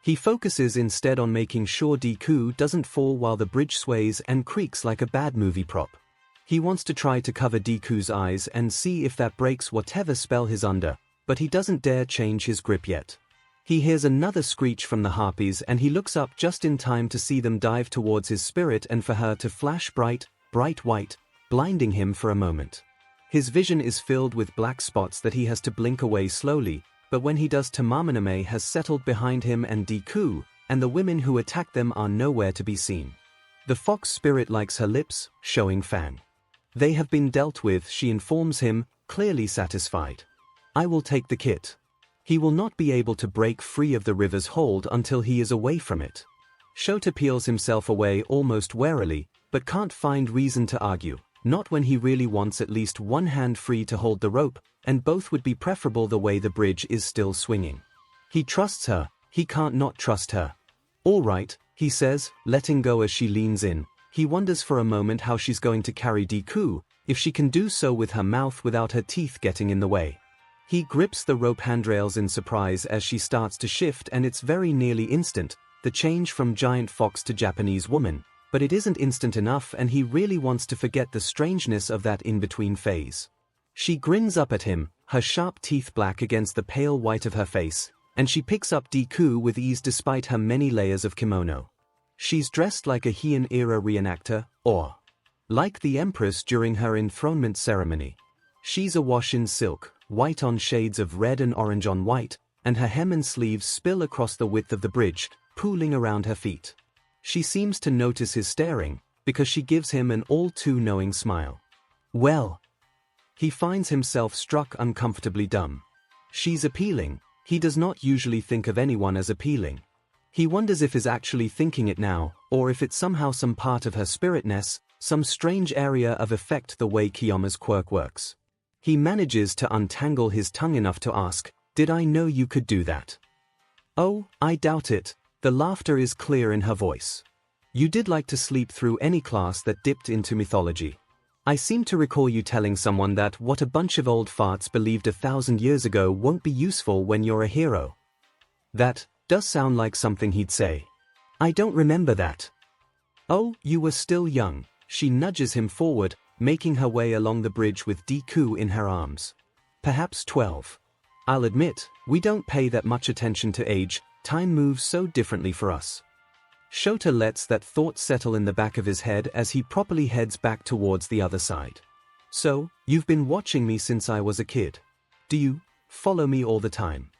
He focuses instead on making sure Deku doesn't fall while the bridge sways and creaks like a bad movie prop. He wants to try to cover Deku's eyes and see if that breaks whatever spell he's under, but he doesn't dare change his grip yet. He hears another screech from the harpies and he looks up just in time to see them dive towards his spirit and for her to flash bright white, blinding him for a moment. His vision is filled with black spots that he has to blink away slowly, but when he does, 𝐼𝐼 has settled behind him and Deku, and the women who attack them are nowhere to be seen. The fox spirit likes her lips, showing fang. They have been dealt with, she informs him, clearly satisfied. "I will take the kit." He will not be able to break free of the river's hold until he is away from it. 𝐿𝐿 peels himself away almost warily, but can't find reason to argue, not when he really wants at least one hand free to hold the rope, and both would be preferable the way the bridge is still swinging. He trusts her, he can't not trust her. "All right," he says, letting go as she leans in. He wonders for a moment how she's going to carry Deku, if she can do so with her mouth without her teeth getting in the way. He grips the rope handrails in surprise as she starts to shift, and it's very nearly instant, the change from giant fox to Japanese woman, but it isn't instant enough and he really wants to forget the strangeness of that in-between phase. She grins up at him, her sharp teeth black against the pale white of her face, and she picks up Deku with ease despite her many layers of kimono. She's dressed like a Heian-era reenactor, or like the Empress during her enthronement ceremony. She's awash in silk, white on shades of red and orange on white, and her hem and sleeves spill across the width of the bridge, pooling around her feet. She seems to notice his staring, because she gives him an all-too-knowing smile. Well, he finds himself struck uncomfortably dumb. She's appealing. He does not usually think of anyone as appealing. He wonders if he's actually thinking it now, or if it's somehow some part of her spiritness, some strange area of effect the way Kiyoma's quirk works. He manages to untangle his tongue enough to ask, "Did I know you could do that?" "Oh, I doubt it." The laughter is clear in her voice. "You did like to sleep through any class that dipped into mythology. I seem to recall you telling someone that what a bunch of old farts believed 1,000 years ago won't be useful when you're a hero." That does sound like something he'd say. "I don't remember that." "Oh, you were still young." She nudges him forward, making her way along the bridge with Deku in her arms. "Perhaps 12. I'll admit, we don't pay that much attention to age, time moves so differently for us." 𝐿𝐿 lets that thought settle in the back of his head as he properly heads back towards the other side. "So, you've been watching me since I was a kid. Do you follow me all the time?"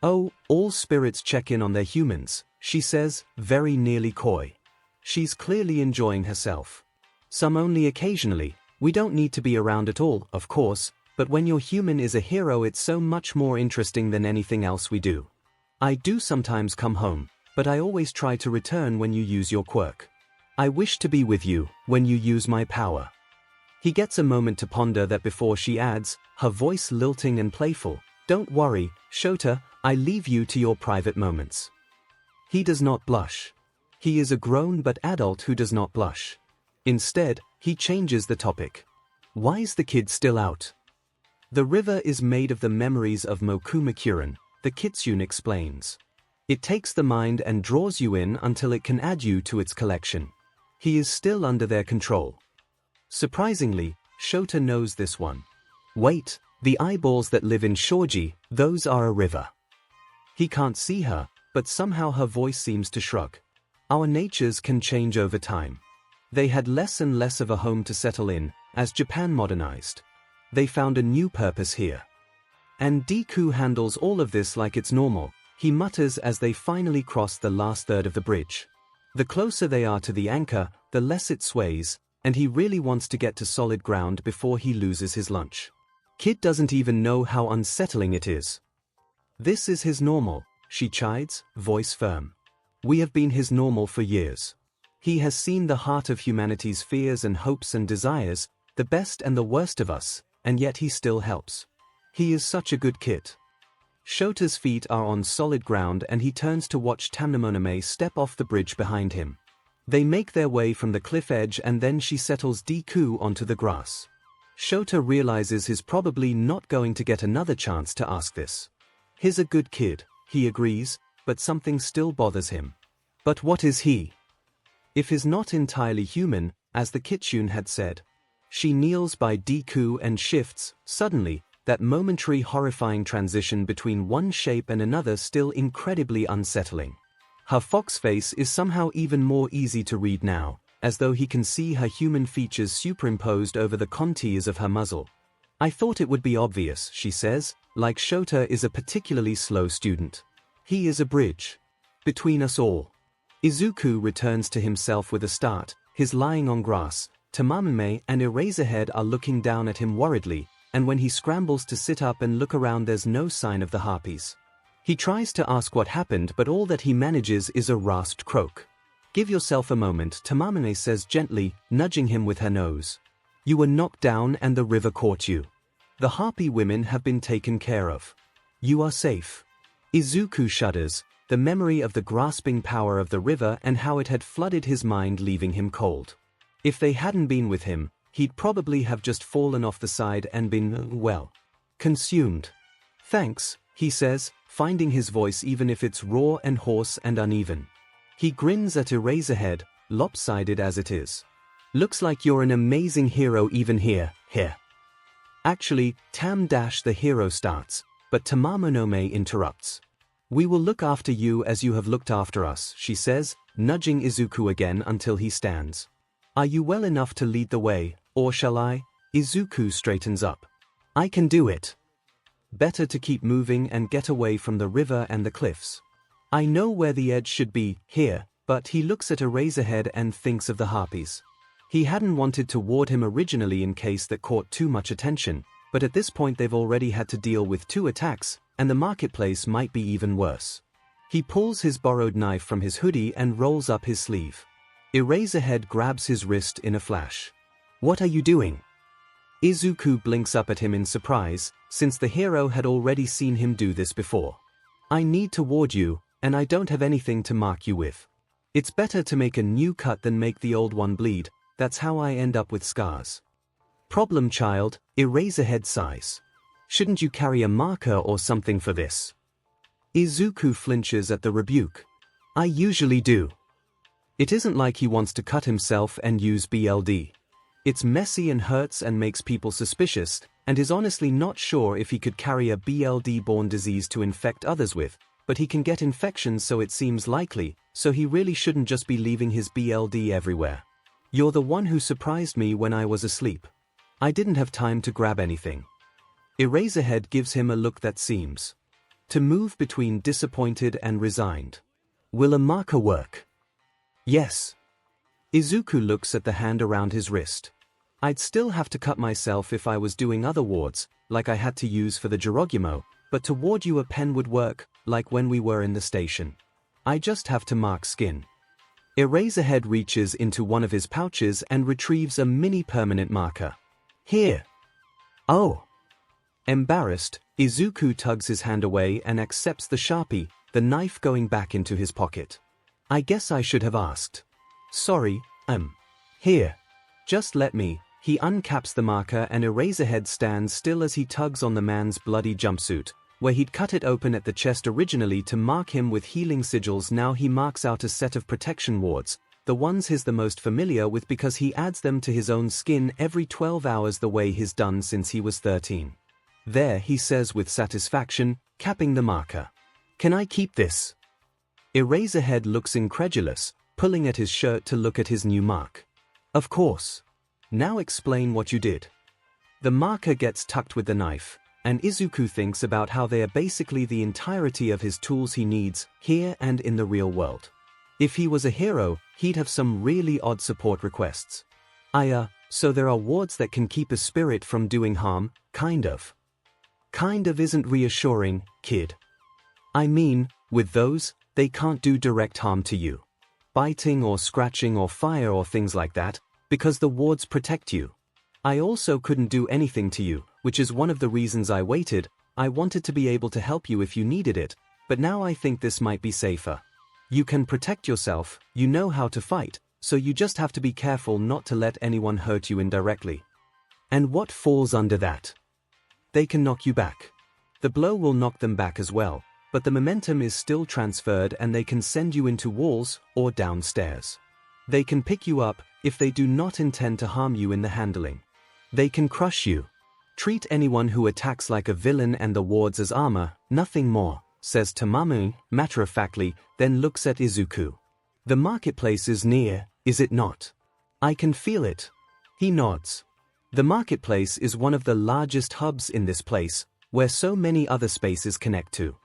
"Oh, all spirits check in on their humans," she says, very nearly coy. She's clearly enjoying herself. "Some only occasionally. We don't need to be around at all, of course, but when your human is a hero it's so much more interesting than anything else we do. I do sometimes come home, but I always try to return when you use your quirk. I wish to be with you when you use my power. He gets a moment to ponder that before she adds, her voice lilting and playful, "Don't worry, Shota, I leave you to your private moments." He does not blush. He is a grown but adult who does not blush. Instead, he changes the topic. Why is the kid still out? The river is made of the memories of 𝐒𝐭𝐚𝐲, the kitsune explains. It takes the mind and draws you in until it can add you to its collection. He is still under their control. Surprisingly, Shota knows this one. Wait, the eyeballs that live in 𝐒𝐻𝐲, those are a river. He can't see her, but somehow her voice seems to shrug. Our natures can change over time. They had less and less of a home to settle in, as Japan modernized. They found a new purpose here. And Deku handles all of this like it's normal, he mutters as they finally cross the last third of the bridge. The closer they are to the anchor, the less it sways, and he really wants to get to solid ground before he loses his lunch. Kid doesn't even know how unsettling it is. This is his normal, she chides, voice firm. We have been his normal for years. He has seen the heart of humanity's fears and hopes and desires, the best and the worst of us, and yet he still helps. He is such a good kid. Shota's feet are on solid ground and he turns to watch 𝐼𝐼 step off the bridge behind him. They make their way from the cliff edge and then she settles Deku onto the grass. Shota realizes he's probably not going to get another chance to ask this. He's a good kid, he agrees, but something still bothers him. But what is he? If he's not entirely human, as the kitsune had said. She kneels by Deku and shifts, suddenly, that momentary horrifying transition between one shape and another still incredibly unsettling. Her fox face is somehow even more easy to read now, as though he can see her human features superimposed over the contours of her muzzle. I thought it would be obvious, she says, like Shota is a particularly slow student. He is a bridge between us all. Izuku returns to himself with a start, he's lying on grass, 𝐼𝐼 and Eraserhead are looking down at him worriedly, and when he scrambles to sit up and look around there's no sign of the harpies. He tries to ask what happened but all that he manages is a rasped croak. Give yourself a moment, 𝐼𝐼 says gently, nudging him with her nose. You were knocked down and the river caught you. The harpy women have been taken care of. You are safe. Izuku shudders, the memory of the grasping power of the river and how it had flooded his mind leaving him cold. If they hadn't been with him, he'd probably have just fallen off the side and been, well, consumed. Thanks, he says, finding his voice even if it's raw and hoarse and uneven. He grins at Eraserhead, lopsided as it is. Looks like you're an amazing hero even here. Actually, the hero starts, but 𝐼𝐼 interrupts. We will look after you as you have looked after us, she says, nudging Izuku again until he stands. Are you well enough to lead the way, or shall I? Izuku straightens up. I can do it. Better to keep moving and get away from the river and the cliffs. I know where the edge should be, here, but he looks at Eraserhead and thinks of the harpies. He hadn't wanted to ward him originally in case that caught too much attention, but at this point they've already had to deal with 2 attacks, and the marketplace might be even worse. He pulls his borrowed knife from his hoodie and rolls up his sleeve. Eraserhead grabs his wrist in a flash. What are you doing? Izuku blinks up at him in surprise, since the hero had already seen him do this before. I need to ward you, and I don't have anything to mark you with. It's better to make a new cut than make the old one bleed, that's how I end up with scars. Problem child, Eraserhead sighs. Shouldn't you carry a marker or something for this? Izuku flinches at the rebuke. I usually do. It isn't like he wants to cut himself and use BLD. It's messy and hurts and makes people suspicious, and is honestly not sure if he could carry a BLD-borne disease to infect others with, but he can get infections so it seems likely, so he really shouldn't just be leaving his BLD everywhere. You're the one who surprised me when I was asleep. I didn't have time to grab anything. Eraserhead gives him a look that seems to move between disappointed and resigned. Will a marker work? Yes. Izuku looks at the hand around his wrist. I'd still have to cut myself if I was doing other wards, like I had to use for the 𝐤𝐴𝐽𝐽, but to ward you a pen would work, like when we were in the station. I just have to mark skin. Eraserhead reaches into one of his pouches and retrieves a mini permanent marker. Here. Oh. Embarrassed, Izuku tugs his hand away and accepts the Sharpie, the knife going back into his pocket. I guess I should have asked. Sorry, Here. Just let me. He uncaps the marker and Eraserhead stands still as he tugs on the man's bloody jumpsuit, where he'd cut it open at the chest originally to mark him with healing sigils. Now he marks out a set of protection wards, the ones he's the most familiar with because he adds them to his own skin every 12 hours the way he's done since he was 13. There, he says with satisfaction, capping the marker. Can I keep this? Eraserhead looks incredulous, pulling at his shirt to look at his new mark. Of course. Now explain what you did. The marker gets tucked with the knife, and Izuku thinks about how they are basically the entirety of his tools he needs, here and in the real world. If he was a hero, he'd have some really odd support requests. So there are wards that can keep a spirit from doing harm, kind of. Kind of isn't reassuring, kid. I mean, with those, they can't do direct harm to you. Biting or scratching or fire or things like that, because the wards protect you. I also couldn't do anything to you, which is one of the reasons I waited. I wanted to be able to help you if you needed it, but now I think this might be safer. You can protect yourself, you know how to fight, so you just have to be careful not to let anyone hurt you indirectly. And what falls under that? They can knock you back. The blow will knock them back as well, but the momentum is still transferred and they can send you into walls or downstairs. They can pick you up if they do not intend to harm you in the handling. They can crush you. Treat anyone who attacks like a villain and the wards as armor, nothing more, says Tamami, matter-of-factly, then looks at Izuku. The marketplace is near, is it not? I can feel it. He nods. The marketplace is one of the largest hubs in this place, where so many other spaces connect to.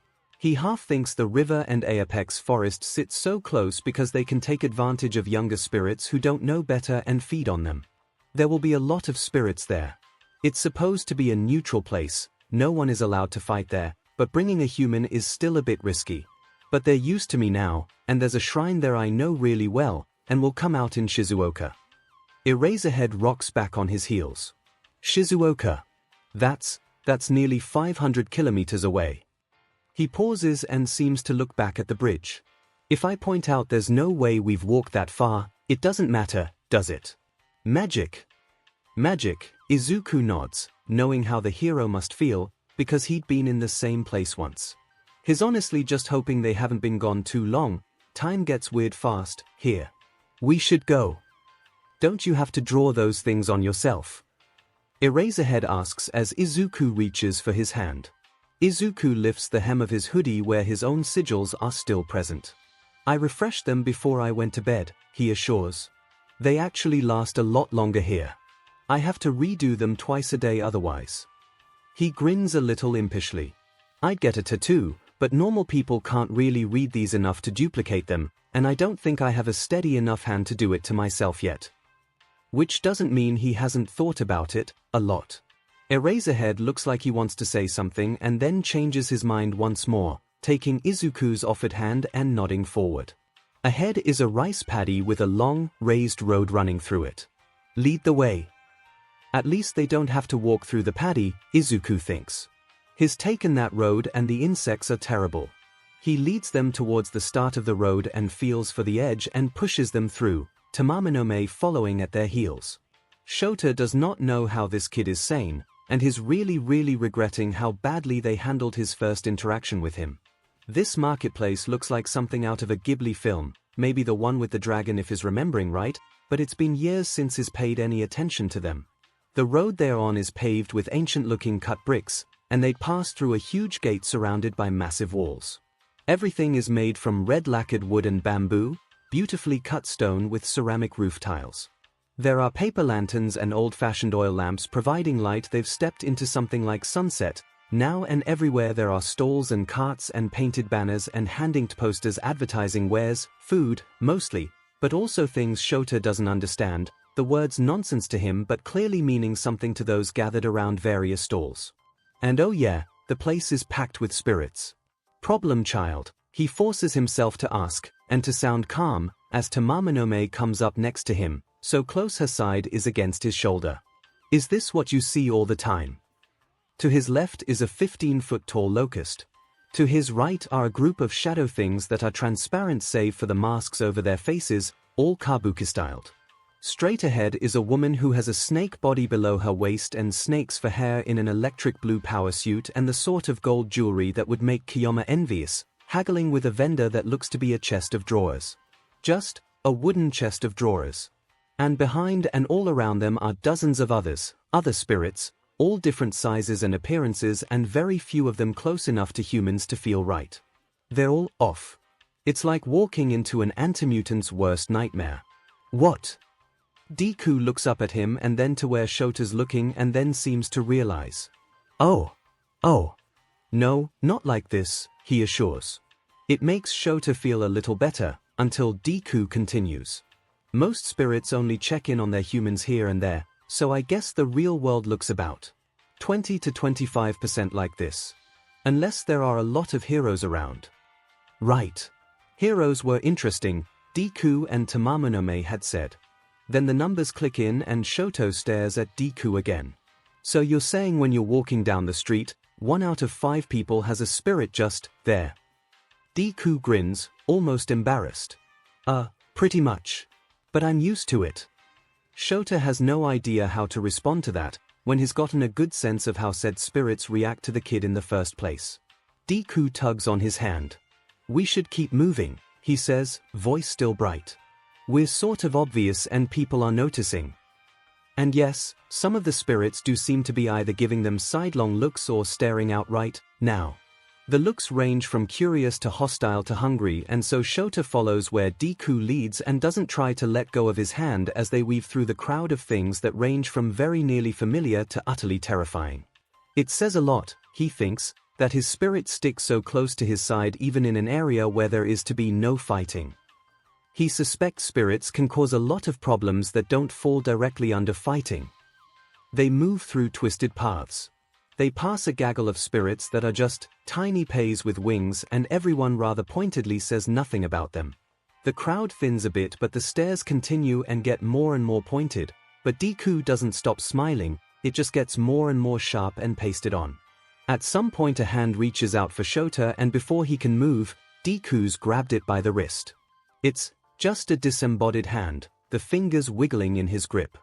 He half thinks the river and apex forest sit so close because they can take advantage of younger spirits who don't know better and feed on them. There will be a lot of spirits there. It's supposed to be a neutral place, no one is allowed to fight there, but bringing a human is still a bit risky. But they're used to me now, and there's a shrine there I know really well, and will come out in Shizuoka. Eraserhead rocks back on his heels. Shizuoka. That's nearly 500 kilometers away. He pauses and seems to look back at the bridge. If I point out there's no way we've walked that far, it doesn't matter, does it? Magic. Magic, Izuku nods, knowing how the hero must feel, because he'd been in the same place once. He's honestly just hoping they haven't been gone too long. Time gets weird fast, here. We should go. Don't you have to draw those things on yourself? Eraserhead asks as Izuku reaches for his hand. Izuku lifts the hem of his hoodie where his own sigils are still present. I refreshed them before I went to bed, he assures. They actually last a lot longer here. I have to redo them twice a day otherwise. He grins a little impishly. I'd get a tattoo, but normal people can't really read these enough to duplicate them, and I don't think I have a steady enough hand to do it to myself yet. Which doesn't mean he hasn't thought about it, a lot. Eraserhead looks like he wants to say something and then changes his mind once more, taking Izuku's offered hand and nodding forward. Ahead is a rice paddy with a long, raised road running through it. Lead the way. At least they don't have to walk through the paddy, Izuku thinks. He's taken that road and the insects are terrible. He leads them towards the start of the road and feels for the edge and pushes them through, Tamaminome following at their heels. Shota does not know how this kid is sane, and he's really regretting how badly they handled his first interaction with him. This marketplace looks like something out of a Ghibli film, maybe the one with the dragon if he's remembering right, but it's been years since he's paid any attention to them. The road they're on is paved with ancient-looking cut bricks, and they'd pass through a huge gate surrounded by massive walls. Everything is made from red lacquered wood and bamboo, beautifully cut stone with ceramic roof tiles. There are paper lanterns and old-fashioned oil lamps providing light. They've stepped into something like sunset. Now and everywhere there are stalls and carts and painted banners and hand-inked posters advertising wares, food, mostly, but also things Shota doesn't understand. the words nonsense to him but clearly meaning something to those gathered around various stalls. And oh yeah, the place is packed with spirits. Problem child, he forces himself to ask, and to sound calm, as 𝐼𝐺 comes up next to him, so close her side is against his shoulder. Is this what you see all the time? To his left is a 15-foot-tall locust. To his right are a group of shadow things that are transparent save for the masks over their faces, all kabuki-styled. Straight ahead is a woman who has a snake body below her waist and snakes for hair in an electric blue power suit and the sort of gold jewelry that would make Kiyoma envious, haggling with a vendor that looks to be a chest of drawers. Just a wooden chest of drawers. And behind and all around them are dozens of other spirits, all different sizes and appearances and very few of them close enough to humans to feel right. They're all off. It's like walking into an anti-mutant's worst nightmare. What? Deku looks up at him and then to where Shota's looking and then seems to realize. Oh. No, not like this, he assures. It makes Shota feel a little better, until Deku continues. Most spirits only check in on their humans here and there, so I guess the real world looks about 20 to 25% like this. Unless there are a lot of heroes around. Right. Heroes were interesting, Deku and 𝐼𝐺 had said. Then the numbers click in and Shoto stares at Deku again. So you're saying when you're walking down the street, 1 out of 5 people has a spirit just there? Deku grins, almost embarrassed. Pretty much. But I'm used to it. Shota has no idea how to respond to that, when he's gotten a good sense of how said spirits react to the kid in the first place. Deku tugs on his hand. We should keep moving, he says, voice still bright. We're sort of obvious and people are noticing. And yes, some of the spirits do seem to be either giving them sidelong looks or staring outright, now. The looks range from curious to hostile to hungry and so Shota follows where Deku leads and doesn't try to let go of his hand as they weave through the crowd of things that range from very nearly familiar to utterly terrifying. It says a lot, he thinks, that his spirit sticks so close to his side even in an area where there is to be no fighting. He suspects spirits can cause a lot of problems that don't fall directly under fighting. They move through twisted paths. They pass a gaggle of spirits that are just tiny pays with wings and everyone rather pointedly says nothing about them. The crowd thins a bit but the stares continue and get more and more pointed, but Deku doesn't stop smiling, it just gets more and more sharp and pasted on. At some point a hand reaches out for Shota and before he can move, Deku's grabbed it by the wrist. It's just a disembodied hand, the fingers wiggling in his grip.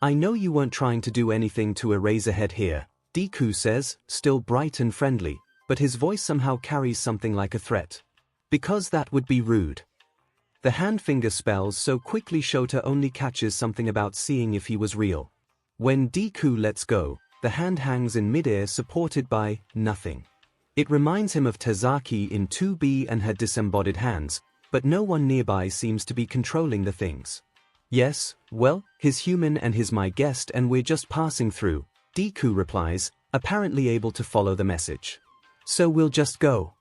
I know you weren't trying to do anything to erase a head here, Deku says, still bright and friendly, but his voice somehow carries something like a threat. Because that would be rude. The hand finger spells so quickly Shota only catches something about seeing if he was real. When Deku lets go, the hand hangs in midair supported by nothing. It reminds him of Tazaki in 2B and her disembodied hands, but no one nearby seems to be controlling the things. Yes, well, he's human and he's my guest and we're just passing through, Deku replies, apparently able to follow the message. So we'll just go.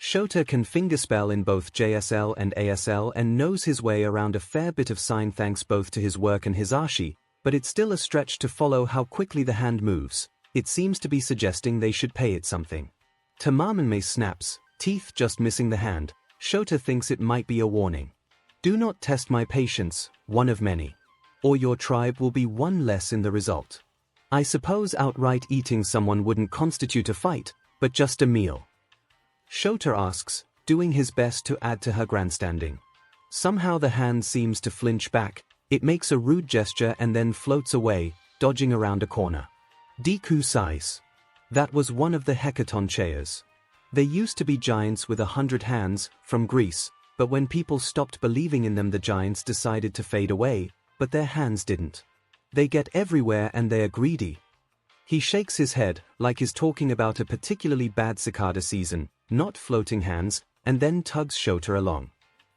Shota can fingerspell in both JSL and ASL and knows his way around a fair bit of sign thanks both to his work and his Ashi, but it's still a stretch to follow how quickly the hand moves. It seems to be suggesting they should pay it something. 𝐼𝐺 snaps, teeth just missing the hand. Shota thinks it might be a warning. Do not test my patience, one of many. Or your tribe will be one less in the result. I suppose outright eating someone wouldn't constitute a fight, but just a meal. Shota asks, doing his best to add to her grandstanding. Somehow the hand seems to flinch back, it makes a rude gesture and then floats away, dodging around a corner. Deku sighs. That was one of the Hecaton chairs. They used to be giants with 100 hands, from Greece, but when people stopped believing in them the giants decided to fade away, but their hands didn't. They get everywhere and they are greedy. He shakes his head, like he's talking about a particularly bad cicada season, not floating hands, and then tugs Shota along.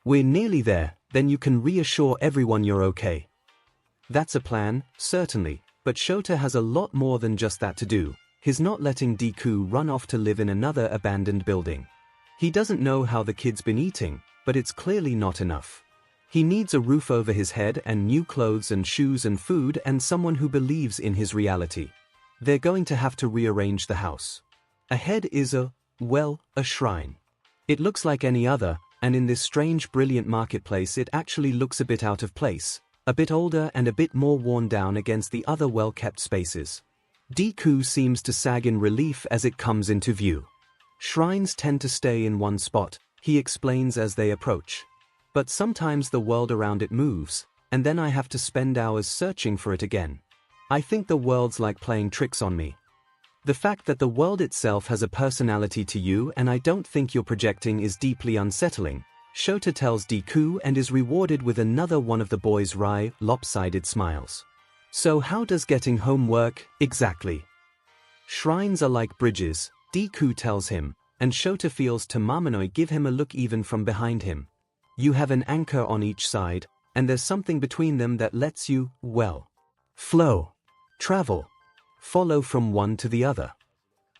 We're nearly there, then you can reassure everyone you're okay. That's a plan, certainly, but Shota has a lot more than just that to do. He's not letting Deku run off to live in another abandoned building. He doesn't know how the kid's been eating, but it's clearly not enough. He needs a roof over his head and new clothes and shoes and food and someone who believes in his reality. They're going to have to rearrange the house. Ahead is a shrine. It looks like any other, and in this strange brilliant marketplace it actually looks a bit out of place, a bit older and a bit more worn down against the other well-kept spaces. Deku seems to sag in relief as it comes into view. Shrines tend to stay in one spot, he explains as they approach. But sometimes the world around it moves, and then I have to spend hours searching for it again. I think the world's like playing tricks on me. The fact that the world itself has a personality to you and I don't think you're projecting is deeply unsettling, Shota tells Deku and is rewarded with another one of the boy's wry, lopsided smiles. So how does getting home work, exactly? Shrines are like bridges, Deku tells him, and Shota feels Tamamanoy give him a look even from behind him. You have an anchor on each side, and there's something between them that lets you, flow, travel, follow from one to the other.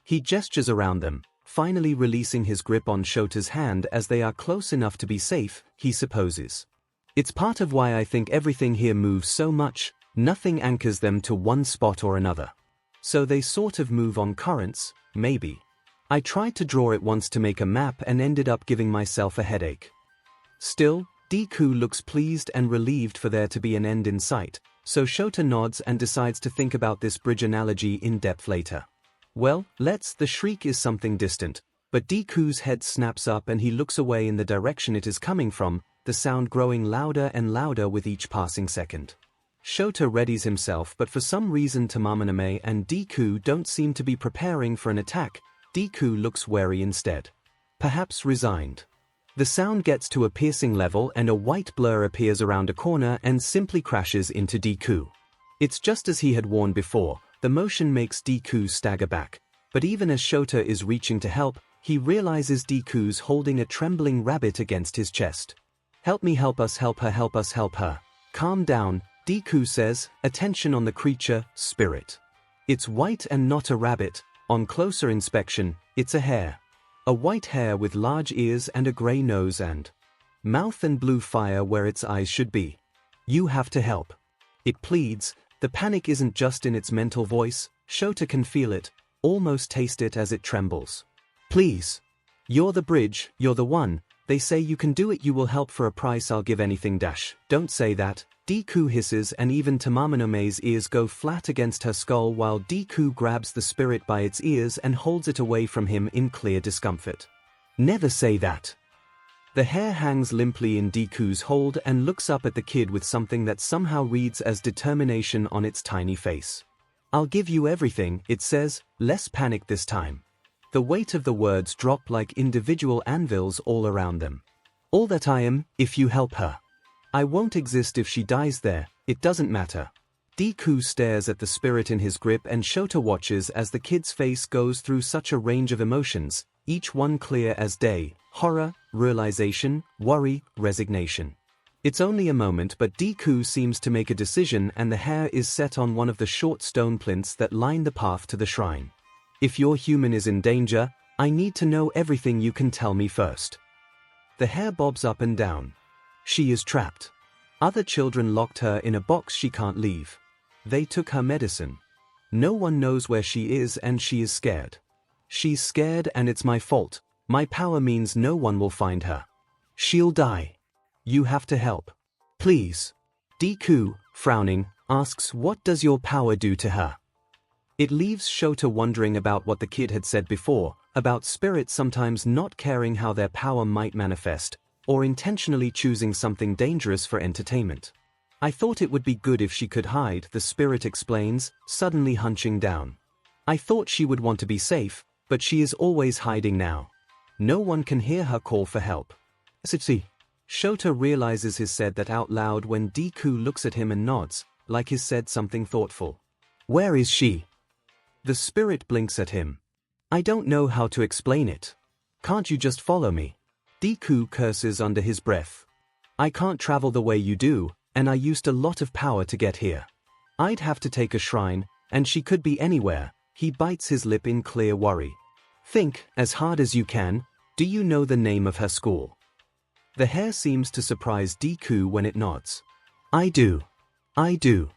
He gestures around them, finally releasing his grip on Shota's hand as they are close enough to be safe, he supposes. It's part of why I think everything here moves so much, nothing anchors them to one spot or another. So they sort of move on currents, maybe. I tried to draw it once to make a map and ended up giving myself a headache. Still, Deku looks pleased and relieved for there to be an end in sight, so Shota nods and decides to think about this bridge analogy in depth later. The shriek is something distant, but Deku's head snaps up and he looks away in the direction it is coming from, the sound growing louder and louder with each passing second. Shota readies himself, but for some reason Tamamanoy and Deku don't seem to be preparing for an attack. Deku looks wary instead. Perhaps resigned. The sound gets to a piercing level and a white blur appears around a corner and simply crashes into Deku. It's just as he had warned before, the motion makes Deku stagger back, but even as Shota is reaching to help, he realizes Deku's holding a trembling rabbit against his chest. Help me, help us, help her, help us, help her. Calm down, Deku says, attention on the creature, spirit. It's white and not a rabbit, on closer inspection, it's a hare. A white hare with large ears and a grey nose and mouth and blue fire where its eyes should be. You have to help. It pleads, the panic isn't just in its mental voice, Shota can feel it, almost taste it as it trembles. Please. You're the bridge, you're the one, they say you can do it, you will help for a price, I'll give anything. Don't say that, Deku hisses and even Tamamanoy's ears go flat against her skull while Deku grabs the spirit by its ears and holds it away from him in clear discomfort. Never say that. The hare hangs limply in Deku's hold and looks up at the kid with something that somehow reads as determination on its tiny face. I'll give you everything, it says, less panic this time. The weight of the words drop like individual anvils all around them. All that I am, if you help her. I won't exist if she dies there, it doesn't matter. Deku stares at the spirit in his grip and Shota watches as the kid's face goes through such a range of emotions, each one clear as day, horror, realization, worry, resignation. It's only a moment, but Deku seems to make a decision and the hare is set on one of the short stone plinths that line the path to the shrine. If your human is in danger, I need to know everything, you can tell me first. The hare bobs up and down. She is trapped. Other children locked her in a box she can't leave. They took her medicine. No one knows where she is and she is scared. She's scared and it's my fault. My power means no one will find her. She'll die. You have to help. Please. Deku, frowning, asks, what does your power do to her? It leaves Shota wondering about what the kid had said before, about spirits sometimes not caring how their power might manifest, or intentionally choosing something dangerous for entertainment. I thought it would be good if she could hide, the spirit explains, suddenly hunching down. I thought she would want to be safe, but she is always hiding now. No one can hear her call for help. Shota realizes he's said that out loud when Deku looks at him and nods, like he's said something thoughtful. Where is she? The spirit blinks at him. I don't know how to explain it. Can't you just follow me? Deku curses under his breath. I can't travel the way you do, and I used a lot of power to get here. I'd have to take a shrine, and she could be anywhere. He bites his lip in clear worry. Think, as hard as you can, do you know the name of her school? The hair seems to surprise Deku when it nods. I do. I do.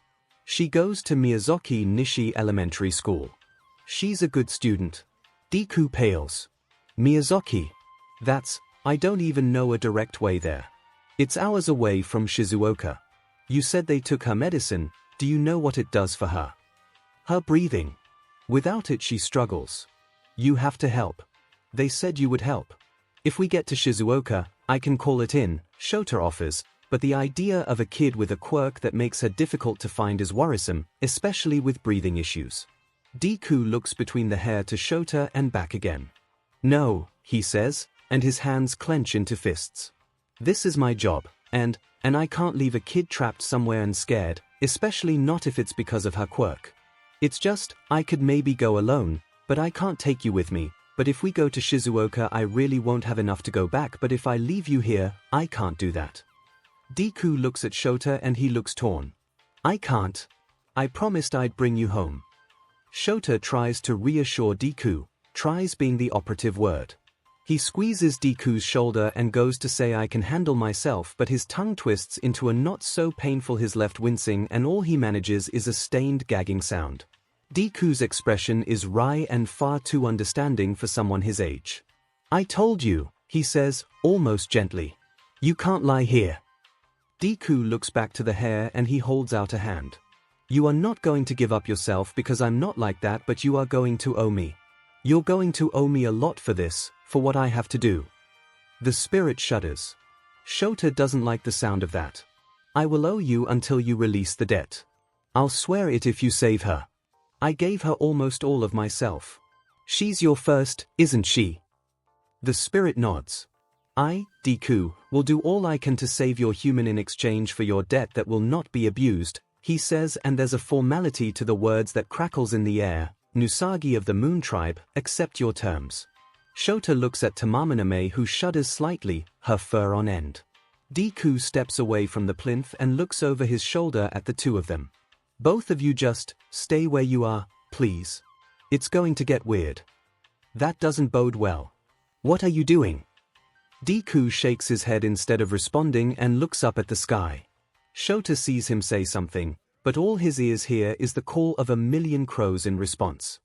She goes to Miyazaki Nishi Elementary School. She's a good student. Deku pales. Miyazaki. I don't even know a direct way there. It's hours away from Shizuoka. You said they took her medicine, do you know what it does for her? Her breathing. Without it she struggles. You have to help. They said you would help. If we get to Shizuoka, I can call it in, Shota offers, but the idea of a kid with a quirk that makes her difficult to find is worrisome, especially with breathing issues. Deku looks between the hair to Shota and back again. No, he says, and his hands clench into fists. This is my job, and I can't leave a kid trapped somewhere and scared, especially not if it's because of her quirk. It's just, I could maybe go alone, but I can't take you with me, but if we go to Shizuoka I really won't have enough to go back, but if I leave you here, I can't do that. Deku looks at Shota and he looks torn. I can't. I promised I'd bring you home. Shota tries to reassure Deku, tries being the operative word. He squeezes Deku's shoulder and goes to say I can handle myself, but his tongue twists into a not so painful, his left wincing, and all he manages is a stained gagging sound. Deku's expression is wry and far too understanding for someone his age. I told you, he says, almost gently. You can't lie here. Deku looks back to the hair and he holds out a hand. You are not going to give up yourself because I'm not like that, but you are going to owe me. You're going to owe me a lot for this, for what I have to do. The spirit shudders. Shota doesn't like the sound of that. I will owe you until you release the debt. I'll swear it if you save her. I gave her almost all of myself. She's your first, isn't she? The spirit nods. I, Deku, will do all I can to save your human in exchange for your debt that will not be abused, he says, and there's a formality to the words that crackles in the air. Nusagi of the Moon Tribe, accept your terms. Shota looks at Tamaminame, who shudders slightly, her fur on end. Deku steps away from the plinth and looks over his shoulder at the two of them. Both of you just stay where you are, please. It's going to get weird. That doesn't bode well. What are you doing? Deku shakes his head instead of responding and looks up at the sky. Shota sees him say something, but all his ears hear is the call of a million crows in response.